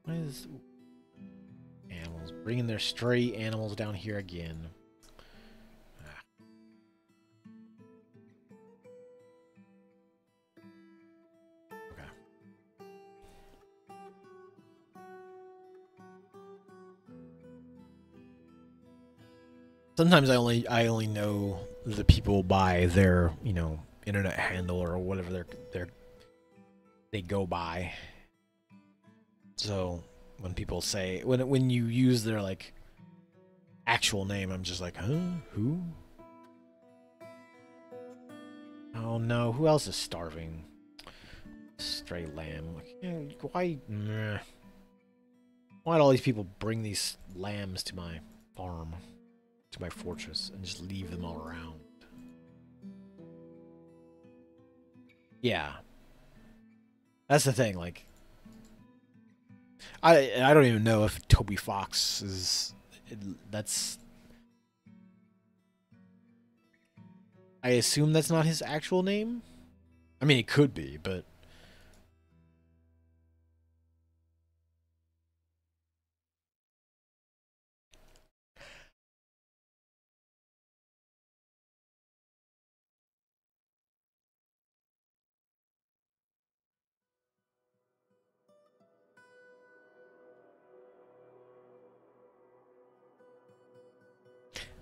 What is animals bringing their stray animals down here again? Ah, okay. Sometimes I only know the people by their internet handle or whatever they go by. So when people say when you use their like actual name, I'm just like, huh, who? Oh no, who else is starving? Stray lamb. Like, why? Why do all these people bring these lambs to my farm, to my fortress, and just leave them all around? Yeah, that's the thing. Like, I don't even know if Toby Fox is. That's. I assume that's not his actual name. I mean, it could be, but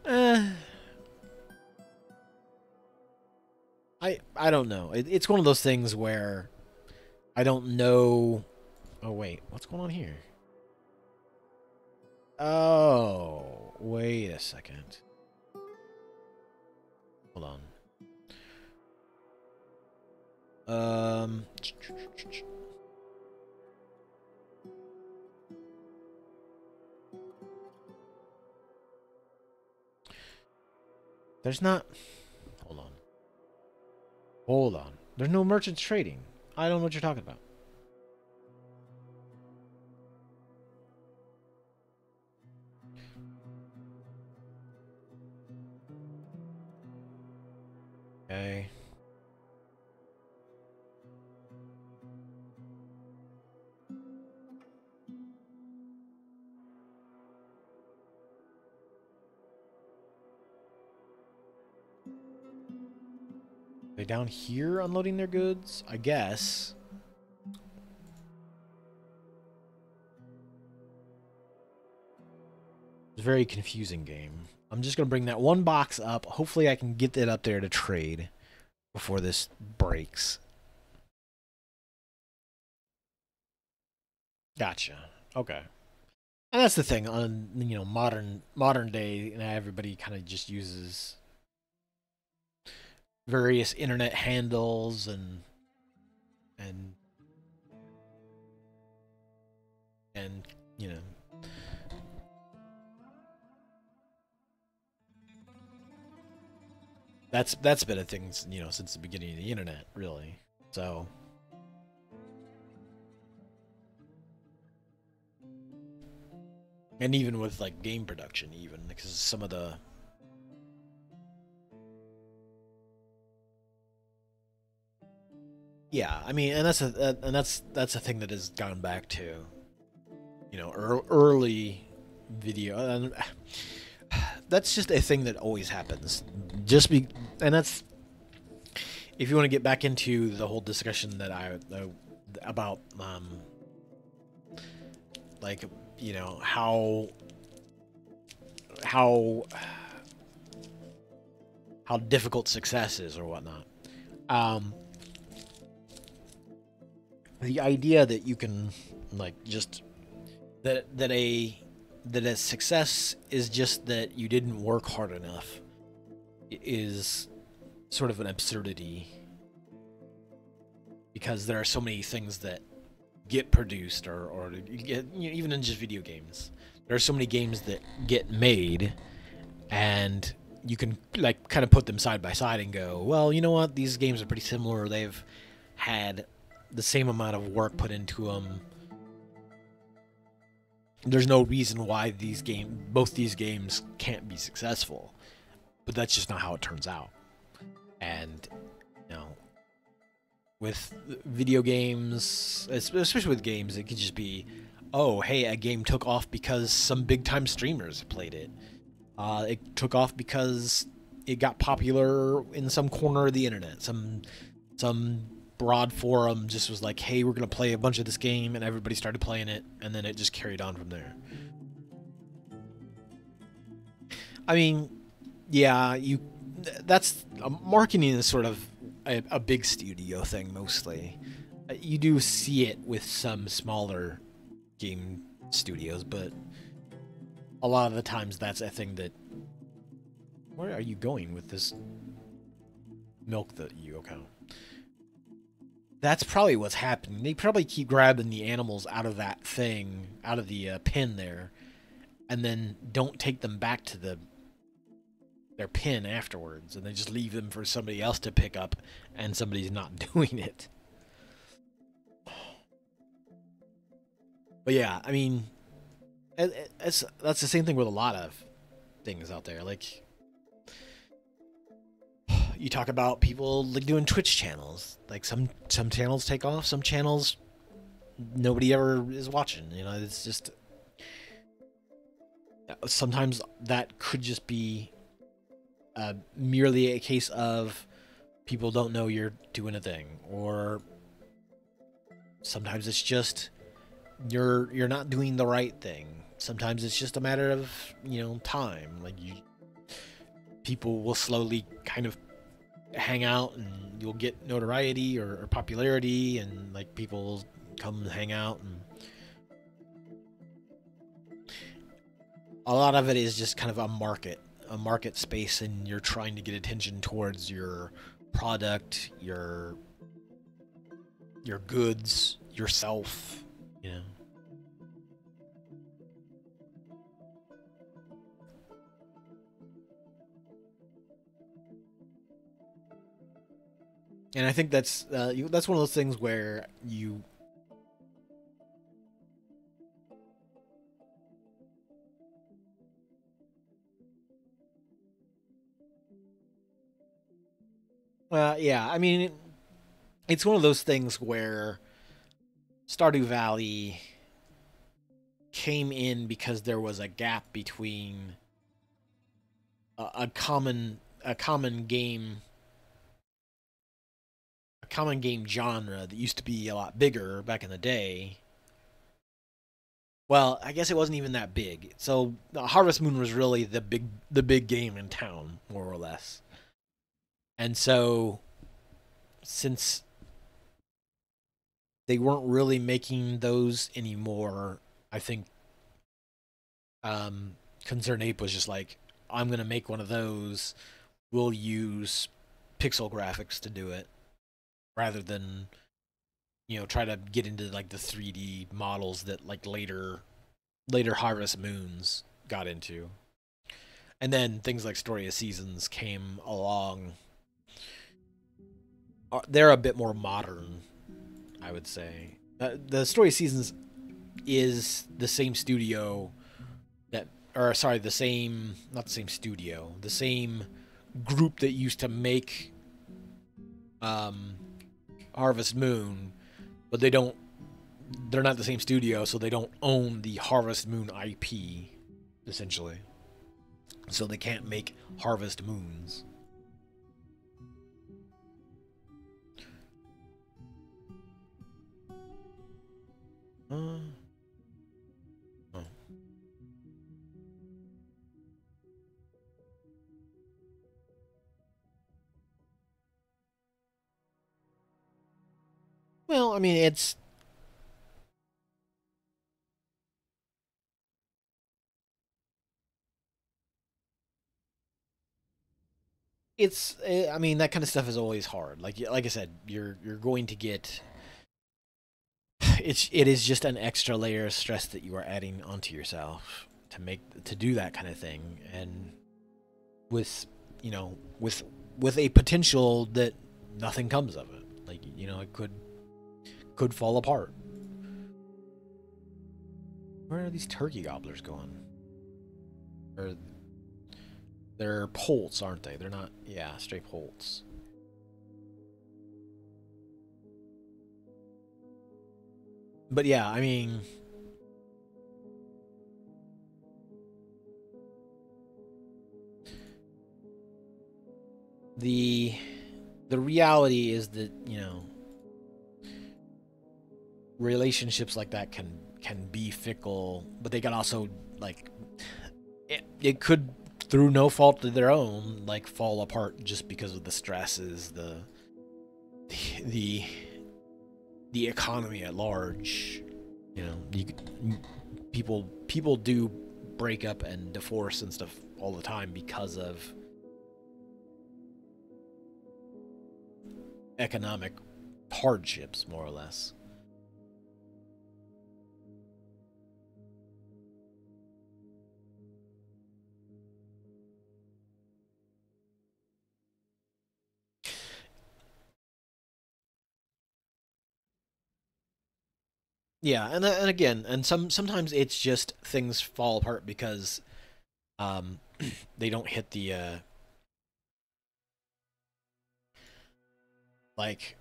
eh, I don't know. It's one of those things where I don't know. Oh wait, what's going on here? Oh, wait a second. Hold on. Um, there's not. Hold on. Hold on. There's no merchants trading. I don't know what you're talking about. Okay. They down here unloading their goods? I guess. It's a very confusing game. I'm just gonna bring that one box up. Hopefully, I can get it up there to trade before this breaks. Gotcha. Okay. And that's the thing on modern day. Everybody kind of just uses various internet handles and and you know that's been a thing since the beginning of the internet, really. So and even with like game production, even because some of the yeah, I mean, and that's a thing that has gone back to early video, and that's just a thing that always happens. And that's if you want to get back into the whole discussion that I about like how how difficult success is or whatnot. Um, the idea that you can like just that that a success is just that you didn't work hard enough is sort of an absurdity, because there are so many things that get produced, or get, even in just video games. There are so many games that get made, and you can like kind of put them side by side and go, well, you know what? These games are pretty similar. They've had the same amount of work put into them. There's no reason why both these games can't be successful, but that's just not how it turns out. And you know, with video games, especially with games, it could just be, oh, hey, a game took off because some big time streamers played it. It took off because it got popular in some corner of the internet. Some broad forum just was like, hey, we're gonna play a bunch of this game, and everybody started playing it, and then it just carried on from there. I mean, yeah, that's marketing is sort of a big studio thing mostly. You do see it with some smaller game studios, but a lot of the times that's a thing that. Where are you going with this milk that you account? That's probably what's happening. They probably keep grabbing the animals out of that thing, out of the pen there, and then don't take them back to their pen afterwards, and they just leave them for somebody else to pick up, and somebody's not doing it. But yeah, I mean, that's the same thing with a lot of things out there. Like, you talk about people like doing Twitch channels. Like some channels take off, some channels nobody ever is watching. You know, it's just sometimes that could just be merely a case of people don't know you're doing a thing, or sometimes it's just you're not doing the right thing. Sometimes it's just a matter of time. Like people will slowly kind of hang out, and you'll get notoriety or popularity, and like people will come and hang out, and a lot of it is just kind of a market space, and you're trying to get attention towards your product, your goods, yourself, you know. And I think that's one of those things where you. Yeah, I mean, it's one of those things where Stardew Valley came in because there was a gap between a common game genre that used to be a lot bigger back in the day. Well, I guess it wasn't even that big. So Harvest Moon was really the big game in town, more or less. And so since they weren't really making those anymore, I think Concerned Ape was just like, I'm gonna make one of those. We'll use pixel graphics to do it, rather than try to get into like the 3D models that like later Harvest Moons got into. And then things like Story of Seasons came along. They're a bit more modern, I would say. The Story of Seasons is the same studio that, or sorry, not the same studio, the same group that used to make um, Harvest Moon, but they're not the same studio, so they don't own the Harvest Moon IP, essentially. So they can't make Harvest Moons. Oh. Well, I mean, I mean, that kind of stuff is always hard. Like I said, you're going to get it is just an extra layer of stress that you are adding onto yourself to do that kind of thing, and with you know with a potential that nothing comes of it. Like, it could fall apart. Where are these turkey gobblers going? Or they're poults, aren't they? They're not. Yeah, straight poults. But yeah, I mean, the the reality is that relationships like that can be fickle, but they can also, like, it could, through no fault of their own, like, fall apart just because of the stresses, the the economy at large. People do break up and divorce and stuff all the time because of economic hardships, more or less. Yeah, and again, and sometimes it's just things fall apart because um they don't hit the like,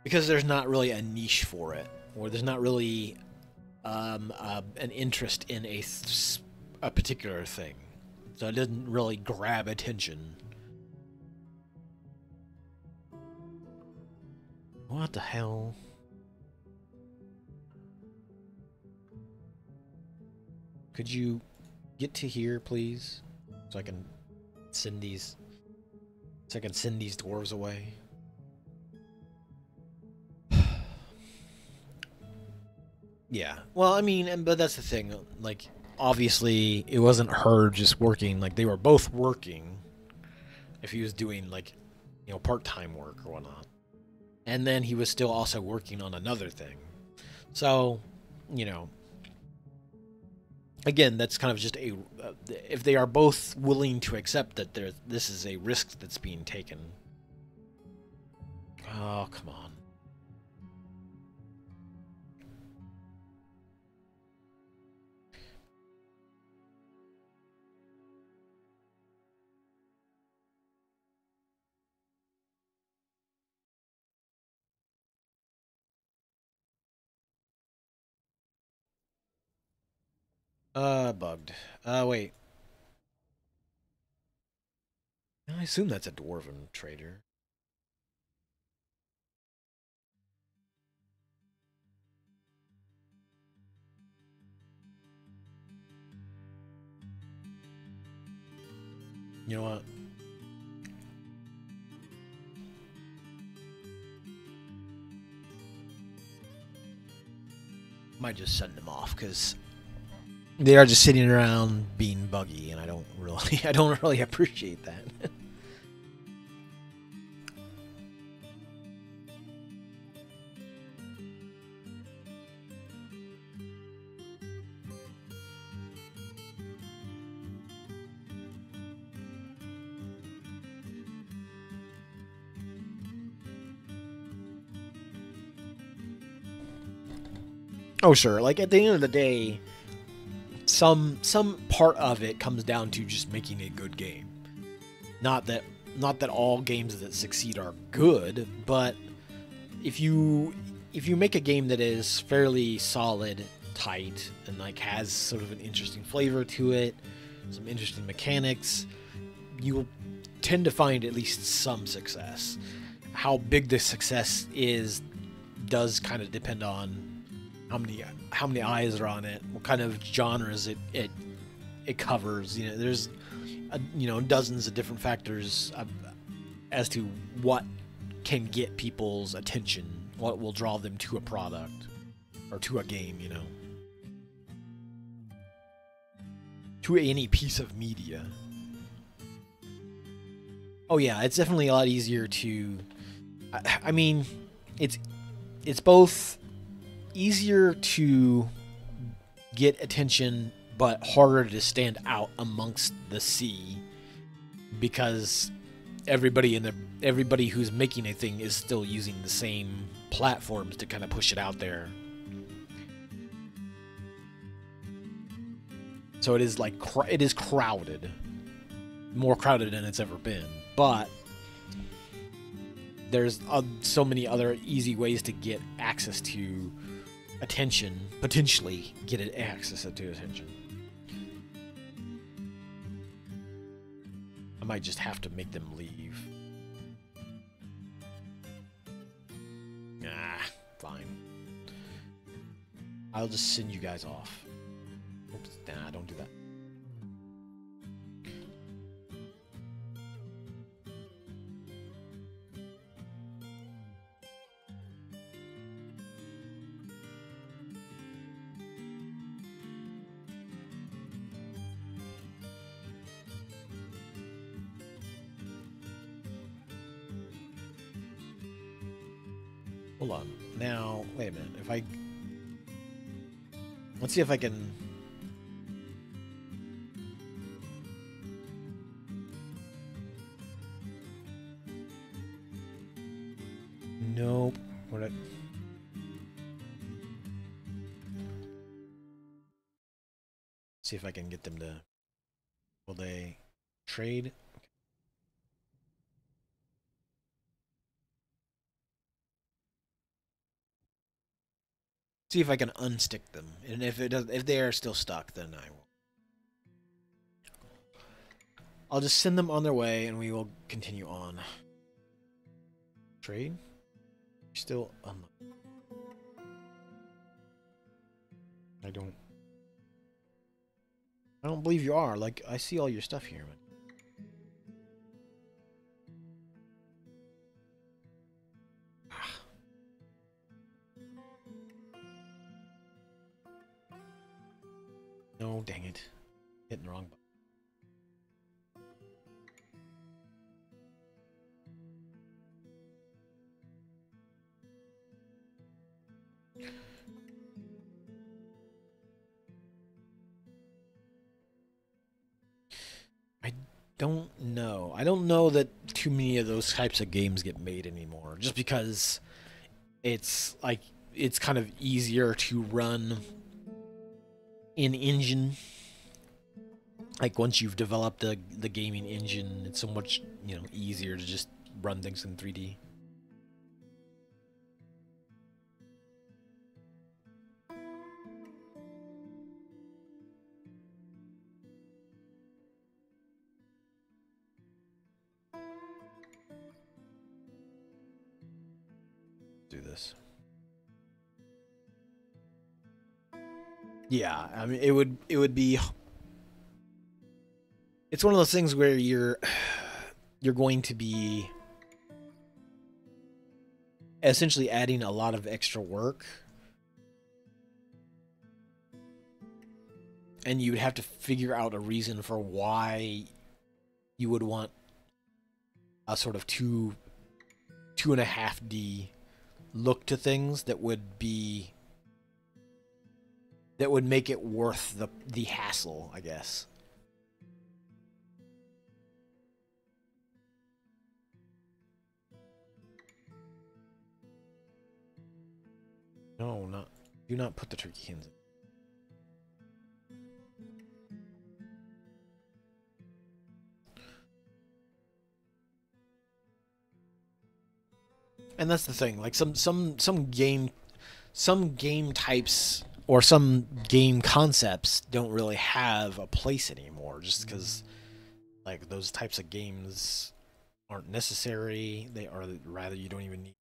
because there's not really a niche for it, or there's not really an interest in a particular thing, so it doesn't really grab attention. What the hell? Could you get to here, please, so I can send these dwarves away? Yeah. Well, I mean, but that's the thing. Like, obviously, it wasn't her just working. Like, they were both working. If he was doing, like, part-time work or whatnot, and then he was still also working on another thing. So, you know, again, that's kind of just if they are both willing to accept that this is a risk that's being taken. Oh, come on. Bugged. Wait. I assume that's a dwarven trader. You know what? Might just send them off because they are just sitting around being buggy, and I don't really, I don't really appreciate that. Oh, sure. Like, at the end of the day, some part of it comes down to just making a good game. Not that not that all games that succeed are good, but if you make a game that is fairly solid, tight, and like has sort of an interesting flavor to it, some interesting mechanics, you will tend to find at least some success. How big the success is does kind of depend on how many eyes are on it, what kind of genres it covers. There's dozens of different factors as to what can get people's attention, what will draw them to a product or to a game, to any piece of media. Oh yeah, it's definitely a lot easier to. I mean, it's both easier to get attention, but harder to stand out amongst the sea because everybody who's making a thing is still using the same platforms to kind of push it out there. So it is like it is crowded, more crowded than it's ever been. But there's so many other easy ways to get access to attention, potentially get access to attention. I might just have to make them leave. Ah, fine. I'll just send you guys off. Oops, nah, don't do that. Hold on. Now, wait a minute. Let's see if I can. Nope. What? See if I can get them to. Will they trade? See if I can unstick them, and if they are still stuck, then I will. I'll just send them on their way, and we will continue on. Trade? Still I don't believe you are. Like, I see all your stuff here, man. No, dang it. Hitting the wrong button. I don't know. I don't know that too many of those types of games get made anymore. Just because it's like it's kind of easier to run in engine. Like once you've developed the gaming engine, it's so much, easier to just run things in 3D. Do this. Yeah, I mean it would be it's one of those things where you're going to be essentially adding a lot of extra work, and you would have to figure out a reason for why you would want a sort of 2.5D look to things that would make it worth the hassle, I guess. No, do not put the turkey hens in. And that's the thing. Like some game types or some game concepts don't really have a place anymore, just because like those types of games aren't necessary. They are rather you don't even need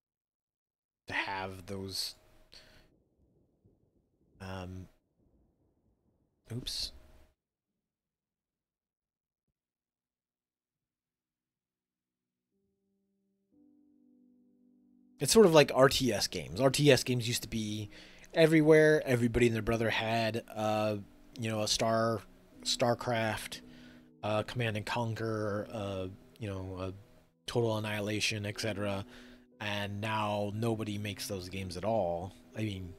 to have those. Oops. It's sort of like RTS games. RTS games used to be everywhere. Everybody and their brother had, a star StarCraft, Command and Conquer, Total Annihilation, etc. And now nobody makes those games at all. I mean,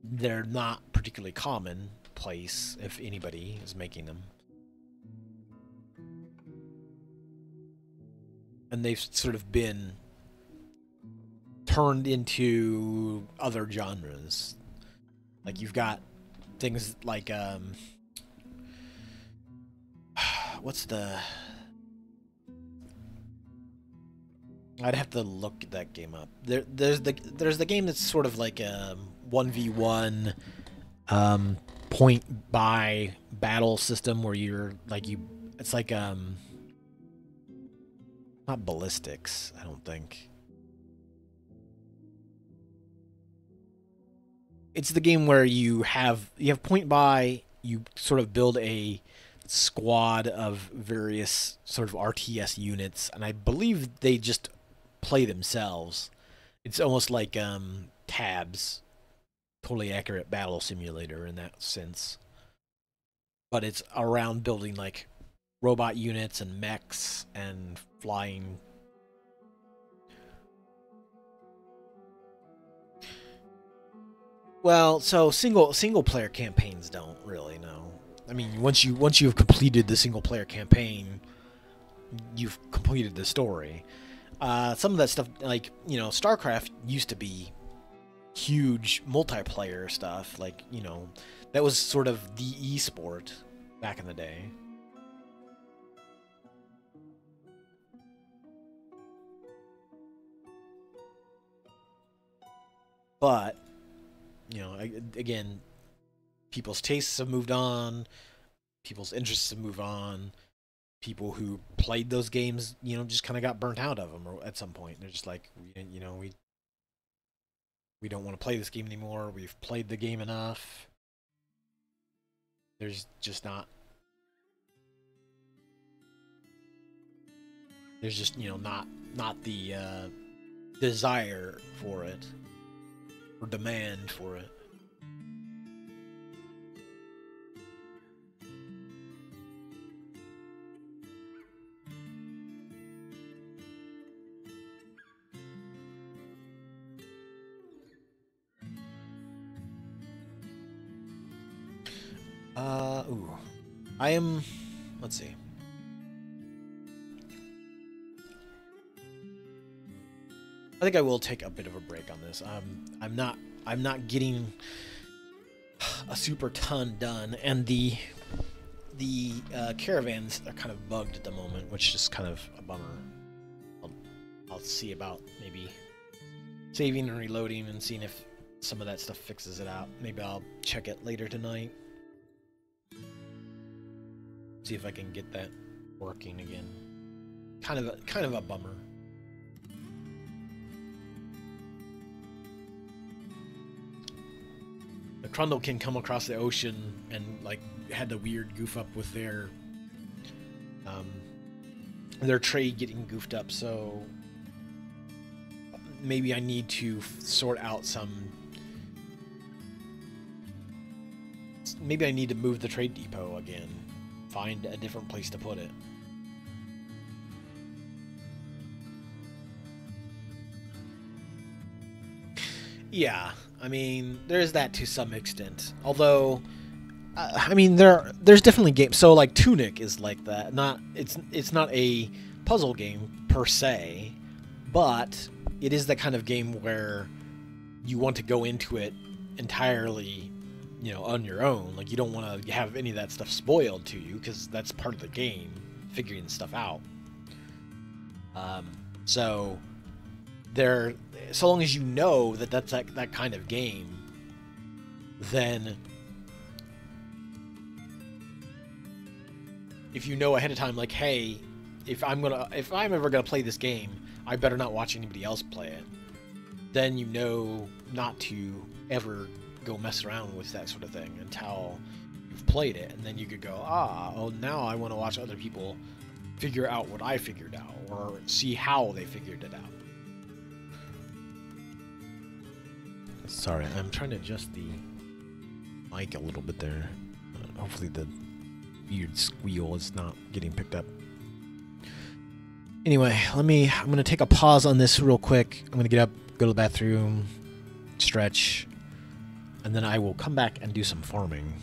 they're not particularly commonplace if anybody is making them. And they've sort of been turned into other genres. Like you've got things like what's the I'd have to look that game up. There's the game that's sort of like a 1v1 point by battle system where you're like it's like not ballistics, I don't think. It's the game where you have point by, you sort of build a squad of various sort of RTS units, and I believe they just play themselves. It's almost like tabs, totally accurate battle simulator in that sense. But it's around building like robot units and mechs and flying. Well, so single player campaigns don't really, no. I mean, once you've completed the single player campaign, you've completed the story. Some of that stuff, like StarCraft used to be huge multiplayer stuff. Like that was sort of the esport back in the day. But again, people's tastes have moved on, people's interests have moved on. People who played those games, just kind of got burnt out of them at some point. They're just like, we don't want to play this game anymore. We've played the game enough. There's just not. There's just not the desire for it or demand for it. I am. Let's see. I think I will take a bit of a break on this. I'm not getting a super ton done, and the caravans are kind of bugged at the moment, which is kind of a bummer. I'll see about maybe saving and reloading and seeing if some of that stuff fixes it out. Maybe I'll check it later tonight. See if I can get that working again. Kind of a bummer. The Trundle can come across the ocean and like had the weird goof up with their trade getting goofed up, so maybe I need to sort out some. Maybe I need to move the trade depot again. Find a different place to put it. Yeah, I mean, there's that to some extent. Although, I mean, there's definitely games. So like Tunic is like that. It's not a puzzle game per se, but it is the kind of game where you want to go into it entirely, on your own. Like you don't want to have any of that stuff spoiled to you because that's part of the game, figuring stuff out. So long as you know that that's that kind of game, then if you know ahead of time, like, hey, if I'm ever gonna play this game, I better not watch anybody else play it. Then you know not to ever go mess around with that sort of thing until you've played it, and then you could go, now I want to watch other people figure out what I figured out, or see how they figured it out. Sorry, I'm trying to adjust the mic a little bit there. Hopefully the weird squeal is not getting picked up. Anyway, I'm going to take a pause on this real quick. I'm going to get up, go to the bathroom, stretch, and then I will come back and do some farming.